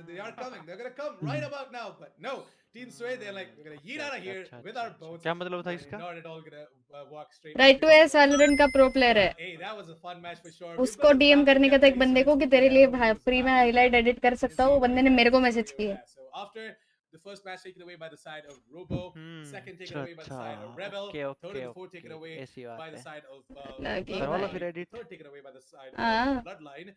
They are coming. They're gonna come right about now. But no, Team Sway, they're like, we're gonna yeet out of here with our boats. क्या मतलब था इसका? Not at all gonna walk straight. Right to S Valorant का pro player है. Hey, that was a fun match for sure. उसको DM करने का था एक बंदे को कि तेरे लिए फ्री में हाईलाइट एडिट कर सकता हूँ, वो बंदे ने मेरे को मैसेज किया. So after the first match taken away by the side of Robo, second taken away by the side of Rebel, third and fourth taken away by the side of third taken away by the side of Bloodline.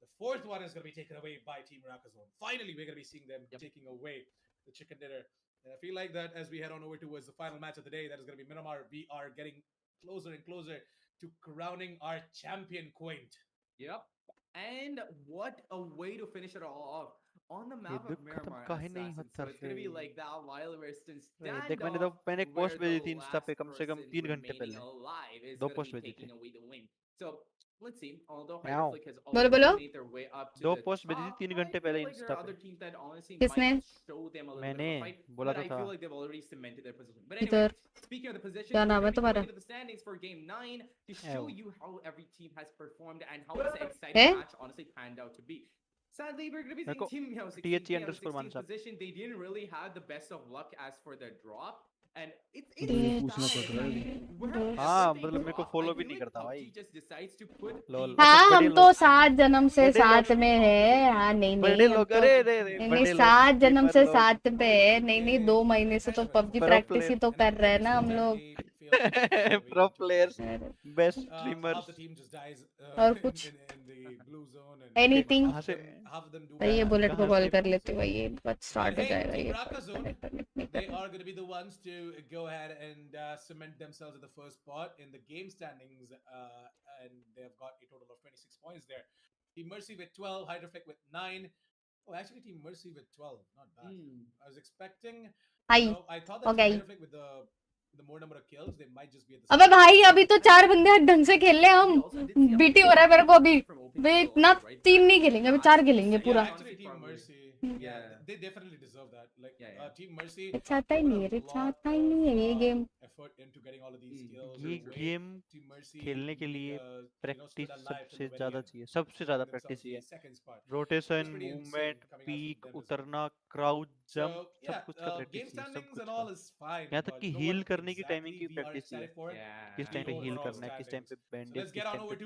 The fourth one is going to be taken away by Team Rakazone. Finally, we're going to be seeing them taking away the chicken dinner. And I feel like that as we head on over towards the final match of the day, that is going to be Miramar. We are getting closer and closer to crowning our champion Quaint. Yep. And what a way to finish it all off. On the map of Miramar Assassins, so it's going to be like that Wild Western standoff. देख मैंने एक post भेजी थी Insta पे कम से कम 3 घंटे पहले. दो पोस्ट भेजी थी. So let's see. Although Meow. Hydroflick has बोलो already made their way up to दो the पोस्ट भेजी थी top, 3 घंटे I पहले feel like there Insta are पे. other teams that honestly किसने? might show them a little bit मैंने of a fight, बोला but तो I था. feel like they've already cemented their position. But इधर anyway, speaking of the position, क्या we're नाम है going to be तुम्हारा? going into the standings for game 9 to show you how every team has performed and how this Eh? exciting match honestly panned out to be. Sadly, we're going to be मेरे seeing को Team Meow 16 THE on the underscore 16th Mansa. position. They didn't really have the best of luck as for the drop. And it's हाँ मतलब मेरे को follow भी नहीं करता भाई. LOL. हाँ हम तो 7 जन्म से साथ में है. हाँ नहीं बड़े नहीं हम लोग तो अरे नहीं 7 जन्म से साथ पे है. नहीं 2 महीने से तो पबजी प्रैक्टिस ही तो कर रहे हैं ना हम लोग. Pro players, best streamers. और कुछ एनीथिंग. भाई ये बुलेट को कॉल कर लेती हूँ भाई. ये बहुत स्टार्ट हो जाएगा ये. They are going to be the ones to go ahead and cement themselves at the first spot in the game standings, and they have got a total of 26 points there. Team Mercy with 12, Hydroflick with 9. Oh, actually, Team Mercy with 12, not bad. I was expecting. Hi. I thought that Okay. Team Hydroflick with the more number of kills, they might just be at the. अबे भाई अभी तो 4 बंदे ढंग से खेल ले हम. बीटी हो रहा है मेरे को अभी. वे इतना 3 नहीं खेलेंगे, अभी 4 खेलेंगे पूरा. Actually, Team Mercy, they definitely deserve that. Like Team Mercy. चाहता ही नहीं है, चाहता ही नहीं है ये game. Effort into getting all of these skills. ये गेम खेलने के लिए प्रैक्टिस सबसे ज्यादा चाहिए. सबसे ज्यादा प्रैक्टिस चाहिए. रोटेशन, मूवमेंट, पीक, उतरना, क्राउड जंप, सब कुछ का प्रैक्टिस चाहिए. सब कुछ का. यहाँ तक कि हील करने की टाइमिंग की प्रैक्टिस चाहिए. किस टाइम पे हील करना है, किस टाइम पे बैंडेज, किस टाइम पे पेन,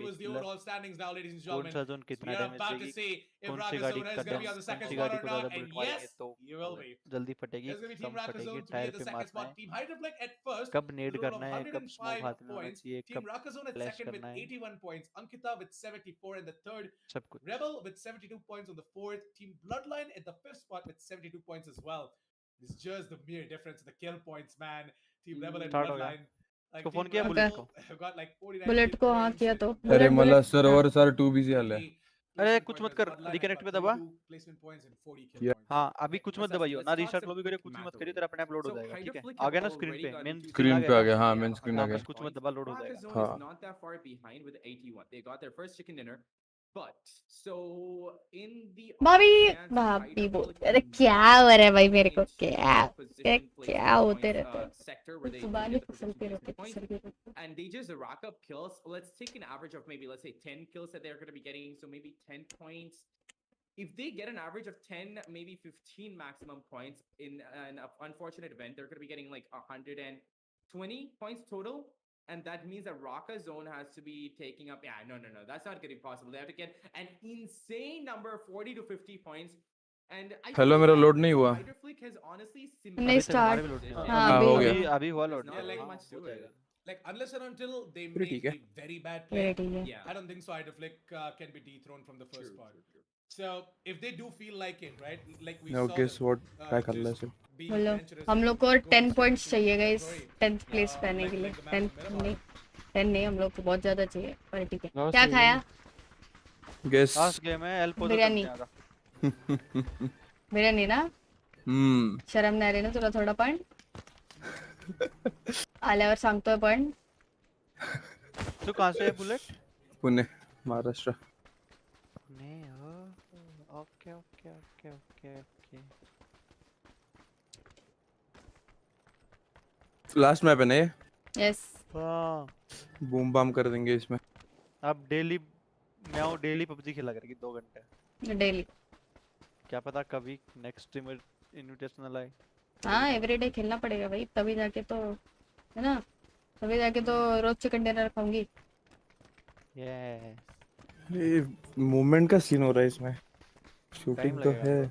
कौन सा जोन कितना डैमेज देगी, कौन सी गाड़ी का डैमेज, कौन सी गाड़ी को ज्यादा बुलेट मारेंगे तो जल्दी फटेगी, कम फटेगी, टायर पे मारना है, कब नेड करना है, कब स्मोक हाथ में होना चाहिए, कब फ्लैश करना है, 81 points, Ankita with 74 in the third, सब कुछ. Rebel with 72 points on the fourth, Team Bloodline at the fifth spot with 72 points as well. It's just the mere difference in the kill points, man. Team Rebel and Bloodline. Like इसको phone Team किया Rebel bullet को. have got like 49 bullet को हाँ किया तो. अरे मला server sir 2 busy आले. अरे कुछ मत कर, रिकनेक्ट पे दबा. हाँ अभी कुछ मत दबाइयो ना, रीस्टार्ट लो भी करियो, कुछ मत करियो, तेरा अपने आप लोड हो जाएगा. ठीक है आ गया ना स्क्रीन पे, मेन स्क्रीन पे आ गया. हाँ मेन स्क्रीन आ गया. बस कुछ मत दबा, लोड हो जाएगा. हाँ. not that far behind with 81. They got their first chicken dinner. But so in the भाभी बोल. अरे क्या हो रहा है भाई मेरे को, क्या होते रहते हैं. sector where they सुबह needed के the position चलते placement रहते points, and they just rack up kills. Let's take an average of maybe, let's say 10 kills that they're going to be getting, so maybe 10 points. If they get an average of 10, maybe 15 maximum points in an unfortunate event, they're going to be getting like 100 and 20 points total. And that means that Raka Zone has to be taking up. Yeah, no. That's not going to be possible. They have to get an insane number, 40 to 50 points. And I hello feel मेरा that load नहीं हुआ Spider Flick has honestly नहीं अभी तक हमारे start. भी load नहीं हुआ। हाँ हाँ, हो अभी गया। अभी हुआ load. There's not like like, much हो to जाएगा। it. Like unless and until they फिर make ठीक है। a very bad ये play, ठीक है. Yeah. I don't think so. Ideflick can be dethroned from the first part. So if they do feel like it, right? Like we Now saw guess them, what try कर ले just सब। being बोलो adventurous हम and लोग को going 10 straight points into चाहिए guys, territory, 10th place पाने like के लिए। the map 10 of Metavar. नहीं, 10 नहीं, हम लोग को बहुत ज्यादा चाहिए, पर ठीक है। Last क्या game खाया? गेस। लास्ट गेम है एल पोजो बिरयानी। चलते हैं बिरयानी ना? हम्म। शरम नाही रे ना तुला थोडं पण? आल्यावर सांगतोय पण. तू कहाँ से है बुलेट? पुणे महाराष्ट्र। नहीं okay okay okay okay okay. Last map है ना ये? यस। हाँ। बूम बाम कर देंगे इसमें। अब डेली मैं डेली पबजी खेला करेगी 2 घंटे। डेली। क्या पता कभी नेक्स्ट स्ट्रीमर इनविटेशनल आए। हाँ एवरीडे खेलना पड़ेगा भाई, तभी जाके तो है ना, तभी जाके तो रोज चिकन डिनर खाऊंगी। यस। ये मूवमेंट का सीन हो रहा है इसमें। शूटिंग तो है।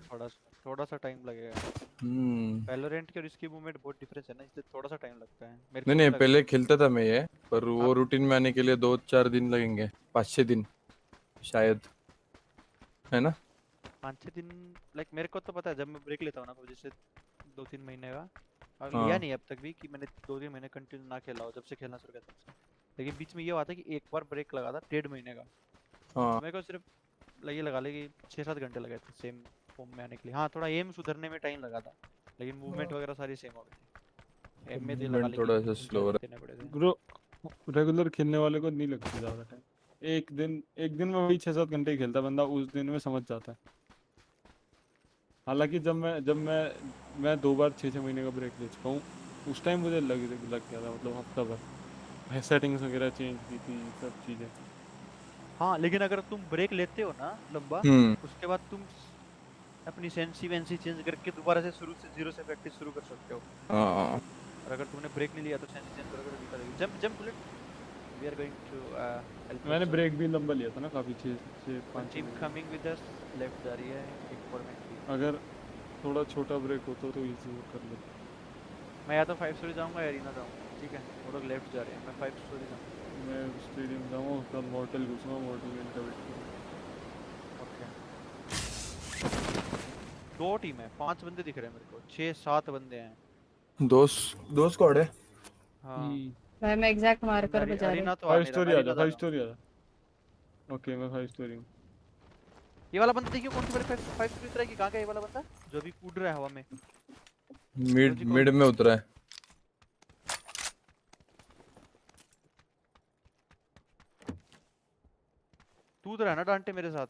थोड़ा सा टाइम लगेगा। हम्म। वैलोरेंट के और इसकी मूवमेंट बहुत डिफरेंस है ना, इसलिए थोड़ा सा टाइम लगता है। नहीं नहीं पहले खेलता था मैं ये, पर वो अब- रूटीन में आने के लिए 2-4 दिन लगेंगे, 5-6 दिन शायद, है ना? 5-6 दिन लाइक मेरे को तो पता है जब मैं ब्रेक लेता हूँ ना पबजी से 2-3 महीने का, और हाँ। लिया नहीं अब तक भी कि मैंने 2-3 महीने कंटिन्यू ना खेला हो जब से खेलना शुरू किया तब से। लेकिन बीच में ये हुआ था कि एक बार ब्रेक लगा था 1.5 महीने का। हाँ। मेरे को सिर्फ ये लगा ले कि 6-7 घंटे लगे थे सेम फॉर्म में आने के लिए। हाँ थोड़ा एम सुधरने में टाइम लगा था, लेकिन मूवमेंट वगैरह सारी सेम हो गई थी। एम में तो लगा Movement ले थोड़ा सा slow हो रहा देने पड़े थे। ब्रो रेगुलर खेलने वाले को नहीं लगती ज्यादा टाइम। एक दिन में वही 6-7 घंटे ही खेलता बंदा, उस दिन में समझ जाता है। हालांकि जब मैं 2 बार 6-6 महीने का ब्रेक ले चुका हूँ, उस टाइम मुझे लग गया था, मतलब हफ्ता भर सेटिंग्स वगैरह चेंज की थी, सब चीजें। हाँ लेकिन अगर तुम ब्रेक लेते हो ना लंबा, उसके बाद तुम अपनी सेंसी वेंसी चेंज करके दोबारा से शुरू से 0 से प्रैक्टिस शुरू कर सकते हो। हाँ। और अगर तुमने ब्रेक नहीं लिया तो सेंसी चेंज करोगे तो दिक्कत होगी। Jump Bullet we are going to help. मैंने ब्रेक भी लंबा लिया था ना, काफी 6-5 team coming with us, left जा रही है एक फॉर्मेट की। अगर थोड़ा छोटा ब्रेक होता तो इजी कर ले। मैं या तो 5 स्टोरी जाऊंगा या एरिना जाऊंगा, ठीक है? वो लोग लेफ्ट जा रहे हैं, मैं 5 स्टोरी जाऊंगा। मैं स्टेडियम जाऊंगा, उसका मॉर्टल घुसूंगा, मॉर्टल गेम का वेट करूंगा। ओके 2 टीम है, 5 बंदे दिख रहे हैं मेरे को, 6-7 बंदे हैं। दो स्क्वाड है। हाँ भाई मैं एग्जैक्ट मार्कर पे जा रही एरिना हूँ। तो 5 स्टोरी आ जा, 5 स्टोरी आ जा। ओके मैं 5 स्टोरी हूँ। ये वाला बंदा देखियो कौन सी मेरे 5 स्टोरी उतरा है कि कहां का ये वाला बंदा जो अभी कूद रहा है हवा में। मिड में उतरा है। तू उतरा है ना डांटे मेरे साथ?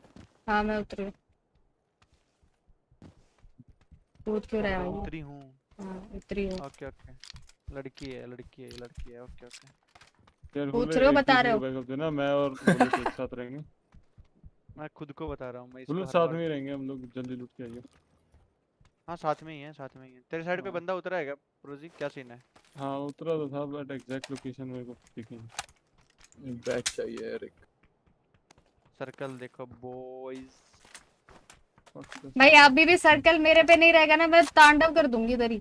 हाँ मैं उतरी हूँ। कूद क्यों रहा है भाई? उतरी हूँ। हाँ उतरी हूँ। ओके ओके लड़की है ओके ओके। पूछ रहे हो, बता रहे हो? ना मैं और बुलेट एक साथ रहेंगे। मैं खुद को बता रहा हूँ, मैं बुलेट साथ में ही रहेंगे हम लोग, जल्दी लूट के आइए। हाँ साथ में ही है। तेरे साइड पे बंदा उतरा है क्या प्रोजी? क्या सीन है? हाँ उतरा तो था, बट एग्जैक्ट लोकेशन मेरे को दिखी नहीं। बैक चाहिए यार एक। सर्कल देखो बॉयज। भाई अभी भी सर्कल मेरे पे नहीं रहेगा ना, मैं तांडव कर दूंगी इधर ही।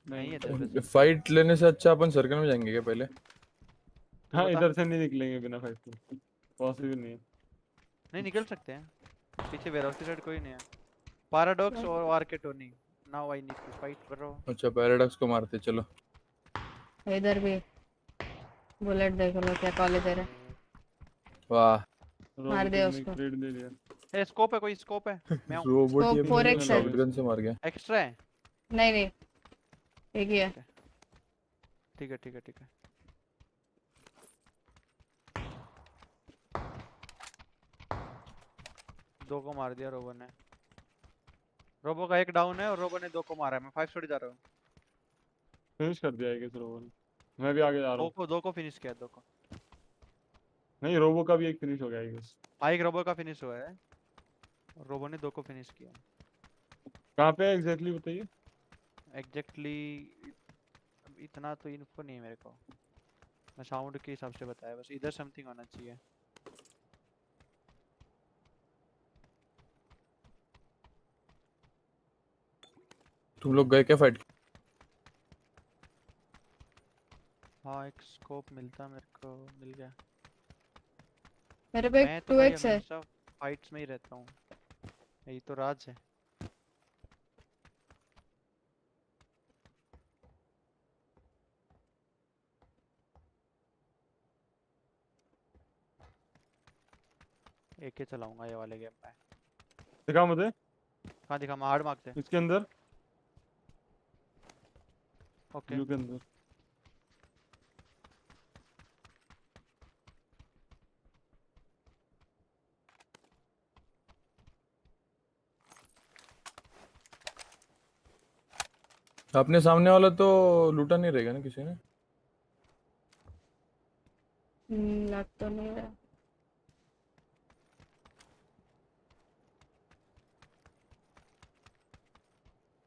नहीं है फाइट लेने से अच्छा अपन सर्कल में जाएंगे क्या पहले? हाँ इधर से नहीं निकलेंगे बिना फाइट के, पॉसिबल नहीं है। नहीं निकल सकते हैं, पीछे वेयरहाउस की साइड कोई नहीं है। पैराडॉक्स और आर्केटोनी। Now I need to fight bro. अच्छा पैराडॉक्स को मारते चलो। इधर भी बुलेट देख लो क्या कॉलेज है। वाह मार दिया उसको। रेड ले लिया। ए स्कोप है, कोई स्कोप है? मैं हूं। रोबोट ये 4x है। शॉटगन से मार गया। एक्स्ट्रा है? नहीं एक ही है। ठीक है। दो को मार दिया रोबो ने। रोबो का एक डाउन है और रोबो ने 2 को मारा है। मैं 5 स्टोरी जा रहा हूँ। फिनिश कर दिया है किस रोबो ने। मैं भी आगे जा रहा हूँ। 2 को फिनिश किया। 2 को नहीं, रोबो का भी एक फिनिश हो गया है। एक रोबो का फिनिश हुआ है और रोबो ने 2 को फिनिश किया। कहाँ पे एग्जैक्टली बताइए? एग्जैक्टली इतना तो इन्फो नहीं है मेरे को। मैं साउंड के हिसाब से बताया बस, इधर समथिंग होना चाहिए। तुम लोग गए क्या फाइट? हाँ एक स्कोप मिलता मेरे को, मिल गया। मेरे पे मैं तो भाई 2x है। हमेशा फाइट्स में ही रहता हूँ, यही तो राज है। एक ही चलाऊंगा ये वाले गेम में। दिखा मुझे कहाँ दिखा? हार्ड मार्क दे। इसके अंदर, ओके ब्लू के अंदर। अपने सामने वाला तो लूटा नहीं रहेगा ना किसी ने? लग तो नहीं रहा।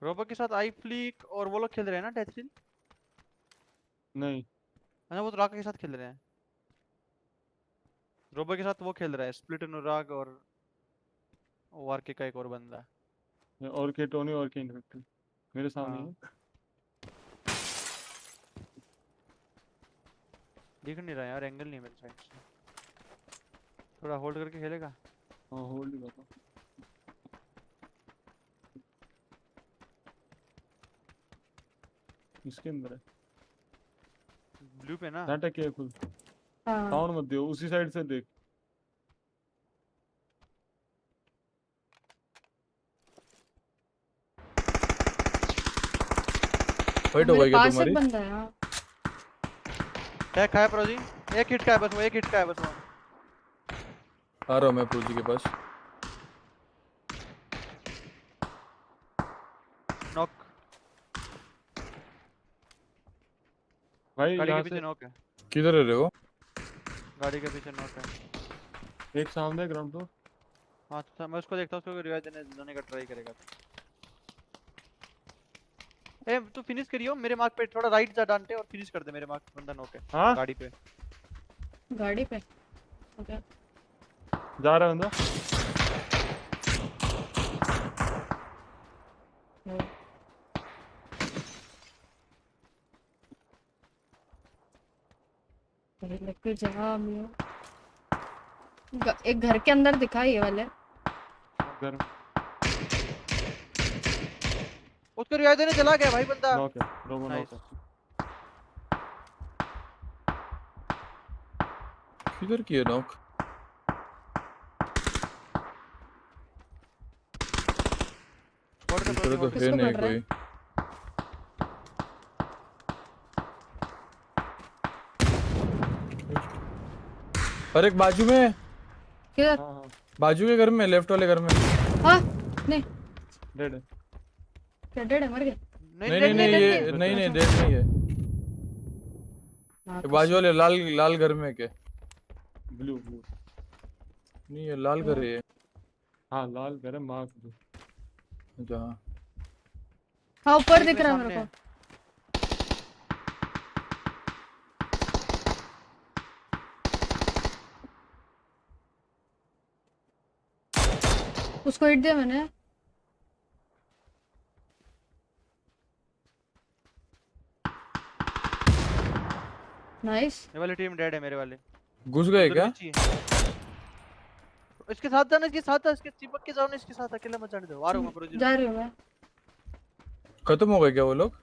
रोबो के साथ आई फ्लिक और वो लोग खेल रहे हैं ना डेथरिल? नहीं है ना, वो तो राका के साथ खेल रहे हैं। रोबो के साथ वो खेल रहा है स्प्लिट अनुराग और वार के का एक और बंदा। और के टोनी और के इन्फेक्टेड मेरे सामने हाँ। है। दिख नहीं रहा यार, एंगल नहीं है मेरे साइड से। थोड़ा होल्ड करके खेलेगा। हाँ होल्ड ही बता। इसके अंदर है, ब्लू पे ना। नाटक है खुद। हाँ साउंड मत दियो, उसी साइड से देख। फाइट हो मेरे गई क्या पास तुम्हारी? एक बंदा है। हाँ टैग है प्रोजी, एक हिट का है बस वो, एक हिट का है बस वो। आ रहा हूँ मैं प्रोजी के पास। नॉक। भाई गाड़ी के यहाँ पीछे से नॉक है। किधर है रे वो? गाड़ी के पीछे नॉक है। एक सामने ग्राउंड फ्लोर। हाँ तो मैं उसको देखता हूँ, उसको रिवाइव देने का ट्राई करेगा। ए तू फिनिश करियो मेरे मार्क पे, थोड़ा राइट जा डांटे और फिनिश कर दे मेरे मार्क। बंदा नॉक है हाँ गाड़ी पे। गाड़ी पे। ओके जा रहा है बंदा। लेके जा मियो। एक घर के अंदर दिखा ये वाले। घर में उसको रिवाइव देने चला गया भाई बंदा। नॉक है, रोबो नॉक है। किधर किया नॉक? दूसरे तो है किसको नहीं पड़ रहा है? कोई। और एक बाजू में, किधर? हाँ हाँ बाजू के घर में, लेफ्ट वाले घर में। हाँ नहीं डेड है। क्या डेड है? मर गया? नहीं नहीं नहीं, ये नहीं नहीं डेड नहीं है। हाँ, ये बाजू वाले लाल लाल घर में के। Blue blue. नहीं ये लाल घर है ये। हाँ लाल घर है, मार्क ब्लू। जहाँ हाँ ऊपर एक दिख मेरे रहा है सामने मेरे को। उसको हिट दिया मैंने। नाइस। ये वाली टीम डेड है मेरे वाले। घुस गए क्या? इसके साथ जाना, इसके साथ, इसके चिपक के जाओ ना, इसके साथ अकेला मत जाने दो। आ रहा हूं मैं प्रोजी। जा रही हूँ मैं। खत्म हो गए क्या वो लोग?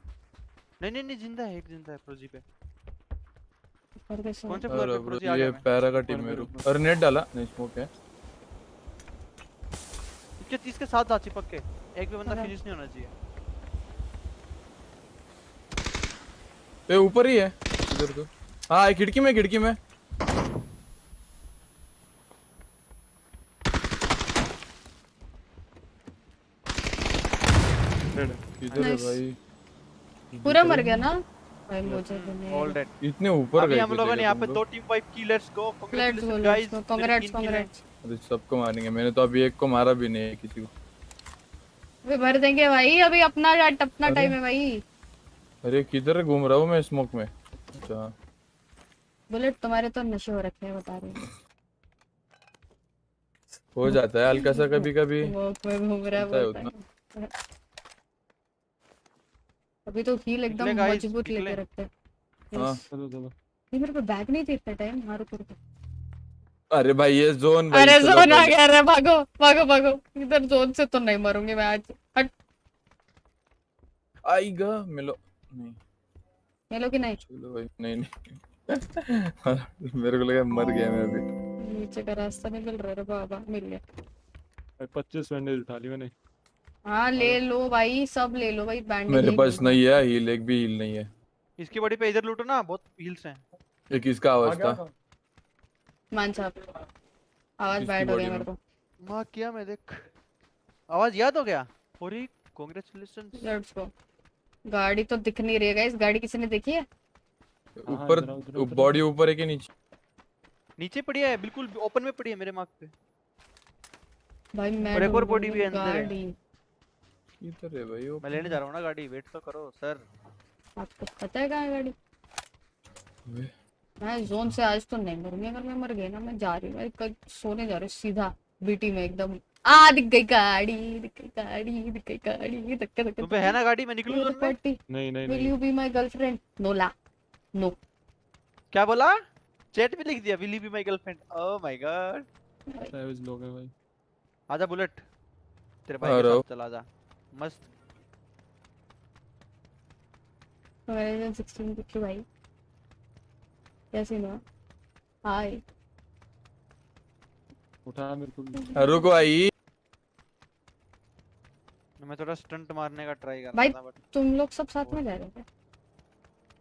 नहीं नहीं नहीं, जिंदा है, एक जिंदा है प्रोजी पे। ऊपर कैसे? कौन से फ्लोर अरे पे? ब्रो प्रोजी आ ये गया मैं। पैरा का टीम है। रुक, अरे नेट डाला नहीं, स्मोक है। इसके साथ जा चिपक के, एक भी बंदा अरे। फिनिश नहीं होना चाहिए। ये ऊपर ही है इधर तो। हाँ एक खिड़की में, खिड़की में। डेड है। किधर है Nice. भाई? पूरा मर गया ना भाई? मुझे तो नहीं। All dead. इतने ऊपर अभी गए हम लोगों ने यहाँ पे तुम 2 लोग? टीम फाइट की। Let's go, let's go congratulation let's guys. Go. Congrats congrats. अरे सबको मारेंगे, मैंने तो अभी एक को मारा भी नहीं है किसी को। अभी भर देंगे भाई, अभी अपना अरे। टाइम है भाई। अरे किधर घूम रहा हूँ मैं स्मोक में। अच्छा बुलेट तुम्हारे तो नशे हो रखे हैं बता रही हूँ। हो जाता है हल्का सा कभी कभी, स्मोक में घूम रहा है चलता है बोलता उतना। है। अभी तो हील एकदम निकले guys, मजबूत लेके निकले। रखते हैं। हाँ Yes. चलो चलो। ये मेरे पे बैग नहीं थी इतना टाइम। हाँ रुको रुको। अरे भाई ये जोन भाई, अरे चलो जोन आ पहले। गया। अरे भागो भागो भागो। इधर जोन से तो नहीं मरूंगी मैं आज। हट। आएगा मिलो नहीं, मिलो कि नहीं? चलो भाई नहीं नहीं। मेरे को लगा मर गया मैं अभी। नीचे का रास्ता नहीं मिल रहा। रे बाबा मिल गया। 25 बैंडेज उठा ली मैंने। हाँ ले लो भाई, सब ले लो भाई। बैंडेज मेरे ही पास मिल नहीं है हील, एक भी हील नहीं है। इसकी बॉडी पे इधर लूटो ना, बहुत हील्स हैं। ये किसका आवाज था? मान साहब आवाज किसकी बैड हो body गई में? मेरे को। माँ किया मैं देख, आवाज याद हो गया। और कांग्रेचुलेशंस। Let's go. गाड़ी तो दिख नहीं रही है गाइस। गाड़ी किसी ने देखी है? ऊपर बॉडी ऊपर है कि नीचे? नीचे पड़ी है, बिल्कुल ओपन में पड़ी है मेरे मार्क पे। भाई मैं और एक और ढूंढ बॉडी रही भी हूँ अंदर है। गाड़ी। इधर है भाई वो। मैं लेने जा रहा हूँ ना गाड़ी, वेट तो करो सर। आपको पता है कहाँ है गाड़ी? मैं जोन से आज तो नहीं मरूंगी। अगर मैं मर गई ना, मैं जा रही हूँ, मैं कल सोने जा रही हूँ सीधा बीटी में एकदम। दिख गई गाड़ी, दिख गई गाड़ी, दिख गई गाड़ी। धक्के धक्के तुम पे है ना गाड़ी? मैं निकलूं जोन में? नहीं नहीं विल नहीं। You be my girlfriend? No ला नो। क्या बोला? चैट में लिख दिया will you be my girlfriend. Oh my god. Savage लोग हैं भाई। आजा बुलेट, तेरे आ भाई के रहा हूँ। साथ चला जा। मस्त। तो मेरे 16 की भाई कैसे ना। हाय उठा मेरे को भी। रुको आई। मैं थोड़ा स्टंट मारने का ट्राई कर भाई रहा था बट। तुम लोग सब साथ में जा रहे थे?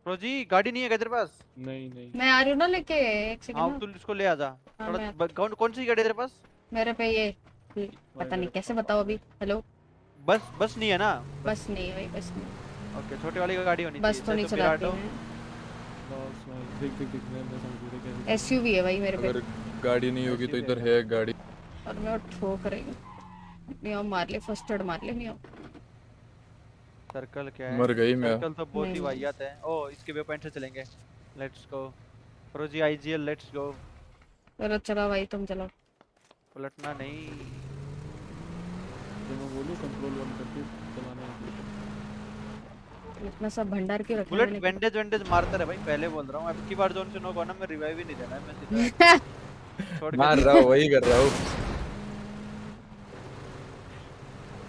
प्रो जी गाड़ी नहीं है क्या तेरे पास? नहीं नहीं। मैं आ रही हूँ ना लेके। एक हाँ सेकंड तू इसको ले आजा। हाँ, थोड़ा कौन सी गाड़ी है तेरे पास? मेरे पे ये पता नहीं कैसे बताओ अभी। हेलो बस नहीं है ना? बस नहीं है भाई, बस नहीं। ओके, छोटे वाली गाड़ी होनी बस तो नहीं चलाती Vilato। मैं। बस मैं देख देख देख मैं समझ रही कैसे। एसयूवी है भाई मेरे पे। अगर गाड़ी नहीं होगी तो इधर है गाड़ी। और मैं ठोक रही हूँ। मियाँ मार ले, फर्स्ट एड मार ले मियाँ। सर्कल क्या है? मर गई मैं। सर्कल तो बहुत ही नहीं। वाहियात है। ओ इसके वे पॉइंट से चलेंगे। Let's go pro ji, IGL let's go. चलो चलो भाई तुम चलो। पलटना नहीं। जब मैं बोलूं कंट्रोल वन करके चलाना है। इतना सब भंडार क्यों रखा है बुलेट मैंने? बैंडेज मारता रहे भाई, पहले बोल रहा हूँ। अब की बार जोन से नॉक होना, मैं रिवाइव ही नहीं देना है। मैं सीधा छोड़ के मार रहा हूँ, वही कर रहा हूँ।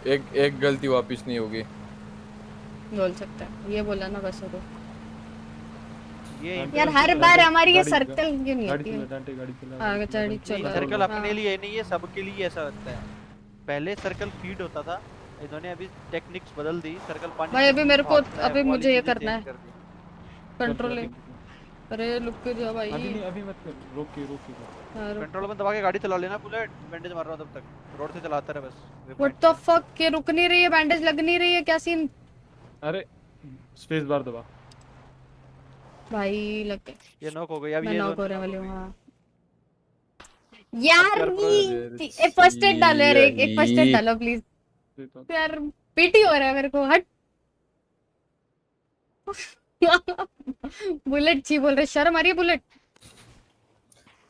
एक गलती वापस नहीं होगी। बोल सकता है ये बोला ना बस वो। ये यार हर बार हमारी ये गाड़ी- सर्कल क्यों नहीं गाड़ी होती चला है? डांटे गाड़ी चला। हाँ, गाड़ी चला। सर्कल हाँ। अपने लिए नहीं है, सबके लिए ऐसा होता है। पहले सर्कल फीड होता था, इन्होंने अभी टेक्निक्स बदल दी। सर्कल पानी भाई से अभी मेरे को भागता है, अभी वो वाली मुझे ये चीजें करना change है कर दी। कंट्रोल। अरे लुक के जा भाई। अभी नहीं, अभी मत कर। रोक के कर। हाँ, रुक। कंट्रोल बंद दबा के गाड़ी चला लेना बुलेट। बैंडेज मार रहा हूं तब तक, रोड से चलाता रहे बस। व्हाट द फक, ये रुक नहीं रही है, बैंडेज लग नहीं रही है, क्या सीन? अरे स्पेस बार दबा। भाई लग गए। ये नॉक हो गई। अब मैं ये नॉक जोन होने वाली हूँ। हाँ यार अरे एक फर्स्ट एड डालो यार, एक फर्स्ट एड छी। डालो प्लीज यार। पीटी हो रहा है मेरे को। हट। बुलेट छी बोल रहे, शर्म आ रही है बुलेट?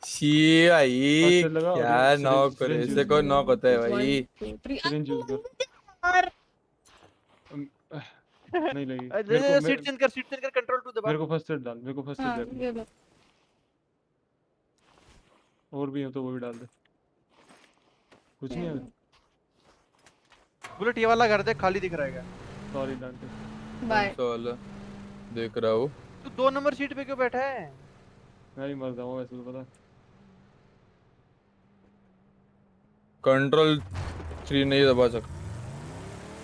छी भाई फर्स्ट एड लगा और क्या ये नॉक करे, syringe इससे use कोई कर। नॉक होता है भाई। 1 2 3 सिरिंज यूज कर। यार नहीं लगी मेरे को। सीट चेंज कर कंट्रोल टू दबा। मेरे को फर्स्ट एड डाल, मेरे को फर्स्ट हाँ एड ये लो। और भी है तो वो भी डाल दे। कुछ नहीं है। बुलेट ये वाला घर देख, खाली दिख रहा है। सॉरी डांटे। बाय। कौन सा वाला देख रहा हूँ। तू 2 नंबर सीट पे क्यों बैठा है? मैं ही मर जाऊंगा वैसे तो पता। कंट्रोल 3 नहीं दबा सकता।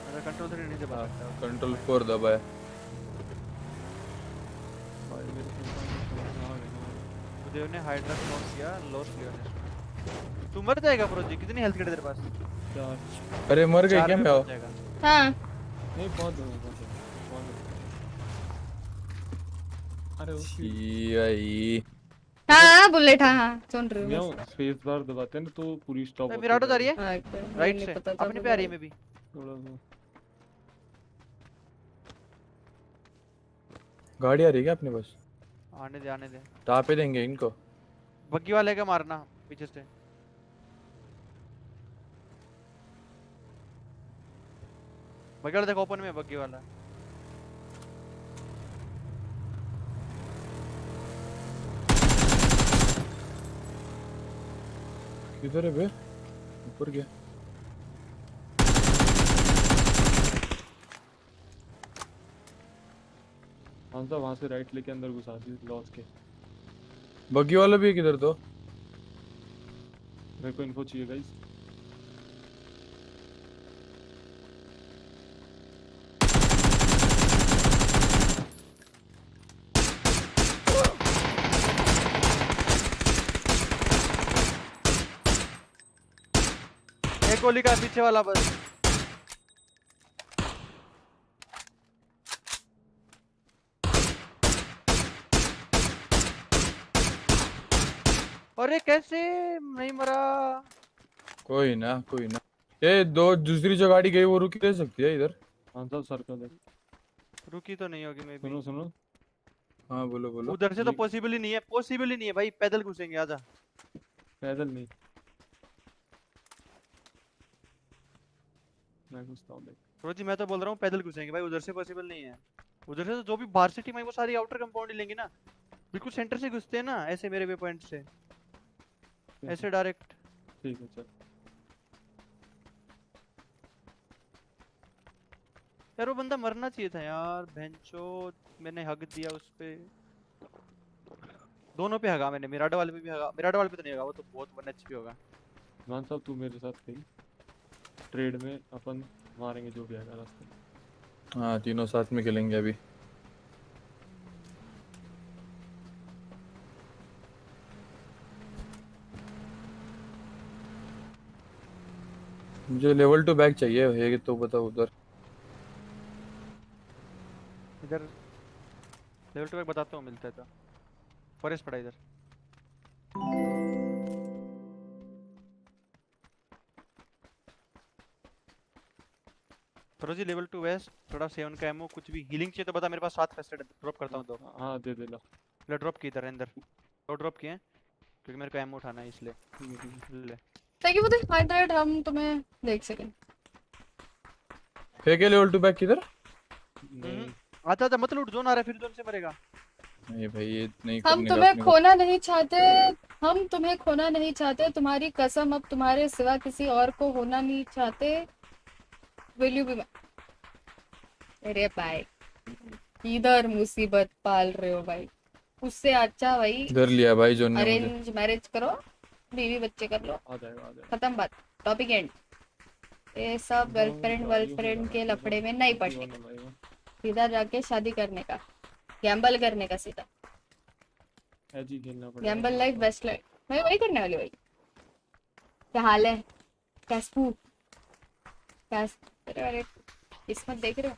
अरे कंट्रोल 3 नहीं दबा सकता। कंट्रोल 4 दबा है। भाई मेरे को मुझे ने हाइड्रा स्मोक किया, लॉस लिया ने। तू मर जाएगा प्रो जी। कितनी हेल्थ किट है तेरे पास? 4। अरे मर गए 4 क्या में मैं? मर जाएगा। हाँ नहीं पहुंच दूंगा। अरे छी भाई। हाँ बुलेट। हाँ हाँ सुन रही हूँ मैं स्पेस बार दबाते हैं ना तो पूरी स्टॉप होती है। विराटो जा रही है मैं। राइट से, अपने पे आ रही है। मैं भी थोड़ा सा गाड़ी आ रही है क्या अपने पास? आने दे टापे देंगे इनको। बग्गी वाले का मारना पीछे से। बग्गी वाला देखो ओपन में बग्गी वाला। किधर है बे? ऊपर गया। हमजा वहां से राइट लेके अंदर घुसा दी लॉस के। बग्गी वाला भी है किधर तो? मेरे को इन्फो चाहिए गाइस। एक गोली का पीछे वाला बस। अरे कैसे नहीं मरा? कोई ना कोई ना। ये दो दूसरी जो गाड़ी गई वो रुकी रह सकती है इधर। हमजा सर्कल है। रुकी तो नहीं होगी मे बी। सुनो सुनो। हाँ बोलो बोलो। उधर से तो ये- पॉसिबल ही नहीं है, पॉसिबल ही नहीं है भाई। पैदल घुसेंगे, आजा। पैदल नहीं। मैं घुसता हूँ देख। रोजी मैं तो बोल रहा हूँ पैदल घुसेंगे भाई, उधर से पॉसिबल नहीं है। उधर से तो जो भी बाहर से टीम आई वो सारी आउटर कंपाउंड ही लेंगे ना। बिल्कुल सेंटर से घुसते हैं ना ऐसे, मेरे वे पॉइंट से ऐसे डायरेक्ट। ठीक है चल। यार वो बंदा मरना चाहिए था यार, भैंचो। मैंने हग दिया उस पे। दोनों पे हगा मैंने, मिराडो वाले पे भी हगा। मिराडो वाले पे तो नहीं हगा, वो तो बहुत 1 HP होगा। मान साहब तू मेरे साथ खेल। ट्रेड में अपन मारेंगे जो भी आएगा रास्ते में। हाँ तीनों साथ में खेलेंगे अभी। मुझे लेवल 2 बैग चाहिए है तो बताओ उधर। इधर लेवल 2 बताता हूँ, मिलता है तो। फॉरेस्ट पड़ा इधर। फरोजी लेवल 2 वेस्ट, थोड़ा 7 का एमओ, कुछ भी हीलिंग चाहिए तो बता, मेरे पास 7 फर्स्ट एड ड्रॉप करता हूँ। 2 हाँ दे दे ला। ले ड्रॉप की इधर अंदर। 2 ड्रॉप किए हैं क्योंकि मेरे को एमओ उठाना है इसलिए। ले थैंक यू फॉर द 100, हम तुम्हें देख सकें। फेंके लेवल 2 बैग किधर? नहीं आता था, मत लूट। जोन आ रहा है, फिर जोन से मरेगा। नहीं भाई ये नहीं हम करने का तुम्हें अपने को। खोना नहीं चाहते। हम तुम्हें खोना नहीं चाहते, तुम्हारी कसम अब तुम्हारे सिवा किसी और को होना नहीं चाहते। Will you be? अरे भाई इधर मुसीबत पाल रहे हो भाई। उससे अच्छा भाई इधर लिया भाई जोन ने मुझे। अरेंज मैरिज करो, बीवी बच्चे कर लो, आ जाएगा आ जाएगा। खत्म बात, टॉपिक एंड। ये सब गर्लफ्रेंड के लफड़े में नहीं पड़ने का, सीधा जाके शादी करने का, गैम्बल करने का सीधा। ऐज ही खेलना पड़ेगा। गैम्बल लाइफ बेस्ट लाइफ, मैं वही करने वाली भाई। क्या हाल है कैस्पू? कैस अरे किस्मत देख रहे हो?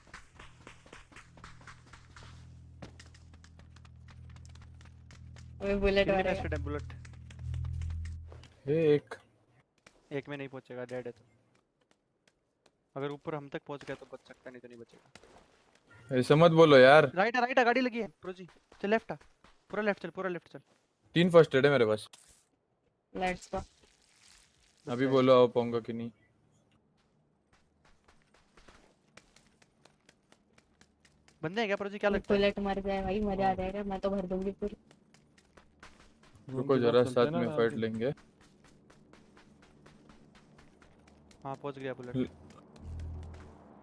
अबे बुलेट कितने वाला फर्स्ट एड है बुलेट? एक में नहीं पहुंचेगा, डेड है तो। अगर ऊपर हम तक पहुंच गया तो बच सकता, नहीं तो नहीं बचेगा। ऐसा मत बोलो यार। राइट है, गाड़ी लगी है प्रोजी। चल लेफ्ट आ, पूरा लेफ्ट चल। 3 फर्स्ट एड है मेरे पास। Let's go. अभी बोलो आओ पाऊंगा कि नहीं। बंदे हैं क्या प्रोजी? क्या लगता है? बुलेट मर जाए भाई, मजा आ जाएगा, मैं तो भर दूंगी पूरी। रुको जरा साथ में फाइट लेंगे। हाँ पहुंच गया बुलेट।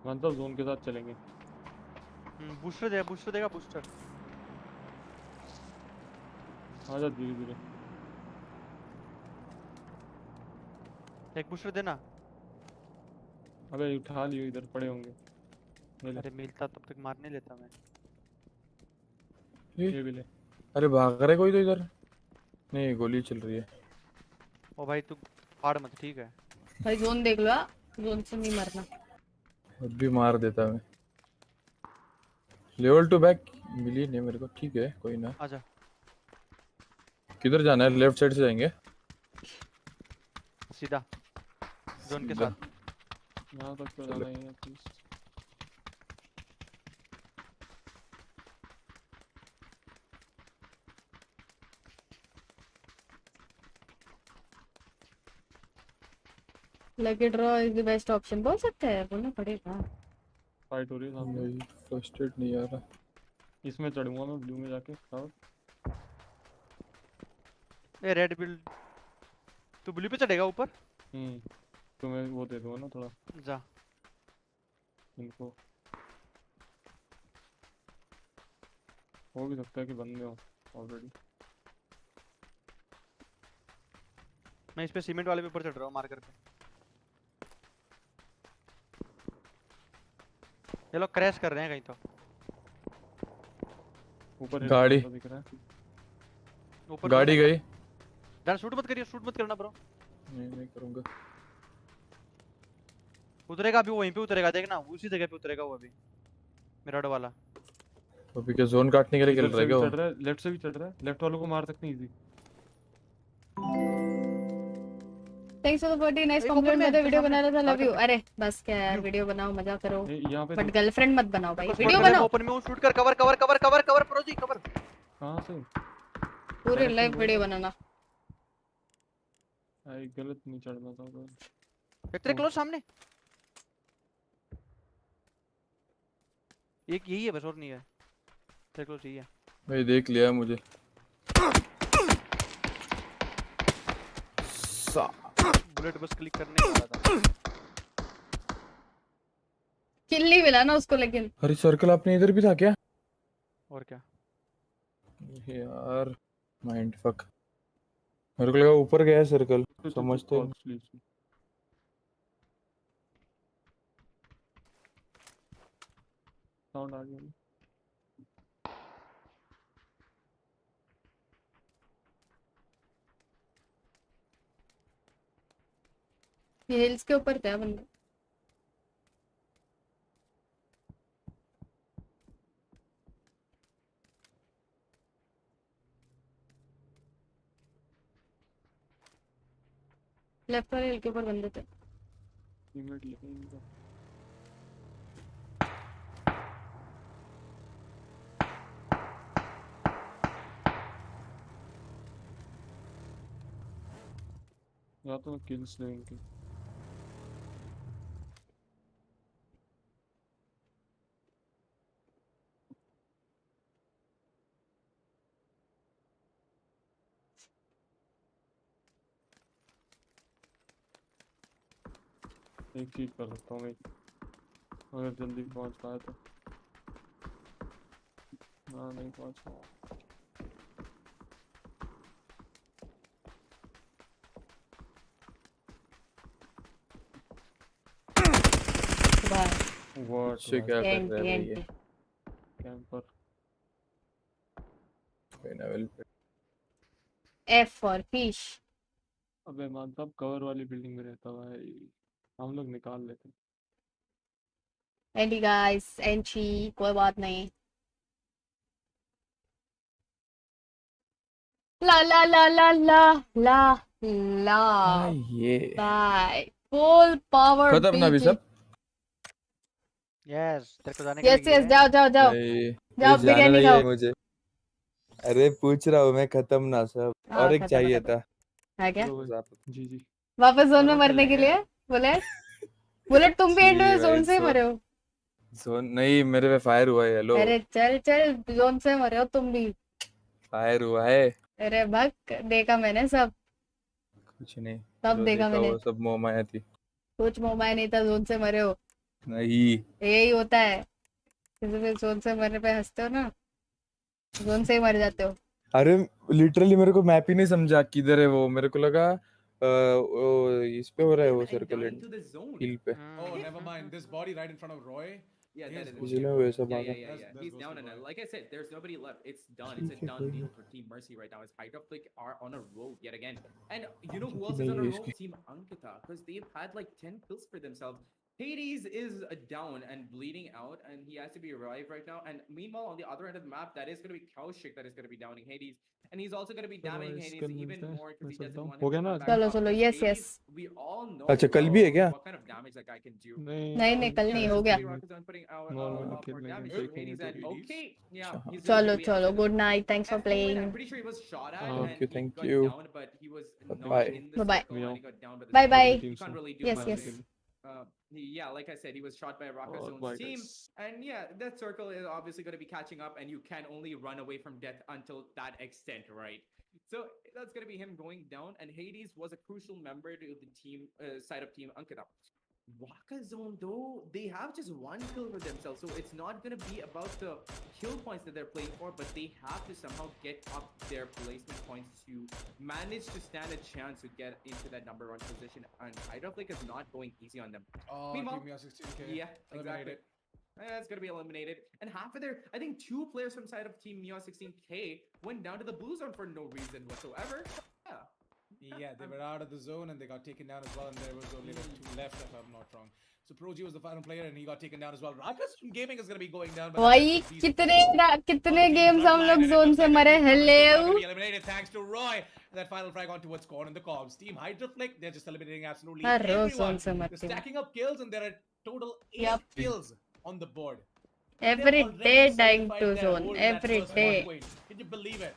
मतलब जोन के साथ चलेंगे। बूस्टर देगा बूस्टर। आ जा धीरे धीरे। एक बूस्टर देना। अबे उठा लियो, इधर पड़े होंगे। अरे मिलता तब तक मार नहीं लेता मैं। ये भी ले। अरे भाग रहा है कोई तो इधर। नहीं गोली चल रही है। ओ भाई तू फाड़ मत, ठीक है? भाई जोन देख लो, जोन से नहीं मरना। अब भी मार देता मैं। लेवल 2 बैक मिली नहीं मेरे को, ठीक है कोई ना। आजा। किधर जाना है? लेफ्ट साइड से जाएंगे सीधा जोन के सीधा। साथ। यहाँ तक तो जाना ही है please. Lucky draw is the best option बोल सकते हैं, बोलना पड़ेगा। फाइट हो रही है सामने। नहीं फर्स्ट एड नहीं आ रहा। इसमें चढ़ूंगा मैं ब्लू में जाके। ए रेड बिल्ड तू ब्लू पे चढ़ेगा ऊपर? तुम्हें वो दे दूंगा ना थोड़ा जा। इनको हो भी सकता है कि बंदे हो ऑलरेडी। मैं इस पे सीमेंट वाले पे ऊपर चढ़ रहा हूँ मार्कर पे। ये लोग क्रैश कर रहे हैं कहीं तो। ऊपर गाड़ी दिख रहा है। ऊपर गाड़ी गई। डन शूट मत करिए, शूट मत करना ब्रो। नहीं करूंगा। उतरेगा अभी, वो वहीं पे उतरेगा देखना, उसी जगह पे उतरेगा वो अभी मिराड वाला। अभी क्या जोन काटने के लिए खेल इधर रहा है से भी क्या वो? चढ़ रहा है, लेफ्ट से भी चढ़ रहा है। लेफ्ट वालों को मार सकते हैं easy. Thanks for the birthday, nice compliment. मैं तो वीडियो बना रहा था, लव यू। अरे बस क्या यार, वीडियो बनाओ मजा करो, यहाँ पे बट गर्लफ्रेंड मत बनाओ भाई, देखो, वीडियो स्पॉट बनाओ। ओपन में हूं, शूट कर, cover cover cover cover cover प्रोजी कवर। कहाँ से पूरे लाइव वीडियो बनाना। आई गलत नहीं चढ़ना था तो। तेरे क्लोज सामने एक यही है बस, और नहीं है। तेरे क्लोज यही है भाई, देख लिया मुझे। बुलेट बस क्लिक करने वाला था। किल नहीं मिला ना उसको लेकिन। अरे सर्कल आपने इधर भी था क्या? और क्या यार माइंड फक। मेरे को लगा ऊपर गया सर्कल, समझते नहीं। साउंड आ गया। ये हिल्स के ऊपर था बंदा। लेफ्ट वाले हिल के ऊपर बंदे थे। या तो मैं किल्स ले इनकी। एक चीज कर सकता हूँ मैं, अगर जल्दी पहुंच पाया तो। हाँ नहीं पहुंच पाया। क्या कर रहा है ये? कैंपर। F for fish. अबे मान साहब कवर वाली बिल्डिंग में रहता हुआ है, हम लोग निकाल लेते। एंटी गाइस, एंटी कोई बात नहीं। ला ला ला ला ला ला ला ये बाय फुल पावर खत्म ना अभी सब। यस तेरे को जाने के यस लिए यस, जाओ जाओ जाओ जाओ, बिरयानी खाओ। मुझे अरे पूछ रहा हूँ मैं, खत्म ना सब। और एक चाहिए था। है क्या? जी जी। वापस जोन में मरने के लिए बुलेट? बुलेट तुम भी एंड में जोन से मरे हो? जोन नहीं, मेरे पे फायर हुआ है। हेलो अरे चल चल, जोन से मरे हो तुम भी। फायर हुआ है। अरे भग, देखा मैंने सब। कुछ नहीं, सब देखा मैंने। वो सब मोह माया थी। कुछ मोबाइल नहीं था, जोन से मरे हो। नहीं यही होता है, किसी भी जोन से मरने पे हंसते हो ना, जोन से ही मर जाते हो। अरे लिटरली मेरे को मैप ही नहीं समझा किधर है वो। मेरे को लगा इस पे हो रहा है वो सर्कल हिल पे। Oh, never mind. This body right in front of Roy. Yeah, that is इसलिए वैसा yeah, भागा। yeah, yeah, yeah. He's down and like I said, there's nobody left. It's done. It's a done deal for Team Mercy right now. As Hydra Flick are on a roll yet again. And you know who else is on a roll? Team Ankita, because they've had like 10 kills for themselves. Hades is down and bleeding out, and he has to be revived right now. And meanwhile, on the other end of the map, that is going to be Kaushik that is going to be downing Hades. And he's also going to be damaging Hades even more because he doesn't want him to come back चलो up. चलो, Because yes Hades, yes। we all know अच्छा कल भी है क्या? what kind of damage that guy can do. नहीं कल नहीं, हो गया। चलो चलो, good night, thanks for playing. I'm pretty sure he was shot at and he got down, but he was not Bye. in the Bye-bye. circle and he got down by the Bye-bye. smoke. You can't really do Yes, much yes. because, yeah, like I said, he was shot by Raka Oh, Zone's my team. gosh. And yeah, that circle is obviously going to be catching up, and you can only run away from death until that extent, right? So that's going to be him going down. And Hades was a crucial member to the team side of Team Ankita. Waka Zone, though, they have just one kill for themselves, so it's not going to be about the kill points that they're playing for, but they have to somehow get up their placement points to manage to stand a chance to get into that number 1 position. And Hydroflick is not going easy on them. Oh, Meanwhile- Team 16K. Yeah, exactly. Eliminated. It's going to be eliminated. And half of their, I think 2 players from side of Team Mio 16K went down to the blue zone for no reason whatsoever. Yeah. Yeah, they were out of the zone and they got taken down as well, and there was only like 2 left, if I'm not wrong. So Proji was the final player and he got taken down as well. Rakas Gaming is going to be going down. but भाई that's कितने games हम लोग zone से मरे hello. Be eliminated thanks to Roy. That final frag onto what's gone in the comms. Team Hydroflick, they're just eliminating absolutely her rose everyone. zone से They're मरती हूँ. stacking up kills and there are total 8 Yep. kills on the board. Every They've day already dying solidified to their zone. hold in that Every first day. 1 point. Can you believe it?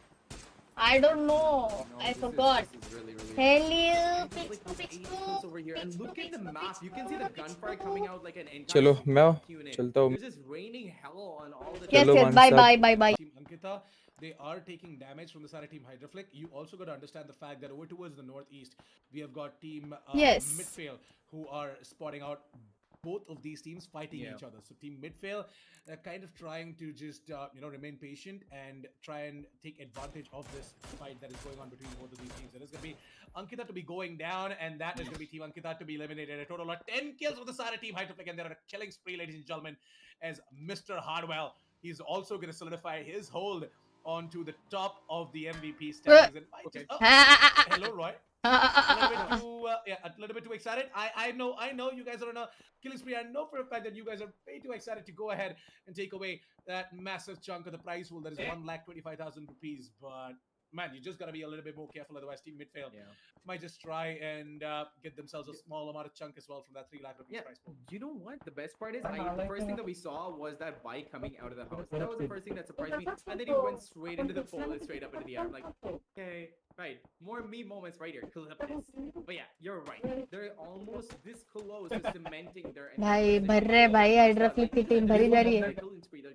I don't know. No, I this forgot. This is really, really Hello. There's like 8 kills over here, and look at the map. You can see the gunfire coming out like an entire चलो मैं unit. चलता हूँ. There's just raining hell on all the Yes, Hello, yes. man, Bye, sir. bye, bye, bye. Team Ankita, they are taking damage from the side of Team Hydroflick. You also got to understand the fact that over towards the northeast, we have got Team Yes. Midfield who are spotting out both of these teams fighting each other. So Team Midfield, kind of trying to just remain patient and try and take advantage of this fight that is going on between both of these teams. It is going to be Ankita to be going down, and that is going to be Team Ankita to be eliminated. A total of 10 kills for the side of Team Hydroflick, and they're on a killing spree, ladies and gentlemen, as Mr. Hardwell, he's also going to solidify his hold onto the top of the MVP standings. And might just, hello, Roy. A little bit too excited. I know you guys are on a killing spree. I know for a fact that you guys are way too excited to go ahead and take away that massive chunk of the prize pool that is 1,25,000 rupees. But man, you just gotta be a little bit more careful, otherwise Team Midfield might just try and get themselves a small amount of chunk as well from that 3 lakh rupees prize pool. You know what? The best part is, the first thing that we saw was that bike coming out of the house. That was the first thing that surprised me. And then he went straight into the pole and straight up into the air. I'm like, okay, right. More me moments right here. Clip this. But yeah, you're right. They're almost this close to cementing their भाई भर रहे भाई hydrophilic की team भरी जा रही है.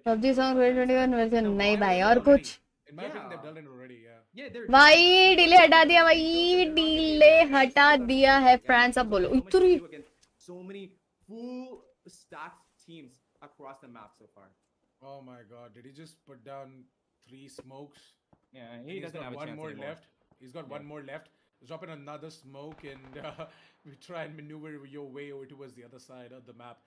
PUBG Song 2021 version नहीं भाई और कुछ. In my opinion, they've done it already. Yeah, they're भाई डिले हटा दिया भाई डिले हटा दिया है फ्रांस. अब बोलो इतनी. So many full stacked teams across the map so far. Oh my god, did he just put down 3 smokes? Yeah, He's got one more left. He's got one more left. Drop in another smoke and we try and maneuver your way over towards the other side of the map.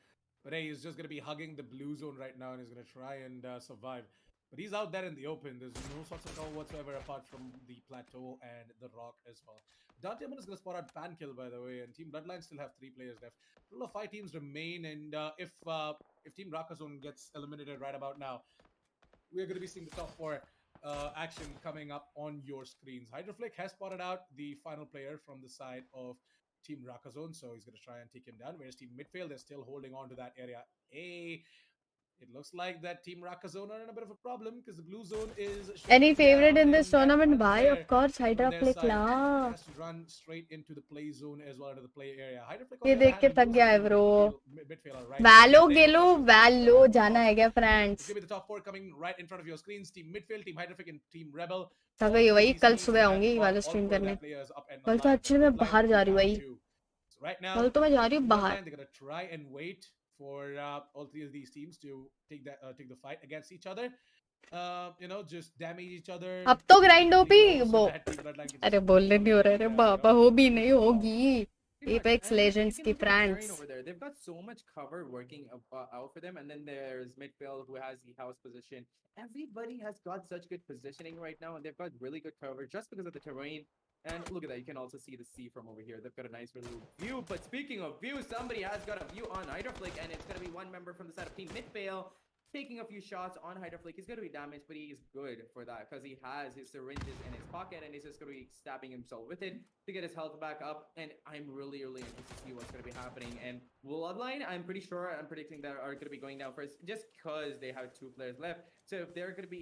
But hey, he's just going to be hugging the blue zone right now and he's going to try and survive. But he's out there in the open. There's no sorts of cover whatsoever apart from the plateau and the rock as well. Dante is going to spot out Pankill, by the way, and Team Bloodline still have 3 players left. Total of 5 teams remain, and if Team Rakazone gets eliminated right about now, we're going to be seeing the top 4 action coming up on your screens. Hydroflick has spotted out the final player from the side of Team Rakazone, so he's going to try and take him down. Whereas Team Midfield, they're still holding on to that area A. It looks like that Team Rakazone are in a bit of a problem because the blue zone is. Any favorite in this down, and tournament? that Bye, player of course, on their Hydroflick side La. has to run straight into the play zone as well, into the play area. Hydroflick ये on the देख other के hand, थक loses गया है to bro. midfield, right? वैलो They गेलो versus वैलो जाना है क्या It's friends. gonna be the top 4 coming right in front of your screens. Team Midfield, Team Hydroflick, and Team Rebel. थक गई वही These कल teams सुबह have आऊंगी got वाला all स्ट्रीम 4 of करने. their players up and कल तो alive. एक्चुअली मैं Bloodline बाहर जा रही हूँ भाई. too. So right now, कल तो मैं जा रही हूँ बाहर. Bloodline, they're gonna try and wait for all 3 of these teams to take the fight against each other. Just damage each other. अब तो ग्राइंड हो भी so वो. that Team Bloodline can अरे just बोलने नहीं हो रहा है बाबा हो भी नहीं होगी. Pretty much. Apex And you Legends can की look at the terrain France. over there. They've got so much cover working out for them, and then there's midfield who has the house position. Everybody has got such good positioning right now, and they've got really good cover just because of the terrain. And look at that, you can also see the sea from over here. They've got a nice little view. But speaking of view, somebody has got a view on Hydroflick, and it's going to be one member from the side of Team Midfield taking a few shots on Hydroflick. He's going to be damaged, but he is good for that because he has his syringes in his pocket, and he's just going to be stabbing himself with it to get his health back up. And I'm really, really interested to see what's going to be happening. And Bloodline, I'm predicting that are going to be going down first just because they have 2 players left. So if they're going to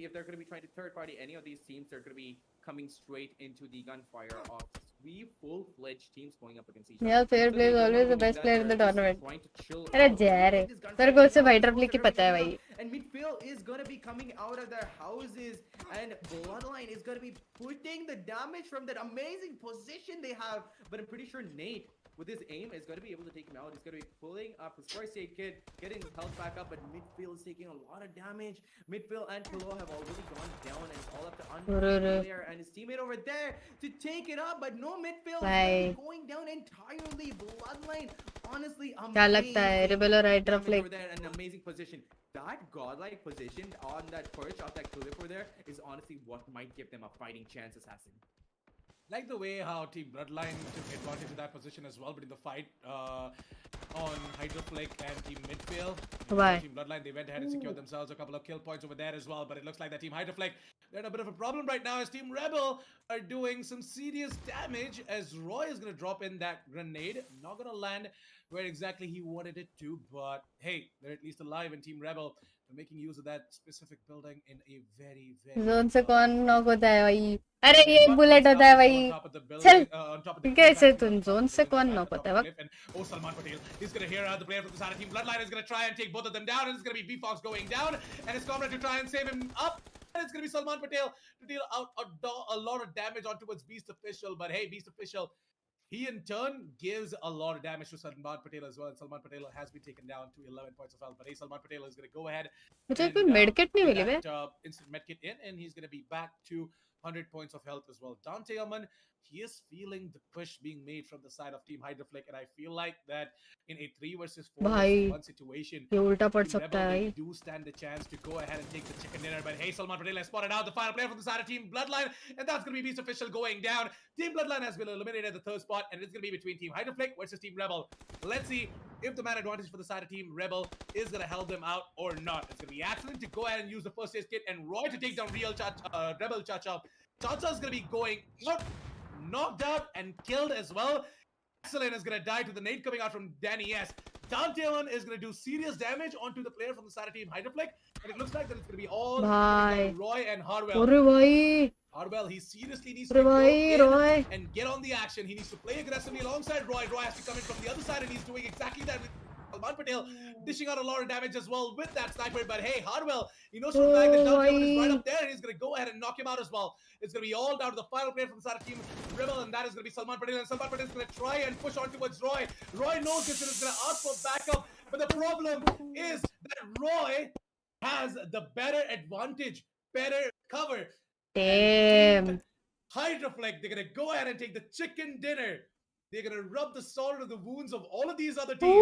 be trying to third party any of these teams, they're going to be coming straight into the gunfire of three full-fledged teams going up against each Yeah, other. fair So play is they don't always wanna the go best that player in the they're just tournament. trying to chill अरे out. जा Look रे at this gunfight तेरे को going उससे on. Fighter Both flick की are gonna पता be है going भाई. out, and Midfield is gonna be coming out of their houses, and Bloodline is gonna be putting the damage from that amazing position they have. But I'm pretty sure Nate, with his aim, is going to be able to take him out. He's going to be pulling up his first aid kit, getting his health back up, but Midfield is taking a lot of damage. Midfield and Pillow have already gone down, and it's all up to Unpredictable there and his teammate over there to take it up, but no Midfield is going to be going down entirely. Bloodline, honestly, क्या लगता है amazing Rebel और Hydra damage Flick? over there, an amazing position. That godlike position on that perch of that cliff over there is honestly what might give them a fighting chance, Assassin. Like the way how Team Bloodline took advantage of that position as well, but in the fight on Hydroflick and Team Midfield. Why? Team Bloodline, they went ahead and secured themselves a couple of kill points over there as well, but it looks like that Team Hydroflick, they're in a bit of a problem right now as Team Rebel are doing some serious damage as Roy is going to drop in that grenade. Not going to land where exactly he wanted it to, but hey, they're at least alive, and Team Rebel are making use of that specific building in a very, very... zone से कौन knock होता है भाई? अरे ये एक bullet होता है भाई. चल कैसे तुम जोन से कौन नॉक होता है वक्त? Oh, Salman Patel, he's gonna hear out the player from the side of Team Bloodline is gonna try and take both of them down, and it's gonna be B-Fox going down, and his comrade to try and save him up. And it's gonna be Salman Patel to deal out a lot of damage on towards Beast Official, but hey, Beast Official, he in turn gives a lot of damage to Salman Patel as well, and Salman Patel has been taken down to 11 points of health. But hey, Salman Patel is going to go ahead मुझे कोई medkit नहीं मिली बे. Instant medkit in, and he's going to be back to 100 points of health as well. Dante Ullman, he is feeling the push being made from the side of Team Hydroflick, and I feel like that in a 3 versus 4 versus 1 situation, ये उल्टा पड़ Team सकता है Rebel, भाई. they do stand the chance to go ahead and take the chicken dinner. But hey, Salman Patel has spotted out the final player from the side of Team Bloodline, and that's going to be Beast Official going down. Team Bloodline has been eliminated at the third spot, and it's going to be between Team Hydroflick versus Team Rebel. Let's see if the man advantage for the side of Team Rebel is going to help them out or not. It's going to be excellent to go ahead and use the first aid kit, and Roy to take down Rebel Chacha. Chacha is going to be going out, knocked out, and killed as well. Excellent is going to die to the nade coming out from Danny S. Dante is going to do serious damage onto the player from the side of Team Hydroflick, and it looks like that it's going to be all Roy and Hardwell. अरे भाई. Hardwell, he seriously needs to go in Roy. and get on the action. He needs to play aggressively alongside Roy. Roy has to come in from the other side, and he's doing exactly that with Salman Patel, dishing out a lot of damage as well with that sniper. But hey, Hardwell, he knows from the fact that Dante is right up there, and he's going to go ahead and knock him out as well. It's going to be all down to the final player from the side of Team Rebel, and that is going to be Salman Patel. And Salman Patel is going to try and push on towards Roy. Roy knows this and is going to ask for backup. But the problem is that Roy has the better advantage, better cover. Damn. Hydroflex, they're going to go ahead and take the chicken dinner. They're going to rub the salt of the wounds of all of these other teams.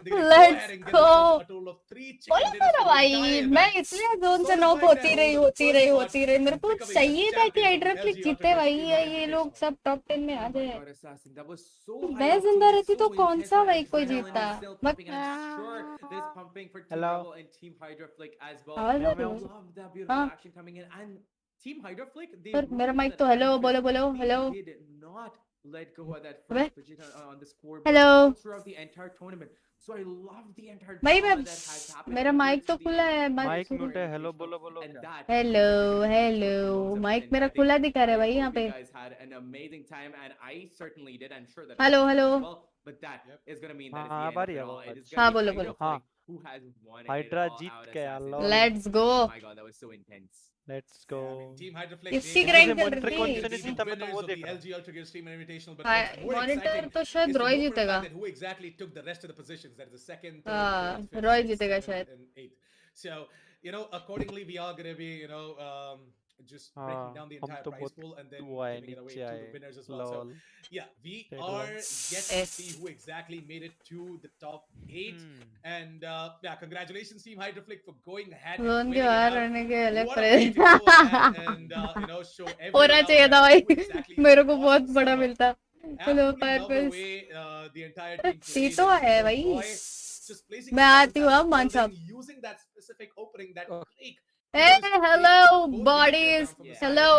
Let's go. A total of 3 chicken बोला dinners था for the भाई entire मैं match. इसलिए zone से knock होती रही मेरे को चाहिए था कि हाइड्रा फ्लिक जीते भाई ये लोग सब टॉप 10 में आ जाए. God, Assassin, that was so मैं high जिंदा octane, रहती तो so कौन intense सा right भाई now, कोई and it's जीतता. still pumping, and I'm sure there's pumping for Team Hello. Rebel and Team Hydroflick as well. आवाज आ I रही है? love that beautiful हाँ. action coming in, and Team Hydroflick, they sir मेरा ruled mic that तो hello action, बोलो but hello. they did not let go of that अबे. first position on the scoreboard Hello. throughout the entire tournament. So I love the entire भाई drama मैं that has happened मेरा here mic तो to the खुला है. Mic mute है. Hello बोलो बोलो and क्या? that hello is hello close up mic and मेरा I think खुला दिखा रहा है I भाई यहाँ hope you पे. guys had an amazing time, and I certainly did. I'm sure that Hello, others did hello. as well, but that is going to mean that हाँ, it's the uh end रही of it है all. It आवाज. is going हाँ to be बोलो बोलो. हाँ. Hydroflick who has won it hydra all Jeet out, गया. Assassin. lol. Let's go. Oh my god, that was so intense. Let's go. Team Hydroflex, किसकी they- grand मुझे चल monitor रही कौन थी? से नहीं जीता मैं तो winners वो of the देख रहा हूँ. LG Ultragear Streamer Invitational, but हाँ, what's more मॉनिटर exciting तो is शायद to Roy go for the जीतेगा. fact that who exactly took the rest of the positions. That is the second, third, हाँ, fourth, fifth, Roy sixth, जीतेगा seventh, शायद. and eighth. So, accordingly, we are going to be, just breaking हाँ, down the हम entire तो prize बहुत pool and then वो आए giving it away नीचे to आए. the winners as well. So, lol. yeah, we Dead are one. yet to Yes. see who exactly made it to the top 8. And yeah, congratulations, Team Hydroflick, for going ahead and zone के winning it बाहर out. रहने के अलग What a way to press. go ahead and show everyone होना out चाहिए there था भाई. who exactly मेरे को lost बहुत the बड़ा summer. मिलता. Hello Absolutely fire love the pace. way the entire अरे team played. सीटो And है भाई. Roy just placing मैं himself आती हूँ inside अब the मान साहब. building, using that specific opening, that Oh. creek. Hey, hello, bodies. Hello,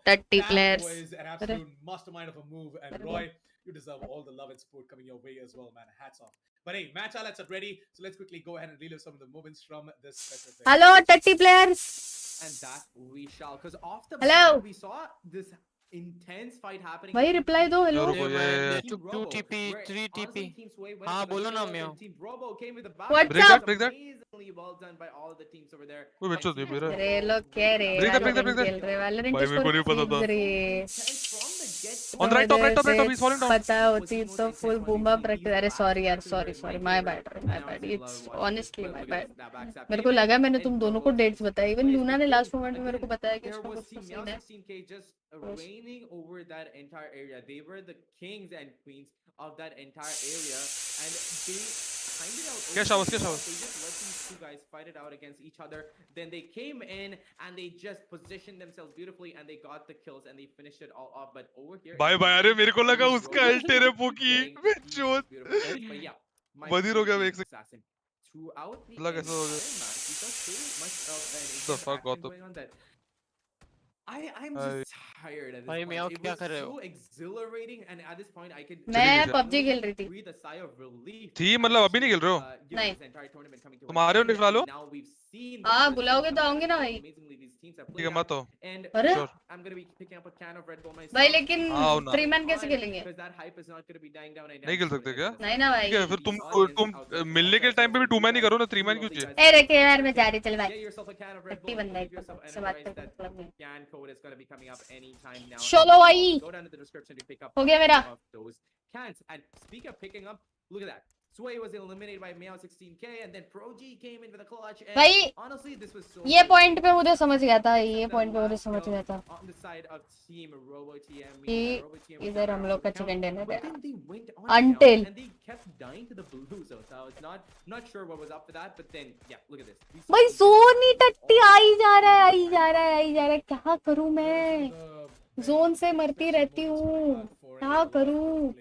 dirty That players. was an absolute mastermind of a move, and Roy, you deserve all the love and support coming your way as well, man. Hats off. But hey, match highlights are ready, so let's quickly go ahead and relive some of the moments from this specific. Hello, dirty players. And that we shall, because off the Hello. bat, we saw this intense fight happening. भाई between reply Team दो hello. रुको, Robo ये- and ये- Team Two Robo, TP, where 3 honestly TP. Team Sway went हाँ, for the बोलो ना, kills, meow. and Team Robo came with the What's back. up? Break that. Amazingly well done by all the teams over there. वो बच्चों दे मेरा। अरे लोग कह रहे Break that, break that, Valorant break that. खेल रहे Valorant भाई is मेरे for को नहीं पता था। kids रे Intense from the get-go. On the right top, right top, right top. He's falling down. पता होती तो full boom up रखते अरे sorry यार sorry my bad it's honestly my bad मेरे को लगा मैंने तुम दोनों को dates बताई even लूना ने last moment में मेरे को बताया कि There इसका was कुछ तो Team scene है 16K just reigning over that entire area. They were the kings and queens of that entire area, and they kind it out. Get showers, get showers. They just let these two guys fight it out against each other. Then they came in and they just positioned themselves beautifully, and they got the kills and they finished it all off. But over here, Bye bye, अरे मेरे को लगा उसका ult तेरे poke. मैं चोद। But yeah, my बधिर हो गया point एक is second. assassin throughout the लगा ऐसा हो गया। entire match, we saw so much of an The fuck, interaction Gautam? going on that I'm just tired at this भाई point. म्याओ It क्या was कर रहे so हो? exhilarating, and at this point, I could मैं चलिए, PUBG खेल रही थी breathe a sigh of relief. थी मतलब अभी नहीं खेल रहे हो? You know, नहीं। this entire tournament coming to तुम an आ रहे हो end, निकला लो? and now we've seen the हाँ first बुलाओगे game तो come आऊंगे out, ना how भाई amazingly these teams have ठीक played है मत out. हो। And अरे Sure. I'm gonna be picking up a can of Red Bull myself. भाई लेकिन आओ ना। 3 man कैसे खेलेंगे Because that hype is not gonna be dying down anytime नहीं खेल soon, सकते as क्या? it is. नहीं ना ठीक है भाई फिर तुम Audience तुम out there मिलने के also, टाइम पे भी so 2 you man he guys, करो ना 3 you मैन क्यों lovely चाहिए? guys, ए रखे यार मैं जा रही चल get भाई yourself a can of Red 30 Bull, बंदा है give yourself से बात energize. करके That मतलब नहीं can code is gonna be coming up anytime now. चलो भाई Go down to the description to pick up हो गया मेरा of those cans. And speak of picking up, look at that. Sway was eliminated by Meow 16K, and then Pro G came in with a clutch. And भाई honestly, this was so ये close. Point पे मुझे समझ गया था ये The point पे मुझे last समझ kill गया था on the side of Team Robo TM. कि Robo TM इधर हम लोग का count, चिकन डिनर but है then they went on Until- down, and they kept dying to the blue zone. So I was not sure what was up with that, but then yeah, look at this. We saw भाई some zone ही good टट्टी offense. आई जा रहा है आई जा रहा है आई जा रहा है क्या करूं मैं जोन से मरती रहती हूँ क्या करूं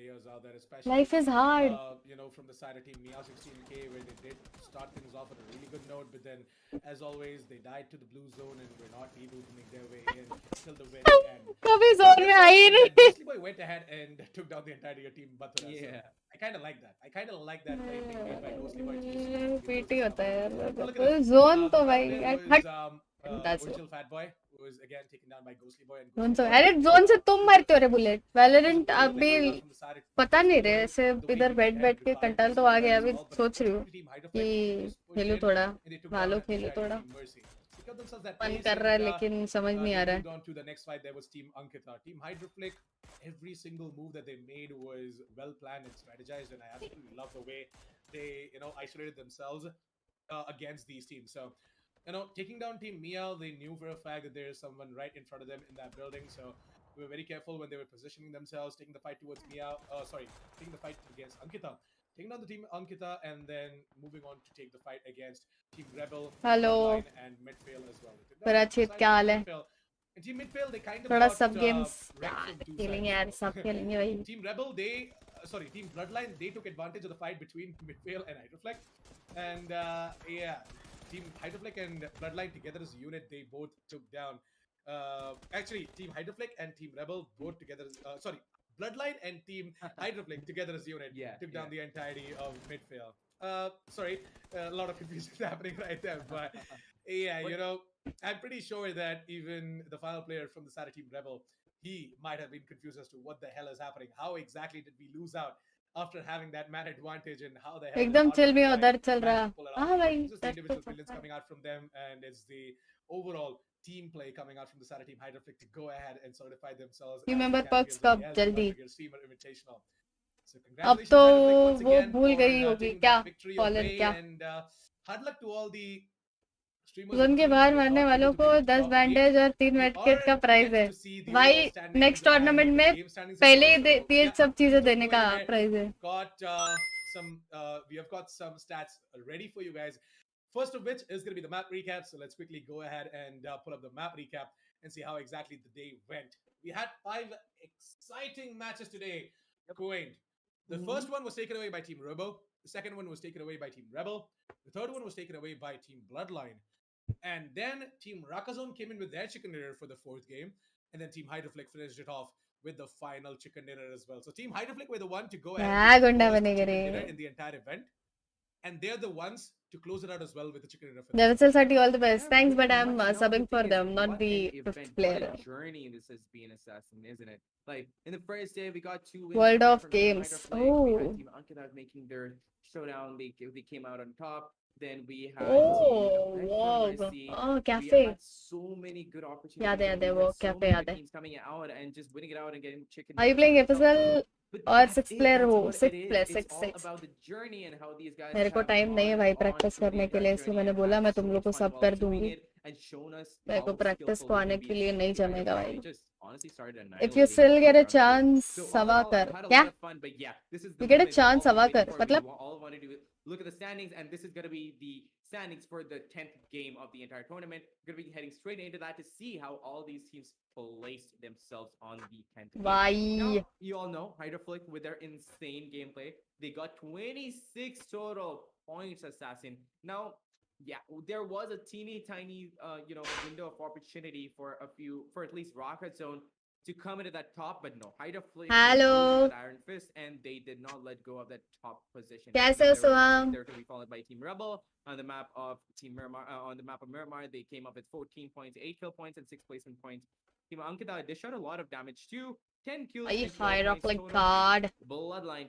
life is hard You know, from the side of Team Meow 16K, where they did start things off on a really good note, but then, as always, they died to the blue zone and were not able to make their way in till the very end. कभी zone में आई ही नहीं Ghostly Boy went ahead and took down the entirety of Team Bathura. Yeah. So I kind of like that. I kind of like that play being made by Ghostly Boy. to just PT होता है Look यार at this. Zone तो The भाई battle यार was, हट That's it. Original Fat Boy, who was again taken down by Ghostly Boy. And zone Ghostly से Boy अरे zone से तुम मरते हो रे बुलेट वैलोरेंट was अभी from the side of पता नहीं रे Ghostly ऐसे Boy. The way इधर he बैठ went बैठ ahead के with कंटाल fire तो आ गया was अभी all, but सोच रही हूँ Team Hydroflex कि just pushed खेलूं in थोड़ा and they took वालो down खेलूं entirely थोड़ा Team Mercy. Secured themselves that मन place कर रहा है and, लेकिन समझ नहीं आ they रहा moved है on to the next fight. There was Team Ankita. Team Hydroflick, every single move that they made was well planned and strategized, and I absolutely love the way they, isolated themselves against these teams. So, taking down Team Meow, they knew for a fact that there is someone right in front of them in that building. So, we were very careful when they were positioning themselves, taking the fight towards Meow. Taking the fight against Ankita. Taking down the team Ankita and then moving on to take the fight against Team Rebel, Hello. Bloodline, and Midfield as well. They took down पराचित the क्या side hall of है Midfield. And Team Midfield, they kind of थोड़ा got, सब games wrecked from two खेलेंगे sides. यार सब खेलेंगे भाई Team Rebel, Team Bloodline, they took advantage of the fight between Midfield and Hydroflex. And Team Hydroflex and Bloodline together as a unit, they both took down. Actually, Team Hydroflex and Team Rebel both together. Bloodline and Team Hydroflex together as a unit took down the entirety of Midfield. A lot of confusion happening right there, but I'm pretty sure that even the final player from the side of Team Rebel, he might have been confused as to what the hell is happening. How exactly did we lose out after having that man advantage, and how the hell did एकदम chill में Hardcore उधर Pride चल रहा manage to pull it off? हाँ भाई It's just the that's individual so brilliance fun. coming out from them, and it's the overall team play coming out from the side of Team Hydroflick to go ahead and solidify themselves. You as the remember champions Perks of the Cup, LG जल्दी। Ultragear Streamer Invitational. So अब congratulations, तो Hydroflick, once वो again भूल for, गई होगी taking क्या that victory collar away, क्या and hard luck to all the streamers zone and के teams बाहर who were मारने not वालों able to को make it to 10 top 8. Bandage और 3 We मेडकिट are का प्राइज yet है to see the भाई overall standings next and tournament the में game standings as पहले well. ही So, ये yeah, सब चीजें just देने going का ahead, प्राइज है we have got some stats ready for you guys. First of which is going to be the map recap. So let's quickly go ahead and pull up the map recap and see how exactly the day went. We had 5 exciting matches today, Quaint. The first one was taken away by Team Robo. The second one was taken away by Team Rebel. The third one was taken away by Team Bloodline. And then Team Rakazone came in with their chicken dinner for the 4th game. And then Team Hydroflick finished it off with the final chicken dinner as well. So Team Hydroflick were the one to go ahead क्या and गुंडा take the first बनेगा chicken रे dinner in the entire event. And they're the ones to close it out as well with the chicken dinner. NZXT, all the best. Thanks, but I'm Now subbing the for thing them, is, not what the an fifth event, player. What a journey this has been, Assassin, isn't it? Like in the first day, we got 2 wins. World coming of from Team Games. Hydroflake. We had Oh. Team Ankita making their showdown. They came out on top. Then we had Oh, Team wow. Mercy. Oh, We cafe. had so many good opportunities. याद है, and याद है, we वो had so cafe many याद है. teams coming out and just winning it out and getting chicken. Are you playing dinner. FSL But और that's six it, player that's हो? what it Six is. player, It's six, all six. about the journey and how these guys मेरे को have time नहीं है gone भाई on practice through the करने के entire लिए, इसलिए journey मैंने and बोला had मैं so तुम लोग much को fun सब while कर doing दूंगी. it and shown us मेरे को how प्रैक्टिस skillful को they आने can be. के लिए नहीं Team जमेगा Hydroflake भाई. just honestly started If you annihilating still get a round two. chance, So all in सवा all, I've कर. had a क्या? lot of fun, but yeah, this is the You get a moment we've chance, all been सवा waiting कर. for. We मतलब all wanted to look at the standings, and this is going to be the standings for the 10th game of the entire tournament. We're going to be heading straight into that to see how all these teams placed themselves on the 10th game. भाई. Now, you all know Hydroflick with their insane gameplay. They got 26 total points, Assassin. Now, yeah, there was a teeny tiny, window of opportunity for at least Rocket Zone to come into that top, but no, Hydroflick Hello. that Iron Fist, and they did not let go of that top position. कैसे हो सुहाम? They're going to be followed by Team Rebel on the map of Team Miramar. On the map of Miramar, they came up with 14 points, 8 kill points, and 6 placement points. Team Ankita, they showed a lot of damage too. 10 kills. Are you and 12 fired up points like total. God?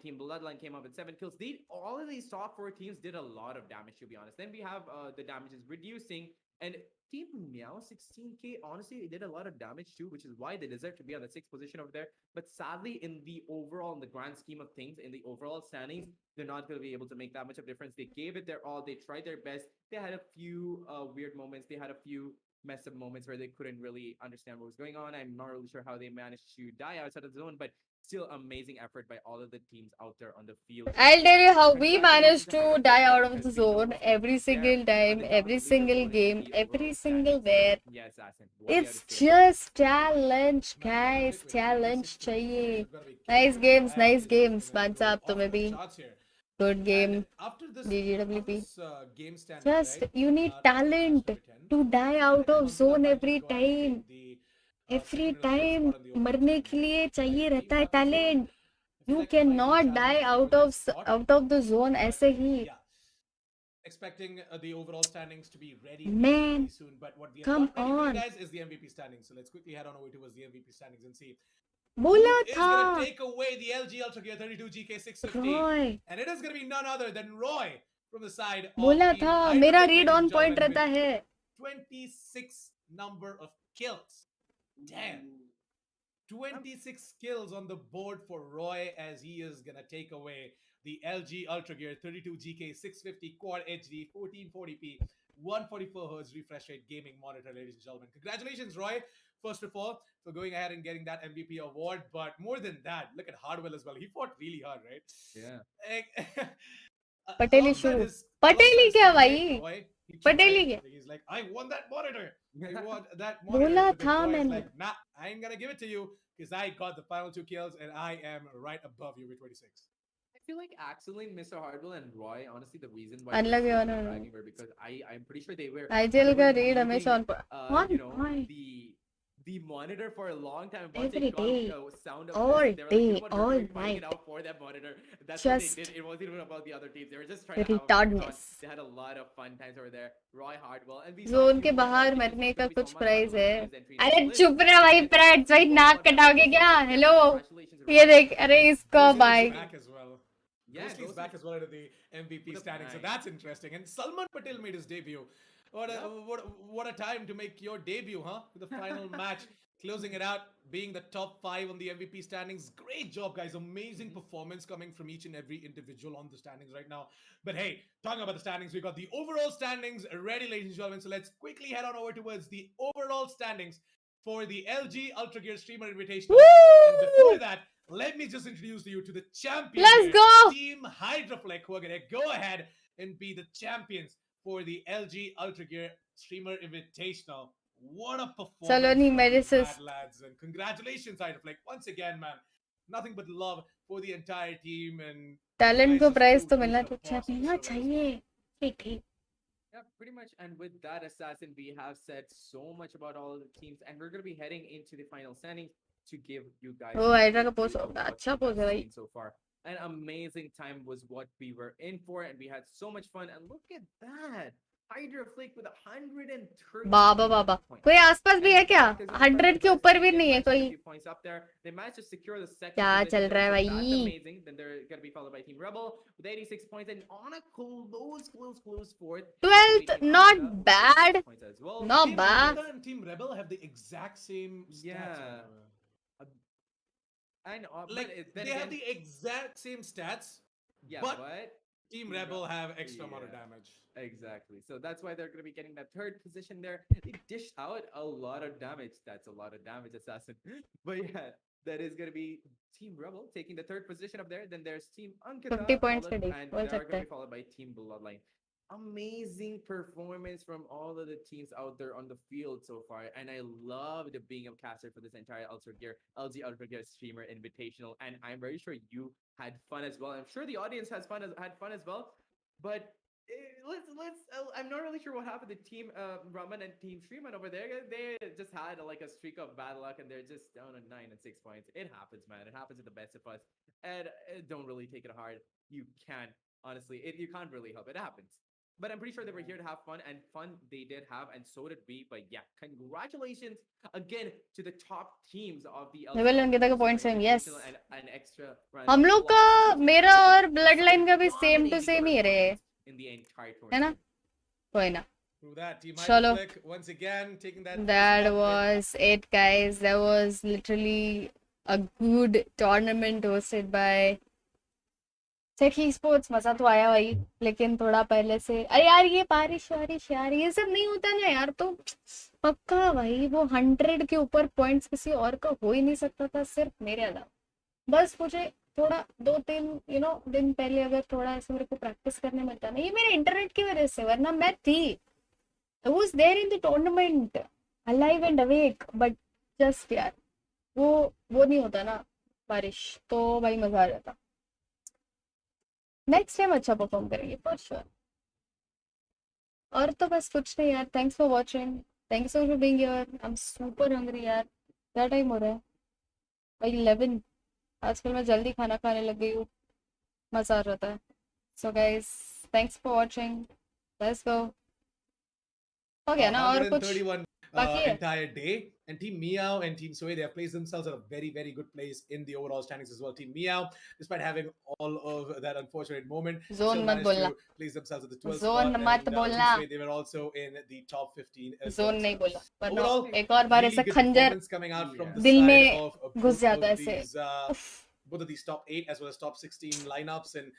Team Bloodline came up with 7 kills. All of these top 4 teams did a lot of damage, to be honest. Then we have the damages reducing, and Team Meow 16k honestly did a lot of damage too, which is why they deserve to be on the 6th position over there. But sadly, in the grand scheme of things, in the overall standings, they're not going to be able to make that much of a difference. They gave it their all. They tried their best. They had a few weird moments. They had a few messed up moments where they couldn't really understand what was going on. I'm not really sure how they managed to die outside of the zone, but still amazing effort by all of the teams out there on the field. I'll tell you how we managed to die out of the zone every single time, every single game, every single where. Yeah, Assassin. It's just challenge, guys. Challenge चाहिए. Nice games, nice games. Bansa up to maybe. Good game. DGWP. Just you need talent to die out of zone every time. Every time मरने के लिए चाहिए रहता है talent. You cannot die out of the zone ऐसे ही. Expecting the overall standings to be ready Man, pretty soon, but what we are come not ready for, on. guys, is the MVP standings. So let's quickly head on over towards the MVP standings and see बोला who is going था to take away the LG Ultragear 32 GK 650. Roy. And it is going to be none other than Roy from the side of बोला Team था Hydroflake, मेरा ladies read and on point gentlemen, रहता है. with 26 number of kills. Damn. 26 kills on the board for Roy as he is going to take away the LG Ultragear 32 GK 650 Quad HD 1440p 144 Hz refresh rate gaming monitor, ladies and gentlemen. Congratulations, Roy, first of all, for going ahead and getting that MVP award. But more than that, look at Hardwell as well. He fought really hard, right? Yeah. पटेली शुरू. पटेली क्या भाई? पटेली क्या? He's like, I won that monitor. I won that बोला monitor. था Roy is मैंने. like, nah, I ain't gonna give it to you because I got the final 2 kills and I am right above you with 26. I feel like Axeline, Mr. Hardwell, and Roy, honestly, the reason why Unlucky they were one, no. dragging were because I'm pretty sure they were IGL का read using, हमेशा on point. you know, point. the monitor for a long time. Once Every they got day, the sound of all this, they were like, you know day, what, all we're fighting it night. out for that monitor. That's Just what they did. It wasn't even about the other teams. They were just trying to have fun. retardness. They had a lot of fun times over there. Roy Hardwell and we Zone के बाहर मरने का कुछ price है. अरे चुप रहा भाई प्राइस भाई नाक कटाओगे क्या? हेलो ये देख अरे इसका भाई. Back as well. Yeah, Ghostly's back as well into the MVP standing, so that's interesting. And Salman Patel made his debut. What a time to make your debut, huh? The final match, closing it out, being the top 5 on the MVP standings. Great job, guys. Amazing performance coming from each and every individual on the standings right now. But hey, talking about the standings, we got the overall standings ready, ladies and gentlemen. So let's quickly head on over towards the overall standings for the LG Ultragear Streamer Invitational. And before that, let me just introduce you to the champion. Let's here, go! Team Hydroflake, who are going to go ahead and be the champions for the LG Ultragear Streamer Invitational. What a performance Saloni from medicines. these mad lads. And congratulations, Hydroflake. Once again, man. Nothing but love for the entire team. And Talent को guys just price तो proved मिलना the चाहिए. boss of मिलना the service. चाहिए. ठीक. Yeah, pretty much. And with that, Assassin, we have said so much about all of the teams, and we're going to be heading into the final standings to give you guys. Oh, Hydra का a pose preview of होगा. what अच्छा we pose है have भाई. seen so far. An amazing time was what we were in for, and we had so much fun. And look at that. Hydra Flake with 130 Baba Baba points. कोई आसपास भी है क्या? And Rock is in 100 front के of us. ऊपर भी They नहीं है managed to get कोई. a few points up there. They managed to secure the second क्या position चल there, रहा है so that's भाई? amazing. Then they're going to be followed by Team Rebel with 86 points, and on a close fourth. 12th, Team not Ultra with bad. 86 points as well. Not Team bad. Ultra and Team Rebel have the exact same stats. Yeah. by the way. And Like then they have again, the exact same stats, yeah, but but Team Team Rebel Rebel- have extra amount of yeah. damage. exactly. So that's why they're going to be getting that third position there. They dished out a lot of damage. That's a lot of damage, Assassin. But yeah, that is going to be Team Rebel taking the third position up there. Then there's Team Ankita, 50 points followed- today. and Well they are going to checked. be followed by Team Bloodline. Amazing performance from all of the teams out there on the field so far, and I loved being a caster for this entire LG Ultragear Streamer Invitational, and I'm very sure you had fun as well. I'm sure the audience had fun as well, but I'm not really sure what happened to Team Raman and Team Shreeman over there. They just had like a streak of bad luck, and they're just down on 9 and 6 points. It happens, man. It happens to the best of us, and don't really take it hard. You can't, honestly, you can't really help it. It happens. But I'm pretty sure they were here to have fun, and fun they did have, and so did we. But yeah, congratulations again to the top teams of the Level Ankita का point same, yes. and an extra round हम of लोग का applause to मेरा the और Bloodline का भी same to dominating same ही रहे, performance in the entire है tournament. ना? कोई ना. Through that, Team Chalo. Hydra Flick once again taking that. That first spot with- was it, guys. That was literally a good tournament hosted by Tech Esports. मजा तो आया भाई, लेकिन थोड़ा पहले से अरे यार ये बारिश वारिश यार ये सब नहीं होता ना यार, तो पक्का भाई वो 100 के ऊपर पॉइंट्स किसी और का हो ही नहीं सकता था, सिर्फ मेरे अलावा. बस मुझे थोड़ा 2-3 दिन पहले अगर थोड़ा ऐसे मेरे को प्रैक्टिस करने मिलता ना, ये मेरे इंटरनेट की वजह से, वरना मैं थी. I was there in the tournament, alive and awake, but just यार वो नहीं होता ना बारिश, तो भाई मजा आ जाता. नेक्स्ट टाइम अच्छा परफॉर्म करेंगे फॉर श्योर. और तो बस कुछ नहीं यार. Thanks for watching, thanks for being here. I am super hungry यार. क्या टाइम हो रहा है भाई? 11. आजकल मैं जल्दी खाना खाने लग गई हूँ, मजा आ जाता है. So guys thanks for watching, let's go. हो गया ना? और कुछ 131 बाकी है? entire day. And Team Meow and Team Soy, they have placed themselves at a very, very good place in the overall standings as well. Team Meow, despite having all of that unfortunate moment, Zone still मत managed बोलना. to place themselves at the 12th Zone spot. मत And बोलना. Team Soy, they were also in the top 15 as zone well. नहीं बोला, वरना Overall, एक और बार ऐसा really good खंजर performance coming out from the दिल side में of घुस both जाता है of ऐसे. these, उफ. both of these top 8 as well as top 16 lineups, and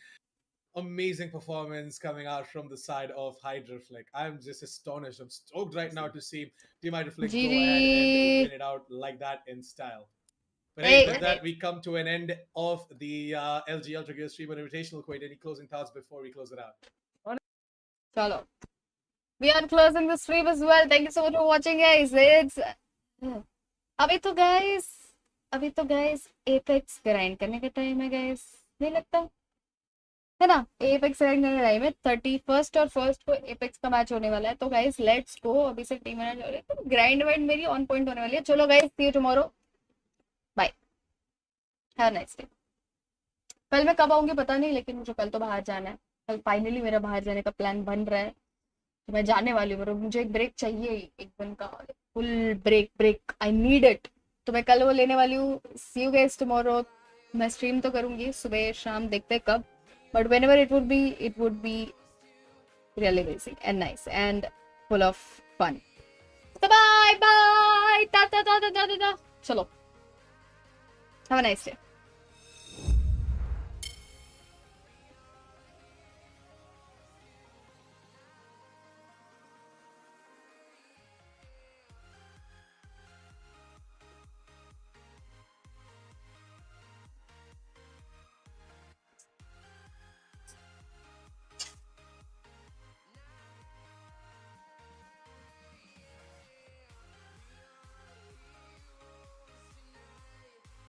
amazing performance coming out from the side of Hydra Flick. I'm just astonished. I'm stoked right now to see Team Hydra Flick go ahead and win it out like that in style. But hey, Hey. with that, we come to an end of the LG Ultragear Streamer Invitational. Quite any closing thoughts before we close it out? चलो, we are closing the stream as well. Thank you so much for watching, guys. It's अभी तो guys Apex grind करने का time है guys, नहीं लगता है ना? Apex grind करने का टाइम है. 31st और 1st को Apex का मैच होने वाला है, तो guys let's go. अभी से टीम मैच हो रही है, तो ग्राइंड वाइंड मेरी ऑन पॉइंट होने वाली है. चलो guys, see you tomorrow. Bye. Have a nice day. कल मैं कब आऊंगी पता नहीं, लेकिन मुझे कल तो बाहर जाना है. कल फाइनली मेरा बाहर जाने का प्लान बन रहा है, तो मैं जाने वाली हूँ. मुझे एक ब्रेक चाहिए, एक दिन का full break. I need it. तो मैं कल वो लेने वाली हूँ. See you guys tomorrow. मैं स्ट्रीम तो करूंगी सुबह शाम, देखते हैं कब, but whenever it would be really amazing and nice and full of fun. So bye. Ta. Chalo. Have a nice day.